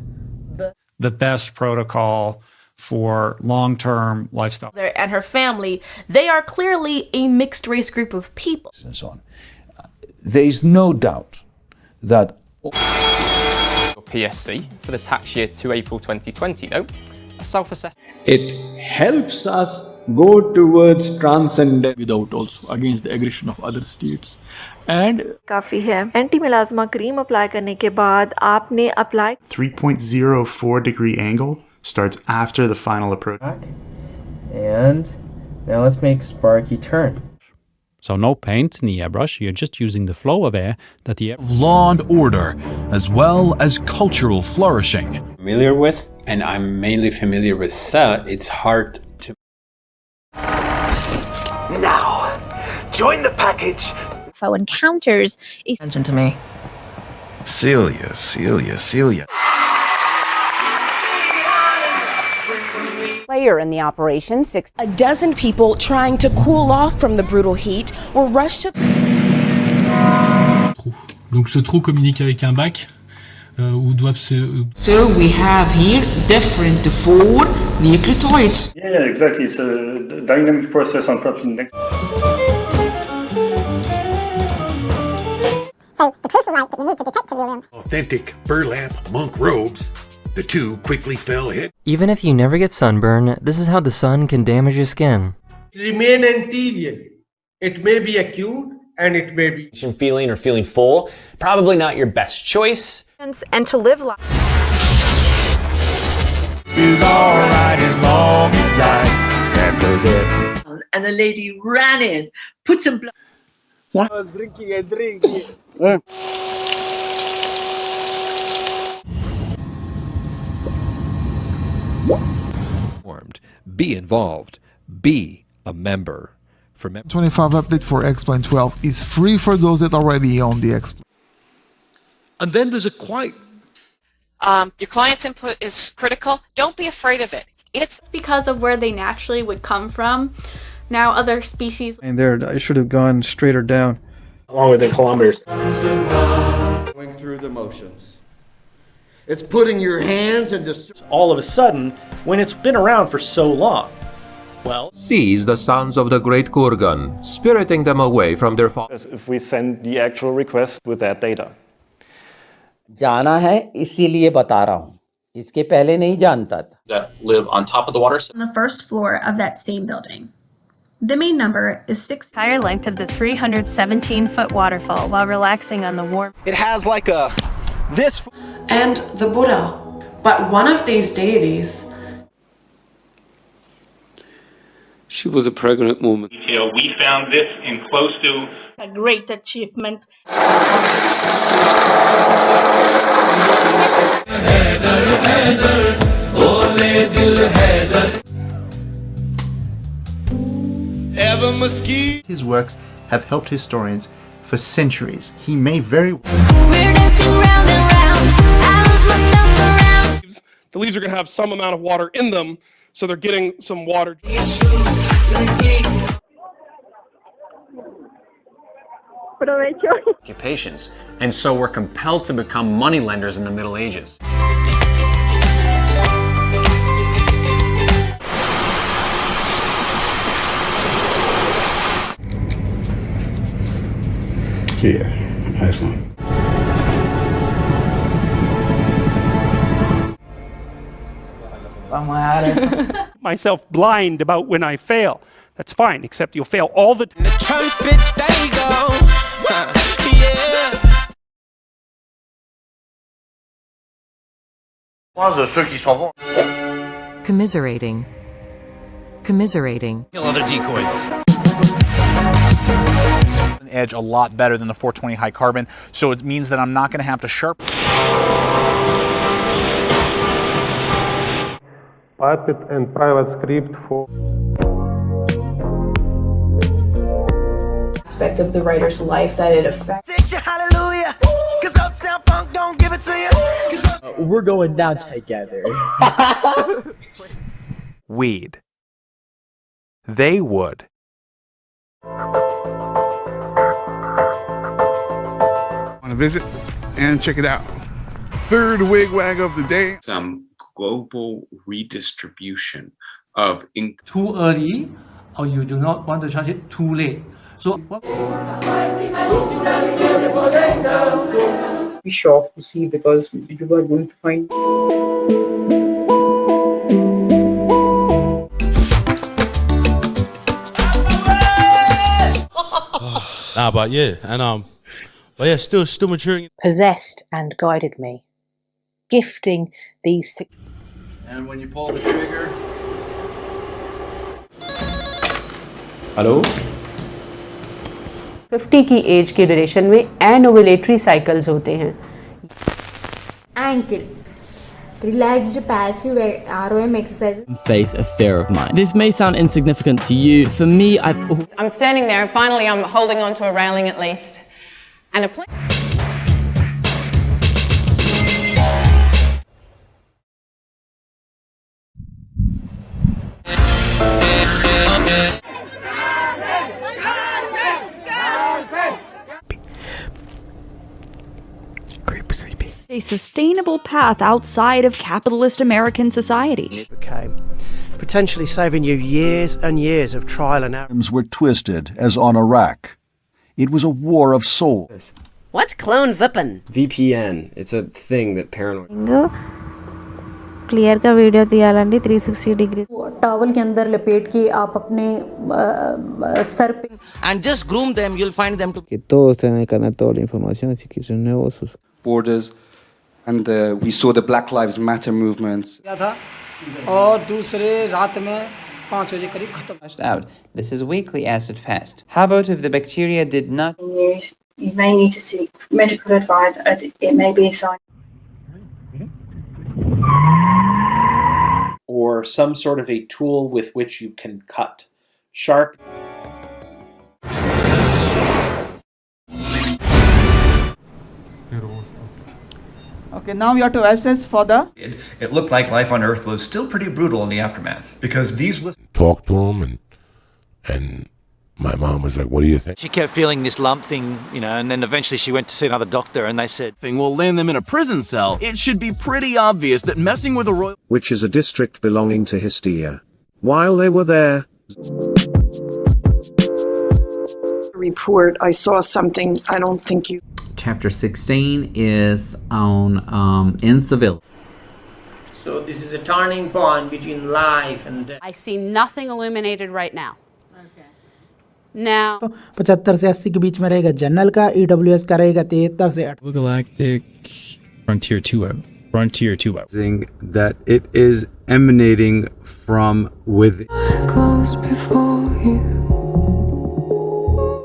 The best protocol for long-term lifestyle. And her family, they are clearly a mixed race group of people. And so on. There is no doubt that PSC for the tax year to April 2020, though, a self-assessment. It helps us go towards transcendence without also against the aggression of other states. And काफी है anti मिलाजमा cream apply करने के बाद आपने apply 3.04 degree angle starts after the final approach. And now let's make Sparky turn. So no paint in the airbrush, you're just using the flow of air that the law and order, as well as cultural flourishing. Familiar with, and I'm mainly familiar with Cell, it's hard to... Now, join the package. Encounters attention to me. Celia. Player in the operation, 6. A dozen people trying to cool off from the brutal heat were rushed to. Donc ce trou communique avec un bac où doivent se. So we have here different 4 nucleotides. Yeah, exactly. It's a dynamic process on perhaps next. So the crucial light that you need to detect delirium. Authentic burlap monk robes. The two quickly fell hit. Even if you never get sunburn, this is how the sun can damage your skin. Remain anterior. It may be acute and it may be feeling or feeling full. Probably not your best choice. And to live life. She's alright as long as I can forget. And the lady ran in, put some blood. What? I was drinking a drink. Be involved. Be a member. 25 update for X-Plane 12 is free for those that already own the X-Plane. And then there's a quite... your client's input is critical. Don't be afraid of it. It's because of where they naturally would come from. Now other species... And there, I should have gone straighter down. Along with the kilometers. Going through the motions. It's putting your hands into... All of a sudden, when it's been around for so long. Well, Seize the sons of the great Kurgan, spiriting them away from their father. If we send the actual request with that data. जाना है इसीलिए बता रहा हूँ इसके पहले नहीं जानता था that live on top of the water on the first floor of that same building. The main number is 6 entire length of the 317-foot waterfall while relaxing on the warm. It has like a this and the Buddha, but one of these deities. She was a pregnant woman. We found this in close to a great achievement. His works have helped historians for centuries. He may very well. The leaves are going to have some amount of water in them, so they're getting some water. Occupations, and so were compelled to become moneylenders in the Middle Ages. Yeah, excellent. Myself blind about when I fail. That's fine, except you'll fail all the time. Commiserating. Kill other decoys. Edge a lot better than the 420 high carbon, so it means that I'm not going to have to sharpen. Puppet and private script for aspect of the writer's life that it affects. We're going down together. Weed. They would. Want to visit and check it out. Third wigwag of the day. Some global redistribution of income. Too early, or you do not want to charge it too late. So be shocked to see because you are going to find. But yeah, and but yeah, still maturing. Possessed and guided me, gifting these. And when you pull the trigger. Hello. 50 की as के duration में anovulatory cycles होते हैं. Ankle. Relaxed passive ROM exercise. Face a fear of mine. This may sound insignificant to you. For me, I'm standing there and finally I'm holding onto a railing at least. And a a sustainable path outside of capitalist American society. Potentially saving you years and years of trial and error. Were twisted as on Iraq. It was a war of souls. What's clone VPN? VPN. It's a thing that paranoid. Clear का video दियाలండి 360 degree towel के अंदर लपेट के आप अपने sir पे and just groom them, you'll find them to que todos tienen que ganar toda la información así que son negocios. Borders and we saw the Black Lives Matter movements. और दूसरे रात में 5 बजे करीब खत्म out. This is weakly acid fast. How about if the bacteria did not? You may need to seek medical advice as it may be a sign. Or some sort of a tool with which you can cut. Sharp. Okay, now we have to assess for the... It looked like life on Earth was still pretty brutal in the aftermath. Because these... Talked to him and my mom was like, what do you think? She kept feeling this lump thing, you know, and then eventually she went to see another doctor and they said... will land them in a prison cell. It should be pretty obvious that messing with a royal... Which is a district belonging to Hestia. While they were there... Report, I saw something I don't think you... Chapter 16 is on incivility. So this is a turning point between life and death. I see nothing illuminated right now. Now 75 से 80 के बीच में रहेगा general का, EWS का रहेगा 73 से 8. Galactic Frontier 2 that it is emanating from within.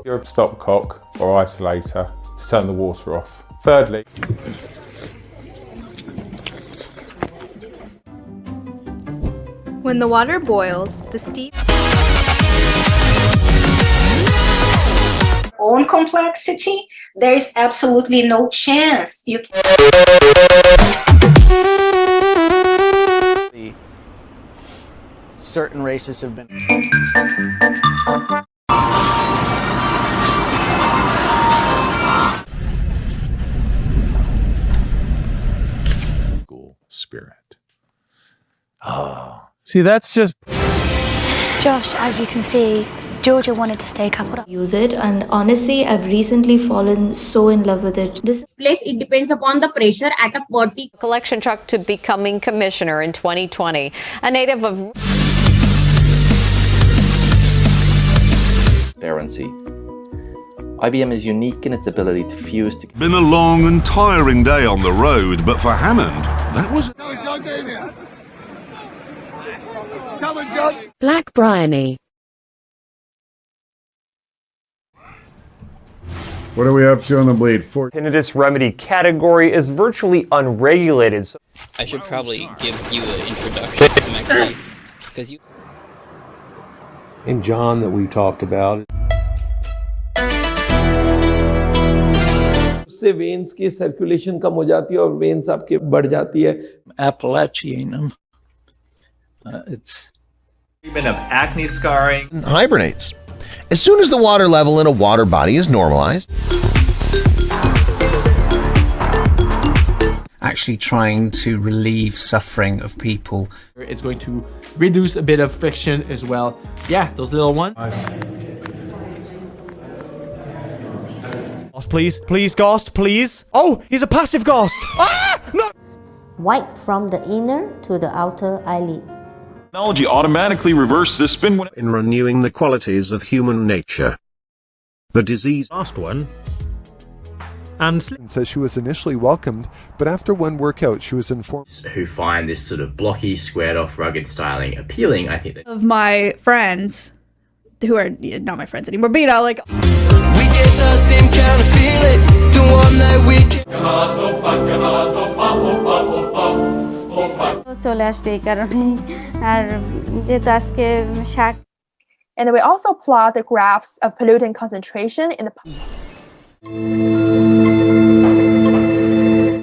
Your stopcock or isolator to turn the water off. Thirdly, when the water boils, the steam Own complexity, there is absolutely no chance you can. Certain races have been... Spirit. Oh. See, that's just... Josh, as you can see, Georgia wanted to stay coupled up. Use it, and honestly, I've recently fallen so in love with it. This place, it depends upon the pressure at a particular collection truck to becoming commissioner in 2020. A native of Transparency. IBM is unique in its ability to fuse to... Been a long and tiring day on the road, but for Hammond, that was... Black Bryony. What are we up to on the blade? Tinnitus remedy category is virtually unregulated. I should probably give you an introduction to Maxine, because you... And John that we talked about. उससे veins की circulation कम हो जाती है और veins आपके बढ़ जाती है. Appalachianum. It's treatment of acne scarring. Hibernates. As soon as the water level in a water body is normalized, actually trying to relieve suffering of people. It's going to reduce a bit of friction as well. Yeah, those little ones. Please, please, Ghost, please. Oh, he's a passive Ghost. Ah, no. Wipe from the inner to the outer eyelid. technology automatically reverse this spin in renewing the qualities of human nature. The disease. Last one. And says she was initially welcomed, but after one workout she was informed. Who find this sort of blocky, squared off, rugged styling appealing, I think. Of my friends, who are not my friends anymore, but you know, like... We get the same kind of feeling, the one that we can... চলে আসছে এই কারণে আর যেটা আজকে শাক And we also plot the graphs of pollutant concentration in the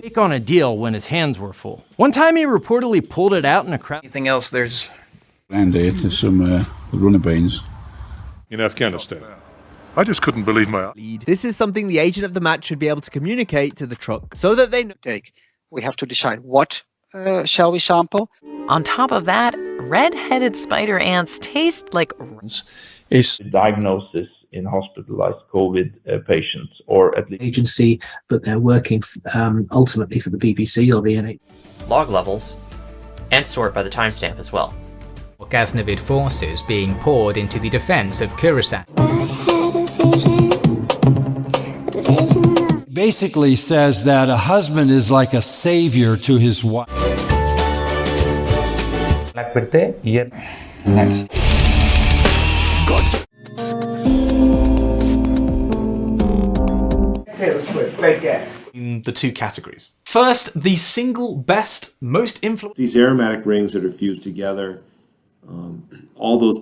take on a deal when his hands were full. One time he reportedly pulled it out in a crowd. Anything else? There's Andy to some runner beans in Afghanistan. I just couldn't believe my eyes. This is something the agent of the match should be able to communicate to the truck so that they know. We have to decide what shall we sample. On top of that, red-headed spider ants taste like is diagnosis in hospitalized COVID patients, or at least agency, but they're working ultimately for the BBC or the NHS. Log levels and sort by the timestamp as well. Ghaznavid forces being poured into the defense of Khorasan. Basically says that a husband is like a savior to his wife. Next. In the two categories. First, the single best, most influential. These aromatic rings that are fused together, all those.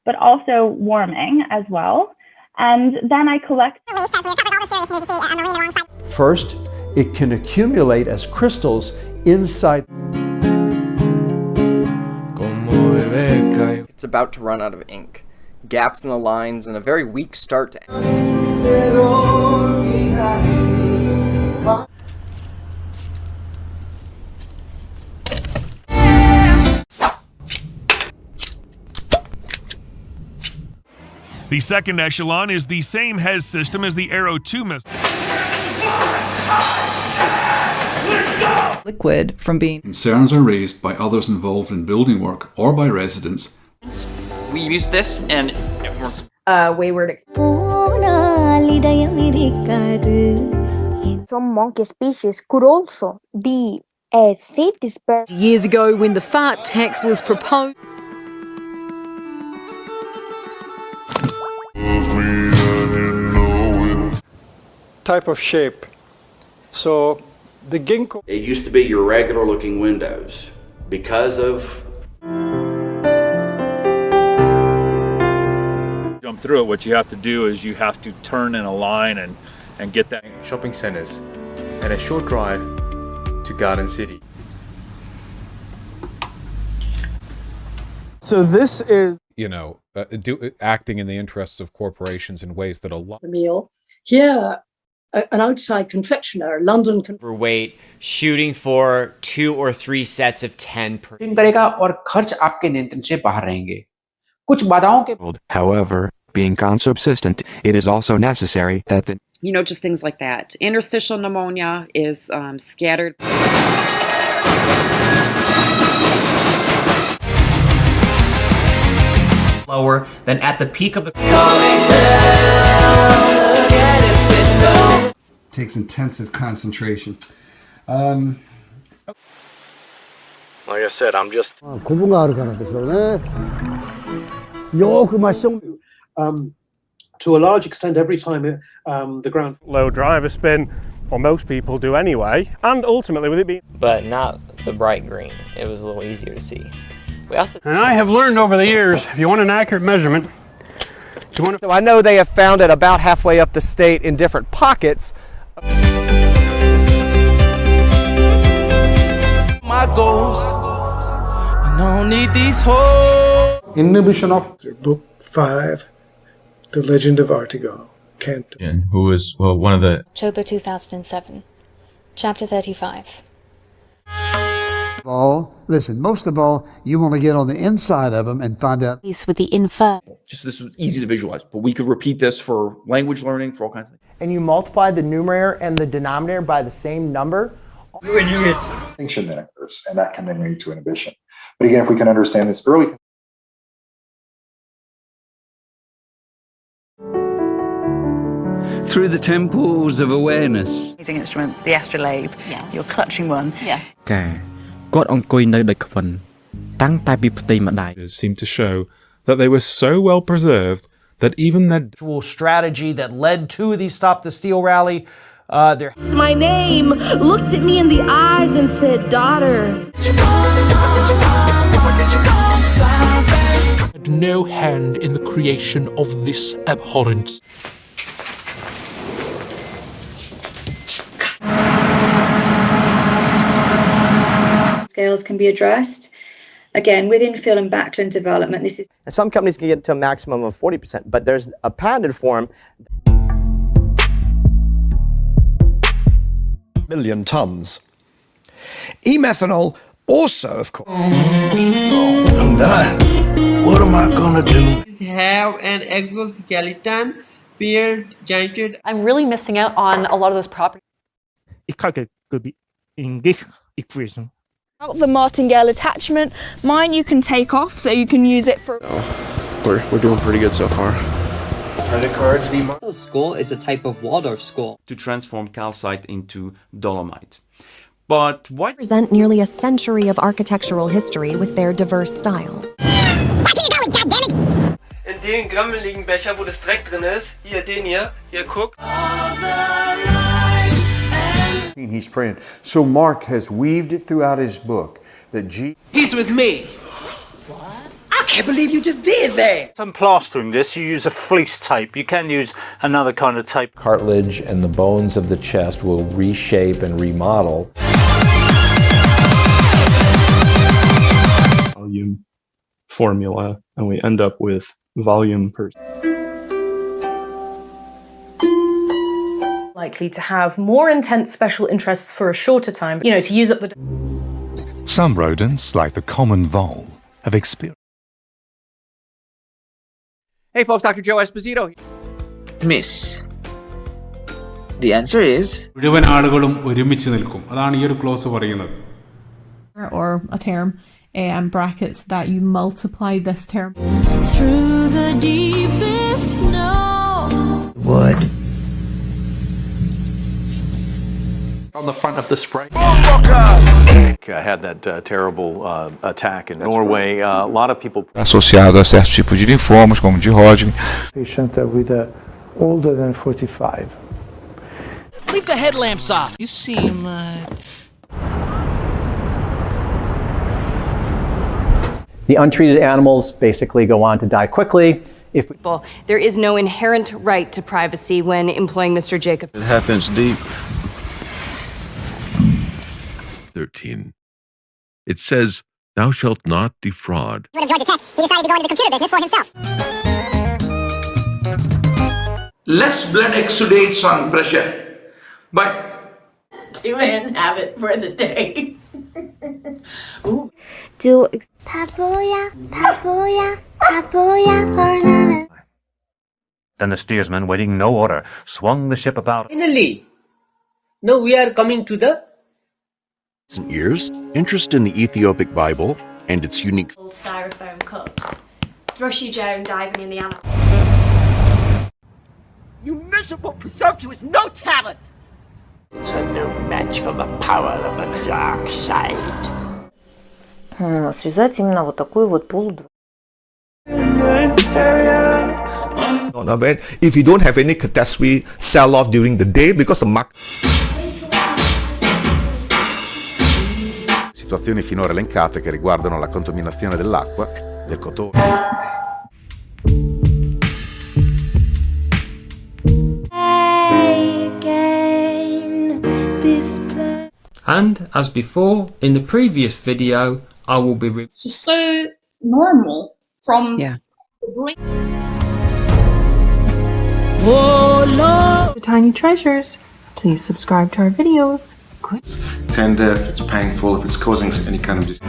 But also warming as well. And then I collect. First, it can accumulate as crystals inside. It's about to run out of ink. Gaps in the lines and a very weak start to The second echelon is the same HES system as the Arrow 2 missile. Liquid from being. Concerns are raised by others involved in building work or by residents. We use this and it works. Wayward. Some monkey species could also be as seed dispersed. Years ago, when the fart tax was proposed. Type of shape. So the ginkgo. It used to be your regular looking windows because of. Jump through it. What you have to do is you have to turn in a line and get that. Shopping centers and a short drive to Garden City. So this is, acting in the interests of corporations in ways that a lot. Meal here, an outside confectioner, London. Overweight, shooting for 2 or 3 sets of 10 per. However, being consubsistent, it is also necessary that the. Just things like that. Interstitial pneumonia is scattered. Lower than at the peak of the. Takes intensive concentration. Like I said, I'm just. To a large extent, every time the ground. Low driver spin, or most people do anyway, and ultimately with it being. But not the bright green. It was a little easier to see. We also. And I have learned over the years, if you want an accurate measurement, So I know they have found it about halfway up the state in different pockets. My goals, and I don't need these hoes. Inhibition of. Book 5, The Legend of Artigo. Kent. Who was one of the. October 2007, Chapter 35. Listen, most of all, you want to get on the inside of them and find out. With the info. Just this was easy to visualize, but we could repeat this for language learning, for all kinds of things. And you multiply the numerator and the denominator by the same number. Distinction then occurs, and that can then lead to inhibition. But again, if we can understand this early. Through the temples of awareness. Amazing instrument, the astrolabe. Yeah. You're clutching one. Yeah. Seemed to show that they were so well preserved that even their strategy that led to the Stop the Steal rally. My name looked at me in the eyes and said, "Daughter." Had no hand in the creation of this abhorrence. Scales can be addressed. Again, with infill and backland development, this is. And some companies can get to a maximum of 40%, but there's a patented form. 1,000,000 tons. E-methanol also, of course. I'm done. What am I gonna do? Have an exoskeleton, paired, jointed. I'm really missing out on a lot of those properties. It could be in this equation. The martingale attachment, mine you can take off so you can use it for. We're doing pretty good so far. Credit cards be. Skull is a type of Waldorf skull. To transform calcite into dolomite. But why present nearly a century of architectural history with their diverse styles. In den grammeligen Becher, wo das Dreck drin ist, hier, den hier, guck. He's praying. So Mark has weaved it throughout his book that He's with me. I can't believe you just did that. Some plastering this, you use a fleece tape. You can use another kind of tape. Cartilage and the bones of the chest will reshape and remodel. Volume formula, and we end up with volume per. Likely to have more intense special interests for a shorter time, to use up the. Some rodents, like the common vole, have experienced. Hey folks, Dr. Joe Esposito. Miss. The answer is. Or a term and brackets that you multiply this term. Through the deepest snow. Wood. On the front of the spray. I had that terrible attack in Norway. A lot of people associado a certos tipos de linfomas, como de Hodgkin. Patient with older than 45. Leave the headlamps off. You seem The untreated animals basically go on to die quickly. There is no inherent right to privacy when employing Mr. Jacobs. It happens deep. 13. It says, "Thou shalt not defraud." Georgia Tech, he decided to go into the computer business for himself. Less blood exudates on pressure, but 2 and have it for the day. Ooh. Do papoya for another. Then the steersman, waiting no order, swung the ship about. Finally, now we are coming to the Recent years, interest in the Ethiopic Bible and its unique old styrofoam cups. Thrushy Joan diving in the animal. You miserable, presumptuous, no talent! So no match for the power of the dark side. Связать именно вот такую вот полу. Not bad. If you don't have any catastrophe sell-off during the day because the market. Situazioni finora elencate che riguardano la contaminazione dell'acqua, del cotone. And as before, in the previous video, I will be. It's just so normal from the brain. Oh Lord! Tiny treasures. Please subscribe to our videos. Good. Tender if it's painful, if it's causing any kind of disease.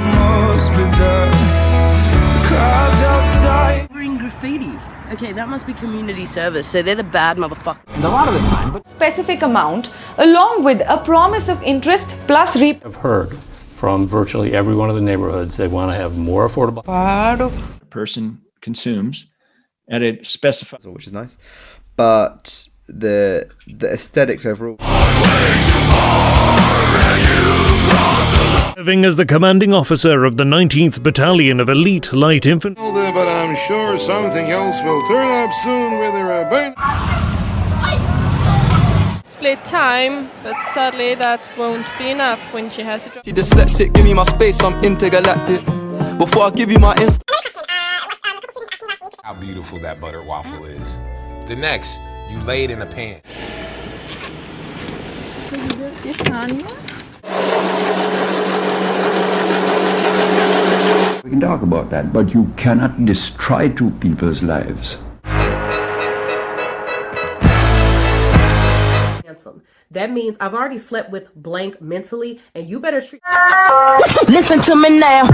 Green graffiti. Okay, that must be community service, so they're the bad motherfuckers. And a lot of the time, but Specific amount along with a promise of interest plus I've heard from virtually every one of the neighborhoods they want to have more affordable. A person consumes at a specified, which is nice, but the aesthetics overall. Serving as the commanding officer of the 19th Battalion of Elite Light Infantry. But I'm sure something else will turn up soon with a Split time, but sadly that won't be enough when she has a job. She dyslexic, give me my space, I'm intergalactic. Before I give you my How beautiful that buttered waffle is. The next, you lay it in a pan. We can talk about that, but you cannot destroy two people's lives. That means I've already slept with blank mentally, and you better treat. Listen to me now.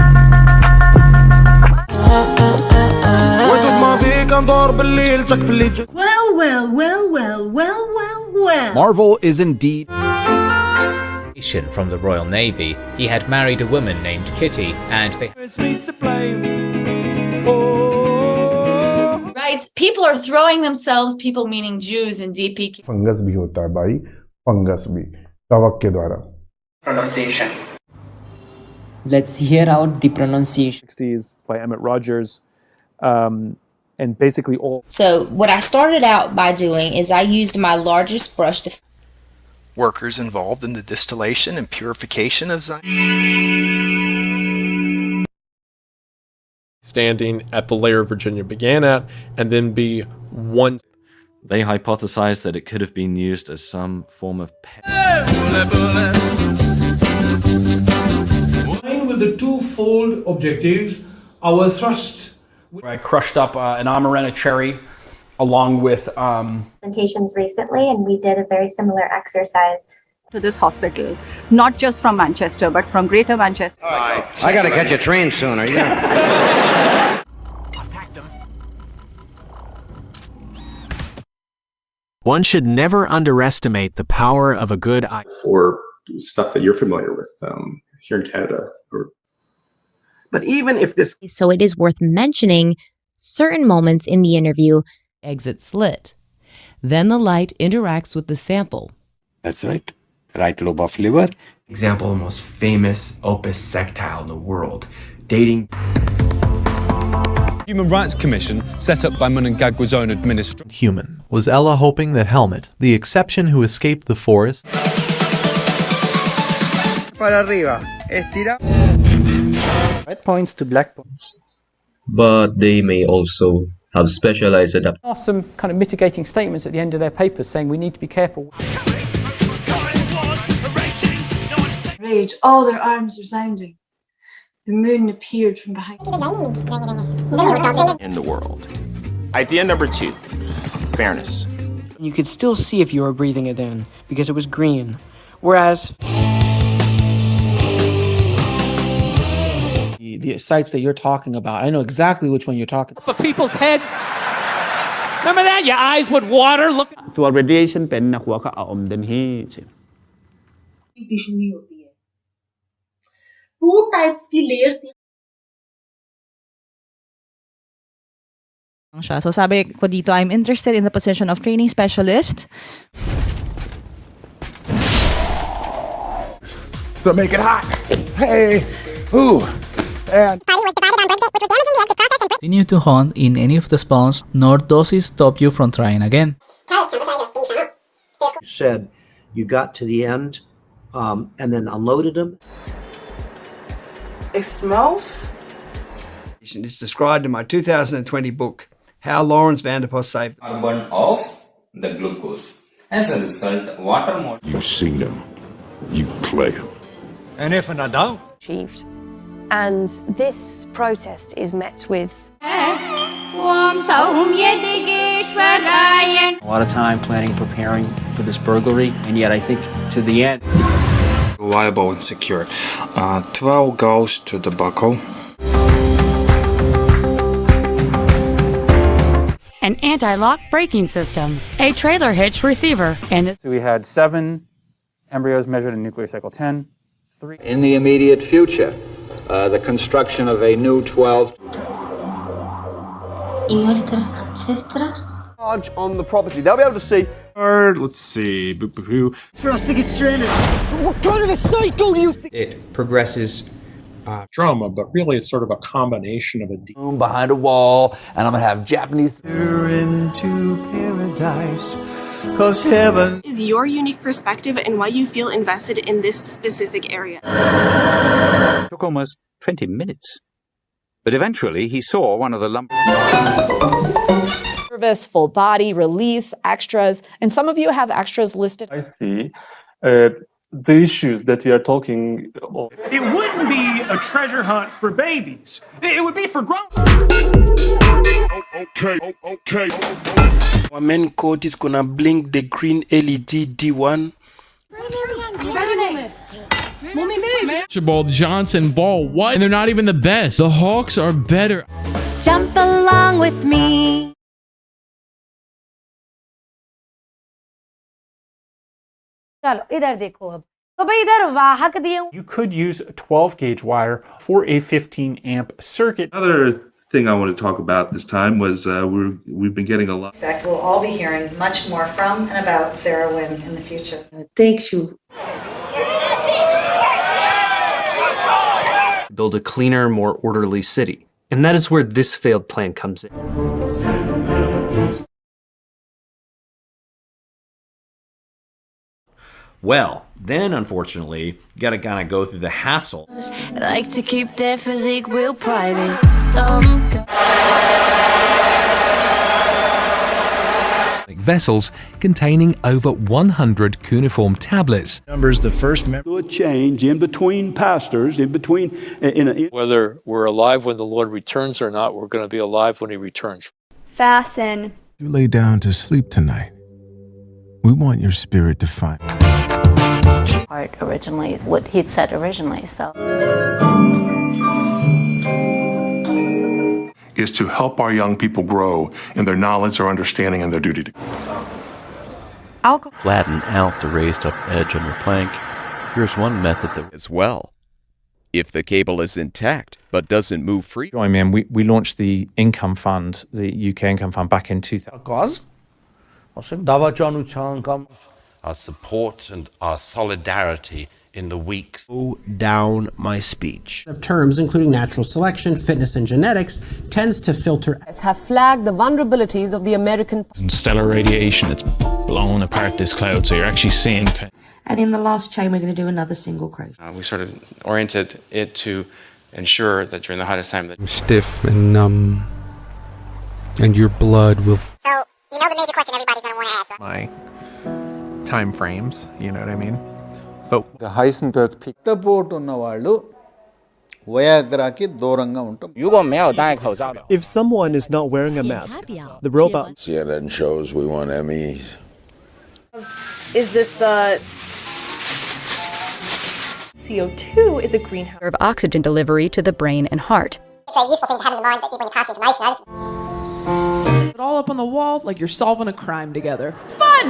Well. Marvel is indeed. From the Royal Navy, he had married a woman named Kitty, and they. Right, people are throwing themselves, people meaning Jews, in DP. Fungus भी होता है भाई, fungus भी तवक के द्वारा Pronunciation. Let's hear out the pronunciation. 60s by Emmett Rogers, and basically all. So what I started out by doing is I used my largest brush to... Workers involved in the distillation and purification of standing at the layer Virginia began at, and then be one. They hypothesized that it could have been used as some form of With the twofold objectives, our thrust. I crushed up an amarena cherry along with presentations recently, and we did a very similar exercise to this hospital, not just from Manchester, but from Greater Manchester. I gotta catch a train soon, are you? One should never underestimate the power of a good eye. For stuff that you're familiar with here in Canada. But even if this... So it is worth mentioning certain moments in the interview. Exit slit. Then the light interacts with the sample. That's right. Right lobe of liver. Example, the most famous opus sectile in the world, dating... Human Rights Commission, set up by Mnangagwa's own administration. Human. Was Ella hoping that Helmet, the exception who escaped the forest... Para arriba. Estira. Red points to black points. But they may also have specialized adaptations. There are some kind of mitigating statements at the end of their papers saying we need to be careful. Rage, all their arms resounding. The moon appeared from behind. In the world. Idea number 2, fairness. You could still see if you were breathing it in because it was green. Whereas the sites that you're talking about, I know exactly which one you're talking about. But people's heads. Remember that? Your eyes would water. Look. ตัว radiation เป็นหัวก็อมden hi tissue ही होती है 2 types की layers So sabi ko dito, I'm interested in the position of training specialist. So make it hot. Hey, ooh, and... Continue to hunt in any of the spawns, nor does it stop you from trying again. You said you got to the end and then unloaded them. It smells. It's described in my 2020 book, How Lawrence Vanderpoel Saved Carbon of the glucose. As a result, water molecule. You sing them, you play them. And if an adult achieved. And this protest is met with a lot of time planning and preparing for this burglary, and yet I think to the end. Reliable and secure. 12 goes to the buckle. An anti-lock braking system, a trailer hitch receiver, and so we had 7 embryos measured in nuclear cycle 10. 3. In the immediate future, the construction of a new 12. Y nuestros ancestros. On the property, they'll be able to see. Let's see. Boop, boop, boop. For us to get stranded. What kind of a psycho do you think? It progresses. Drama, but really it's sort of a combination of a room behind a wall, and I'm gonna have Japanese. You're into paradise, 'cause heaven is your unique perspective and why you feel invested in this specific area. It took almost 20 minutes, but eventually he saw one of the service, full body, release, extras, and some of you have extras listed. I see. The issues that we are talking of. It wouldn't be a treasure hunt for babies. It would be for grown. Okay. My main code is gonna blink the green LED D1. Archibald Johnson Ball White, and they're not even the best. The Hawks are better. Jump along with me. चलो इधर देखो अब तो भाई इधर वाहक दिए You could use a 12 gauge wire for a 15 amp circuit. Another thing I want to talk about this time was we've been getting a lot. We'll all be hearing much more from and about Sarah Wynn in the future. Takes you build a cleaner, more orderly city. And that is where this failed plan comes in. Well, then unfortunately, you gotta kind of go through the hassle. Like to keep their physique real private. Vessels containing over 100 cuneiform tablets. Numbers the first member. A change in between pastors, whether we're alive when the Lord returns or not, we're going to be alive when He returns. Fasten. You lay down to sleep tonight. We want your spirit to find. Part originally, what he'd said originally, so. Is to help our young people grow in their knowledge, their understanding, and their duty to. Flatten out the raised up edge on your plank. Here's one method that as well. If the cable is intact but doesn't move free. I mean, we launched the income fund, the UK income fund, back in 2000. Our support and our solidarity in the weak. Slow down my speech. Of terms including natural selection, fitness, and genetics tends to filter. Have flagged the vulnerabilities of the American. Stellar radiation, it's blown apart this cloud, so you're actually seeing. And in the last chain, we're going to do another single crochet. We sort of oriented it to ensure that during the hottest time that. I'm stiff and numb, and your blood will. So, you know the major question everybody's going to want to ask. My time frames, you know what I mean? But the Heisenberg peak. The boat ఉన్న వాళ్ళు Viagraకి దూరంగా ఉంటాం. If someone is not wearing a mask, the robot. CNN shows we want Emmys. Is this CO2 is a greenhouse of oxygen delivery to the brain and heart. It's a useful thing to have in the mind that when you pass information. It all up on the wall like you're solving a crime together. Fun!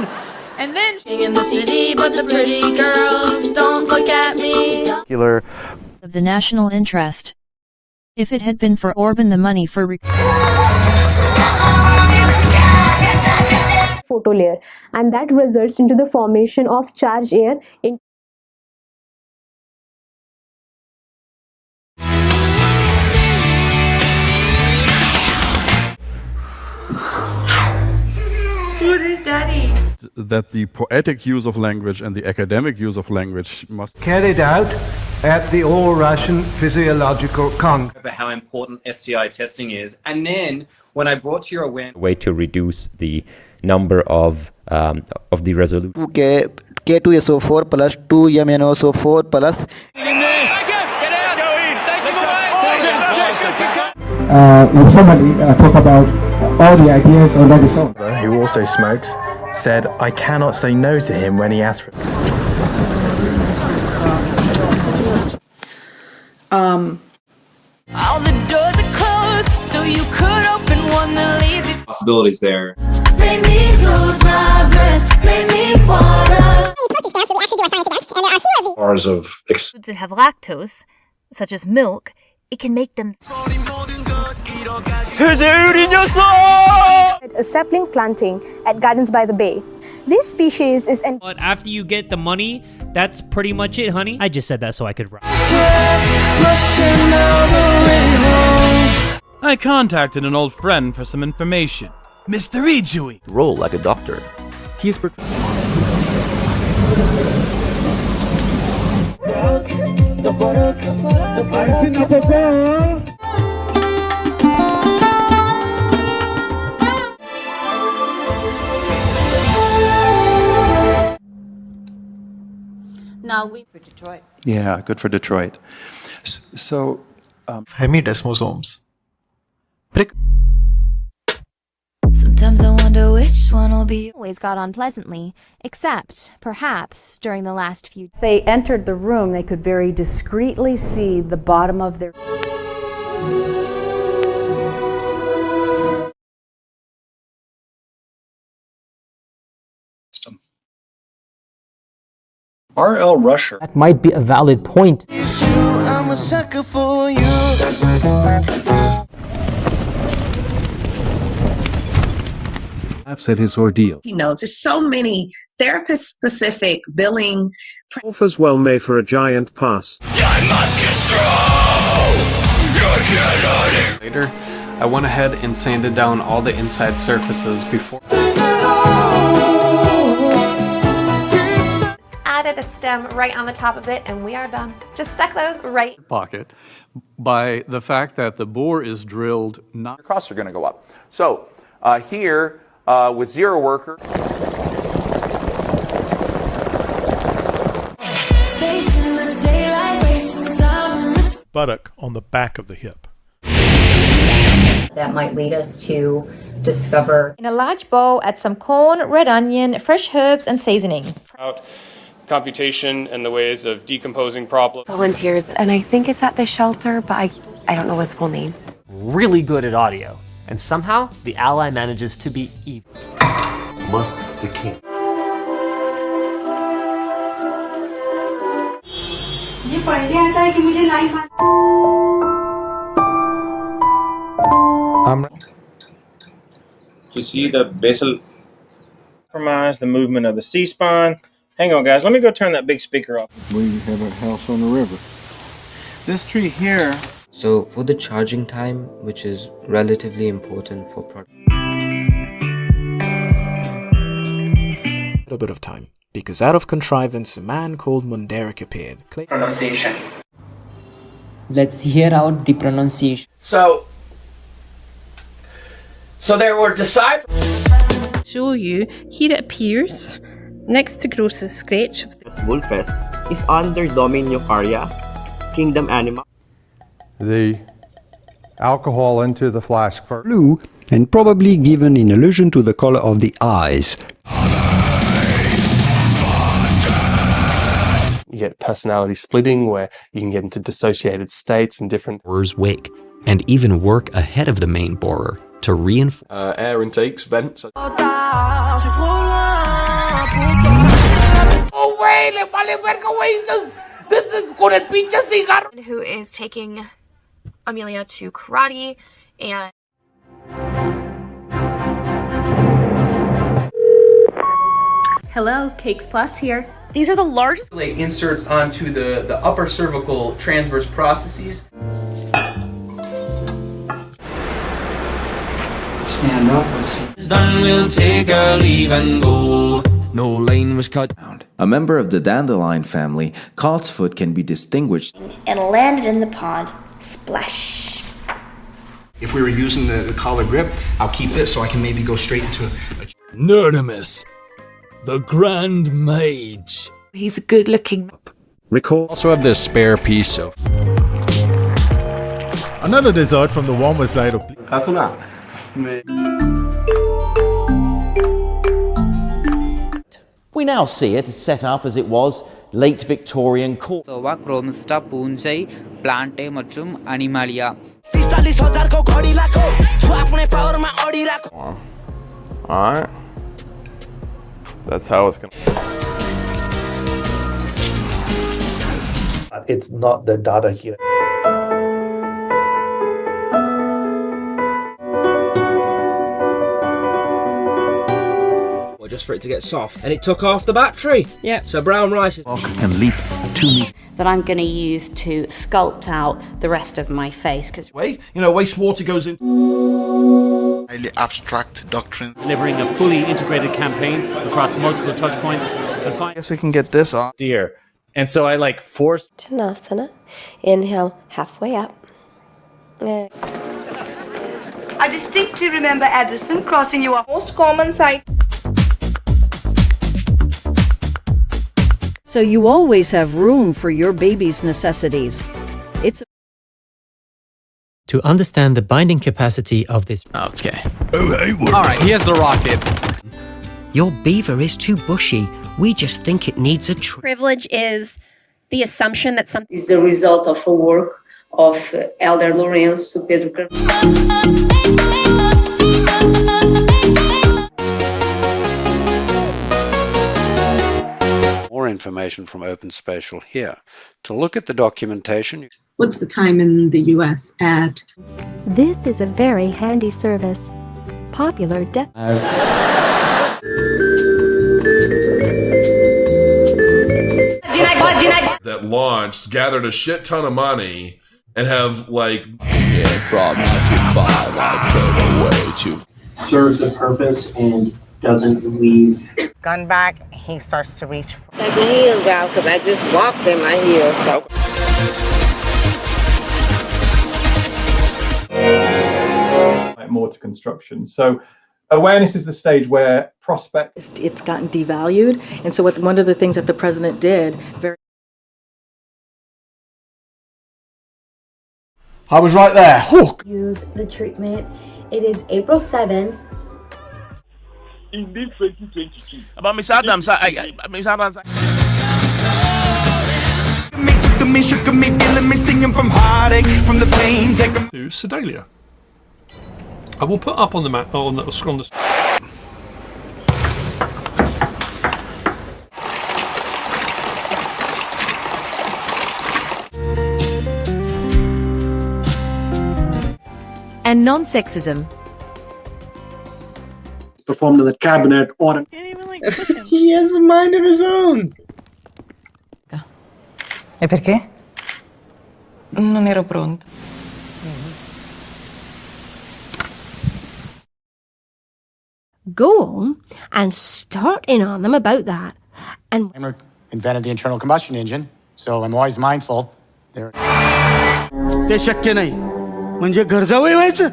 And then in the city, but the pretty girls don't look at me. Of the national interest. If it had been for Orban, the money for photo layer, and that results into the formation of charged air in. What is Daddy? That the poetic use of language and the academic use of language must carried out at the All-Russian Physiological Congress. How important STI testing is, and then when I brought to your awareness, way to reduce the number of the resolution. K2SO4 plus 2MnSO4 plus. Informally talk about all the ideas on that song. Who also smokes, said I cannot say no to him when he asked for it. All the doors are closed, so you could open one that leads you. Possibilities there. Make me lose my breath, make me water. Bars of foods that have lactose, such as milk, it can make them. A sapling planting at Gardens by the Bay. This species is an. But after you get the money, that's pretty much it, honey. I just said that so I could rap. I contacted an old friend for some information. Mr. Ijui. Roll like a doctor. He's. Now we for Detroit. Yeah, good for Detroit. So, hemidesmosomes. Sometimes I wonder which one will be. Always got on pleasantly, except perhaps during the last few. As they entered the room, they could very discreetly see the bottom of their. R.L. Rusher. That might be a valid point. It's true, I'm a sucker for you. Laughs at his ordeal. He knows there's so many therapist-specific billing. Offers well made for a giant pass. I must get strong. Later, I went ahead and sanded down all the inside surfaces before. Added a stem right on the top of it, and we are done. Just stuck those right. Pocket by the fact that the bore is drilled not. Your costs are going to go up. So here with zero worker. Buttock on the back of the hip. That might lead us to discover. In a large bowl, add some corn, red onion, fresh herbs, and seasoning. Computation and the ways of decomposing problems. Volunteers, and I think it's at the shelter, but I don't know his full name. Really good at audio, and somehow the ally manages to be evil. Must the king. If you see the basal compromise, the movement of the C-spine. Hang on, guys. Let me go turn that big speaker off. We have a house on the river. This tree here. So for the charging time, which is relatively important for product. A little bit of time, because out of contrivance, a man called Munderic appeared. Pronunciation. Let's hear out the pronunciation. So there were disciples. Show you, here it appears, next to Gross's sketch. Wolfes is under Dominiocaria, kingdom animal. The alcohol into the flask first. Blue, and probably given in allusion to the color of the eyes. You get personality splitting where you can get into dissociated states and different borers wake, and even work ahead of the main borer to reinforce air intakes, vents. Oh wait, this is gonna be just who is taking Amelia to karate and Hello, Cakes Plus here. these are the largest Inserts onto the upper cervical transverse processes. Stand up and see. Done, we'll take our leave and go. No line was cut. A member of the dandelion family, calf's foot can be distinguished and landed in the pond. Splash. If we were using the collar grip, I'll keep this so I can maybe go straight into Nerdimus, the Grand Mage. He's a good-looking. Recall. Also have this spare piece of. Another dessert from the warmer side of. We now see it set up as it was late Victorian court. क्रोमस्टा पुंजै प्लान्टे மற்றும் animalia. Alright. That's how it's gonna. It's not the data here. Just for it to get soft, and it took off the battery. Yeah. So brown rice can leap 2 meters. That I'm going to use to sculpt out the rest of my face. Because wastewater goes in. Highly abstract doctrine. Delivering a fully integrated campaign across multiple touch points. I guess we can get this on. Dear. And so I forced. Tanasana. Inhale halfway up. I distinctly remember Addison crossing you off. Most common sight. So you always have room for your baby's necessities. To understand the binding capacity of this. Okay. Alright, here's the rocket. Your beaver is too bushy. We just think it needs a Privilege is the assumption that something is the result of a work of Elder Lourenço Pedro. More information from Open Spatial here. To look at the documentation. What's the time in the US at? This is a very handy service. Popular death. That launched, gathered a shit ton of money, and have like from 95 I drove away to serves a purpose and doesn't leave. Gun back, he starts to reach. Take my heels out because I just walked in my heels. So. More to construction. So awareness is the stage where prospects. It's gotten devalued, and so one of the things that the president did I was right there. Hook. Use the treatment. It is April 7th. In this 2022. About Miss Adams, Miss Adams. Me, shook me, feeling me, singing from heartache, from the pain. Take them to Sedalia. I will put up on the map on the screen. And non-sexism. Performed in the cabinet or he has a mind of his own. E perché? Non ero pronta. Go on and start in on them about that. And Daimler invented the internal combustion engine, so I'm always mindful. There. ते शक्य नाही. म्हणजे घर जावई व्हायचं.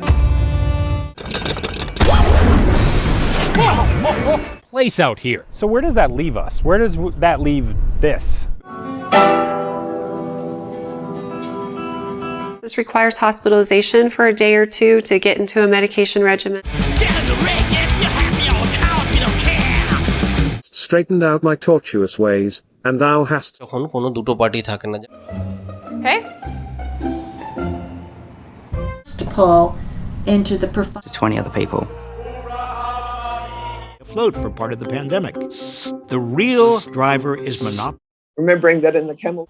Place out here. So where does that leave us? Where does that leave this? This requires hospitalization for a day or two to get into a medication regimen. Straightened out my tortuous ways, and thou hast. Okay. to pull into the 20 other people. Afloat for part of the pandemic. The real driver is monopoly. Remembering that in the chemical.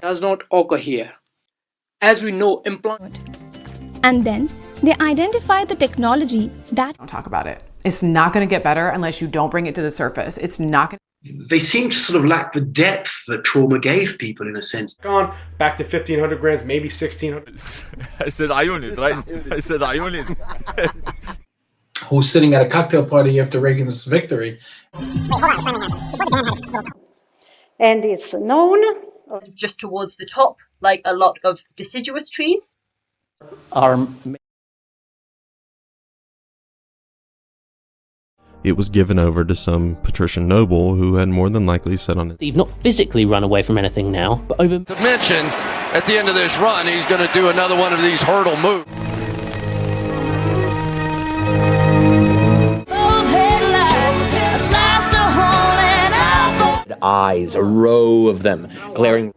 Does not occur here. As we know, employment. And then they identify the technology that. Don't talk about it. It's not going to get better unless you don't bring it to the surface. It's not going to. They seem to sort of lack the depth that trauma gave people in a sense. Gone back to 1,500 grams, maybe 1,600. I said Ionis, right? I said Ionis. Who's sitting at a cocktail party after Reagan's victory. And it's known just towards the top, like a lot of deciduous trees. It was given over to some patrician noble who had more than likely sat on it. You've not physically run away from anything now, but over. To mention, at the end of this run, he's going to do another one of these hurdle moves. Eyes, a row of them, glaring.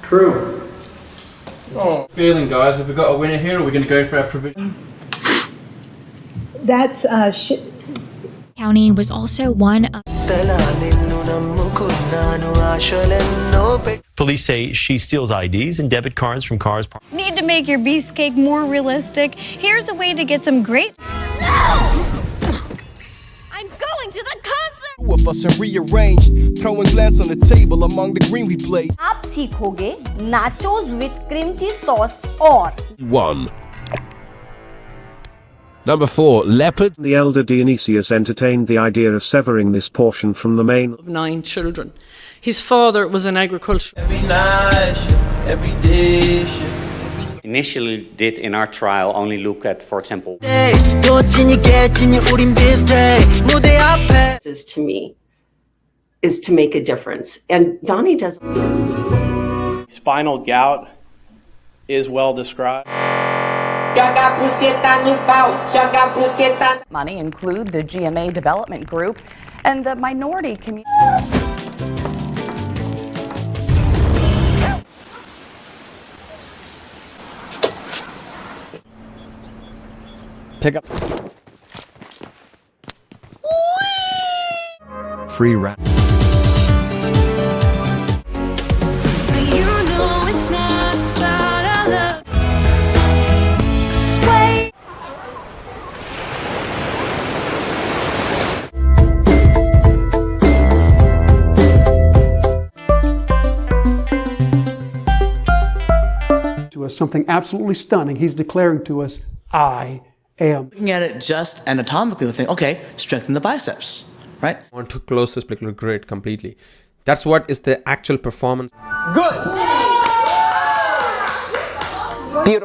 True. Oh. Feeling, guys, have we got a winner here, or are we going to go for our provision? That's County was also one of. Police say she steals IDs and debit cards from cars. Need to make your beast cake more realistic? Here's a way to get some great. No! I'm going to the concert! Two of us are rearranged, throwing glance on the table among the green we played. आप सीखोगे nachos with cream cheese sauce or 1. Number 4, leopard. The elder Dionysius entertained the idea of severing this portion from the main. Of 9 children. His father was an agriculture. Every night, every day. Initially did in our trial only look at, for example. Is to me is to make a difference. And Donnie does. Spinal gout is well described. Money include the GMA Development Group and the minority community. Pick up. Free rap. us something absolutely stunning. He's declaring to us, I am. Looking at it just anatomically, we think, okay, strengthen the biceps, right? I want to close this particular grid completely. That's what is the actual performance. Good!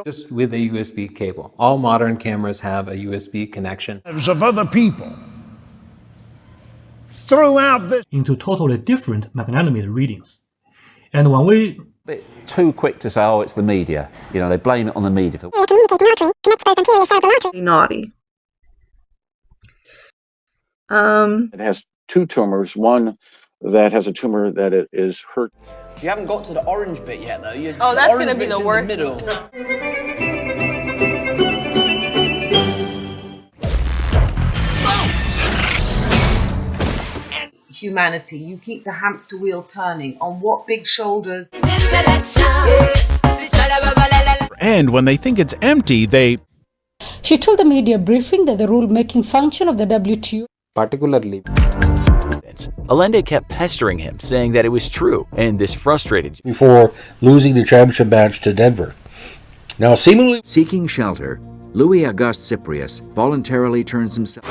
Just with a USB cable. All modern cameras have a USB connection. Of other people throughout this into totally different magnetometer readings. And when we too quick to say, oh, it's the media. You know, they blame it on the media. Naughty. It has two tumors. One that has a tumor that it is hurt. You haven't got to the orange bit yet, though. Oh, that's going to be the worst. Humanity, you keep the hamster wheel turning. On what big shoulders? And when they think it's empty, they... She told the media briefing that the rule-making function of the WTO... Particularly... Allende kept pestering him, saying that it was true, and this frustrated before losing the championship match to Denver. Now, seemingly seeking shelter, Louis Auguste Cyprius voluntarily turns himself.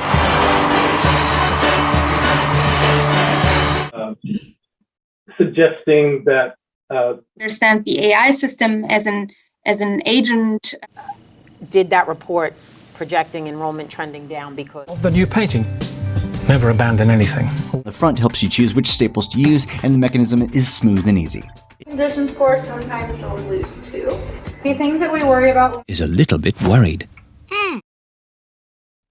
Suggesting that understand the AI system as an agent. Did that report projecting enrollment trending down because of the new painting? Never abandon anything. The front helps you choose which staples to use, and the mechanism is smooth and easy. Condition scores sometimes they'll lose too. The things that we worry about is a little bit worried.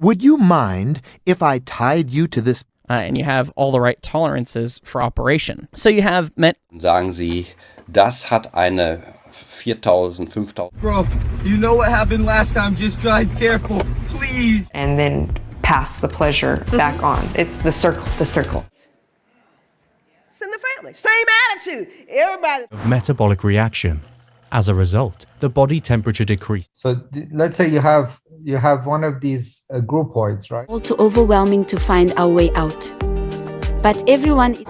Would you mind if I tied you to this? And you have all the right tolerances for operation. So you have Sagen Sie, das hat eine 4,000, 5,000. Bro, you know what happened last time. Just drive careful, please. And then pass the pleasure back on. It's the circle, the circle. It's in the family. Same attitude. Everybody. Of metabolic reaction. As a result, the body temperature decreased. So let's say you have one of these groupoids, right? All too overwhelming to find our way out. But everyone...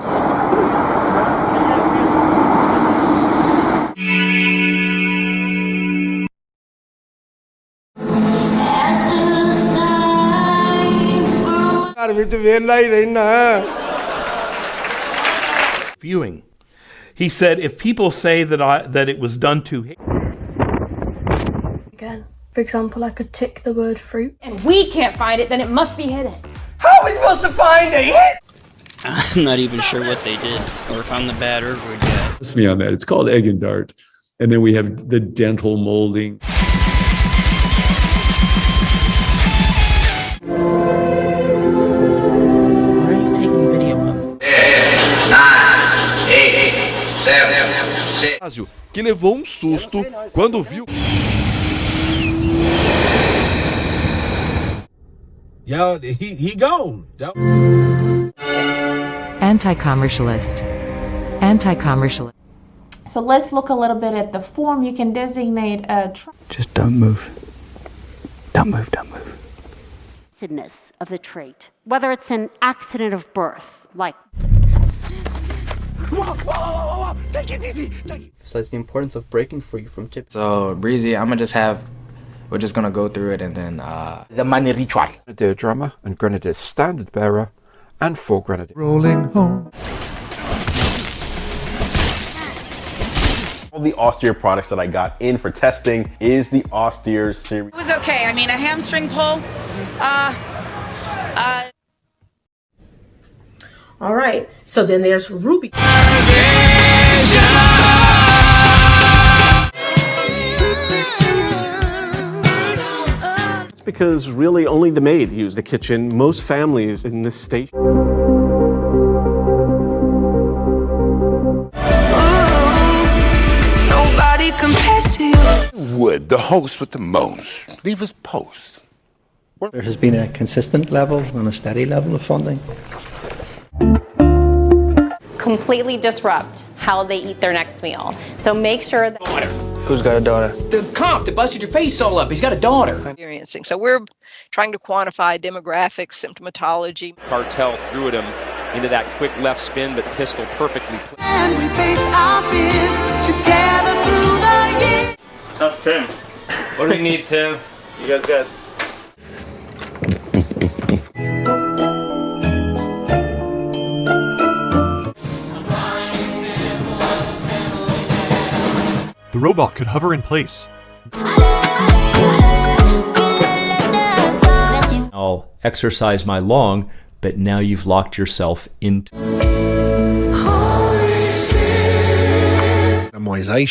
Viewing. He said, if people say that it was done to him. Again, for example, I could tick the word fruit. And we can't find it, then it must be hidden. How are we supposed to find it? I'm not even sure what they did or if I'm the bad herb yet. Trust me on that. It's called egg and dart. And then we have the dental molding. Que levou susto quando viu. Yo, he gone. Anti-commercialist. Anti-commercialist. So let's look a little bit at the form. You can designate a... Just don't move. Don't move, don't move. Of the trait, whether it's an accident of birth, like... Whoa. Take it easy. So it's the importance of breaking free from tips. So Breezy, we're just gonna go through it and then the money ritual. Grenadier drummer and Grenadier standard bearer and 4 Grenadier. Rolling home. All the austere products that I got in for testing is the austere series. It was okay. I mean, a hamstring pull. All right. So then there's Ruby. It's because really only the maid used the kitchen. Most families in this station. Nobody compares to you. Would the host with the most leave us posts? There has been a consistent level and a steady level of funding. Completely disrupt how they eat their next meal. So make sure that... Who's got a daughter? The cop that busted your face all up. He's got a daughter. Experiencing. So we're trying to quantify demographics, symptomatology. Cartel threw at him into that quick left spin, but Pistol perfectly played. And we face our fears together through the years. That's Tim. What do you need, Tim? You guys got. The robot could hover in place. I'll exercise my lung, but now you've locked yourself into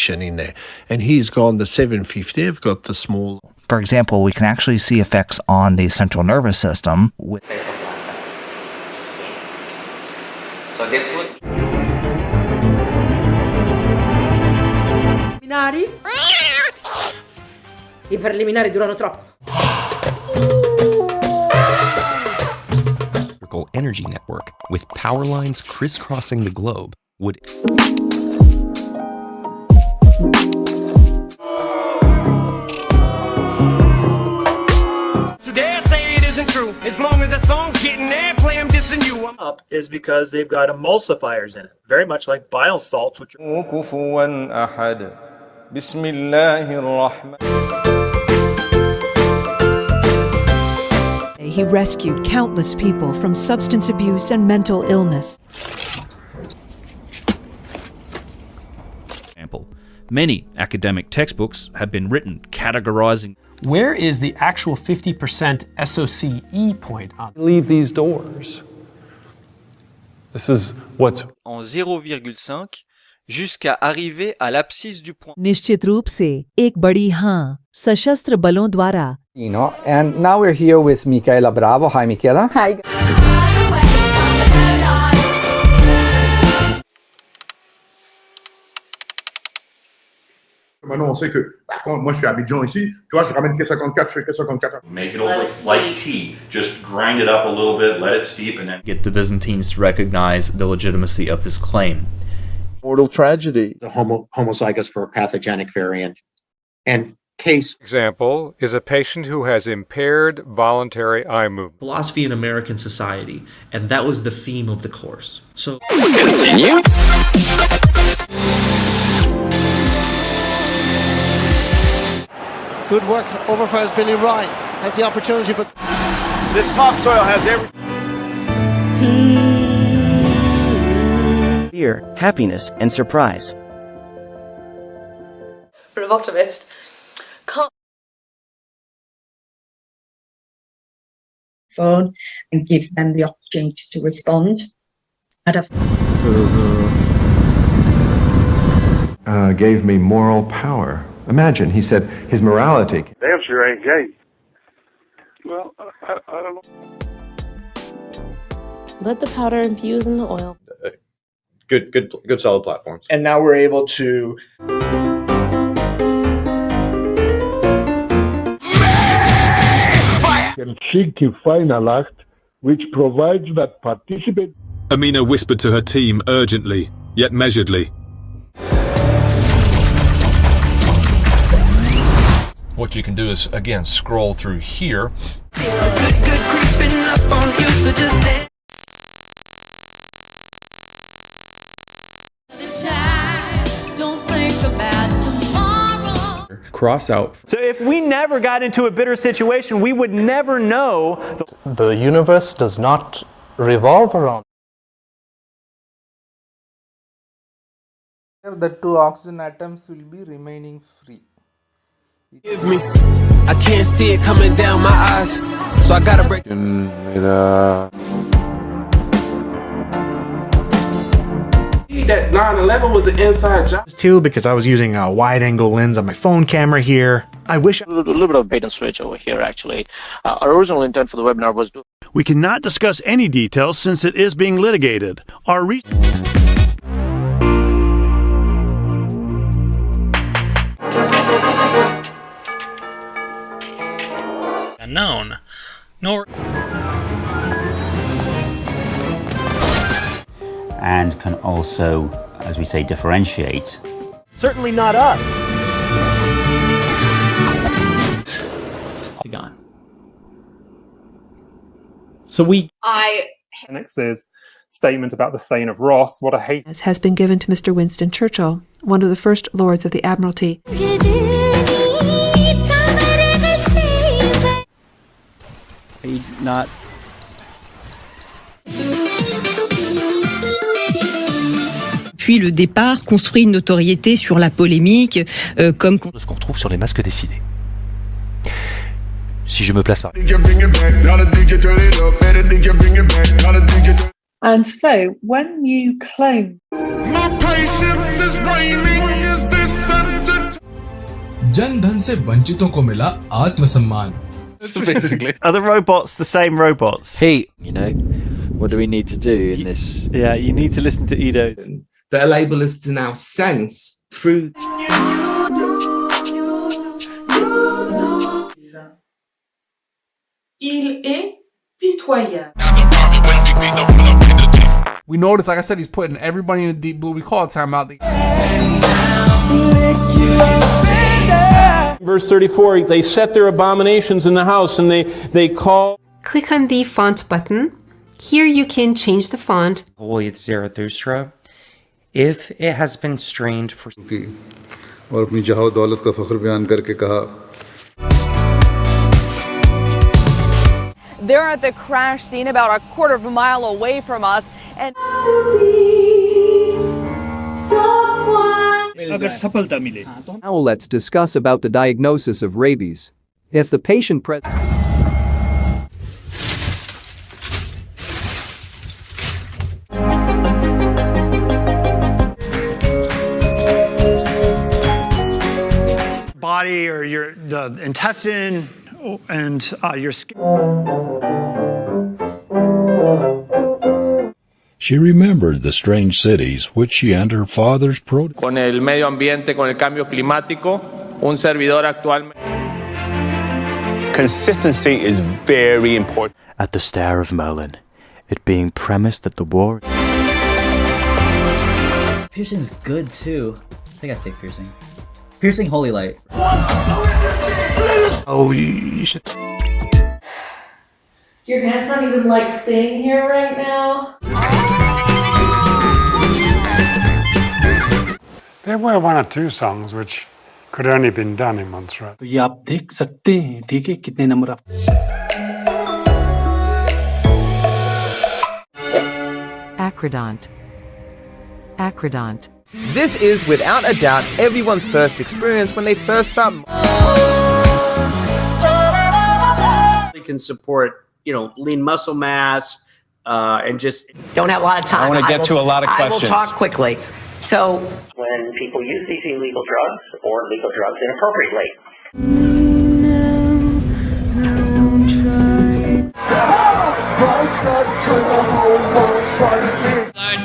in there, and he's gone the 750. I've got the small. For example, we can actually see effects on the central nervous system with. So this would. I preliminari durano troppo. Energy network with power lines crisscrossing the globe would. So dare say it isn't true. As long as the song's getting airplay, I'm dissing you. Up is because they've got emulsifiers in it, very much like bile salts, which are. He rescued countless people from substance abuse and mental illness. Many academic textbooks have been written categorizing. Where is the actual 50% SOCE point on? Leave these doors. This is what's en 0,5 jusqu'à arriver à l'abscisse du point. निश्चित रूप से एक बड़ी हाँ सशस्त्र बलों द्वारा. And now we're here with Michaela Bravo. Hi, Michaela. Hi. Maintenant, on sait que, quand moi je suis à Abidjan ici, tu vois, je ramène K54, je fais K54. Make it over like tea. Just grind it up a little bit, let it steep, and then get the Byzantines to recognize the legitimacy of this claim. Mortal tragedy. The homozygous for a pathogenic variant. And case example is a patient who has impaired voluntary eye movement. Philosophy in American society, and that was the theme of the course. So continue. Good work overfires Billy Ryan. Has the opportunity, but this topsoil has every fear, happiness, and surprise. Phlebotomist can't phone and give them the opportunity to respond. I'd have gave me moral power. Imagine, he said, his morality. Damn sure ain't gay. Well, I don't know. let the powder infuse in the oil. Good solid platforms. And now we're able to can seek a final act which provides that participant. Amina whispered to her team urgently, yet measuredly. What you can do is, again, scroll through here. Cross out. So if we never got into a bitter situation, we would never know. The universe does not revolve around. The two oxygen atoms will be remaining free. Give me, I can't see it coming down my eyes, so I gotta break. That 9/11 was an inside job. Too, because I was using a wide-angle lens on my phone camera here. I wish a little bit of bait and switch over here. Actually, our original intent for the webinar was to. We cannot discuss any details since it is being litigated. Our unknown, nor. And can also, as we say, differentiate. Certainly not us. Gone. So Next, there's statement about the Thane of Ross. What a hate has been given to Mr. Winston Churchill, one of the first Lords of the Admiralty. Not. Puis le départ construit une notoriété sur la polémique, comme ce qu'on retrouve sur les masques dessinés. Si je me place par And so, when you clone... My patience is waning, is this sentence? Jan Dhan से वंचितों को मिला आत्मसम्मान. Basically. Are the robots the same robots? Pete, what do we need to do in this? Yeah, you need to listen to Udo. That enable us to now sense through. Il est pitoyable. We notice, like I said, he's putting everybody in the deep blue. We call it timeout. Verse 34, they set their abominations in the house and they call. Click on the font button. Here you can change the font. Holy Zarathustra, if it has been strained for... और अपनी जहां दौलत का फख्र बयान करके कहा. They're at the crash scene about a quarter of a mile away from us, and Now let's discuss about the diagnosis of rabies. If the patient body or the intestine and your skin. She remembered the strange cities which she and her father's Con el medio ambiente, con el cambio climático, un servidor actualmente. Consistency is very important. At the Star of Merlin, it being premised that the war... Piercing's good too. I think I take piercing. Piercing Holy Light. Oh, you should... your pants not even like staying here right now. There were one or two songs which could only been done in Montserrat. ये आप देख सकते हैं, ठीक है, कितने number आप. Acrodont. Acrodont. This is, without a doubt, everyone's first experience when they first start. They can support, lean muscle mass, and just... Don't have a lot of time. I want to get to a lot of questions. I will talk quickly. So, When people use these illegal drugs or legal drugs inappropriately.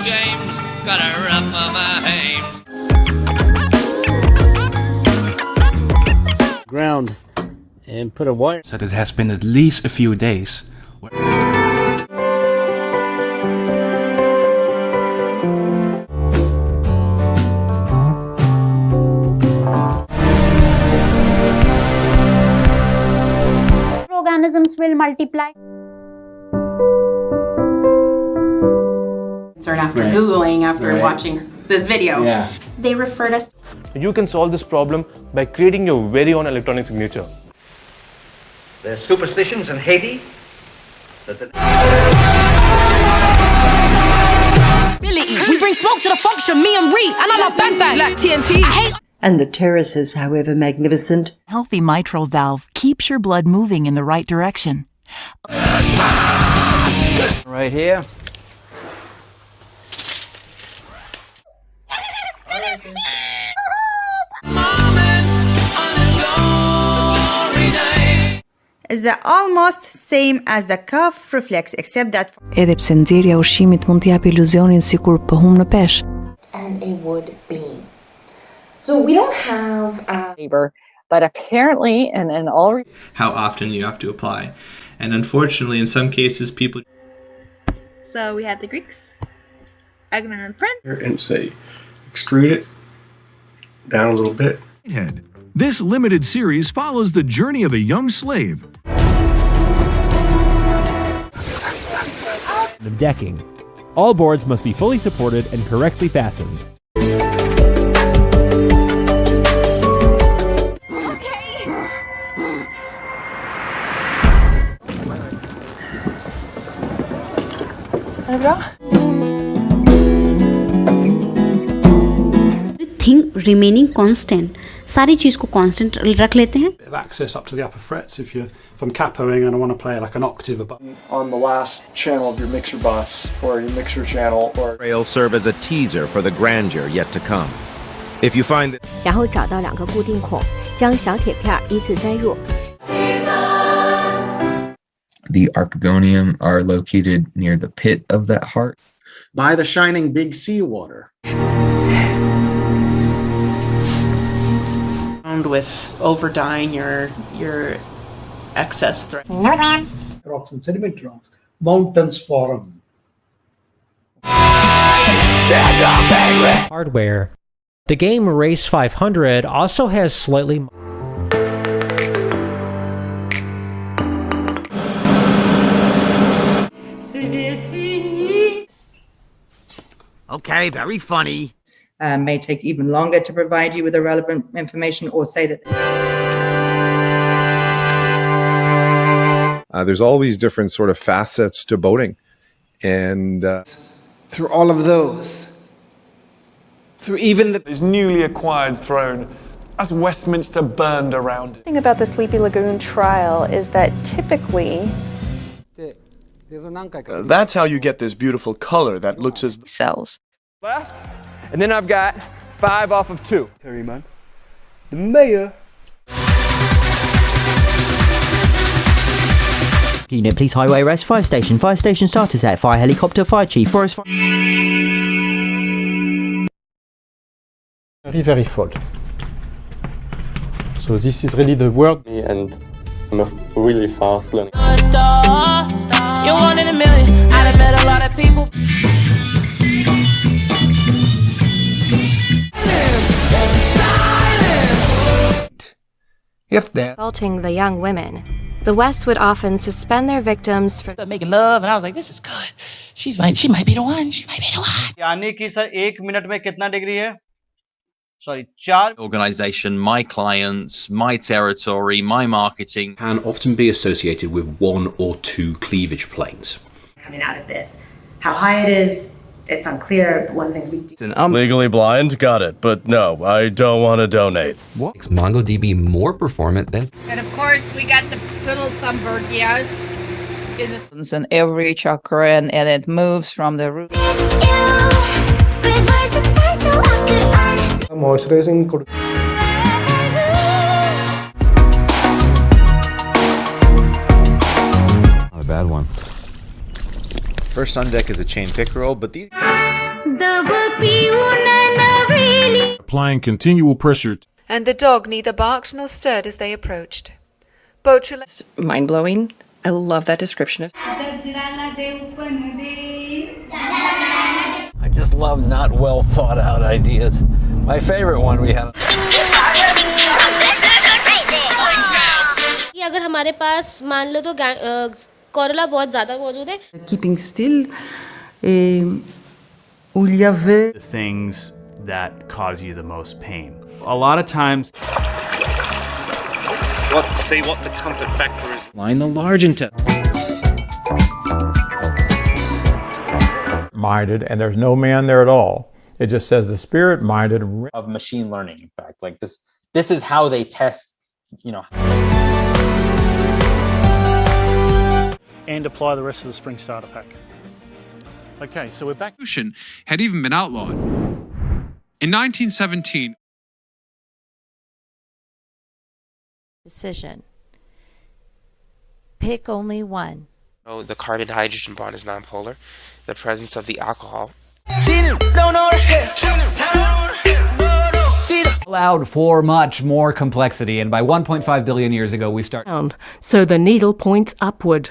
James got a rub on my Ground and put a wire. So it has been at least a few days. Organisms will multiply. after Googling, after watching this video. They referred us. You can solve this problem by creating your very own electronic signature. There's superstitions in Haiti. We bring smoke to the function, me and Ree, and I love bang bang. Like TNT. I hate. And the terraces, however magnificent. Healthy mitral valve keeps your blood moving in the right direction. Right here. Is the almost same as the cuff reflex, except that Edhe pse nxjerrja e ushqimit mund t'i japë iluzionin sikur po hum në peshë. And a wood beam. So we don't have labor, but apparently, and in all. How often you have to apply, and unfortunately, in some cases, people. So we had the Greeks, Agman and Prince. And say, extrude it down a little bit. This limited series follows the journey of a young slave. The decking. All boards must be fully supported and correctly fastened. Är det bra? Thing remaining constant. सारी चीज को constant रख लेते हैं. Access up to the upper frets if I'm capoing and I want to play like an octave above. On the last channel of your mixer bus or your mixer channel or rails serve as a teaser for the grandeur yet to come. If you find that 然后找到2个固定孔，将小铁片依次塞入。The archegonium are located near the pit of that heart. By the shining big seawater. With over dyeing your excess thread. Milligrams. Rocks and sediment rocks. Mountains forum. Hardware. The game Race 500 also has slightly Okay, very funny. May take even longer to provide you with the relevant information or say that. There's all these different sort of facets to boating. And through all of those, through even his newly acquired throne, as Westminster burned around it. The thing about the Sleepy Lagoon trial is that typically that's how you get this beautiful color that looks as cells. Left. And then I've got 5 off of 2. Terry, man. The mayor. Unit, please highway arrest, fire station starter set, fire helicopter, fire chief, forest fire. Very fault. So this is really the word. And I'm a really fast learner. You're one in a million. I done met a lot of people. If that Assaulting the young women. The West would often suspend their victims for making love, and I was like, this is good. She might be the one. She might be the one. यानी कि sir 1 minute में कितना degree है? Sorry, 4. Organization, my clients, my territory, my marketing can often be associated with 1 or 2 cleavage planes. Coming out of this, how high it is. It's unclear, but one of the things we do. I'm legally blind, got it, but no, I don't want to donate. What makes MongoDB more performant than? And of course, we got the little Thumbergias in the in every chakra, and it moves from the root. Moisturizing could. Not a bad one. First on deck is a chain pickerel, but these applying continual pressure. And the dog neither barked nor stirred as they approached. It's mind-blowing. I love that description. I just love not well thought out ideas. My favorite one we had. अगर हमारे पास मान लो तो Korla बहुत ज़्यादा मौजूद है. Keeping still, où il y avait the things that cause you the most pain. A lot of times. Say what the comfort factor is. Line the large intestine. Minded, and there's no man there at all. It just says the spirit minded of machine learning. In fact, like this is how they test, and apply the rest of the spring starter pack. Okay, so we're back. Had even been outlawed. In 1917. Decision. Pick only one. Oh, the carbon-hydrogen bond is nonpolar. The presence of the alcohol. Allowed for much more complexity, and by 1.5 billion years ago we started. So the needle points upward.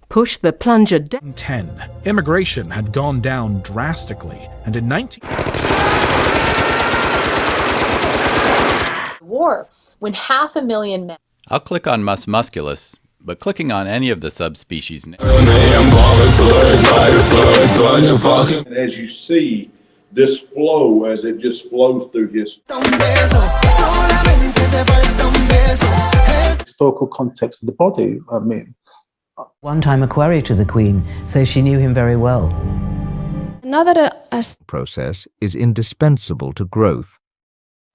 Push the plunger down. 10. Immigration had gone down drastically, and in 19. War, when 500,000 men. I'll click on mus musculus, but clicking on any of the subspecies. As you see, this flow as it just flows through his historical context of the body. I mean, one time a query to the Queen, so she knew him very well. Another process is indispensable to growth.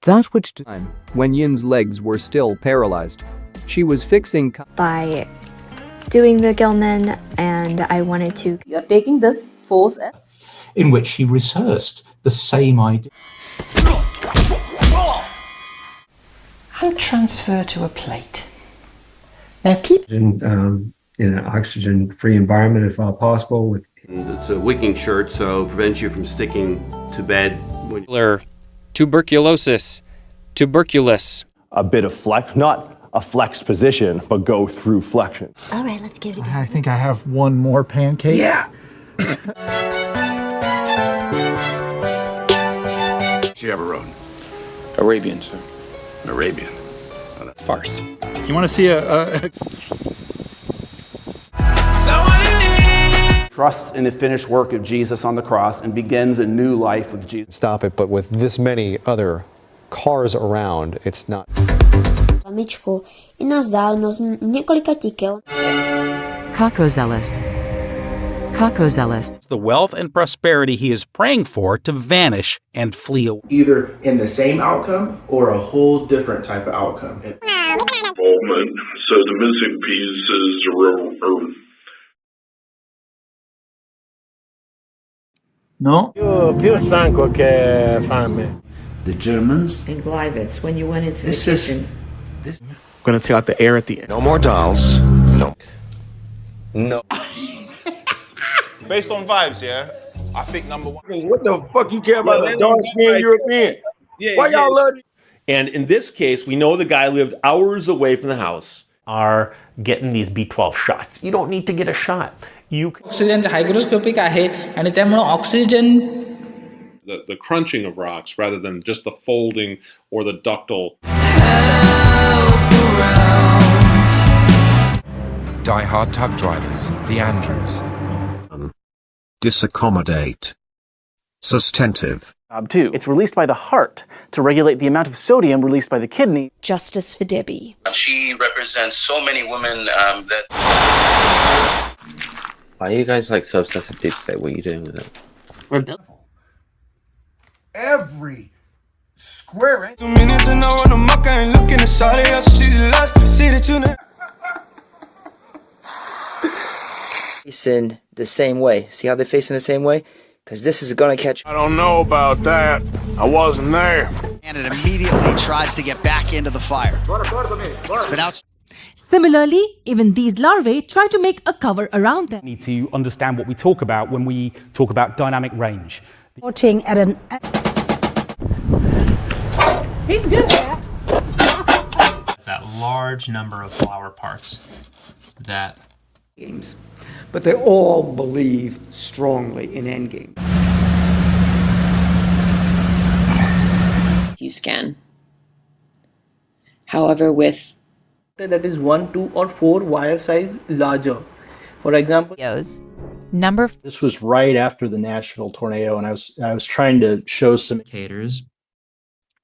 That which when Yin's legs were still paralyzed, she was fixing by doing the Gilman, and I wanted to. You're taking this force in which he rehearsed the same idea. And transfer to a plate. Now keep in an oxygen-free environment if possible. It's a wicking shirt, so it prevents you from sticking to bed. Tuberculosis. Tuberculous. A bit of flex, not a flexed position, but go through flexion. All right, let's give it a go. I think I have one more pancake. Yeah. You have a road? Arabian, sir. Arabian. Oh, that's farce. You want to see trusts in the finished work of Jesus on the cross and begins a new life with Jesus. Stop it, but with this many other cars around, it's not. Mamičku, i nás dálnost několika tikel. Kakozelis. Kakozelis. The wealth and prosperity he is praying for to vanish and flee away. Either in the same outcome or a whole different type of outcome. Involvement. So the missing pieces are No? Io più stanco che fame. The Germans. And Gleiwitz, when you went into the kitchen. I'm going to take out the air at the end. No more dolls. No. No. Based on vibes, yeah? I think number one. What the fuck you care about that dark skinned European? Yeah, why y'all love it? And in this case, we know the guy lived hours away from the house. Are getting these B12 shots. You don't need to get a shot. Oxygen hygroscopic आहे आणि त्यामुळे oxygen the crunching of rocks rather than just the folding or the ductile. Die-hard tug drivers, the Andrews. Disaccommodate. Sustentive. Job 2. It's released by the heart to regulate the amount of sodium released by the kidney. Justice for Debbie. She represents so many women that... Why are you guys like so obsessed with deep state? What are you doing with it? We're built. Every square inch. 2 minutes to know when the muck ain't looking at Saudi. I see the last, see the tuna. Facing the same way. See how they're facing the same way? Because this is gonna catch. I don't know about that. I wasn't there. And it immediately tries to get back into the fire. But out. Similarly, even these larvae try to make a cover around them. We need to understand what we talk about when we talk about dynamic range. Reporting at an... He's good at that large number of flower parts that... Games. But they all believe strongly in endgame. Scan. However, with that is 1, 2, or 4 wire size larger. For example, This was right after the Nashville tornado, and I was trying to show some indicators,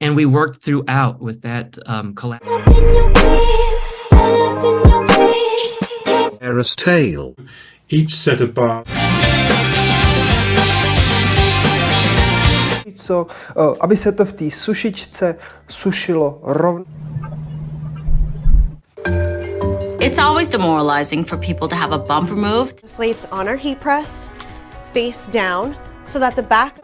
and we worked throughout with that collaboration. Era's tail. Each set of bars. Co, aby se to v té sušičce sušilo rovně. It's always demoralizing for people to have a bump removed. Slates on our heat press, face down, so that the back.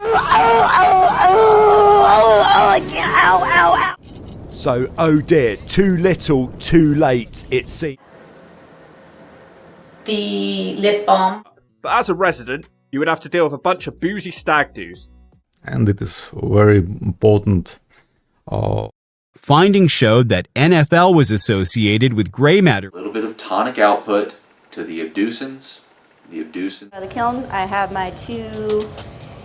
So, oh dear, too little, too late, it seems. The lip balm. But as a resident, you would have to deal with a bunch of boozy stag do's. And it is very important. Findings showed that NFL was associated with gray matter. A little bit of tonic output to the abducens. The kiln, I have my 2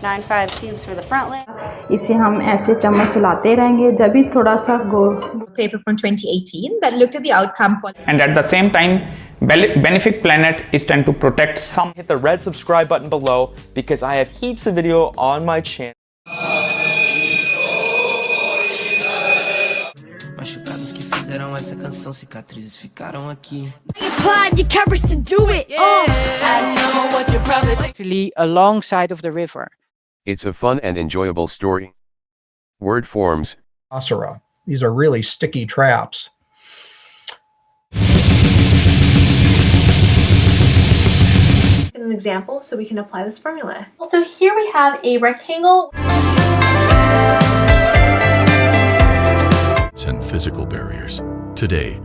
9.5 tubes for the front lid. इसे हम ऐसे चम्मच से लाते रहेंगे जब भी थोड़ा सा paper from 2018 that looked at the outcome for. And at the same time, Benefic Planet is trying to protect some. Hit the red subscribe button below because I have heaps of video on my channel. Machucados que fizeram essa canção, cicatrizes ficaram aqui. Applied your courage to do it. Yeah. I know what you're probably actually alongside of the river. It's a fun and enjoyable story. Word forms. Asura. These are really sticky traps. An example so we can apply this formula. So here we have a rectangle and physical barriers. Today,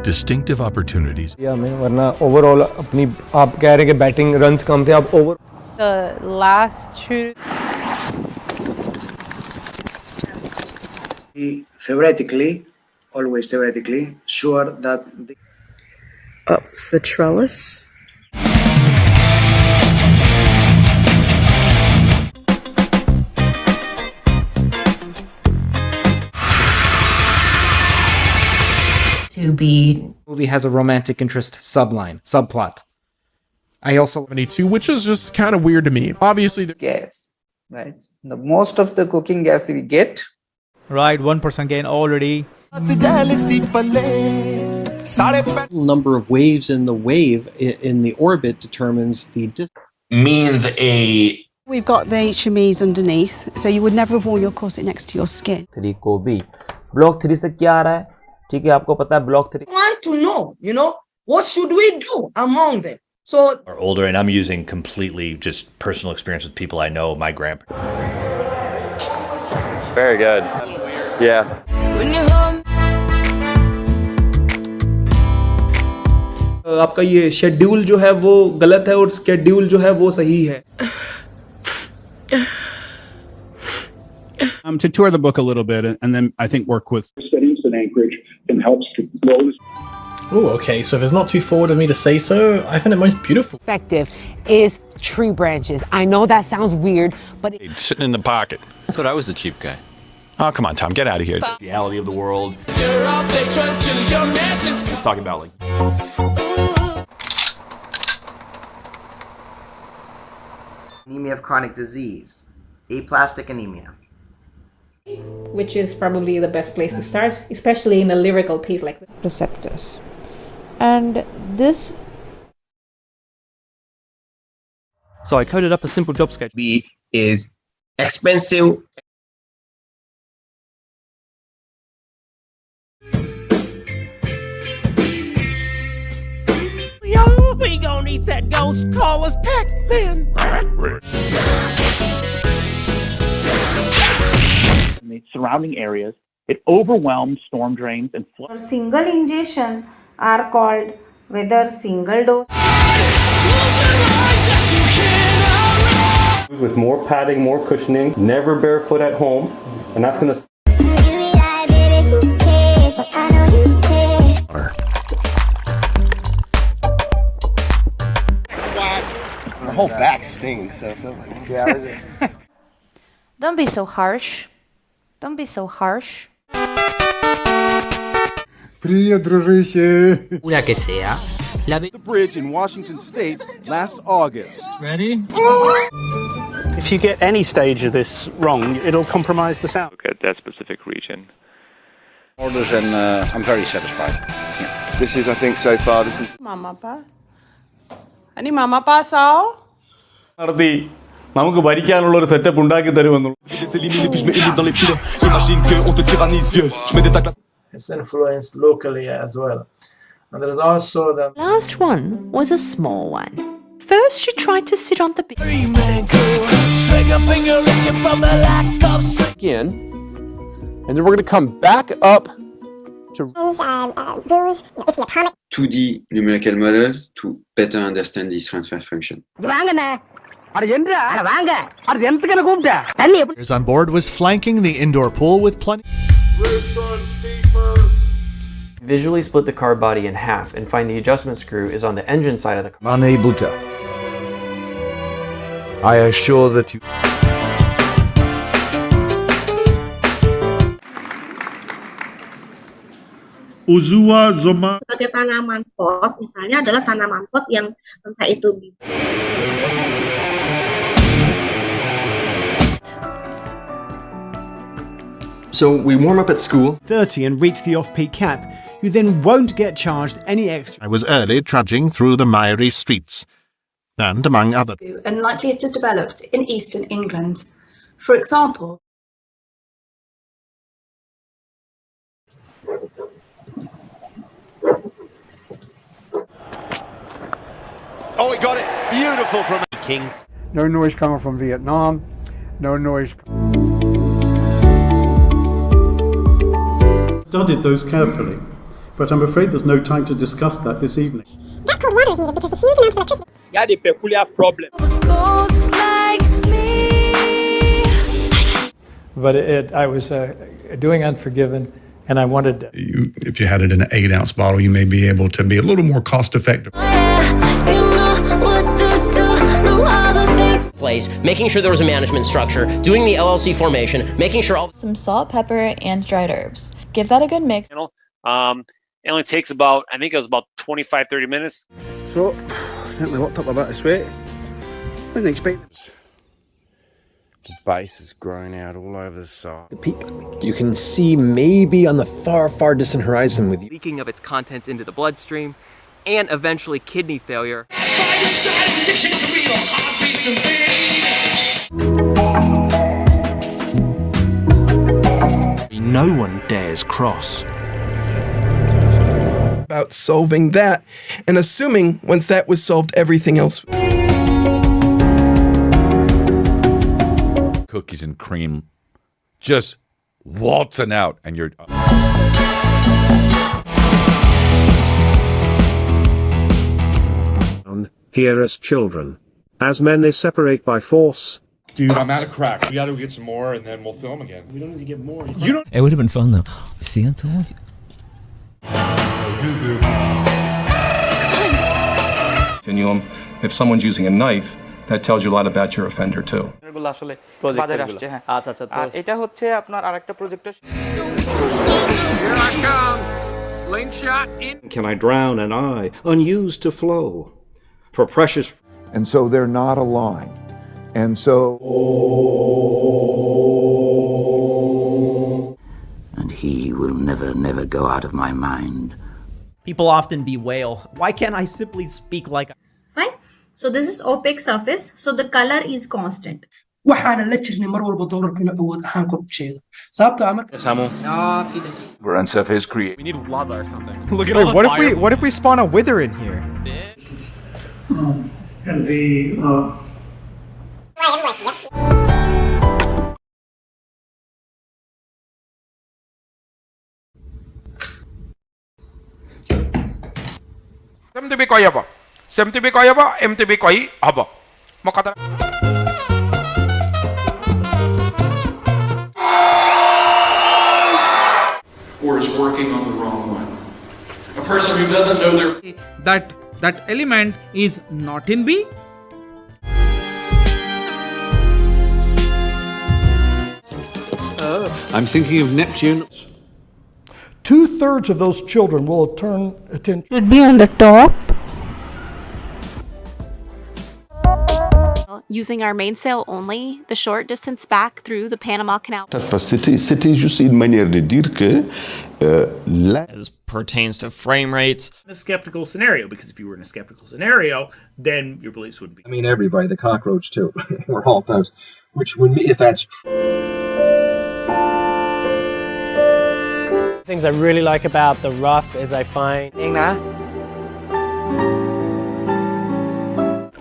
distinctive opportunities. वरना overall अपनी आप कह रहे हैं कि batting runs कम थे आप over. The last two. Theoretically, always theoretically, sure that up the trellis. To be movie has a romantic interest subplot. I also 72, which is just kind of weird to me. Obviously, the gas, right? The most of the cooking gas we get. Right, 1% gain already. Number of waves in the wave in the orbit determines the distance. Means a. We've got the HMEs underneath, so you would never have worn your corset next to your skin. 3 को भी block 3 से क्या आ रहा है? ठीक है, आपको पता है block 3. Want to know, what should we do among them? So are older, and I'm using completely just personal experience with people I know, my grandparents. Very good. Yeah. आपका ये शेड्यूल जो है वो गलत है और स्केड्यूल जो है वो सही है. To tour the book a little bit and then I think work with cities in Anchorage can help to close. Oh, okay, so if it's not too forward of me to say so, I find it most beautiful. Effective is tree branches. I know that sounds weird, but sitting in the pocket. I thought I was the cheap guy. Oh, come on, Tom, get out of here. The reality of the world. Just talking about like. Anemia of chronic disease, aplastic anemia. which is probably the best place to start, especially in a lyrical piece like this. Receptors. And this. So I coded up a simple job schedule. B is expensive. Yo, we gonna eat that ghost. Call us Pac-Man. In the surrounding areas, it overwhelmed storm drains and floods. Single ingestion are called whether single dose. With more padding, more cushioning, never barefoot at home, and that's gonna. My whole back stings, so I feel like. Yeah. Don't be so harsh. Don't be so harsh. Привет, дружище. Una que sea. The bridge in Washington State last August. Ready? If you get any stage of this wrong, it'll compromise the sound. Look at that specific region. Orders, and I'm very satisfied. Yeah. This is, I think, so far, this is. Mama pa. Ani mama pa sao? നമുക്ക് ഭരിക്കാനുള്ള ഒരു setup ഉണ്ടാക്കി തരുമെന്നു. It's influenced locally as well. And there's also the Last one was a small one. First, she tried to sit on the bed. Again, and then we're going to come back up to 2D numerical model to better understand this transfer function. On board was flanking the indoor pool with plenty. Visually split the car body in half and find the adjustment screw is on the engine side of the car. Mane Buddha, I assure that you. Uzua Zoma. Sebagai tanaman pot, misalnya adalah tanaman pot yang entah itu So we warm up at school. 30 and reach the off-peak cap. You then won't get charged any extra. I was early trudging through the miry streets, and among other. And likely to have developed in eastern England. For example, Oh, he got it. Beautiful from King. No noise coming from Vietnam. No noise. Studied those carefully, but I'm afraid there's no time to discuss that this evening. That cold water is needed because the huge amounts of electricity. Il y a des peculiar problem. But I was doing Unforgiven, and I wanted. If you had it in an 8-ounce bottle, you may be able to be a little more cost effective. Place, making sure there was a management structure, doing the LLC formation, making sure all some salt, pepper, and dried herbs. Give that a good mix. It only takes about, I think it was about 25-30 minutes. So, I think we locked up a bit of sweat. Didn't expect it. The base is growing out all over the side. The peak you can see maybe on the far, far distant horizon with leaking of its contents into the bloodstream and eventually kidney failure. No one dares cross. About solving that, and assuming once that was solved, everything else. Cookies and cream just waltzing out, and you're. Here as children. As men, they separate by force. Dude, I'm out of crack. We gotta get some more, and then we'll film again. We don't need to get more. You don't. It would have been fun though. See, I told you. Continuum. If someone's using a knife, that tells you a lot about your offender too. Can I drown an eye, unused to flow? For precious. And so they're not aligned. And so. And he will never, never go out of my mind. People often bewail, why can't I simply speak like. Fine. So this is opaque surface, so the color is constant. waxaana la jirnay mar walba doolarku inuu awood ahaan kor u sheego sababtoo marka We're unsurface create. We need lava or something. Look at all the what if we spawn a wither in here? And the. MTB kaya ba? MTB kaya ba? MTB kaya haba. Makata. Or is working on the wrong one. A person who doesn't know their that element is not in B. I'm thinking of Neptune. 2/3 of those children will turn attention. Should be on the top. Using our mainsail only, the short distance back through the Panama Canal. C'était juste une manière de dire que as pertains to frame rates. In a skeptical scenario, because if you were in a skeptical scenario, then your beliefs would be. I mean, everybody, the cockroach too. We're all those. Which would be, if that's true. Things I really like about the rough is I find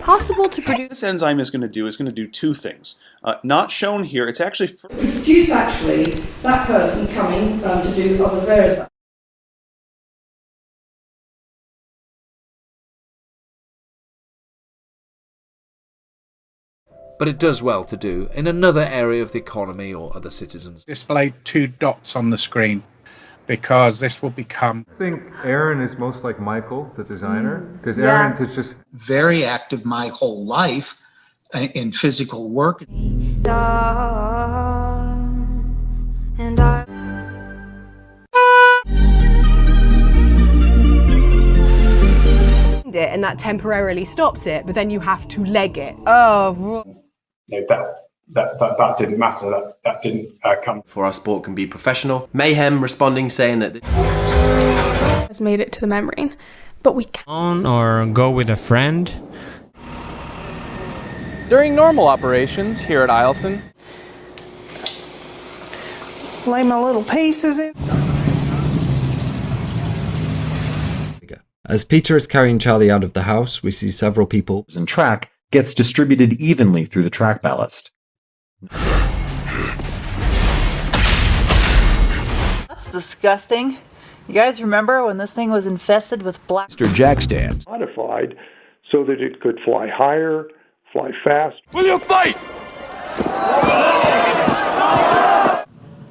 possible to produce. This enzyme is going to do two things. Not shown here. It's actually to produce actually that person coming to do other various. But it does well to do in another area of the economy or other citizens. Display 2 dots on the screen because this will become. I think Aaron is most like Michael, the designer, because Aaron is just very active my whole life in physical work. And that temporarily stops it, but then you have to leg it. Oh. That didn't matter. That didn't come. For our sport can be professional. Mayhem responding saying that has made it to the membrane, but we can't. Or go with a friend. during normal operations here at Eielson, lay my little pieces in. As Peter is carrying Charlie out of the house, we see several people. And track gets distributed evenly through the track ballast. That's disgusting. You guys remember when this thing was infested with black... Mr. Jack stands. Modified so that it could fly higher, fly fast. Will you fight?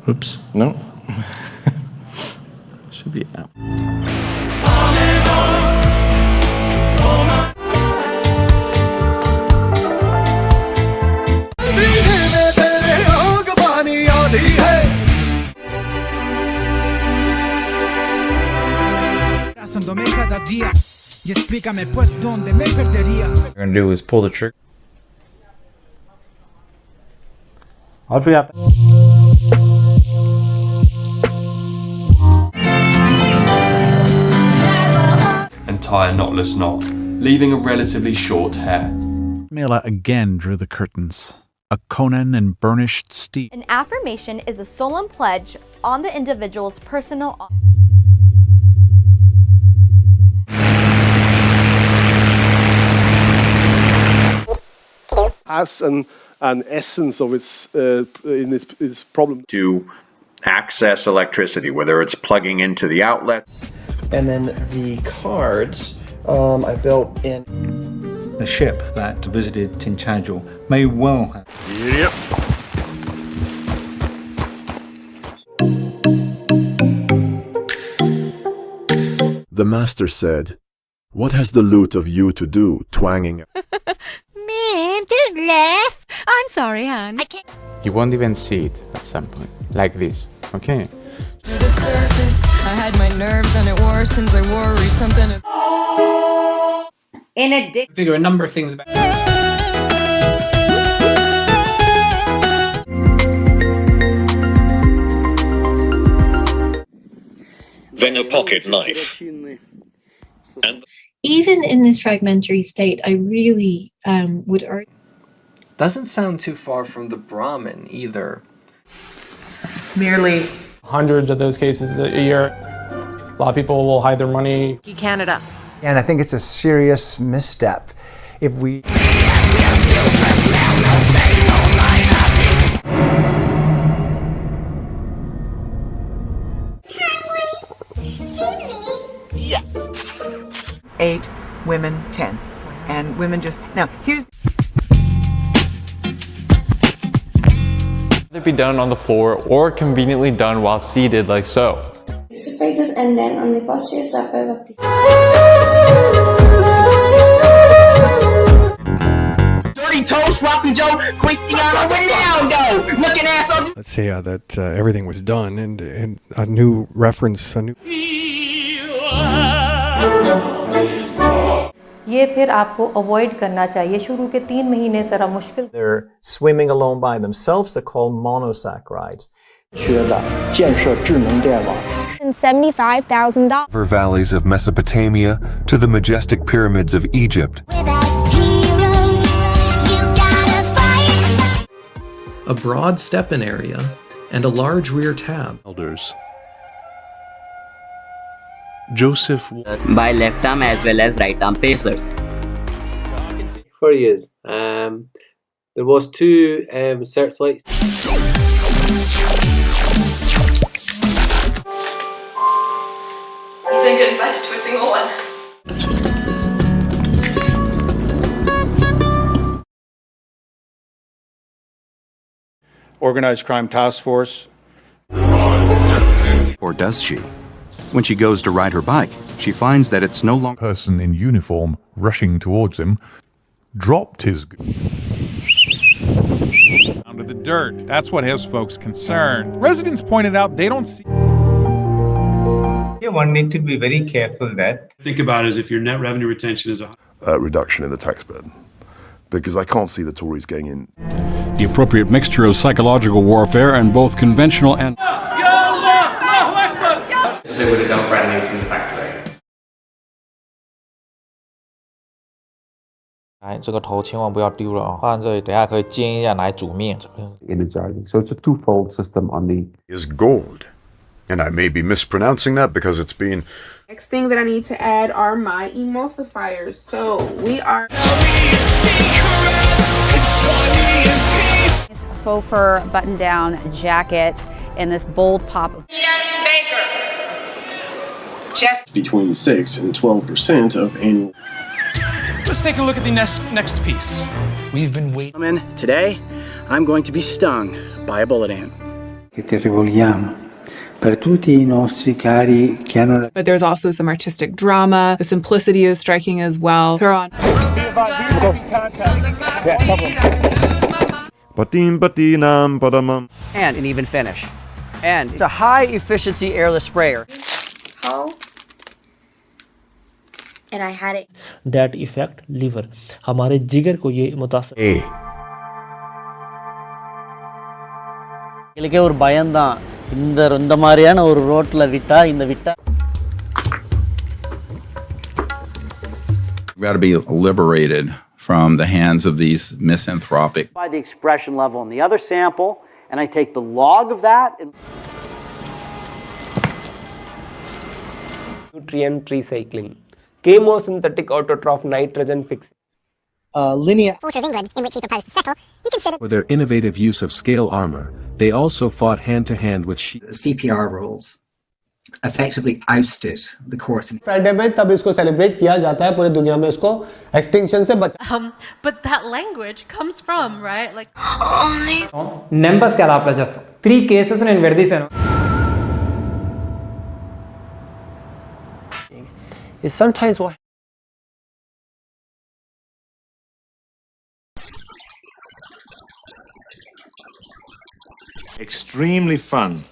Oops, no. Should be out. Y explícame pues dónde me perdería. What we're gonna do is pull the trigger. I'll forget. And tie a knotless knot, leaving a relatively short hair. Mela again drew the curtains. A Conan and burnished steel. An affirmation is a solemn pledge on the individual's personal honor. As an essence of its problem. To access electricity, whether it's plugging into the outlets. And then the cards I built in. The ship that visited Tinchagel may well have. Yep. The master said, "What has the loot of you to do, twanging?" Man, don't laugh. I'm sorry, hon. I can't. You won't even see it at some point, like this, okay? To the surface, I had my nerves and it worsens. I worry something is. In a dick. Figure a number of things about. Then a pocket knife. And even in this fragmentary state, I really would argue. Doesn't sound too far from the Brahmin either. Merely hundreds of those cases a year. A lot of people will hide their money. Canada. And I think it's a serious misstep if we. Yes. 8, women 10. And women just. Now, here's. Either be done on the floor or conveniently done while seated like so. Separate this and then on the posterior surface of the. Dirty toe, sloppy Joe, Cristiano Ronaldo, looking ass up. Let's say that everything was done and a new reference, a new. ये फिर आपको avoid करना चाहिए शुरू के 3 महीने जरा मुश्किल. They're swimming alone by themselves. They're called monosaccharides. 缺的建设智能电网。$75,000. For valleys of Mesopotamia to the majestic pyramids of Egypt. A broad step-in area and a large rear tab. Elders. Joseph by left arm as well as right arm pacers. For years, there was 2 searchlights. You did good by twisting the one. Organized Crime Task Force. Or does she? When she goes to ride her bike, she finds that it's no longer... Person in uniform rushing towards him dropped his... Down to the dirt. That's what has folks concerned. Residents pointed out they don't see... Yeah, one need to be very careful that... Think about it as if your net revenue retention is a reduction in the tax burden. Because I can't see the Tories getting in. The appropriate mixture of psychological warfare and both conventional and... They would have done brand new from the factory. 哎，这个头千万不要丢了啊！放在这里，等下可以煎一下来煮面。 Energizing. So it's a twofold system on the is gold. And I may be mispronouncing that because it's been... Next thing that I need to add are my emulsifiers. So we are... Faux fur button-down jacket in this bold pop. Just between 6 and 12% of annual. Let's take a look at the next piece. We've been waiting. Today, I'm going to be stung by a bullet ant. But there's also some artistic drama. The simplicity is striking as well. Throw on. And an even finish. And it's a high-efficiency airless sprayer. And I had it. That effect liver. हमारे जिगर को ये मुतासर. இதுக்கே ஒரு பயம்தான் இந்த மாதிரியான ஒரு ரோட்ல விட்டா இந்த விட்டா. We've got to be liberated from the hands of these misanthropic. By the expression level in the other sample, and I take the log of that. Nutrient recycling. Chemosynthetic autotroph nitrogen fixing. Linear Porter of England, in which he proposed to settle, he considered. For their innovative use of scale armor, they also fought hand-to-hand with CPR rules effectively ousted the court. Friday में तब इसको celebrate किया जाता है पूरे दुनिया में इसको extinction से बचा. But that language comes from, right? Like only. Numbers क्या लापला just 3 cases ने विर्दिसेनो. Is sometimes why. Extremely fun.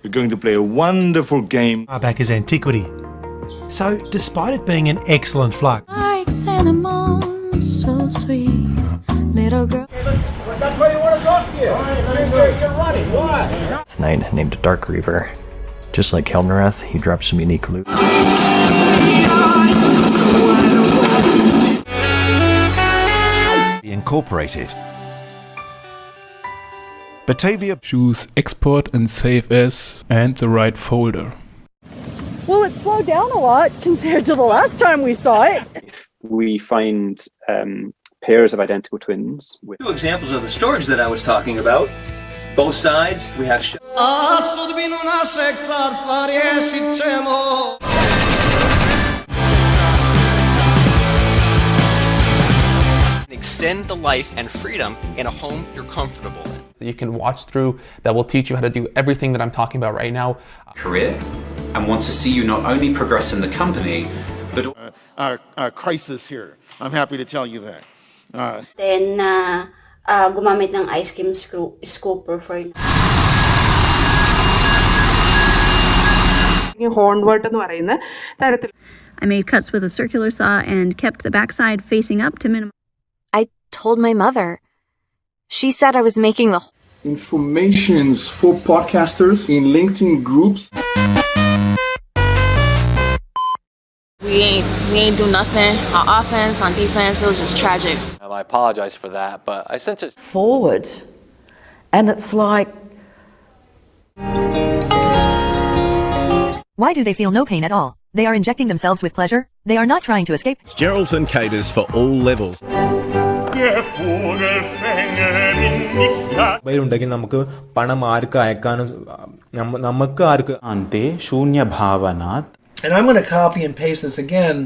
We're going to play a wonderful game. Back as antiquity. So, despite it being an excellent flux, Like cinnamon, so sweet, little girl. That's why you want to talk to you. You're running. Why? Knight named Dark Reaver. Just like Helmerath, he dropped some unique loot. Incorporated. Batavia. Choose export and save as and the right folder. Well, it slowed down a lot compared to the last time we saw it. We find pairs of identical twins. With 2 examples of the storage that I was talking about. Both sides, we have extend the life and freedom in a home you're comfortable in. That you can watch through that will teach you how to do everything that I'm talking about right now. Career and want to see you not only progress in the company, but crisis here. I'm happy to tell you that. Then gumamit ng ice cream scooper for I made cuts with a circular saw and kept the backside facing up to minimize. I told my mother. She said I was making the informations for podcasters in LinkedIn groups. We ain't do nothing on offense, on defense. It was just tragic. I apologize for that, but I sense it's forward, and it's like. Why do they feel no pain at all? They are injecting themselves with pleasure. They are not trying to escape. Geraldton caters for all levels. ഉണ്ടെങ്കിൽ നമുക്ക് പണം ആർക്ക് അയക്കാനും നമുക്ക് ആർക്ക് അന്തെ ശൂന്യഭാവനാത്. And I'm going to copy and paste this again.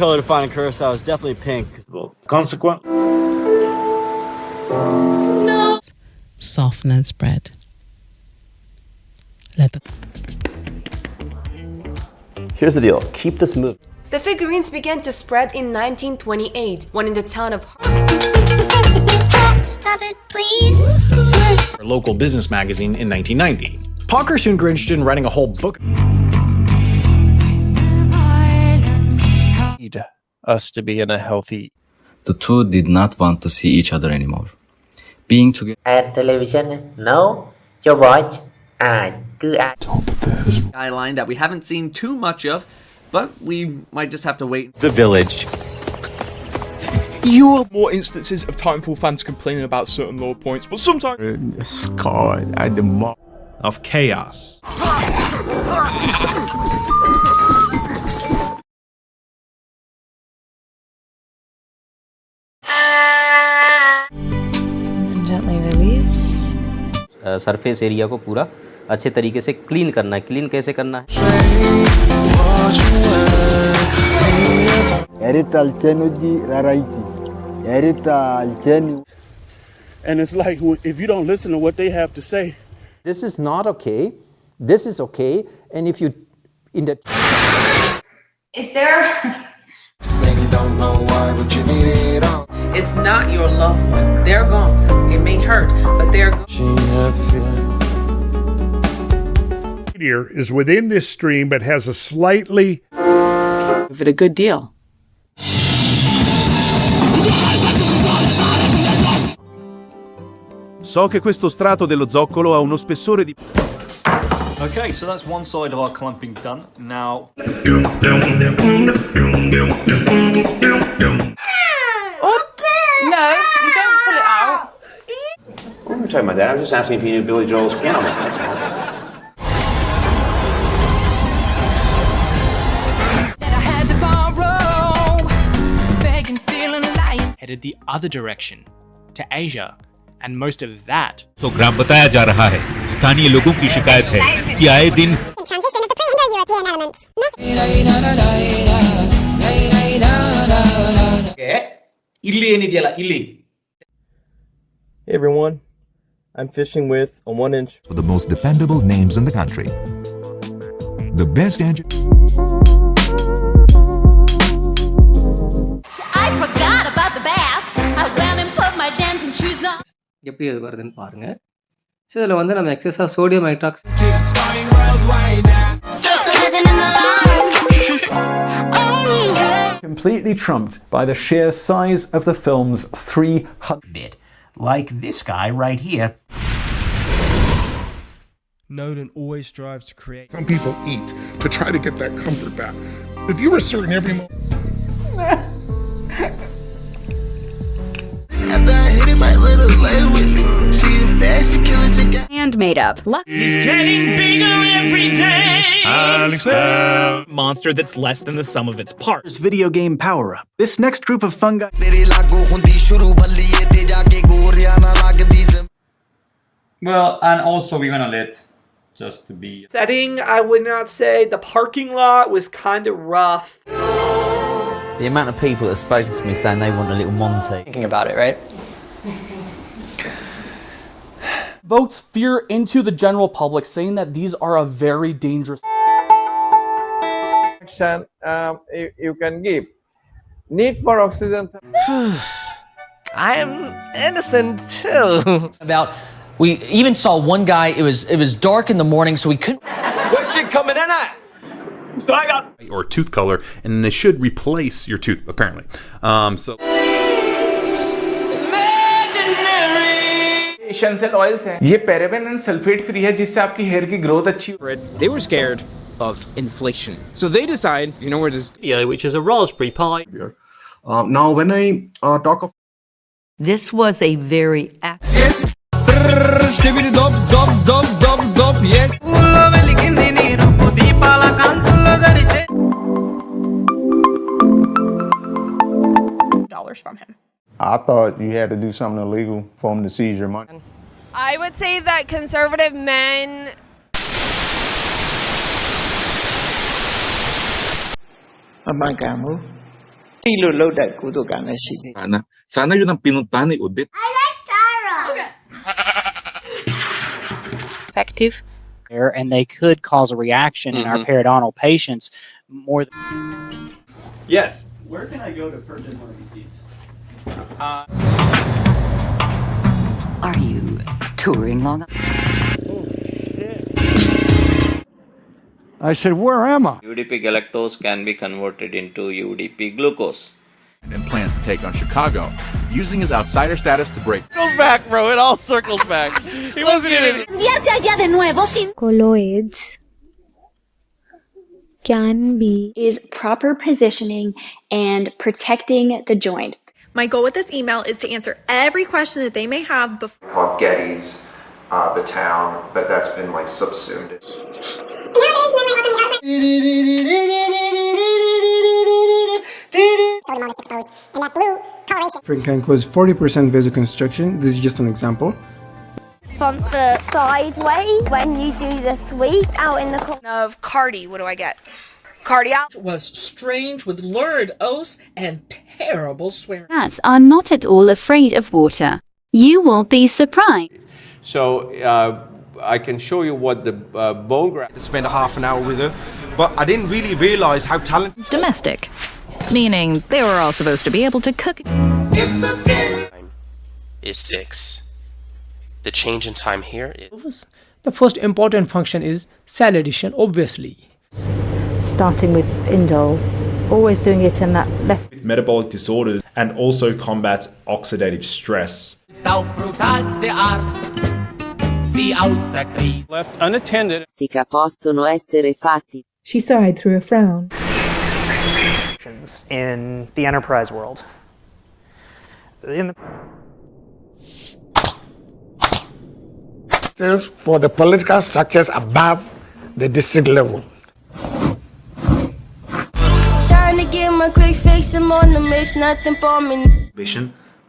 Color defining curacao is definitely pink. Consequent. No. Soften and spread. Here's the deal. Keep this moving. The figurines began to spread in 1928, when in the town of Stop it, please. Our local business magazine in 1990. Parker soon grew interested in writing a whole book. Us to be in a healthy. The two did not want to see each other anymore. being together. At television, no. Cho watch, cứ ai. Skyline that we haven't seen too much of, but we might just have to wait. The Village. You have more instances of Titanfall fans complaining about certain lore points, but sometimes scarred at the mark of chaos. Gently release. Surface area को पूरा अच्छे तरीके से clean करना है। Clean कैसे करना है? And it's like, if you don't listen to what they have to say, this is not okay. This is okay. And if you in the is there don't know why, but you need it all. It's not your loved one. They're gone. It may hurt, but they're gone. Here is within this stream, but has a slightly. Give it a good deal. So che questo strato dello zoccolo ha uno spessore di. Okay, so that's one side of our clamping done. Now. No, you don't pull it out. What are you talking about that? I was just asking if you knew Billy Joel's piano, that's all. Headed the other direction, to Asia, and most of that. So ग्राम बताया जा रहा है, स्थानीय लोगों की शिकायत है कि आए दिन Hey everyone, I'm fishing with a 1-inch. For the most dependable names in the country. The best engine. I forgot about the bath. I went and put my dancing shoes on. எப்படி அது வருதுன்னு பாருங்க. So இதில் வந்து நம்ம எக்ஸஸாக sodium ஹைட்ராக்ஸ் Completely trumped by the sheer size of the film's 300 bit, like this guy right here. Nolan always strives to create. Some people eat to try to get that comfort back. If you were certain every moment. After I hit it, my little lay with me. She is fast, she kill it together. And made up. He's getting bigger every day. Monster that's less than the sum of its parts. Video game power-up. This next group of fungi. Well, and also we're gonna let just to be setting. I would not say the parking lot was kind of rough. The amount of people that have spoken to me saying they want a little Monty. Thinking about it, right? Votes fear into the general public, saying that these are a very dangerous. You can give. Need for oxygen. I am innocent too. We even saw one guy. It was dark in the morning, so we couldn't. What shit coming in at? So I got or tooth color, and they should replace your tooth apparently. So. Essential oils हैं. ये paraben and sulfate free है जिससे आपकी hair की growth अच्छी. They were scared of inflation, so they decide, you know where this video, which is a Raspberry Pi. Now, when I talk of this was a very yes. $1 from him. I thought you had to do something illegal for them to seize your money. I would say that conservative men. Sana yun ang pinuntahan ni Udit. I like Tara. Effective. And they could cause a reaction in our periodontal patients more than. Yes. Where can I go to purchase one of these seats? Are you touring long? I said, where am I? UDP galactose can be converted into UDP glucose. And plans to take on Chicago. using his outsider status to break. Goes back, bro. It all circles back. He wasn't even. Colloids can be is proper positioning and protecting the joint. My goal with this email is to answer every question that they may have before. Called Getty's, the town, but that's been like subsumed. African can cause 40% vasoconstriction. This is just an example. From the sideways when you do the sweep out in the corner. Of Cardi, what do I get? Cardio was strange with lurid oaths and terrible swearing. Rats are not at all afraid of water. You will be surprised. So I can show you what the bone graft. Spend a half an hour with her, but I didn't really realize how talented. Domestic, meaning they were all supposed to be able to cook. It's is 6. The change in time here is. The first important function is cell addition, obviously. Starting with indole, always doing it in that left. With metabolic disorders and also combats oxidative stress. Left unattended. Possono essere fatti. She sighed through a frown. In the enterprise world. For the political structures above the district level. Trying to get my quick fix, I'm on the miss, nothing for me.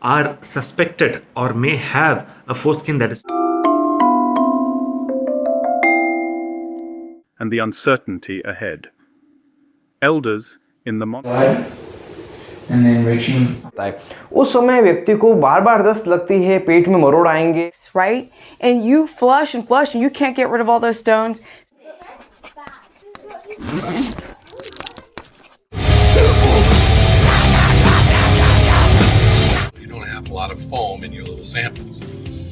Are suspected or may have a foreskin that is. And the uncertainty ahead. Elders in the and then reaching. उस समय व्यक्ति को बार-बार दस्त लगती है, पेट में मरोड़ आएंगे. Right? And you flush and flush and you can't get rid of all those stones. You don't have a lot of foam in your little samples.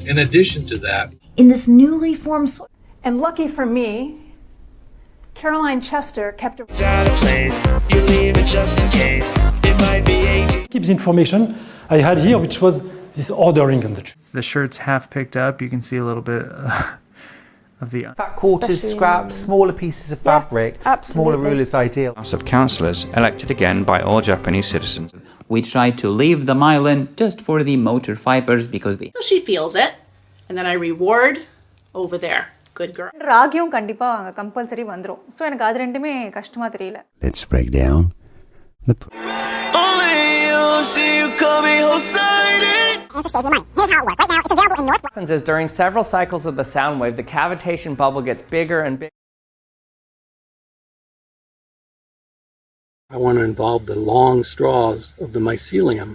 In addition to that, in this newly formed soil. And lucky for me, Caroline Chester kept a place. You leave it just in case. It might be 80. Keeps information I had here, which was this ordering on the shirt's half picked up. You can see a little bit of the fat quarters, scraps, smaller pieces of fabric, smaller rule is ideal. House of Councillors elected again by all Japanese citizens. We tried to leave the myelin just for the motor fibers because they. So she feels it, and then I reward over there. Good girl. ராகியம் கண்டிப்பா அங்க compulsory வந்துரும். So எனக்கு அது ரெண்டுமே கஷ்டமா தெரியல. Let's break down the Only you see you coming hostility. Here's how it works. Right now, it's available in North. What happens is during several cycles of the sound wave, the cavitation bubble gets bigger and bigger. I want to involve the long straws of the mycelium.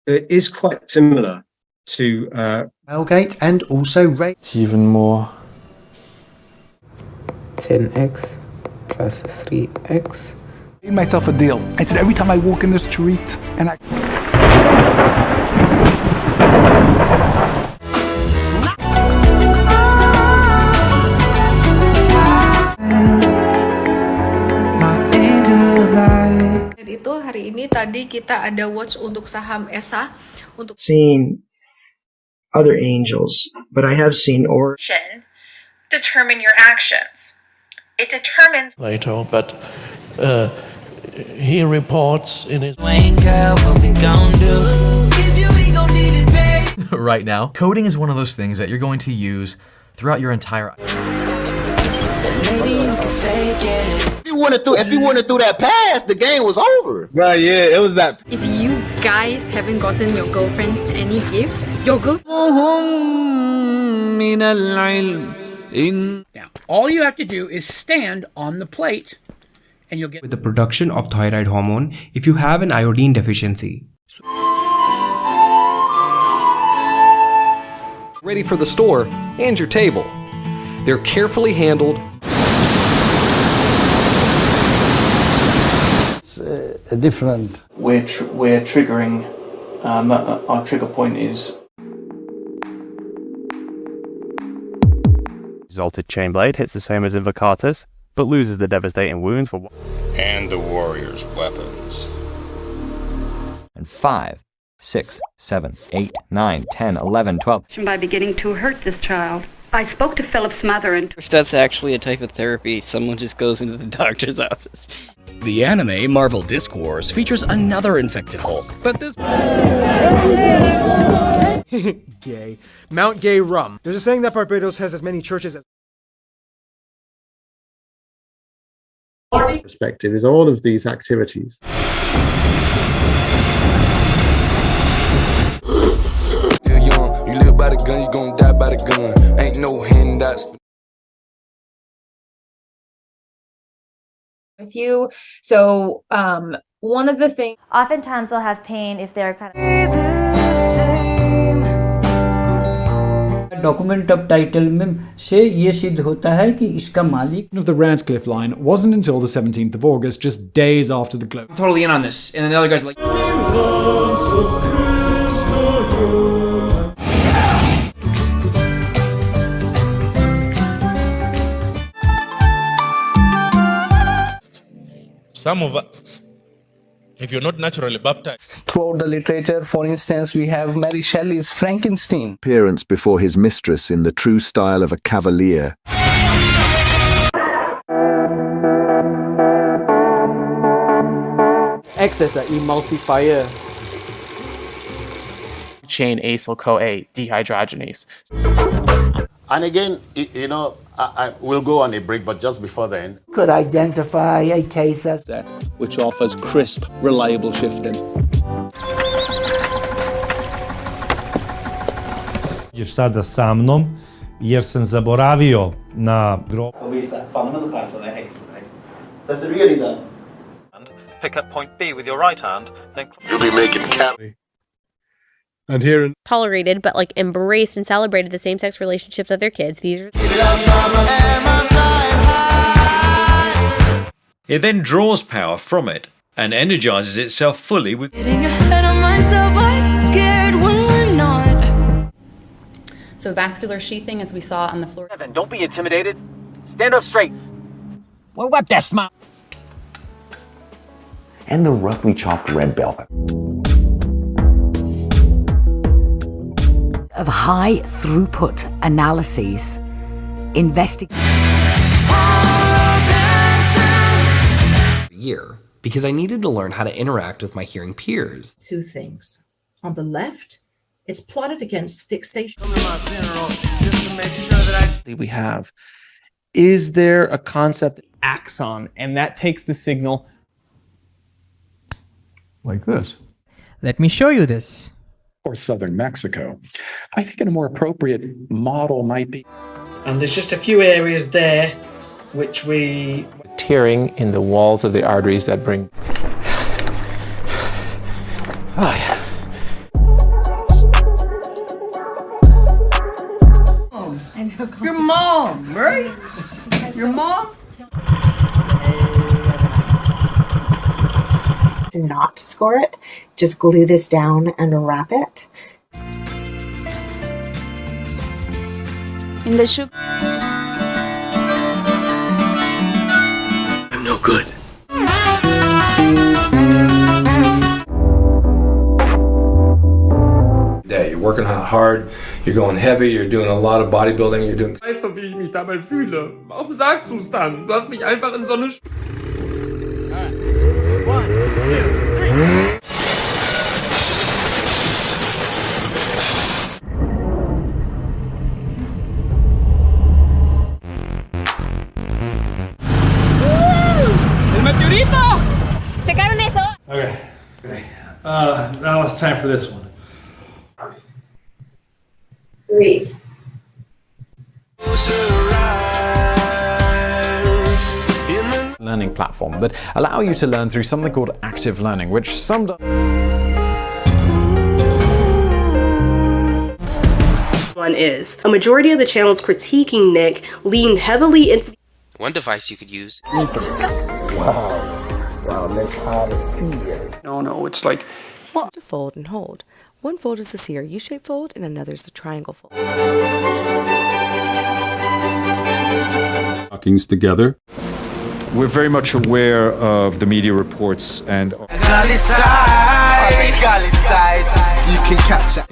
It is quite similar to railgate and also rate. It's even more. 10x plus 3x. I made myself a deal. I said every time I walk in the street and I. Itu hari ini tadi kita ada watch untuk saham ESA untuk seen other angels, but I have seen determine your actions. It determines later, but he reports in his right now. Coding is one of those things that you're going to use throughout your entire Maybe you can fake it. If you wanted through that pass, the game was over. Right, yeah, it was that. If you guys haven't gotten your girlfriends any gift, your girl. Now, all you have to do is stand on the plate and you'll get with the production of thyroid hormone if you have an iodine deficiency. Ready for the store and your table. They're carefully handled. A different. We're triggering. Our trigger point is. Exalted Chainblade hits the same as Invocatus, but loses the devastating wound for. and the warrior's weapons. And 5, 6, 7, 8, 9, 10, 11, 12. By beginning to hurt this child. I spoke to Philip's mother and... If that's actually a type of therapy, someone just goes into the doctor's office. The anime Marvel Disc Wars features another infected Hulk, but this... Gay. Mount Gay Rum. There's a saying that Barbados has as many churches as... Perspective is all of these activities. Still young, you live by the gun, you gon' die by the gun. Ain't no handouts. With you, so one of the things. Oftentimes they'll have pain if they're kind of. Document tub title में से ये सिद्ध होता है कि इसका मालिक of the Radcliffe line wasn't until the 17th of August, just days after the globe. I'm totally in on this. And then the other guys are like... Some of us, if you're not naturally baptized. Throughout the literature, for instance, we have Mary Shelley's Frankenstein. Appearance before his mistress in the true style of a cavalier. Acts as an emulsifier. Chain acyl-CoA dehydrogenase. And again, you know, I will go on a break, but just before then. Could identify a case as that which offers crisp, reliable shifting. Ideš sada sa mnom, jer sam zaboravio na grob. Fundamental class on X, right? That's really done. Pick up point B with your right hand, then... You'll be making calories. And here tolerated, but like embraced and celebrated the same-sex relationships of their kids. These are. It then draws power from it and energizes itself fully with. Getting ahead of myself, I'm scared when we're not. So vascular sheathing, as we saw on the floor. Don't be intimidated. Stand up straight. Well, what that smile. And the roughly chopped red velvet. Of high throughput analyses, year because I needed to learn how to interact with my hearing peers. Two things. On the left, it's plotted against fixation. We have. Is there a concept axon, and that takes the signal like this? Let me show you this. Or southern Mexico. I think a more appropriate model might be. And there's just a few areas there which we... Tearing in the walls of the arteries that bring... Oh, yeah. Your mom, right? Your mom? Not score it, just glue this down and wrap it. In the sugar. I'm no good. You're working hard, you're going heavy, you're doing a lot of bodybuilding, you're doing... Weißt du, wie ich mich dabei fühle? Warum sagst du es dann? Du hast mich einfach in so eine... 1, 2, 3. ¡El meteorito! ¿Checaron eso? Okay. Now it's time for this one. Breathe. Learning platform that allow you to learn through something called active learning, which summed up. One is a majority of the channels critiquing Nick leaned heavily into. One device you could use. Wow, that's hard to feel. No, it's like. To fold and hold. One fold is the C or U-shaped fold, and another is the triangle fold. Stockings together. We're very much aware of the media reports and... You can catch it.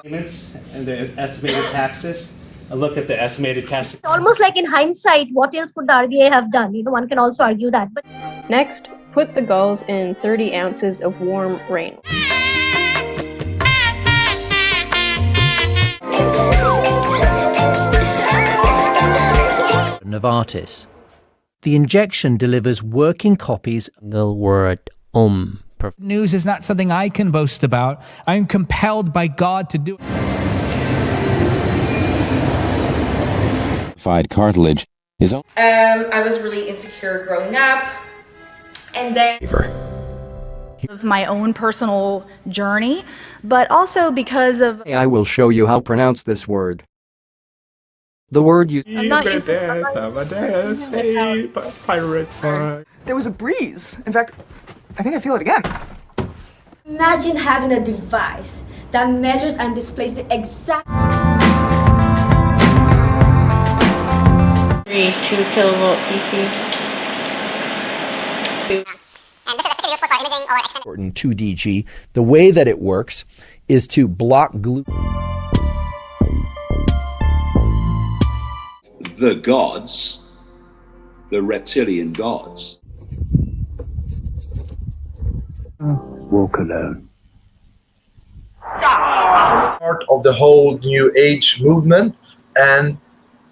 Payments and the estimated taxes. A look at the estimated cash. Almost like in hindsight, what else could the RBI have done? One can also argue that. But next, put the gulls in 30 ounces of warm rain. Novartis. The injection delivers working copies. The word News is not something I can boast about. I am compelled by God to do it. Cartilage is on. I was really insecure growing up, and then of my own personal journey, but also because of I will show you how to pronounce this word. The word you Pirates. There was a breeze. In fact, I think I feel it again. Imagine having a device that measures and displays the exact 2 kilovolt DC. Important 2DG. The way that it works is to block glue. The gods, the reptilian gods. Walk alone. Part of the whole New Age movement and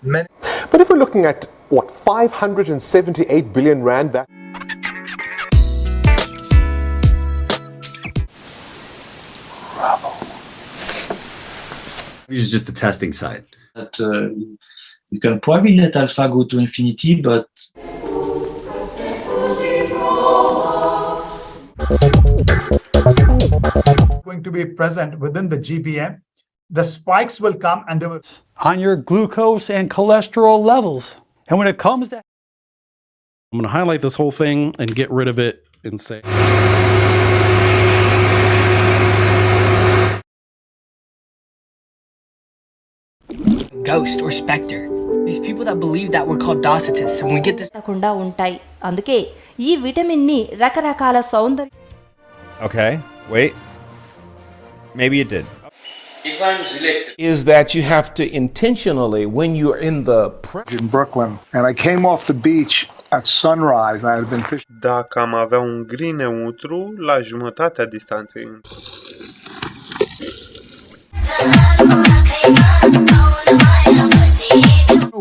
many. But if we're looking at, what, 578 billion rand, that... This is just the testing side. That you can probably let alpha go to infinity, but going to be present within the GBM. The spikes will come and they will on your glucose and cholesterol levels. And when it comes to... I'm going to highlight this whole thing and get rid of it and say... Ghost or specter. These people that believe that we're called Docetists, and we get this. Okay, wait. Maybe it did. If I'm selected, is that you have to intentionally, when you're in Brooklyn, and I came off the beach at sunrise. I had been fishing. Dacă am avea un gri neutru la jumătatea distanței.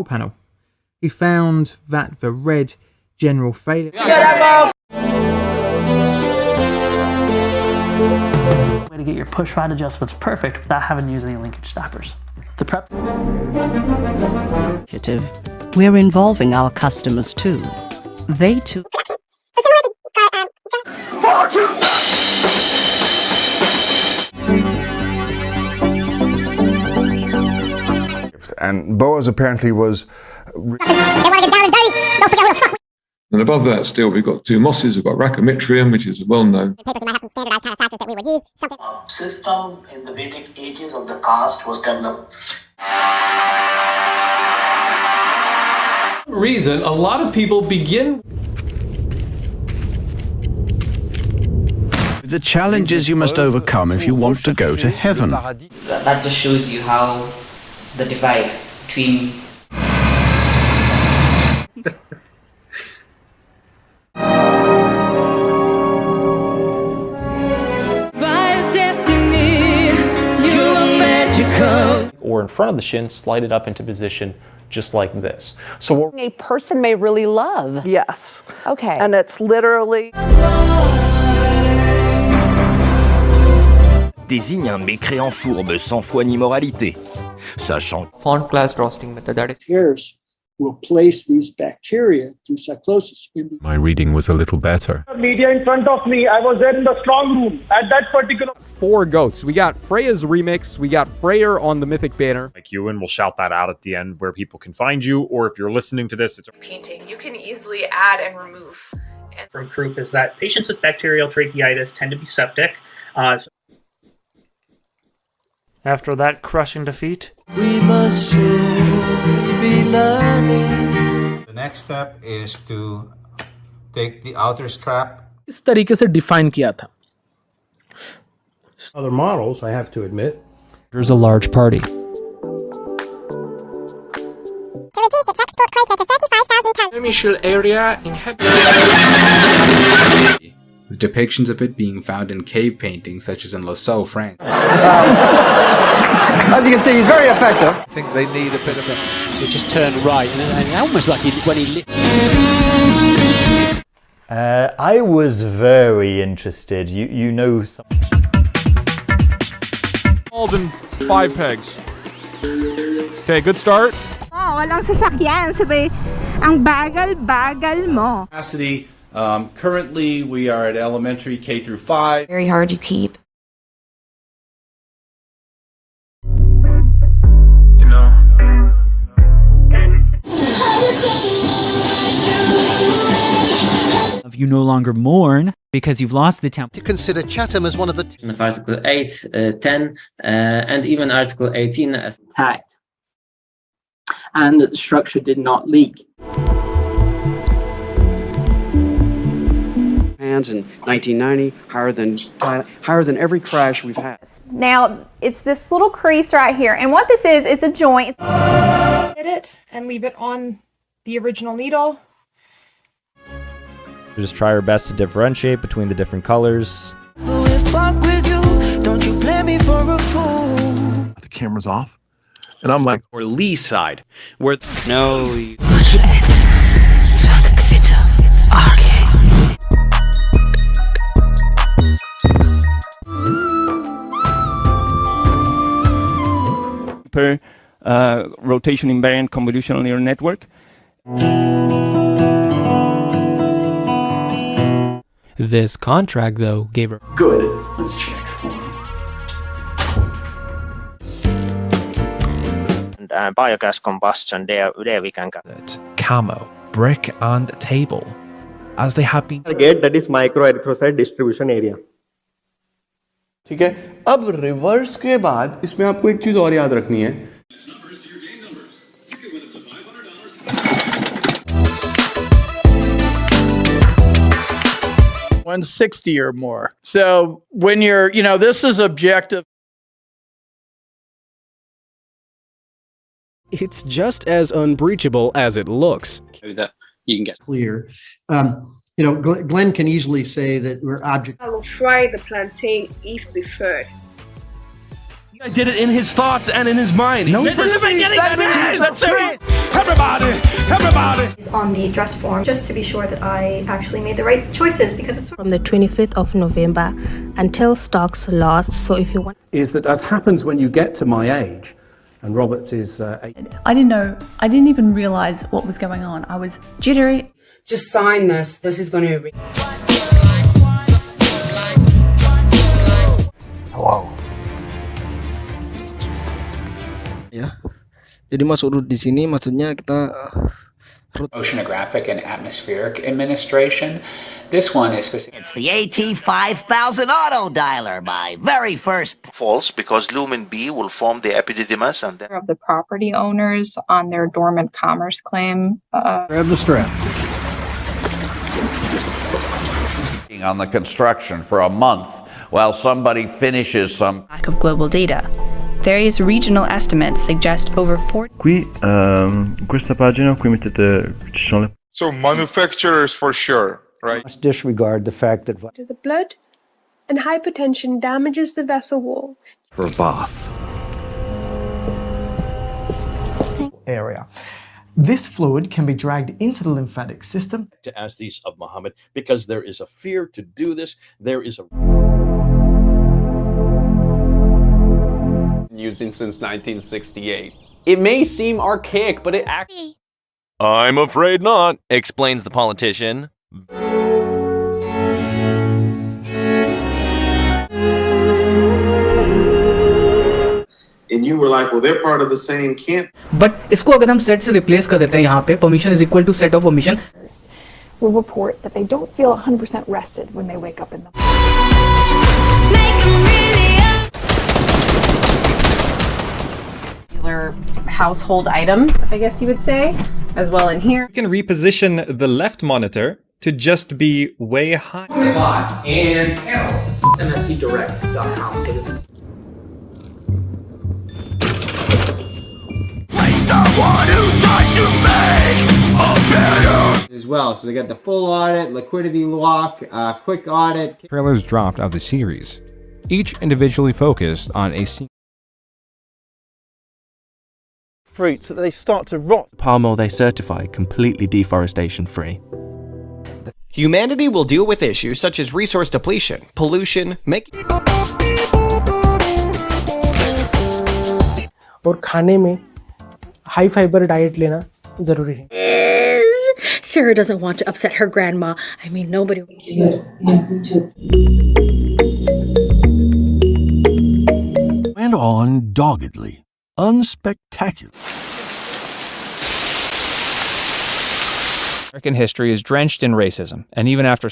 Panel. He found that the red general failure. Way to get your push rod adjustments perfect without having to use any linkage stoppers. The prep. We're involving our customers too. They too. And Boaz apparently was... And above that still we've got two mosses, we've got Raccomitrium, which is a well-known system in the Vedic ages of the caste was developed. Reason a lot of people begin the challenges you must overcome if you want to go to heaven. That just shows you how the divide between or in front of the shin, slide it up into position just like this. So a person may really love. Yes. Okay. And it's literally désigne un mécréant fourbe sans foi ni moralité, sachant font class roasting method that is hairs will place these bacteria through cyclosis in the... My reading was a little better. Media in front of me, I was there in the strong room at that particular... 4 goats. We got Freya's remix, we got Freyr on the mythic banner. Like you, and we'll shout that out at the end where people can find you, or if you're listening to this, it's... Painting, you can easily add and remove. From Croup is that patients with bacterial tracheitis tend to be septic. After that crushing defeat, we must surely be learning. The next step is to take the outer strap. इस तरीके से define किया था. Other models, I have to admit. There's a large party. To reduce its export quota to 35,000 tons. Commercial area inhabited. With depictions of it being found in cave paintings such as in Lascaux, France. As you can see, he's very effective. I think they need a bit of a... He just turned right, and almost like when he... I was very interested. You know something. Balls and 5 pegs. Okay, good start. Walang sasakyan. Sabi, ang bagal-bagal mo. Capacity. Currently, we are at elementary K through 5. Very hard to keep. You know. You no longer mourn because you've lost the temple. To consider Chatham as one of the... Of Article 8, 10, and even Article 18 as intact, and that the structure did not leak. Hands in 1990, higher than every crash we've had. Now, it's this little crease right here, and what this is, it's a joint. Hit it and leave it on the original needle. Just try our best to differentiate between the different colors. The camera's off, and I'm like, or Lee side, where per rotation invariant convolutional neural network. This contract, though, gave her... Good. Let's check. Biogas combustion, there we can go. Camo, brick and table, as they have been... Target, that is microerythrocyte distribution area. ठीक है, अब reverse के बाद इसमें आपको एक चीज और याद रखनी है. $160 or more. So when you're, this is objective. It's just as unbreachable as it looks. That you can get clear. Glenn can easily say that we're object. I will fry the plantain if preferred. I did it in his thoughts and in his mind. No, that's it. Everybody. It's on the address form, just to be sure that I actually made the right choices, because it's from the 25th of November until stocks lost. So if you want, is that as happens when you get to my age, and Roberts is 8. I didn't even realize what was going on. I was jittery. Just sign this. This is going to. Wow. Ya. Jadi masuk root di sini maksudnya kita Oceanographic and Atmospheric Administration. This one is specific. It's the AT5000 auto dialer, my very first. False, because lumen B will form the epididymis and then. Of the property owners on their dormant commerce claim. Grab the strap. On the construction for a month while somebody finishes some. Lack of global data. Various regional estimates suggest over 40. Qui, questa pagina qui mettete ci sono le. So manufacturers for sure, right? Must disregard the fact that the blood and hypertension damages the vessel wall. For Bath. Area. This fluid can be dragged into the lymphatic system. As these of Muhammad, because there is a fear to do this, there is a. Using since 1968. It may seem archaic, but it actually... I'm afraid not, explains the politician. And you were like, well, they're part of the same camp. But इसको अगर हम set से replace कर देते हैं यहाँ पे, permission is equal to set of omission. Will report that they don't feel 100% rested when they wake up in the other household items, I guess you would say, as well in here. You can reposition the left monitor to just be way high. And panel. MSCdirect.com. So this as well. So they got the full audit, liquidity lock, quick audit. Trailers dropped of the series, each individually focused on a single fruits that they start to rot. Palm oil they certify completely deforestation free. Humanity will deal with issues such as resource depletion, pollution, और खाने में high fibre diet लेना जरूरी है. Sarah doesn't want to upset her grandma. I mean, nobody. Went on doggedly, unspectacular. American history is drenched in racism, and even after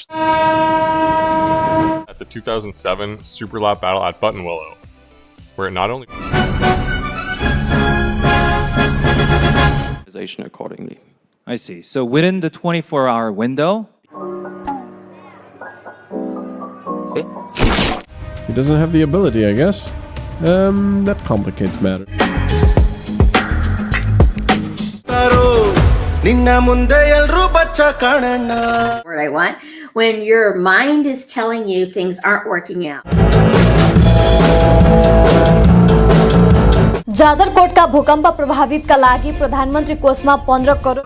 at the 2007 Super Lap battle at Buttonwillow, where it not only accordingly. I see. So within the 24-hour window, he doesn't have the ability, I guess. That complicates matters. What I want when your mind is telling you things aren't working out. जाजरकोटका भूकम्प प्रभावितका लागि प्रधानमन्त्री कोषमा 15 crore.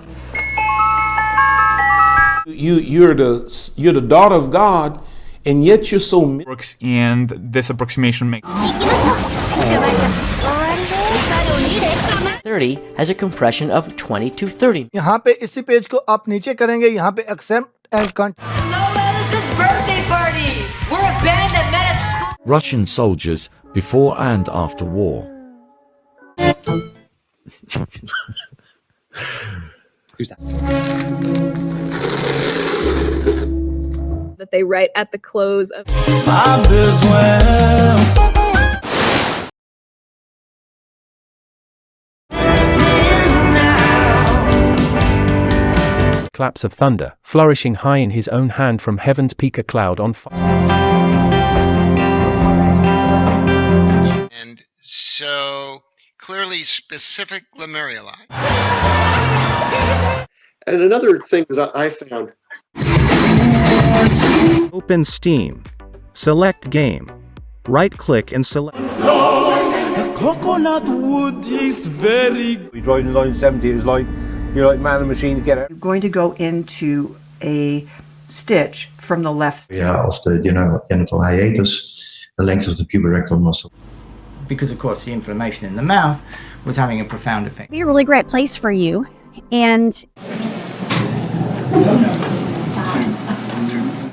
You're the daughter of God, and yet you're so. And this approximation makes 30 has a compression of 20 to 30. यहाँ पे इसी page को आप नीचे करेंगे, यहाँ पे accept and continue. Hello, Edison's birthday party. We're a band that met at school. Russian soldiers before and after war. Who's that? That they write at the close of. claps of thunder, flourishing high in his own hand from heaven's peak a cloud on fire. And so clearly specific glomeruli. And another thing that I found. Open Steam. Select game. Right-click and select. The coconut wood is very... You drive in line 70, it's like you're like man and machine to get it. You're going to go into a stitch from the left. Yeah, of the genital hiatus, the length of the puborectal muscle. Because of course the inflammation in the mouth was having a profound effect. It'd be a really great place for you, and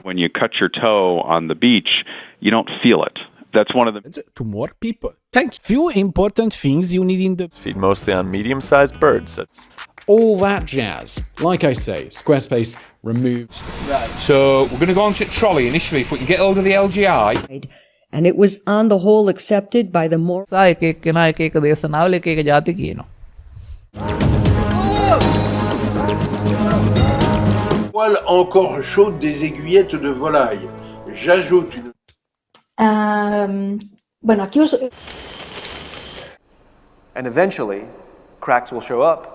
when you cut your toe on the beach, you don't feel it. That's one of the... To more people. Thank you. Few important things you need in the... Feed mostly on medium-sized birds. That's all that jazz. Like I say, Squarespace removes... Right, so we're going to go on to trolley initially if we can get hold of the LGI. And it was on the whole accepted by the more... Poil encore chaude des aiguillettes de volaille. J'ajoute une... Bueno, aquí os... And eventually, cracks will show up.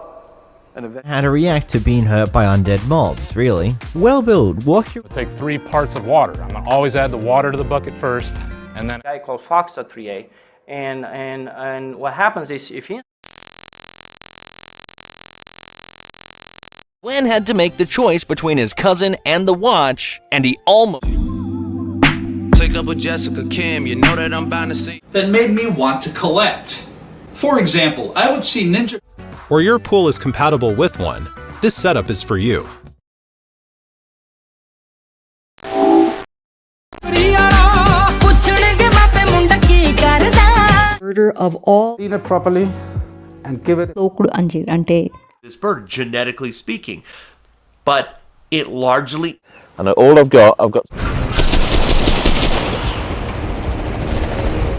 How to react to being hurt by undead mobs, really. Well built, walk your... Take 3 parts of water. I'm going to always add the water to the bucket first, and then... A guy called Fox.3a, and what happens is if he... Glenn had to make the choice between his cousin and the watch, and he almost... Clicked up with Jessica Kim, you know that I'm bound to see... That made me want to collect. For example, I would see Ninja... Or your pool is compatible with one, this setup is for you. Murder of all... Clean it properly and give it... This bird, genetically speaking, but it largely... And all I've got...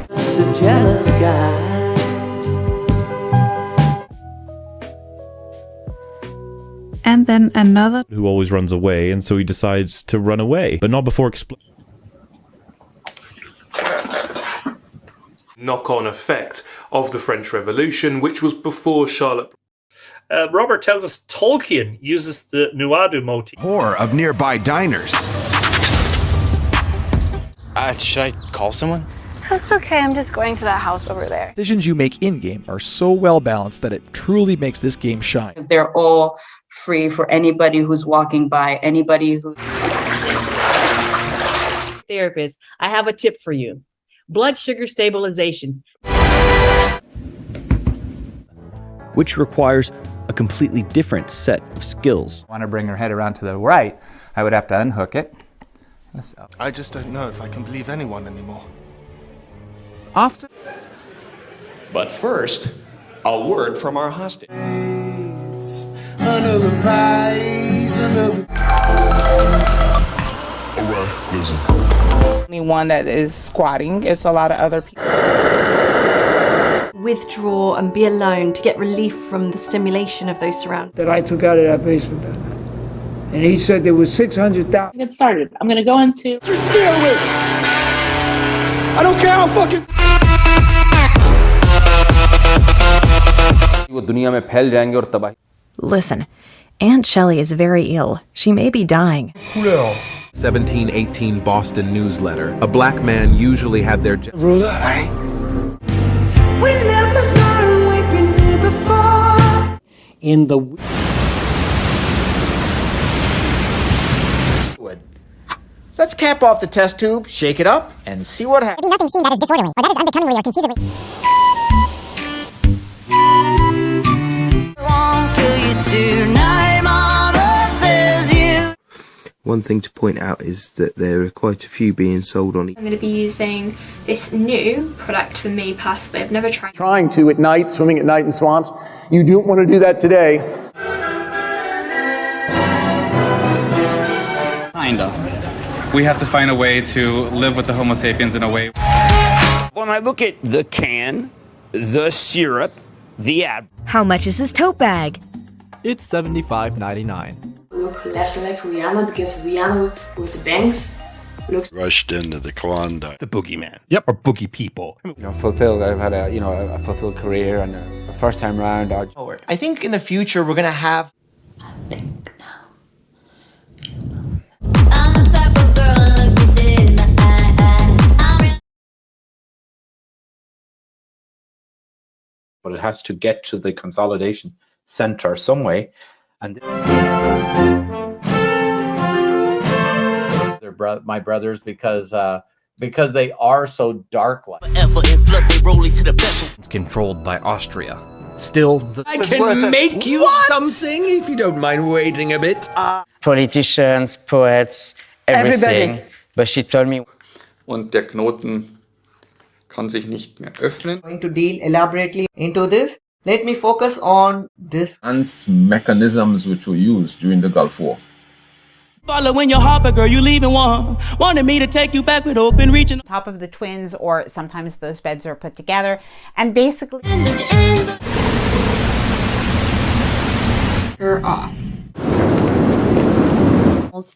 Just a jealous guy. then another who always runs away, and so he decides to run away, but not before knock-on effect of the French Revolution, which was before Charlotte. Robert tells us Tolkien uses the Nuadu motif. Horror of nearby diners. Should I call someone? That's okay, I'm just going to that house over there. Decisions you make in-game are so well balanced that it truly makes this game shine. They're all free for anybody who's walking by, anybody who... Therapist, I have a tip for you. Blood sugar stabilization. which requires a completely different set of skills. Want to bring her head around to the right, I would have to unhook it. I just don't know if I can believe anyone anymore. After. But first, a word from our hostage. Another rise, another. Alright, listen. Only one that is squatting. It's a lot of other people. Withdraw and be alone to get relief from the stimulation of those surroundings. That I took out of that basement. And he said there was 600,000. Get started. I'm gonna go into. Spear with. I don't care how fucking. Listen, Aunt Shelley is very ill. She may be dying. 1718 Boston newsletter. A black man usually had their ruler. We never learned we've been here before. In the Let's cap off the test tube, shake it up, and see what happens. Maybe nothing seen that is disorderly, or that is unbecomingly or confusedly. Won't kill you tonight, Mama says you. One thing to point out is that there are quite a few being sold on. I'm going to be using this new product for me personally. I've never tried. Trying to at night, swimming at night in swamps. You don't want to do that today. Kinda. We have to find a way to live with the Homo sapiens in a way. When I look at the can, the syrup, the ad. How much is this tote bag? It's $75.99. Look less like Rihanna because Rihanna with the bangs looks Rushed into the Klondike. The boogeyman. Yep, or boogie people. Fulfilled. I've had a fulfilled career, and the first time round. I think in the future we're gonna have. But it has to get to the consolidation center some way, and they're my brothers because they are so dark-like. It's controlled by Austria. Still, I can make you something if you don't mind waiting a bit. politicians, poets, everything. Everybody. But she told me. Und der Knoten kann sich nicht mehr öffnen. Going to deal elaborately into this. Let me focus on this. Mechanisms which were used during the Gulf War. Following your heart, but girl, you leaving one. Wanted me to take you back with open reaching. Top of the twins, or sometimes those beds are put together, and basically. You're off.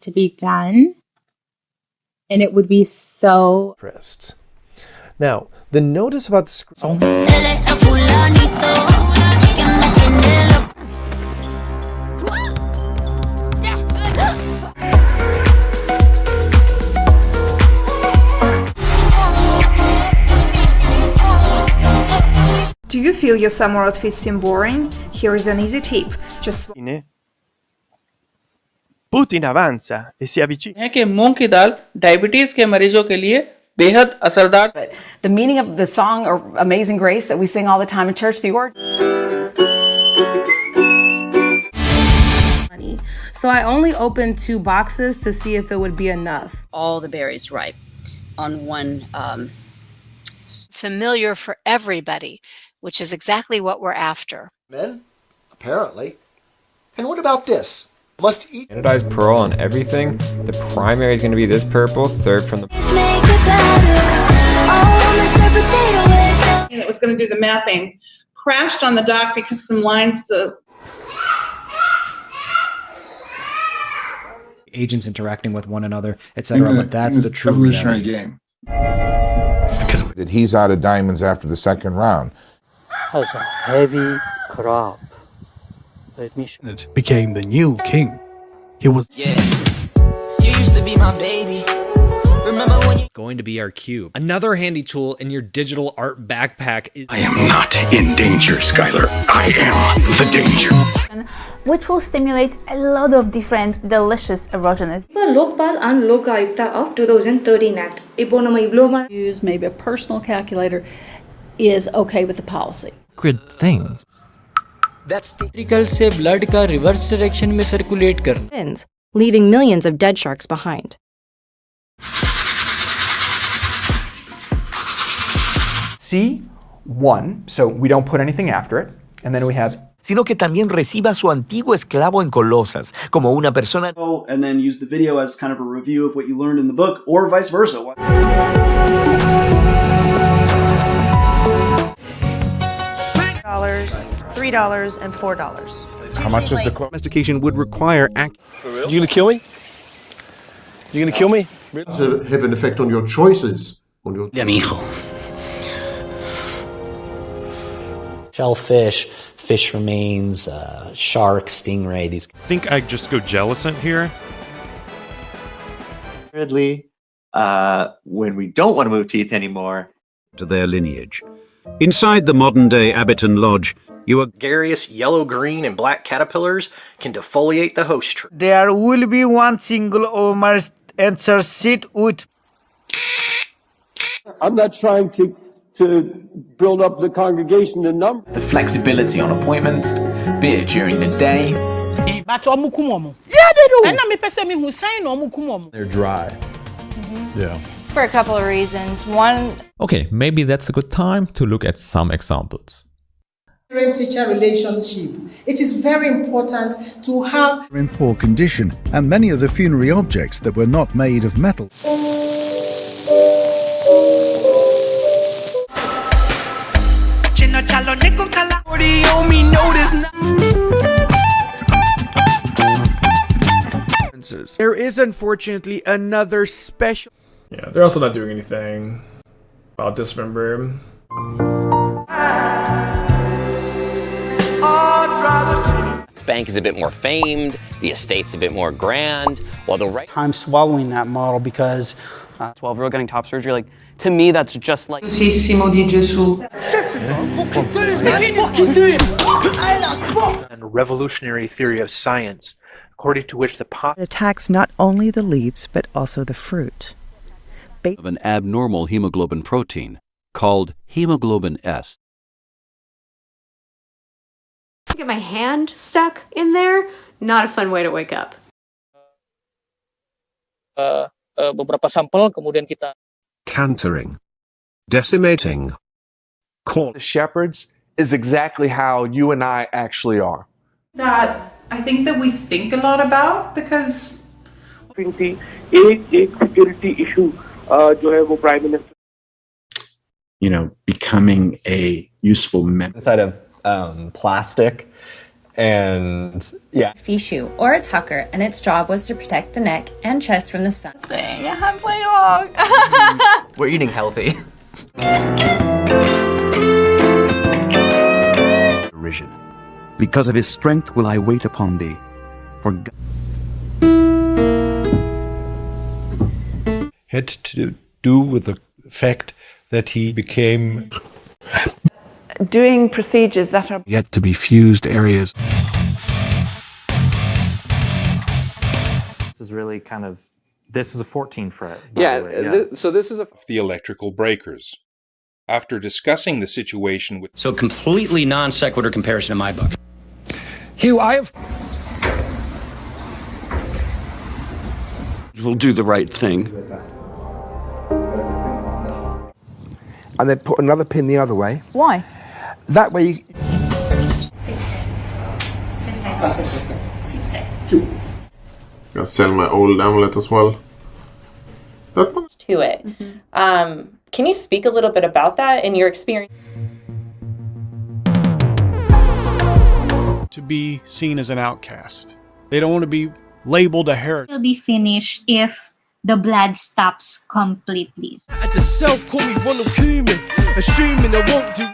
To be done, and it would be so. Now, the notice about the screen. Do you feel your summer outfits seem boring? Here is an easy tip. Just Putin avanza e si avvicina. है कि मूंग की दाल diabetes के मरीजों के लिए बेहद असरदार. The meaning of the song or Amazing Grace that we sing all the time in church, the order. So I only opened 2 boxes to see if it would be enough. All the berries ripe on one. Familiar for everybody, which is exactly what we're after. Men, apparently. And what about this? Must eat. Standardized pearl on everything. The primary is going to be this purple, third from the. That was going to do the mapping crashed on the dock because some lines agents interacting with one another, etc. But that's the true evolutionary reality. game. That he's out of diamonds after the second round. Has a heavy crop. Let me show. It became the new king. He was. Yeah. You used to be my baby. Remember when you. Going to be our cube. Another handy tool in your digital art backpack is. I am not in danger, Skylar. I am the danger. Which will stimulate a lot of different delicious erogenous. Lokpal and Lokayukta of 2013 Act. Use maybe a personal calculator is okay with the policy. Good things. That's the से blood का reverse direction में circulate कर. Leaving millions of dead sharks behind. C1, so we don't put anything after it, and then we have sino que también reciba a su antiguo esclavo en Colosas, como una persona. And then use the video as kind of a review of what you learned in the book, or vice versa. $3, $3, and $4. How much is the domestication would require You gonna kill me? You gonna kill me? Have an effect on your choices. On your. Shellfish, fish remains, shark, stingray. These. I think I just go gelatine here. Thirdly, when we don't want to move teeth anymore. To their lineage. Inside the modern-day Abberton Lodge, you are gregarious yellow, green, and black caterpillars can defoliate the host tree. There will be one single Omar's answer sheet with. I'm not trying to build up the congregation in number. The flexibility on appointments, be it during the day. They're dry. Yeah. For a couple of reasons. One. Okay, maybe that's a good time to look at some examples. Parent-teacher relationship. It is very important to have. In poor condition, and many of the funerary objects that were not made of metal. There is unfortunately another special. Yeah, they're also not doing anything about dismember. The bank is a bit more famed, the estate's a bit more grand, while the right. I'm swallowing that model because 12-year-old getting top surgery, like, to me, that's just like. And a revolutionary theory of science, according to which the pot attacks not only the leaves but also the fruit. Of an abnormal hemoglobin protein called hemoglobin S. Get my hand stuck in there. Not a fun way to wake up. Beberapa sampel, kemudian kita cantering, decimating. The shepherds is exactly how you and I actually are. That I think that we think a lot about because एक security issue जो है वो prime minister. You know, becoming a useful member inside of plastic, and yeah, Fishu or a tucker, and its job was to protect the neck and chest from the sun. I'm playing along. We're eating healthy. Derision. Because of his strength will I wait upon thee. For had to do with the fact that he became doing procedures that are yet to be fused areas. This is really kind of, this is a 14 fret. So this is the electrical breakers. After discussing the situation with... So completely non sequitur comparison in my book. Hugh, I have... We'll do the right thing. And then put another pin the other way. Why? That way you... I sell my old amulet as well. To it. Can you speak a little bit about that in your experience? To be seen as an outcast. They don't want to be labeled a heretic. Will be finished if the blood stops completely. At the self call me Ronald Koeman, assuming I won't do.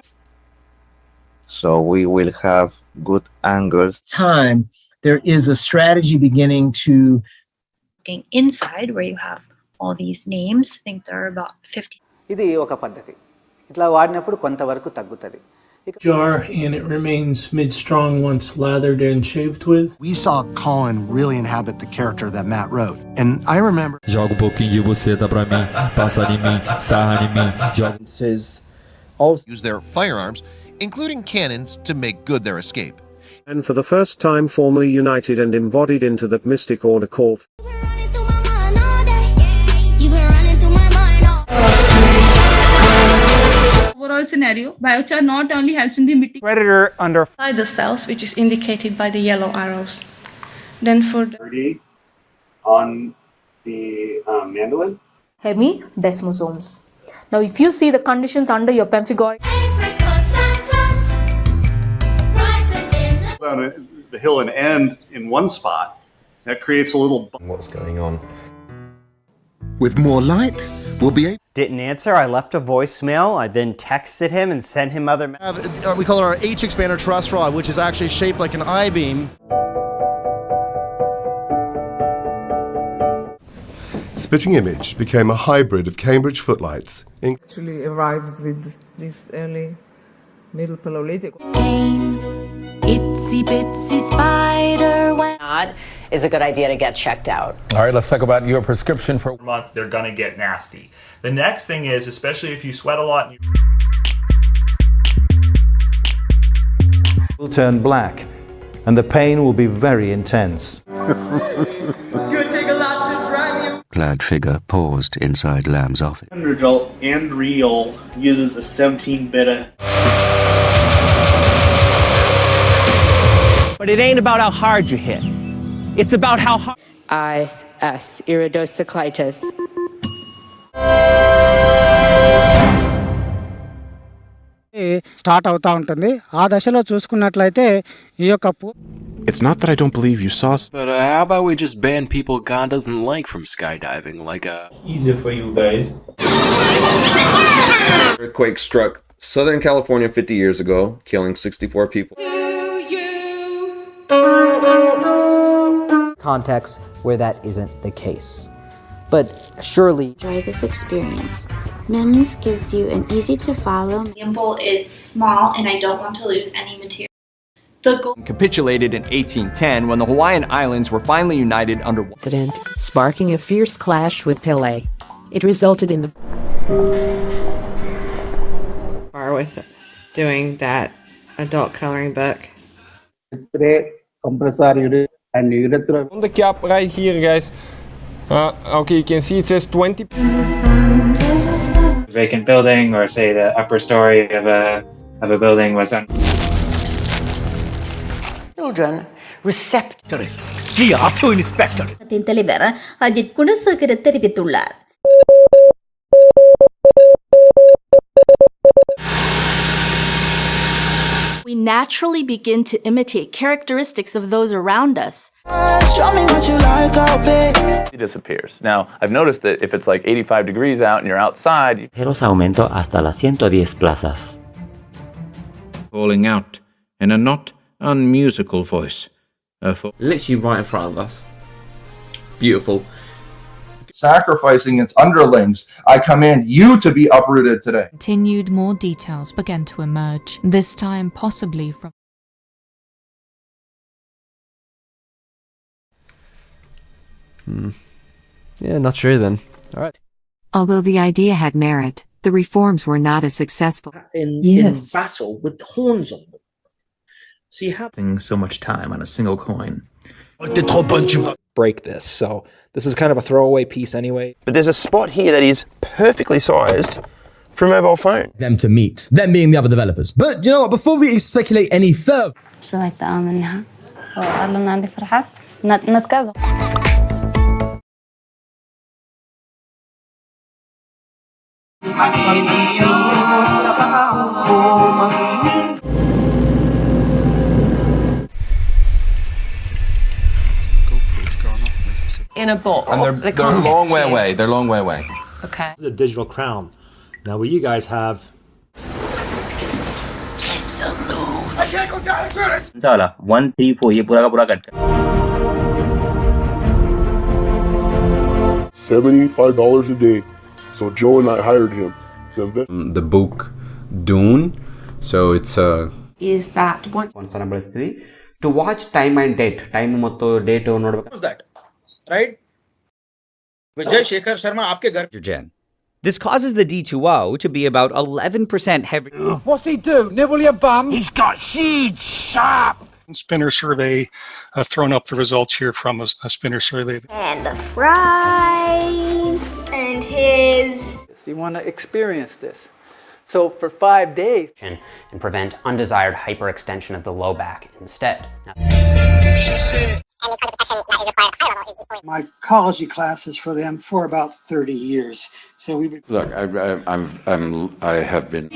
So we will have good angles. Time, there is a strategy beginning to. Looking inside where you have all these names, I think there are about 50. ఇది ఒక పద్ధతి. ఇట్లా వాడినప్పుడు కొంతవరకు తగ్గుతది. Jar and it remains mid-strong once lathered and shaved with. We saw Colin really inhabit the character that Matt wrote. And I remember Joga pouquinho de buceta pra mim, passa em mim, sarra em mim. Says also use their firearms, including cannons, to make good their escape. And for the first time formally united and embodied into that mystic order called overall scenario, biochar not only helps in the mitigation Predator under the cells, which is indicated by the yellow arrows. Then for the on the mandolin, hemidesmosomes. Now, if you see the conditions under your pemphigoid, down the hill and end in one spot, that creates a little. What's going on? With more light, we'll be able. Didn't answer. I left a voicemail. I then texted him and sent him other. We call it our H-expander truss rod, which is actually shaped like an I-beam. Spitting Image became a hybrid of Cambridge footlights. Actually arrived with this early Middle Paleolithic. Itsy bitsy spider web. Is a good idea to get checked out. All right, let's talk about your prescription for a month. They're gonna get nasty. The next thing is, especially if you sweat a lot, will turn black, and the pain will be very intense. Could take a lot to drive you. Clad figure paused inside Lamb's office. Result and Real uses a 17 beta. But it ain't about how hard you hit. It's about how hard. IS, iridocyclitis. Start అవుతా ఉంటుంది ఆ దశలో చూసుకున్నట్లయితే ఈ యొక్క It's not that I don't believe you saw. But how about we just ban people God doesn't like from skydiving, like easier for you guys. Earthquake struck Southern California 50 years ago, killing 64 people. Context where that isn't the case. But surely enjoy this experience. MIMS gives you an easy to follow. The gimbal is small and I don't want to lose any material. The goal capitulated in 1810 when the Hawaiian Islands were finally united under one incident, sparking a fierce clash with Pele. It resulted in the with doing that adult coloring book. Compressor unit and urethra. On the cap right here, guys. Okay, you can see it says 20. Vacant building, or say the upper story of a building was on. Children receptor. Giato inspector. தலைவர் அஜித் குணசேகர தெரிவித்துள்ளார். We naturally begin to imitate characteristics of those around us. Show me what you like, it disappears. Now, I've noticed that if it's like 85 degrees out and you're outside... aumento hasta las 110 plazas. Calling out in a not unmusical voice. Literally right in front of us. Beautiful. Sacrificing its underlings, I command you to be uprooted today. Continued, more details began to emerge, this time possibly from... Yeah, not sure then. All right. Although the idea had merit, the reforms were not as successful. In battle with horns on them. So you have so much time on a single coin. Break this, so this is kind of a throwaway piece anyway. But there's a spot here that is perfectly sized for a mobile phone. Them to meet, them being the other developers. But you know what, before we speculate any further... a box. And they're a long way away. They're a long way away. Okay. The digital crown. Now, what you guys have. I can't go down and do this. साला 1 3 4 ये पूरा का पूरा cut कर. $75 a day. So Joe and I hired him. The book Dune. So it's is that one? Answer number 3. To watch time and date. Time motto date or not. Who's that? Right? Vijay Shekhar Sharma aapke ghar. Hydrogen. This causes the D2O to be about 11% heavier. What's he do? Nibble your bum? He's got huge sharp. Spinner survey. I've thrown up the results here from a spinner survey. And the fries. And his. You want to experience this. So for 5 days. And prevent undesired hyperextension of the low back instead. My ecology class is for them for about 30 years. So we would look. I have been.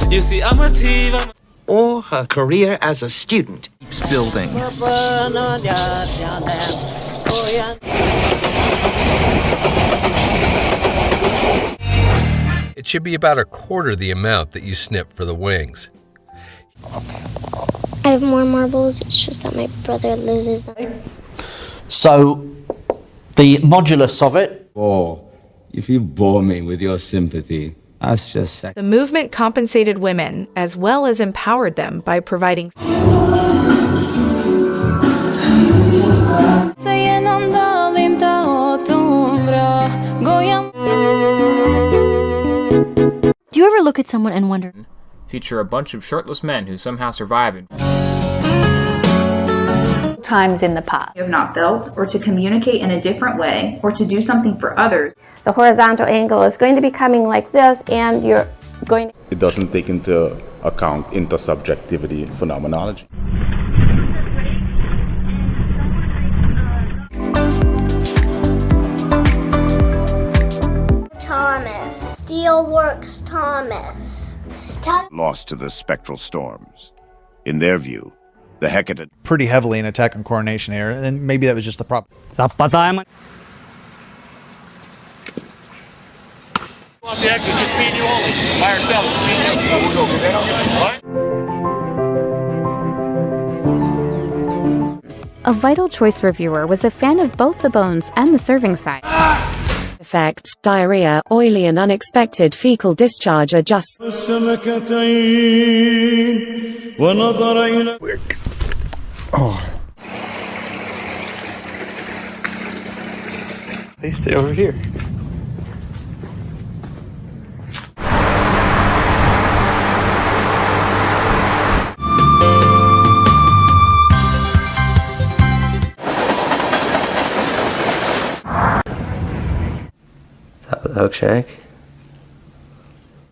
You see, I'm a thief. Or her career as a student keeps building. It should be about a quarter the amount that you snip for the wings. I have more marbles, it's just that my brother loses them. So, the modulus of it. Oh, if you bore me with your sympathy, that's just sex. The movement compensated women as well as empowered them by providing. Do you ever look at someone and wonder? Feature a bunch of shirtless men who somehow survive. Times in the past. You have not felt, or to communicate in a different way, or to do something for others. The horizontal angle is going to be coming like this, and you're going to... It doesn't take into account intersubjectivity phenomenology. Thomas. Steelworks Thomas. Lost to the spectral storms. In their view, the Hecate pretty heavily in Attack on Coronation here, and maybe that was just the problem. A Vital Choice reviewer was a fan of both the bones and the serving size. Effects, diarrhea, oily and unexpected fecal discharge are just... Oh. They stay over here. Milkshake.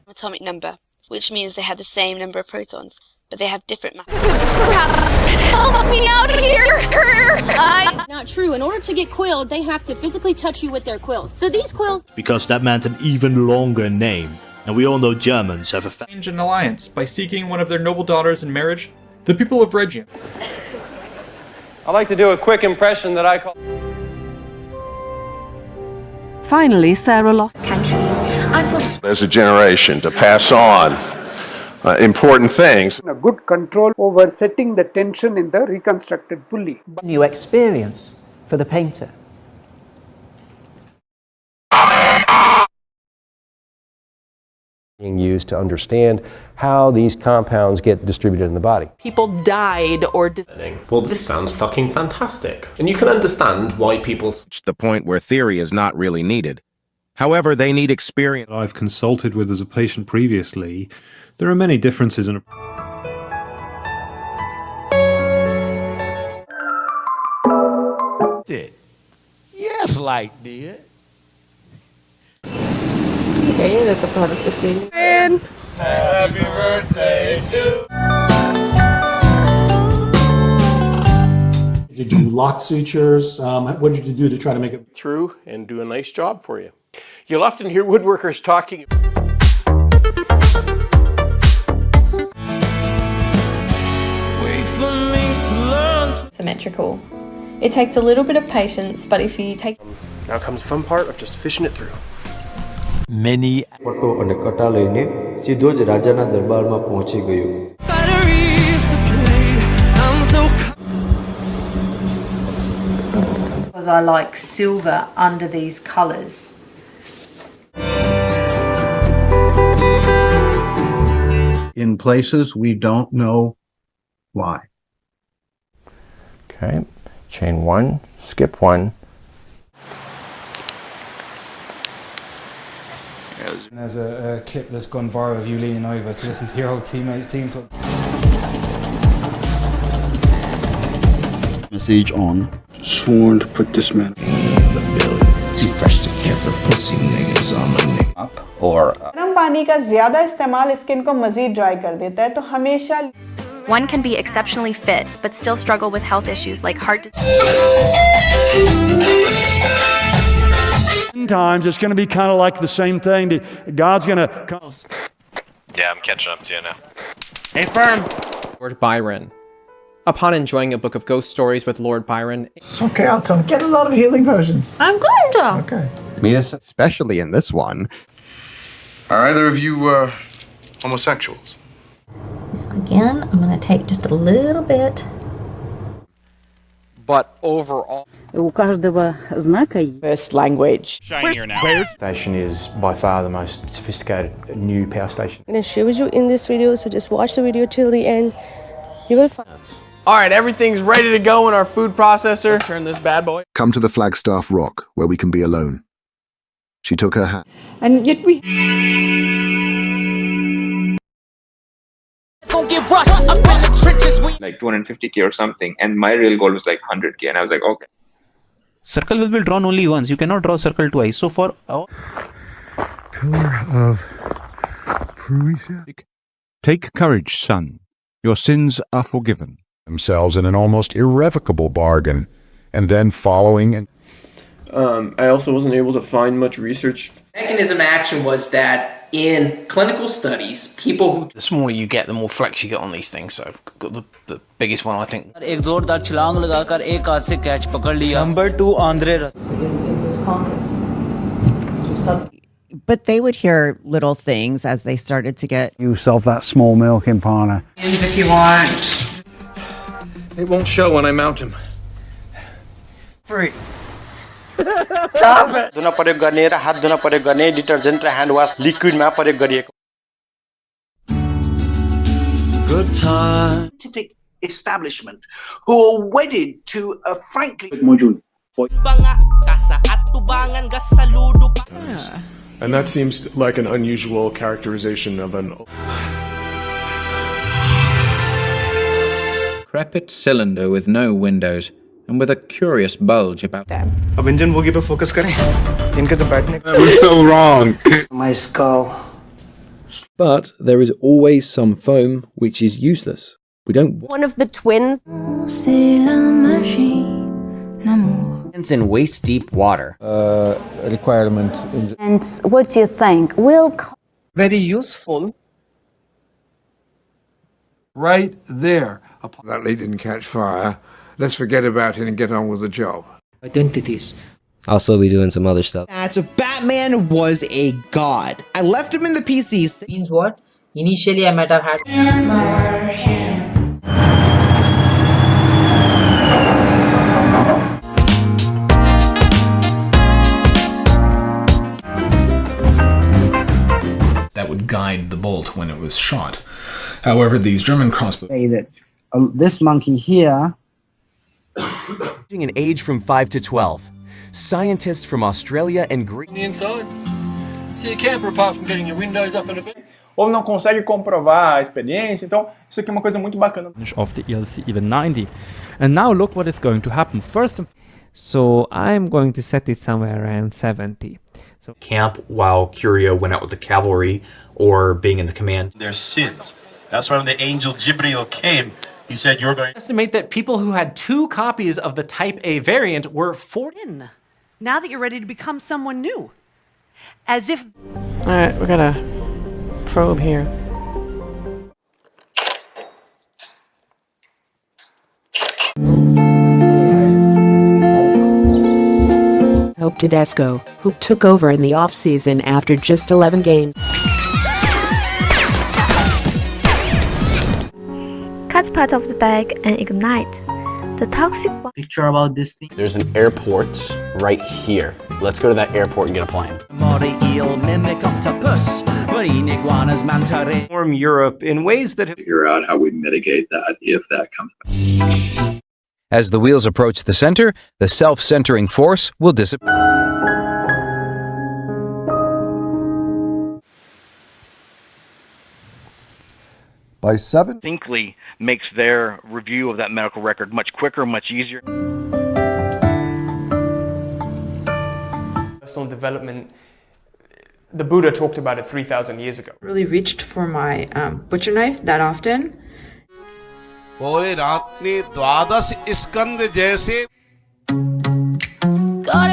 Atomic number, which means they have the same number of protons, but they have different mass. Help me out here! Not true. In order to get quilled, they have to physically touch you with their quills. So these quills... Because that meant an even longer name, and we all know Germans have a arrange an alliance by seeking one of their noble daughters in marriage, the people of Rhegium. I'd like to do a quick impression that I call... Finally, Sarah lost. As a generation to pass on important things. A good control over setting the tension in the reconstructed pulley. New experience for the painter. Being used to understand how these compounds get distributed in the body. People died or... Well, this sounds fucking fantastic. And you can understand why people... It's the point where theory is not really needed. However, they need experience. I've consulted with as a patient previously. There are many differences in... Yes, like did. And happy birthday to... Did you lock sutures? What did you do to try to make it through and do a nice job for you? You'll often hear woodworkers talking. symmetrical. It takes a little bit of patience, but if you take... Now comes the fun part of just fishing it through. Many because I like silver under these colours. In places we don't know why. Okay, chain 1, skip 1. There's a clip that's gone viral of you leaning over to listen to your old teammates' team talk. Message on. Sworn to put this man. Too fresh to care for pussy niggas on my neck. Up or गर्म पानी का ज़्यादा इस्तेमाल skin को मज़ीद dry कर देता है, तो हमेशा One can be exceptionally fit, but still struggle with health issues like heart disease. Sometimes it's going to be kind of like the same thing. God's going to... Yeah, I'm catching up to you now. Hey, Fern! Lord Byron. Upon enjoying a book of ghost stories with Lord Byron... Okay, I'll come. Get a lot of healing potions. I'm going to! Okay. Meet us, especially in this one. Are either of you, homosexuals? Again, I'm going to take just a little bit. But overall... У каждого знака first language. Station is by far the most sophisticated new power station. I'm going to share with you in this video, so just watch the video till the end. You will find. Alright, everything's ready to go in our food processor. Let's turn this bad boy. Come to the Flagstaff Rock, where we can be alone. She took her hat. And yet we... Like 250k or something, and my real goal was like 100k, and I was like, okay. Circle will be drawn only once. You cannot draw circle twice. So for Pillar of Fruition. Take courage, son. Your sins are forgiven. Themselves in an almost irrevocable bargain, and then following and. I also wasn't able to find much research. Mechanism of action was that in clinical studies, people who... The smaller you get, the more flex you get on these things. So I've got the biggest one, I think. Number 2, Andre. But they would hear little things as they started to get... Yourself that small milk impala. If you want. It won't show when I mount him. 3. Stop it! धुन प्रयोग गर्ने र हात धुन प्रयोग गर्ने detergent र hand wash लिक्विडमा प्रयोग गरिएको. Good time. Scientific establishment who are wedded to a frankly module. And that seems like an unusual characterization of an decrepit cylinder with no windows and with a curious bulge about them. अब engine bogie पे focus करें. इनके तो बैठने. We're so wrong. My skull. But there is always some foam which is useless. We don't. One of the twins. It's in waist-deep water. Requirement. And what do you think? Will very useful. Right there. That lead didn't catch fire. Let's forget about it and get on with the job. Identities. I'll still be doing some other stuff. So Batman was a god. I left him in the PCs. Means what? Initially I might have had... that would guide the bolt when it was shot. However, these German crossbows... Say that this monkey here... An age from 5 to 12. Scientists from Australia and Greece... Inside. See a camper apart from getting your windows up in a bit. Ou não consegue comprovar a experiência, então isso aqui é uma coisa muito bacana. Of the ELC even 90. And now look what is going to happen. First, so I'm going to set it somewhere around 70. So camp while Curio went out with the cavalry or being in the command. Their sins. That's why when the angel Jibril came, he said you're going to estimate that people who had 2 copies of the Type A variant were 4 in. Now that you're ready to become someone new. As if... Alright, we got a probe here. Tedesco, who took over in the offseason after just 11 games. Cut part of the bag and ignite. The toxic picture about this thing. There's an airport right here. Let's go to that airport and get a plane. Form Europe in ways that figure out how we mitigate that if that comes back. As the wheels approach the center, the self-centering force will disappear. By 7, distinctly makes their review of that medical record much quicker, much easier. Personal development, the Buddha talked about it 3,000 years ago. Really reached for my butcher knife that often. God,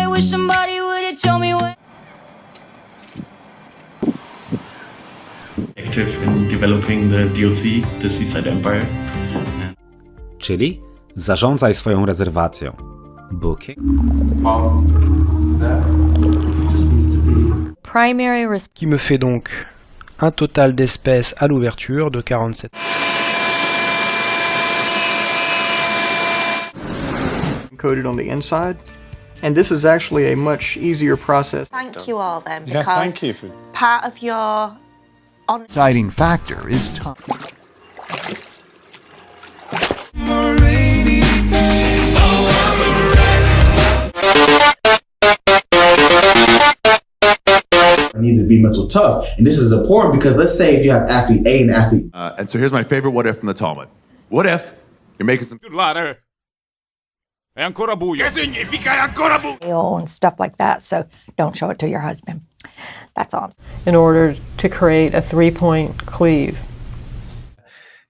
I wish somebody would have told me what. Active in developing the DLC, the Seaside Empire. Czyli zarządzaj swoją rezerwacją. Booking. Primary qui me fait donc un total d'espèces à l'ouverture de 47. Encoded on the inside, and this is actually a much easier process. Thank you all then, Yeah, because thank you for part of your deciding factor is time. I need to be mental tough, and this is important because let's say if you have athlete A and athlete. And so here's my favorite what if from the Talmud. What if you're making some good ladder? and stuff like that, so don't show it to your husband. That's all. In order to create a 3-point cleave.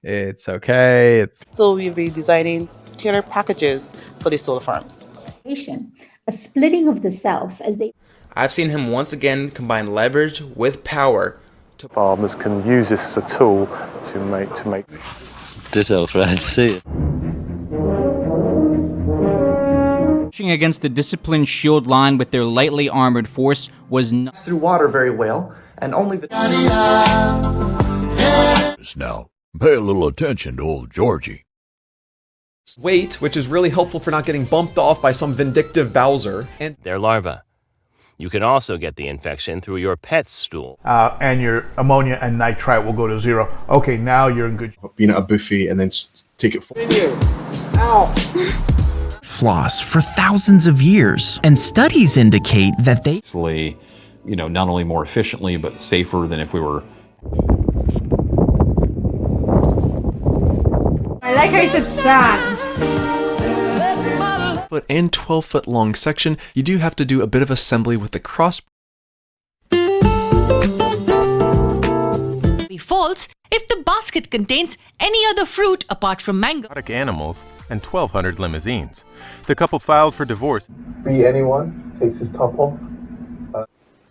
It's okay. So we'll be designing tailored packages for these solar farms. A splitting of the self as they. I've seen him once again combine leverage with power. Farmers can use this as a tool to make. Ditto, Fred. See you. Pushing against the disciplined shield line with their lightly armored force was not through water very well, and only the. Now, pay a little attention to old Georgie. Weight, which is really helpful for not getting bumped off by some vindictive Bowser, and their larvae. You can also get the infection through your pet's stool. And your ammonia and nitrite will go to 0. Okay, now you're in good shape. Being at a buffet and then take it forward. Ow! Floss for thousands of years, and studies indicate that they not only more efficiently but safer than if we were. I like how he says dance. Foot and 12-foot long section, you do have to do a bit of assembly with the cross. Be false if the basket contains any other fruit apart from mango. Animals and 1,200 limousines. The couple filed for divorce. Anyone takes his top off.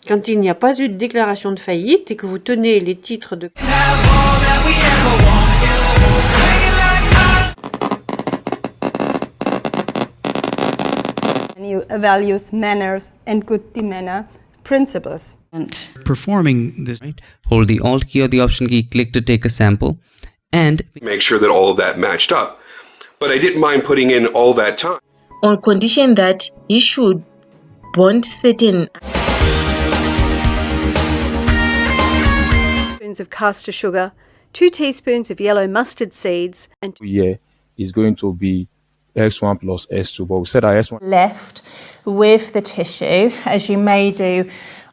Quand il n'y a pas eu de déclaration de faillite et que vous tenez les titres de. You values, manners, and good demeanor principles. performing this. Hold the Alt key or the Option key, click to take a sample, and make sure that all of that matched up. But I didn't mind putting in all that time. On condition that you should bond certain. Teaspoons of caster sugar, 2 teaspoons of yellow mustard seeds, and is going to be S1 plus S2, but we said our S1 left with the tissue, as you may do.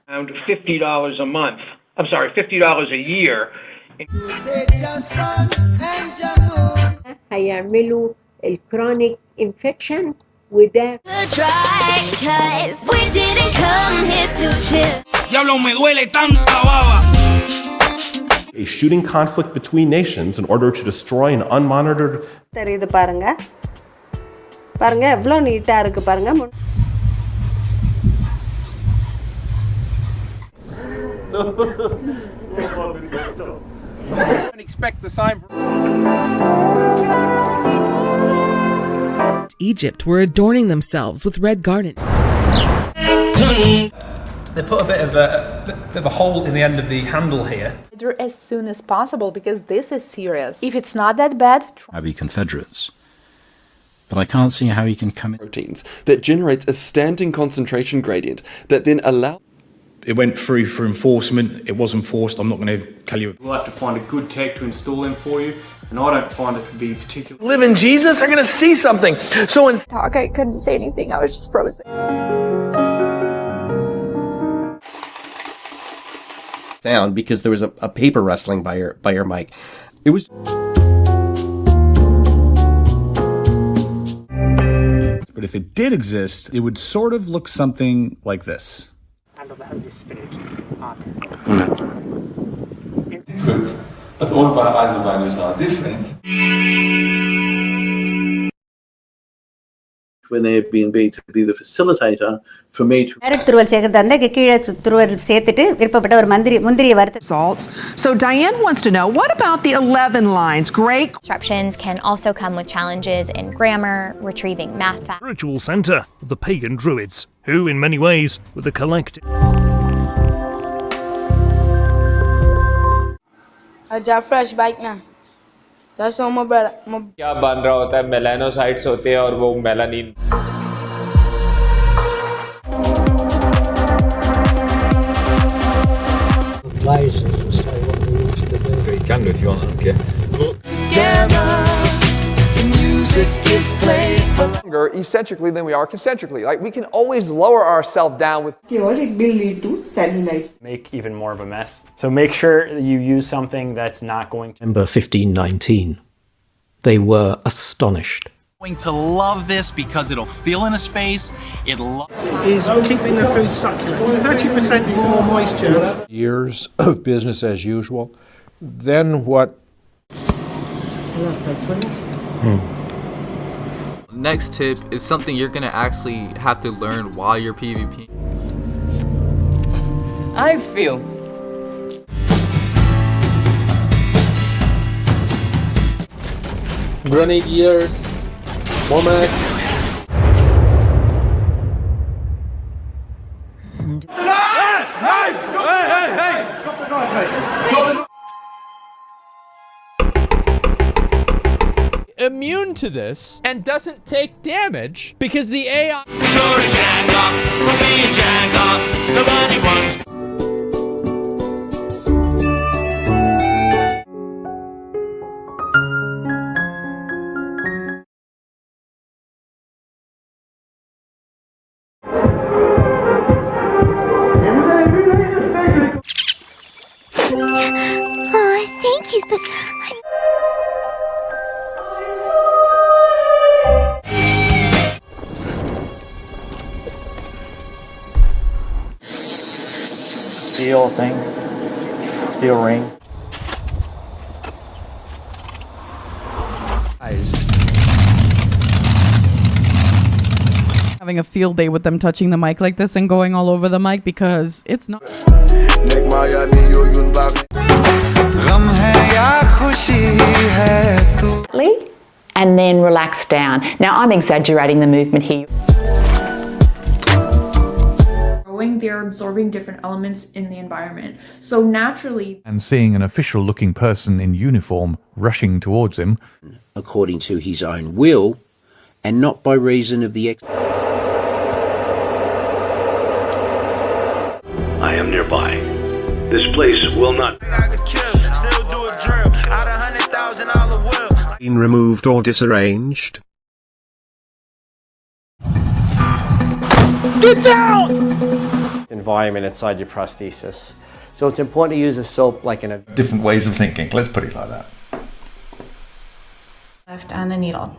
Around $50 a month. I'm sorry, $50 a year. هيعملوا chronic infection وده. Try, 'cause we didn't come here to chill. Diablo, me duele tanto la baba. A shooting conflict between nations in order to destroy an unmonitored. தெரியுது பாருங்க. பாருங்க எவ்வளவு நீட்டா இருக்கு பாருங்க. Expect the sign. Egypt were adorning themselves with red garnet. They put a bit of a hole in the end of the handle here. As soon as possible, because this is serious. If it's not that bad, Be Confederates. But I can't see how you can come in. Proteins that generates a standing concentration gradient that then allows. It went through for enforcement. It was enforced. I'm not going to tell you. We'll have to find a good tech to install them for you, and I don't find it to be particularly. Live in Jesus, they're going to see something. So in talk, I couldn't say anything. I was just frozen. Sound because there was a paper rustling by your mic. It was. But if it did exist, it would sort of look something like this. Different, but all of our other values are different. When Airbnb to be the facilitator for me to results. So Diane wants to know, what about the 11 lines? Great. Disruptions can also come with challenges in grammar, retrieving math facts. Spiritual center of the pagan druids, who in many ways were the collective. flashback now. That's all my brother. क्या बन रहा होता है melanocytes होते हैं और वो melanin kan du if you want, okay. Longer eccentrically than we are concentrically. Like we can always lower ourselves down with. It will lead to cellulite. Make even more of a mess. So make sure you use something that's not going to. December 1519. They were astonished. Going to love this because it'll fill in a space. Is keeping the food succulent. 30% more moisture. Years of business as usual. Then what? Next tip is something you're gonna actually have to learn while you're PvP. I feel Grenadiers, Womack. Immune to this and doesn't take damage because the AI. Oh, thank you. Steel thing, steel ring. Having a field day with them touching the mic like this and going all over the mic because it's not. And then relax down. Now I'm exaggerating the movement here. They're absorbing different elements in the environment. So naturally. And seeing an official-looking person in uniform rushing towards him. According to his own will, and not by reason of the I am nearby. This place will not been removed or disarranged. Get down! Environment inside your prosthesis. So it's important to use a soap like in a... Different ways of thinking, let's put it like that. Left on the needle.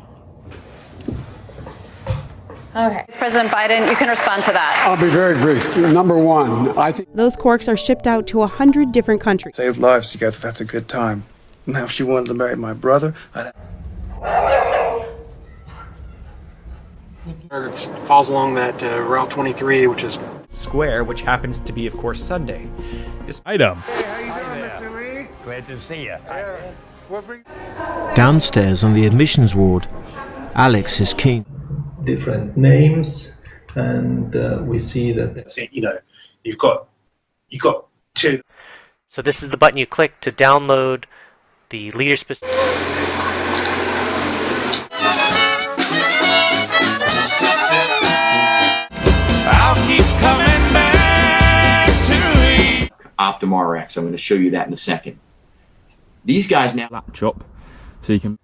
Okay. President Biden, you can respond to that. I'll be very brief. Number one, I think... Those corks are shipped out to 100 different countries. Save lives together, that's a good time. Now if she wanted to marry my brother, It falls along that Route 23, which is... Square, which happens to be, of course, Sunday. This item. Hey, how you doing, Mr. Lee? Glad to see you. Downstairs on the admissions ward, Alex is keen. Different names, and we see that I think, you've got two. So this is the button you click to download the leader specific. I'll keep coming back to me. Optum RX. I'm going to show you that in a second. These guys now laptop, so you can.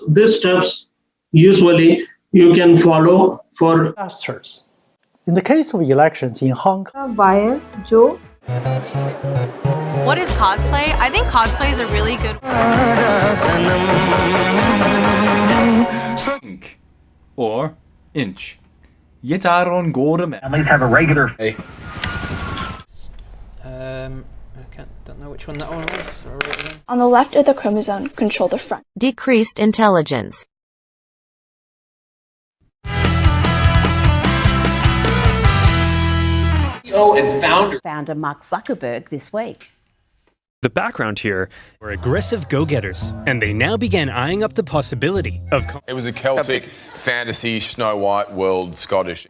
These steps usually you can follow for pastors. In the case of elections in Hong Kong, Joe. What is cosplay? I think cosplay is a really good. Ink or inch. Yet on Gorham. At least have a regular. Don't know which one that one was. On the left of the chromosome, control the front. Decreased intelligence. CEO and founder Mark Zuckerberg this week. The background here were aggressive go-getters, and they now began eyeing up the possibility of... It was a Celtic fantasy, Snow White world, Scottish.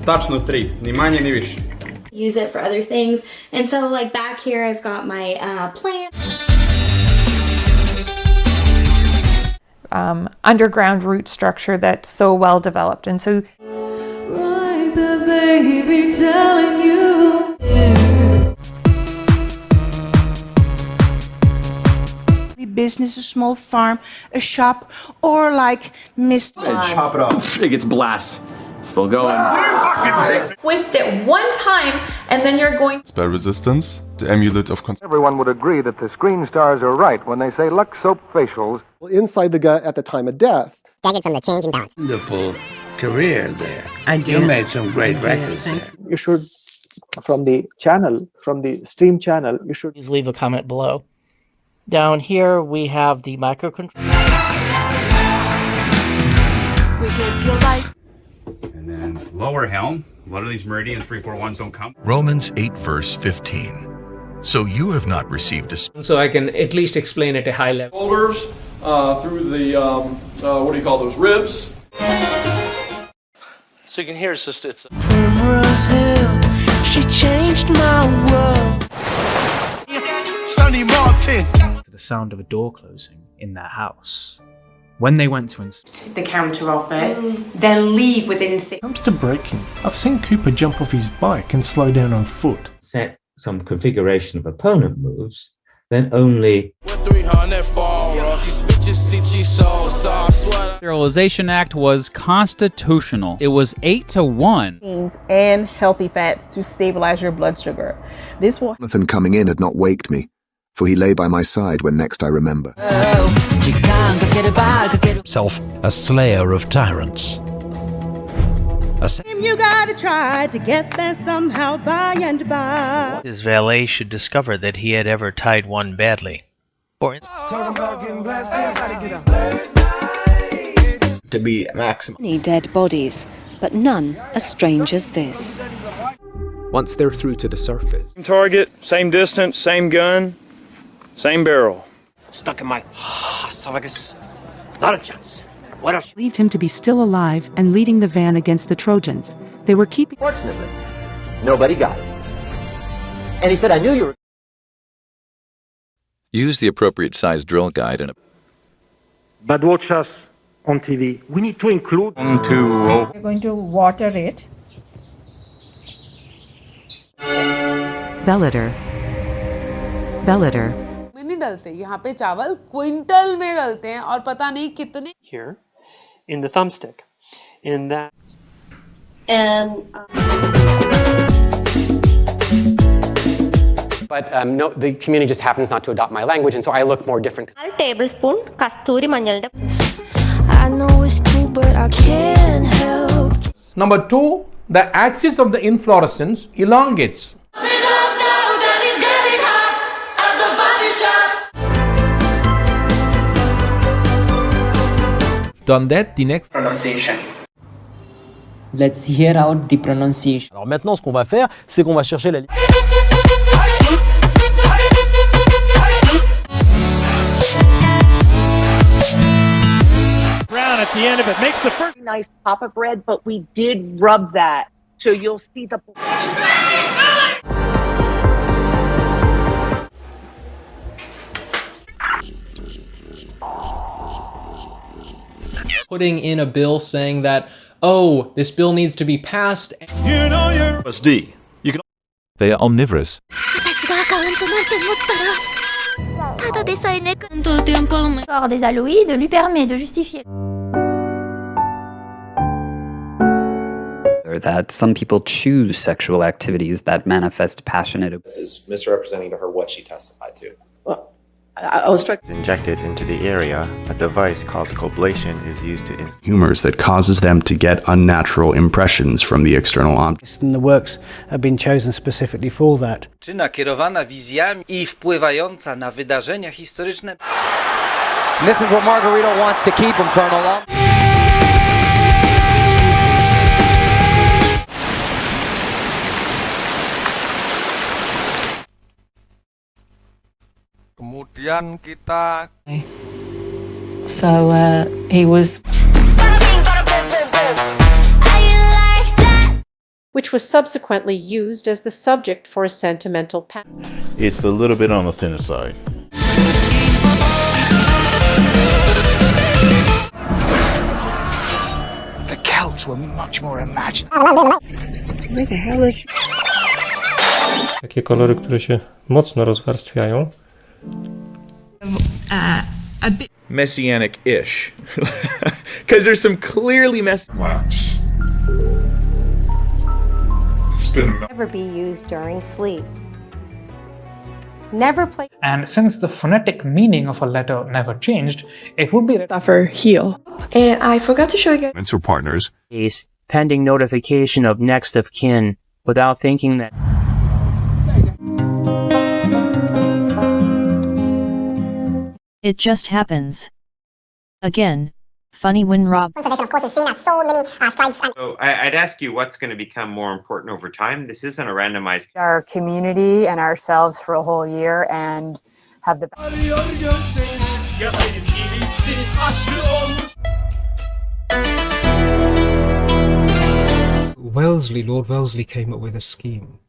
Точно 3, ни мanje ни više. Use it for other things, and so like back here I've got my plant. Underground root structure that's so well developed, and so like the baby telling you. Business, a small farm, a shop, or like Mr. Chop it off. It gets blast. Still going. Twist it one time, and then you're going. Spell resistance, the amulet of Everyone would agree that the screen stars are right when they say Lux Soap facials. Inside the gut at the time of death. Staggered from the change in balance. Wonderful career there. You made some great records there. You should, from the stream channel, you should please leave a comment below. Down here we have the microcontroller. We give you life. And then lower helm. A lot of these Meridian 341s don't come. Romans 8 verse 15. So you have not received a... So I can at least explain at a high level. Shoulders through the, what do you call those, ribs. So you can hear it's just, it's... Primrose Hill, she changed my world. Sonny Martin. The sound of a door closing in their house. When they went to the counter off it, then leave within 6. When it comes to braking, I've seen Cooper jump off his bike and slow down on foot. Set some configuration of opponent moves, then only... Sterilization Act was constitutional. It was 8-1. And healthy fats to stabilize your blood sugar. This will... Jonathan coming in had not waked me, for he lay by my side when next I remember. Self, a slayer of tyrants. You gotta try to get there somehow by and by. His valet should discover that he had ever tied one badly. To be maximum. Many dead bodies, but none as strange as this. Once they're through to the surface. Same target, same distance, same gun, same barrel. Stuck in my esophagus. Not a chance. What else? Believed him to be still alive and leading the van against the Trojans. They were keeping... Fortunately, nobody got it. And he said, I knew you were... Use the appropriate size drill guide and... But watch us on TV. We need to include... We're going to water it. Bellator. में नहीं डलते यहाँ पे चावल quintal में डलते हैं और पता नहीं कितने here in the thumbstick in that And But no, the community just happens not to adopt my language, and so I look more different. 1 tablespoon kasturi manjal. I know it's true, but I can't help. Number 2, the axis of the inflorescence elongates. Done that, the next pronunciation. Let's hear out the pronunciation. Alors maintenant, ce qu'on va faire, c'est qu'on va chercher la on at the end of it. Makes the first nice pop-up bread, but we did rub that. So you'll see the putting in a bill saying that, oh, this bill needs to be passed. SD. You can. They are omnivorous. Corps des alloïdes lui permet de justifier. Or that some people choose sexual activities that manifest passionate. This is misrepresenting to her what she testified to. Well, I was struck. Injected into the area, a device called coblation is used to Humors that causes them to get unnatural impressions from the external object. And the works have been chosen specifically for that. Nakierowana wizjami I wpływająca na wydarzenia historyczne. This is what Margarito wants to keep him, Colonel. Kemudian kita. So he was. Which was subsequently used as the subject for a sentimental pattern. It's a little bit on the thinner side. The Celts were much more imaginative. Where the hell is... Takie kolory, które się mocno rozwarstwiają. Messianic-ish. Because there's some clearly Never be used during sleep. Never play. And since the phonetic meaning of a letter never changed, it would be Suffer, heal. And I forgot to show you guys. Or partners. Case pending notification of next of kin without thinking that. It just happens. Again, funny when Rob. Of course, we've seen so many strides. So I'd ask you what's going to become more important over time. This isn't a randomized. Our community and ourselves for a whole year and have the. Lord Wellesley came up with a scheme.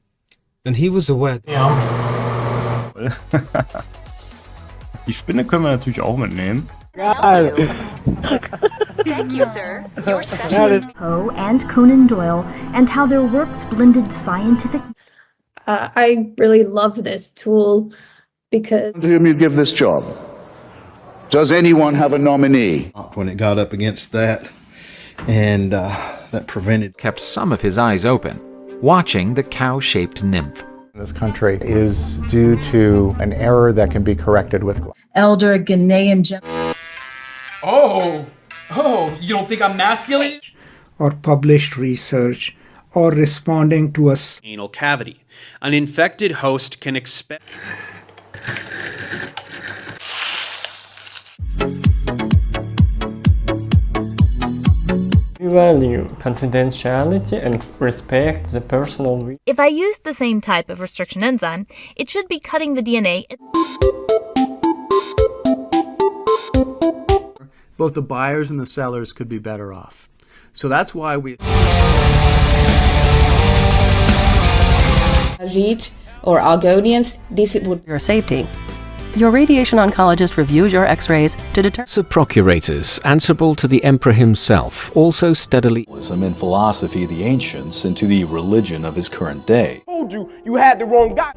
And he was aware. Die Spinne können wir natürlich auch mitnehmen. Thank you, sir. Your specialist. Poe and Conan Doyle, and how their works blended scientific. I really love this tool because. To whom you give this job? Does anyone have a nominee? When it got up against that, and that prevented. Kept some of his eyes open, watching the cow-shaped nymph. This country is due to an error that can be corrected with. Elder Ghanaian. Oh, you don't think I'm masculine? Or published research, or responding to a anal cavity. An infected host can expect. We value confidentiality and respect the personal. If I use the same type of restriction enzyme, it should be cutting the DNA. Both the buyers and the sellers could be better off. So that's why we. Ajit or Algonians, this would. Your safety. Your radiation oncologist reviews your x-rays to determine. Procurators, answerable to the emperor himself, also steadily. In philosophy, the ancients, into the religion of his current day. Told you, you had the wrong guy.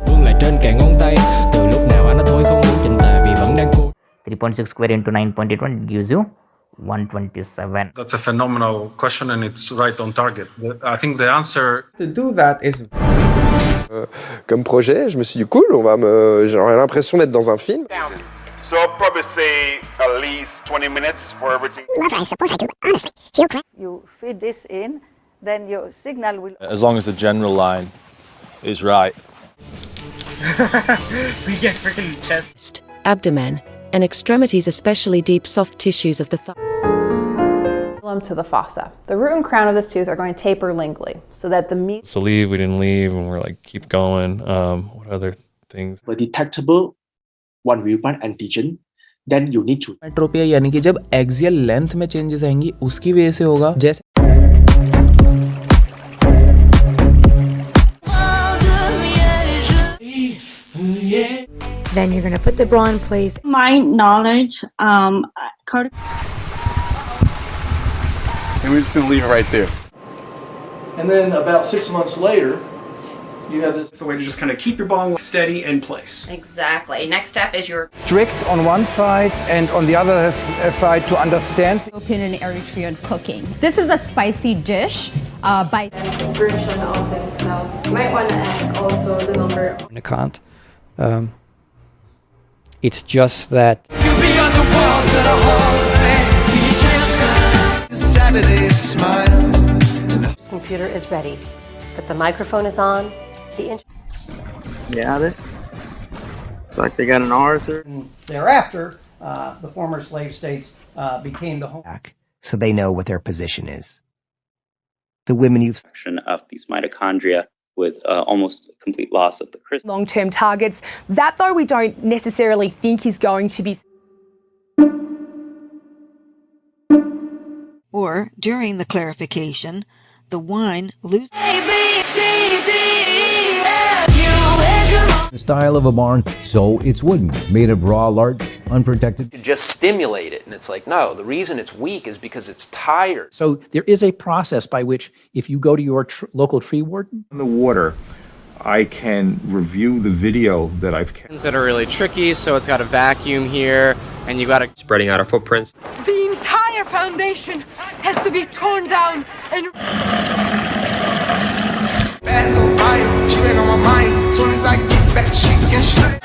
3.6 squared into 9.81 gives you 127. That's a phenomenal question and it's right on target. I think the answer to do that is. Comme projet, je me suis dit cool, j'aurais l'impression d'être dans un film. So I'll probably say at least 20 minutes for everything. I suppose I do, honestly. You feed this in, then your signal will. As long as the general line is right. We get freaking test. Abdomen and extremities, especially deep soft tissues of the thigh. To the fossa. The root and crown of this tooth are going to taper lingually so that the meat. So leave, we didn't leave, and we're like, keep going. What other things? A detectable one-wheelband antigen then you need to. मेट्रोपिया यानी कि जब axial length में changes आएंगी उसकी वजह से होगा, जैसे Then you're going to put the bra in place. My knowledge, And we're just going to leave it right there. And then about 6 months later, you have this. It's the way to just kind of keep your bong steady in place. Exactly. Next step is your Strict on one side and on the other side to understand. Ethiopian and Eritrean cooking. This is a spicy dish by version of themselves. You might want to ask also the number. I can't. It's just that. Saturday smile. This computer is ready. That the microphone is on. Got it. Looks like they got an Arthur. Thereafter, the former slave states became the home. So they know what their position is. The women you've of these mitochondria with almost complete loss of the crystal. Long-term targets. That, though, we don't necessarily think is going to be. Or, during the clarification, the wine loses. The style of a barn, so it's wooden, made of raw, large, unprotected. Just stimulate it, and it's like, no, the reason it's weak is because it's tired. So there is a process by which, if you go to your local tree warden, in the water, I can review the video that I've kept. That are really tricky, so it's got a vacuum here, and you got to spreading out our footprints. The entire foundation has to be torn down and. She been on my mind. Soon as I get back, she can shut.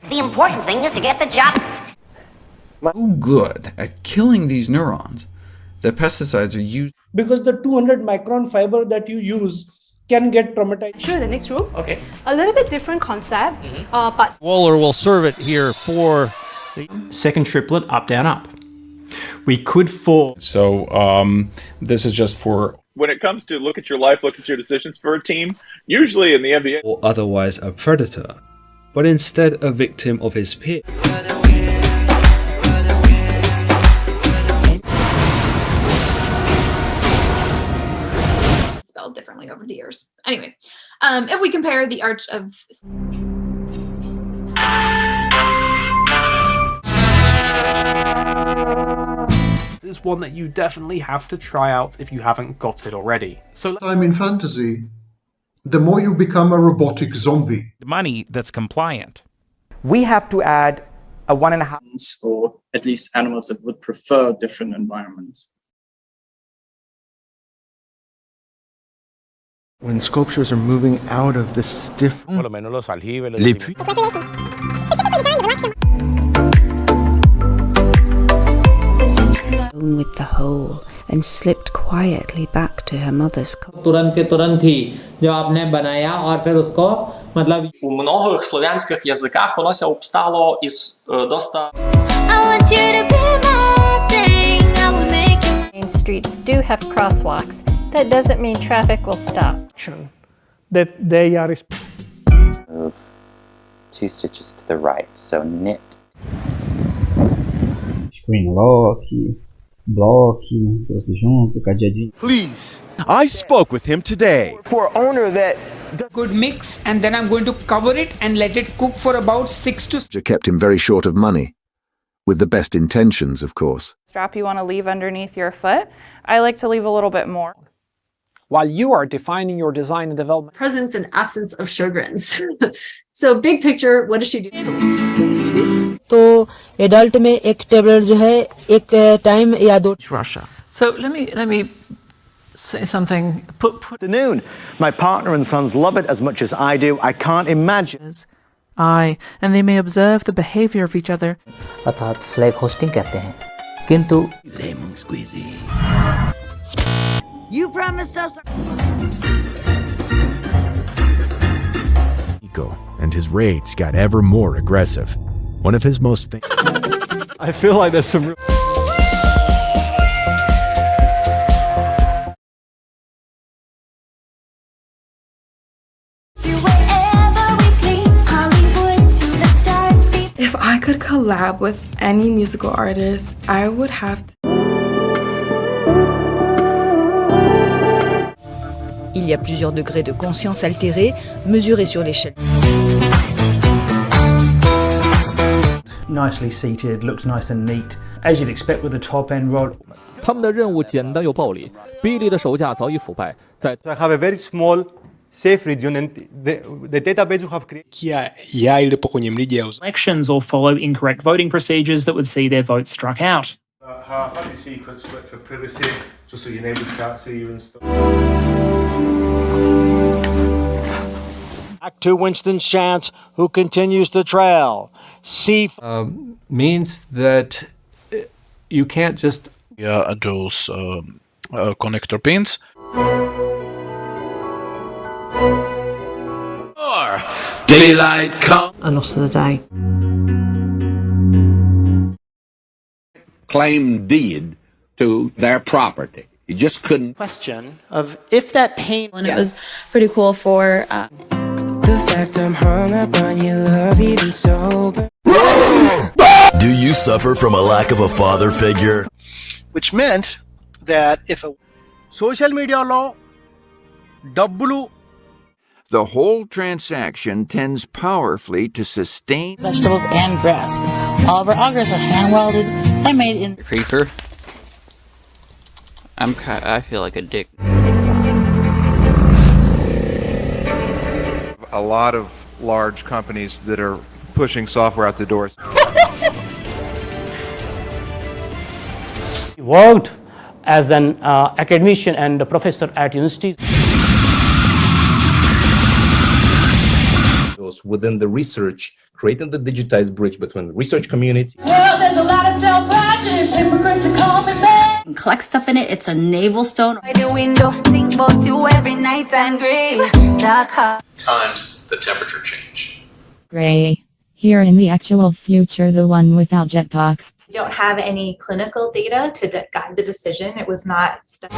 The important thing is to get the job. So good at killing these neurons that pesticides are used. Because the 200 micron fiber that you use can get traumatized. Sure, the next room. Okay. A little bit different concept, but. Waller will serve it here for the second triplet, up, down, up. We could fall. So this is just for. When it comes to look at your life, look at your decisions for a team, usually in the NBA. Or otherwise a predator, but instead a victim of his peer. Spelled differently over the years. Anyway, if we compare the Arch of. Is one that you definitely have to try out if you haven't got it already. So time in fantasy, the more you become a robotic zombie. Money that's compliant. We have to add a 1.5, or at least animals that would prefer different environments. When sculptures are moving out of the stiff. With the hole and slipped quietly back to her mother's cot. तुरंत के तुरंत ही जब आपने बनाया और फिर उसको मतलब У многих славянских языках оно се обстало из доста. Main streets do have crosswalks. That doesn't mean traffic will stop. That they are. Move 2 stitches to the right, so knit. Screen lock, block, trouxe junto, cadeadinho. Please, I spoke with him today. For an owner that good mix, and then I'm going to cover it and let it cook for about 6 to. Kept him very short of money, with the best intentions, of course. Strap you want to leave underneath your foot. I like to leave a little bit more. While you are defining your design and development. Presence and absence of Sjogren's. So big picture, what does she do? तो adult में एक tablet जो है एक time या दो. Russia. So let me say something. Afternoon. My partner and sons love it as much as I do. I can't imagine. Aye, and they may observe the behavior of each other. अर्थात flag hosting कहते हैं. किंतु lemon squeezy. You promised us. And his raids got ever more aggressive. One of his most I feel like there's some If could collab with any musical artist, I would have to. Il y a plusieurs degrés de conscience altérée, mesurés sur l'échelle. Nicely seated, looks nice and neat, as you'd expect with a top-end rod. 他们的任务简单又暴力，比利的手下早已腐败，在 I have a very small, safe region, and the database you have created. Elections or follow incorrect voting procedures that would see their votes struck out. Happy secret split for privacy, just so your neighbours can't see you and stuff. Back to Winston Chance, who continues to trail. Means that you can't just those connector pins. Daylight come. A loss of the day. Claim deed to their property. You just couldn't. Question of if that pain. And it was pretty cool for. The fact I'm hung up on your love even sober. Do you suffer from a lack of a father figure? Which meant that if a social media law, dabbulu. The whole transaction tends powerfully to sustain Vegetables and grass. All of our augers are hand welded and made in. Creeper. I feel like a dick. A lot of large companies that are pushing software out the doors. He worked as an academician and a professor at universities. Within the research, creating the digitized bridge between the research community. Well, there's a lot of self-righteous hypocrites that call me back. Collect stuff in it. It's a navel stone. By the window, think about you every night and gray. Times the temperature change. Gray. Here in the actual future, the one without jetpacks. We don't have any clinical data to guide the decision. It was not studied.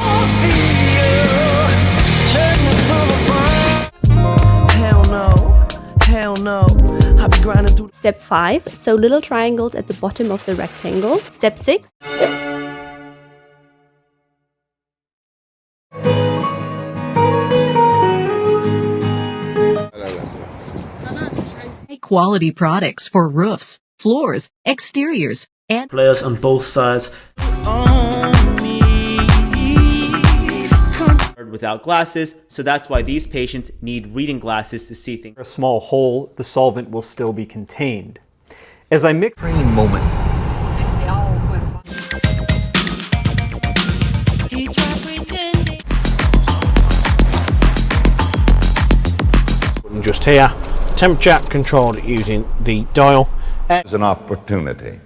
Hell no. Hell no. I'll be grinding through. Step 5. Sew little triangles at the bottom of the rectangle. Step 6. Quality products for roofs, floors, exteriors, and players on both sides. Without glasses, so that's why these patients need reading glasses to see things. A small hole, the solvent will still be contained. As I mix Brain moment. Just here, temperature controlled using the dial. It's an opportunity.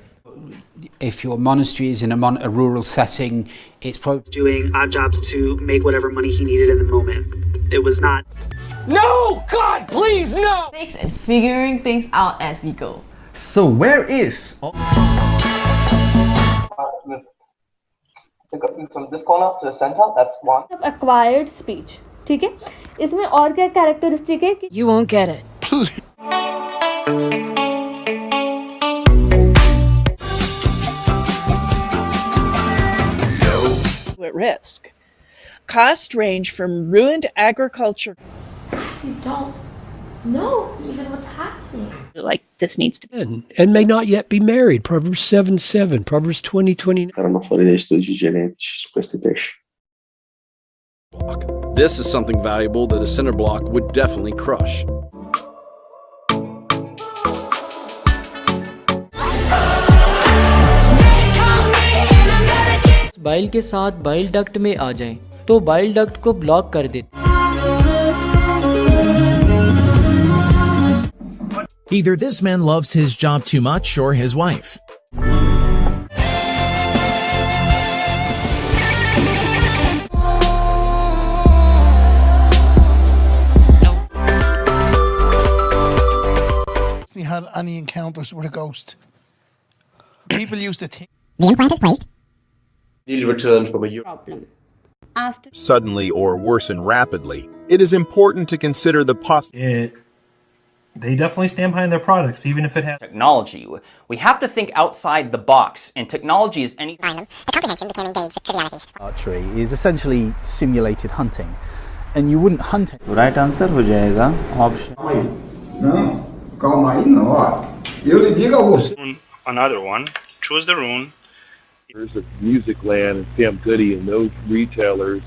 If your monastery is in a rural setting, it's probably doing odd jobs to make whatever money he needed in the moment. It was not. No! God, please, no! And figuring things out as we go. So where is? From this corner to the center, that's one. Acquired speech. ठीक है? इसमें और क्या characteristic है? You won't get it. At risk. Costs range from ruined agriculture. You don't know even what's happening. like this needs to be. And may not yet be married. Proverbs 7:7, Proverbs 20:29. Erano fuori degli studi genetici su questi pesci. This is something valuable that a cinder block would definitely crush. Bile के साथ bile duct में आ जाएं, तो bile duct को block कर दें। Either this man loves his job too much or his wife. He had any encounters with a ghost. People used to think. The implant is placed. Neil returned from a problem. After suddenly or worsen rapidly, it is important to consider the They definitely stand behind their products, even if it has technology. We have to think outside the box, and technology is anything. The comprehension became engaged with trivialities. Archery is essentially simulated hunting, and you wouldn't hunt it. Right answer हो जाएगा option. Another one. Choose the rune. There's a Music Land and Sam Goody and those retailers.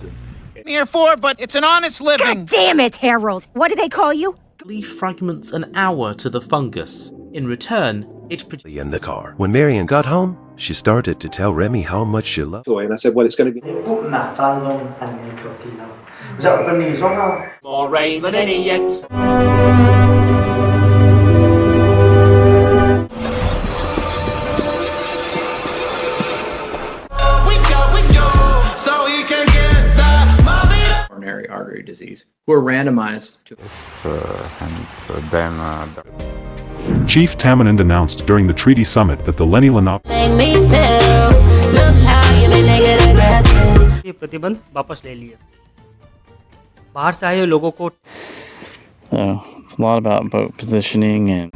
I'm here for it, but it's an honest living. God damn it, Harold! What do they call you? Leaf fragments an hour to the fungus. In return, it in the car. When Marion got home, she started to tell Remy how much she loved toy, and I said, well, it's going to be more rain than any yet. Coronary artery disease, who are randomized to Chief Tamanend announced during the treaty summit that the Lenni Lenape ये प्रतिबंध वापस ले लिया बाहर से आए लोगों को it's a lot about boat positioning and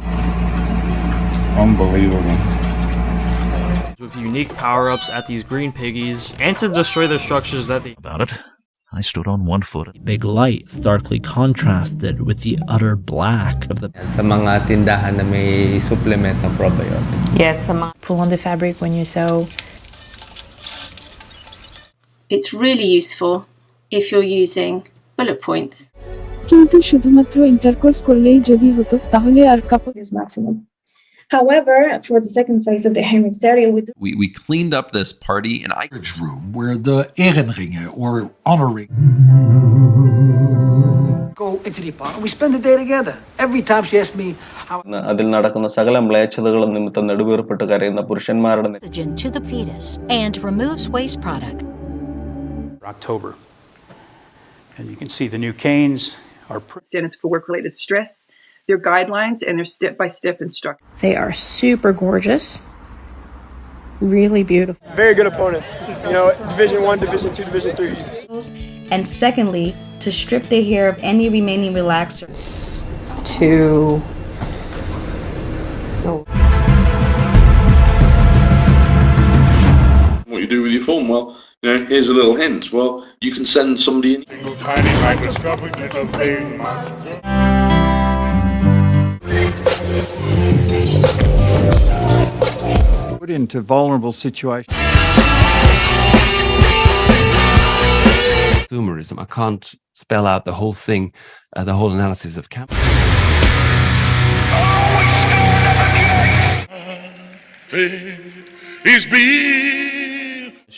unbelievable. with unique power-ups at these green piggies and to destroy the structures that they about it. I stood on one foot. Big light starkly contrasted with the utter black of the sa mga tindahan na may supplement ng probiotic. Yes, pull on the fabric when you sew. It's really useful if you're using bullet points. কিন্তু শুধুমাত্র intercourse করলেই যদি হতো তাহলে আর কাপড় is maximum. However, for the second phase of the hemixteria, we cleaned up this party and room where the ehrenringen or honor ring go into the park. We spend the day together. Every time she asks me how അതിൽ നടക്കുന്ന സകല മ്ലേച്ഛതകളും നിമിത്തം നെടുവീർപ്പിട്ട് കരയുന്ന പുരുഷന്മാരുടെ to the fetus and removes waste product. October. And you can see the new canes are standards for work-related stress. Their guidelines and their step-by-step instructions. They are super gorgeous, really beautiful. Very good opponents. You know, Division 1, Division 2, Division 3. And secondly, to strip the hair of any remaining relaxers. What you do with your phone? Well, you know, here's a little hint. Well, you can send somebody in. Tiny microscopic little thing. put into vulnerable situations. Consumerism. I can't spell out the whole thing, the whole analysis of camp.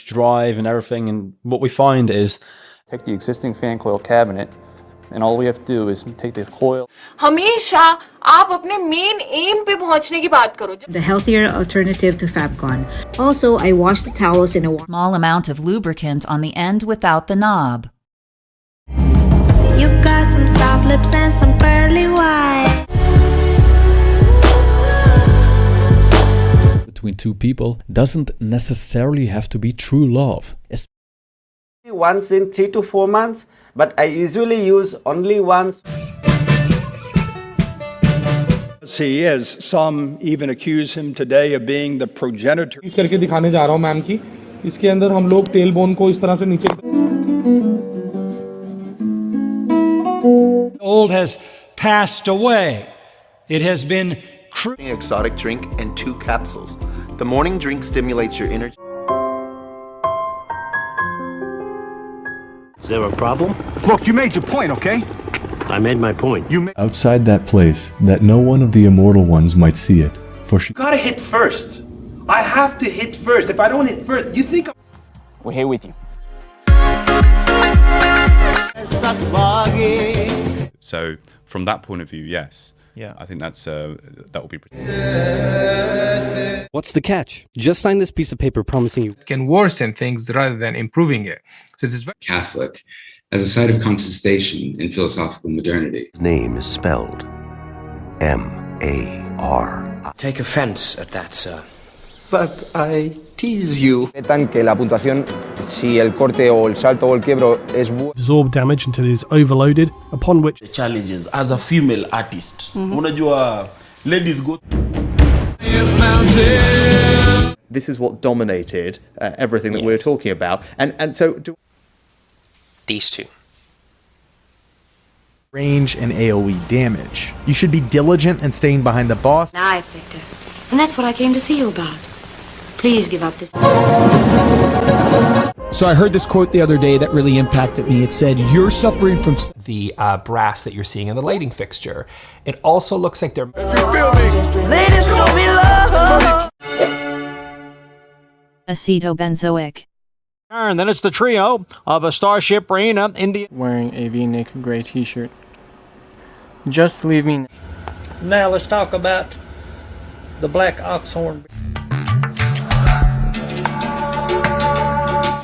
Drive and everything, and what we find is take the existing fan coil cabinet, and all we have to do is take the coil. हमेशा आप अपने main aim पे पहुंचने की बात करो. The healthier alternative to Fabcon. Also, I wash the towels in a small amount of lubricant on the end without the knob. You got some soft lips and some pearly white. Between two people doesn't necessarily have to be true love. Once in 3 to 4 months, but I usually use only once. He is. Some even accuse him today of being the progenitor. इस करके दिखाने जा रहा हूं ma'am की इसके अंदर हम लोग टेल बोन को इस तरह से नीचे Old has passed away. It has been exotic drink and 2 capsules. The morning drink stimulates your energy. Is there a problem? Look, you made your point, okay? I made my point. Outside that place, that no one of the immortal ones might see it. For you gotta hit first. I have to hit first. If I don't hit first, you think we're here with you. So, from that point of view, yes. Yeah. I think that will be pretty. What's the catch? Just sign this piece of paper promising you it can worsen things rather than improving it. So this is Catholic as a site of contestation in philosophical modernity. His name is spelled M-A-R. Take offense at that, sir. But I tease you. Que la puntuación si el corte o el salto o el quiebro es absorb damage until it is overloaded, upon which the challenges as a female artist. Unajua ladies go. This is what dominated everything that we were talking about, and so these two. Range and AoE damage. You should be diligent in staying behind the boss. Knife, Victor. And that's what I came to see you about. Please give up this. So I heard this quote the other day that really impacted me. It said, "You're suffering from the brass that you're seeing in the lighting fixture. It also looks like they're." Ladies, show me love. Acetobenzoic. And then it's the trio of a Starship Reina, India. Wearing a V-neck gray t-shirt. Just leave me. Now let's talk about the black oxhorn.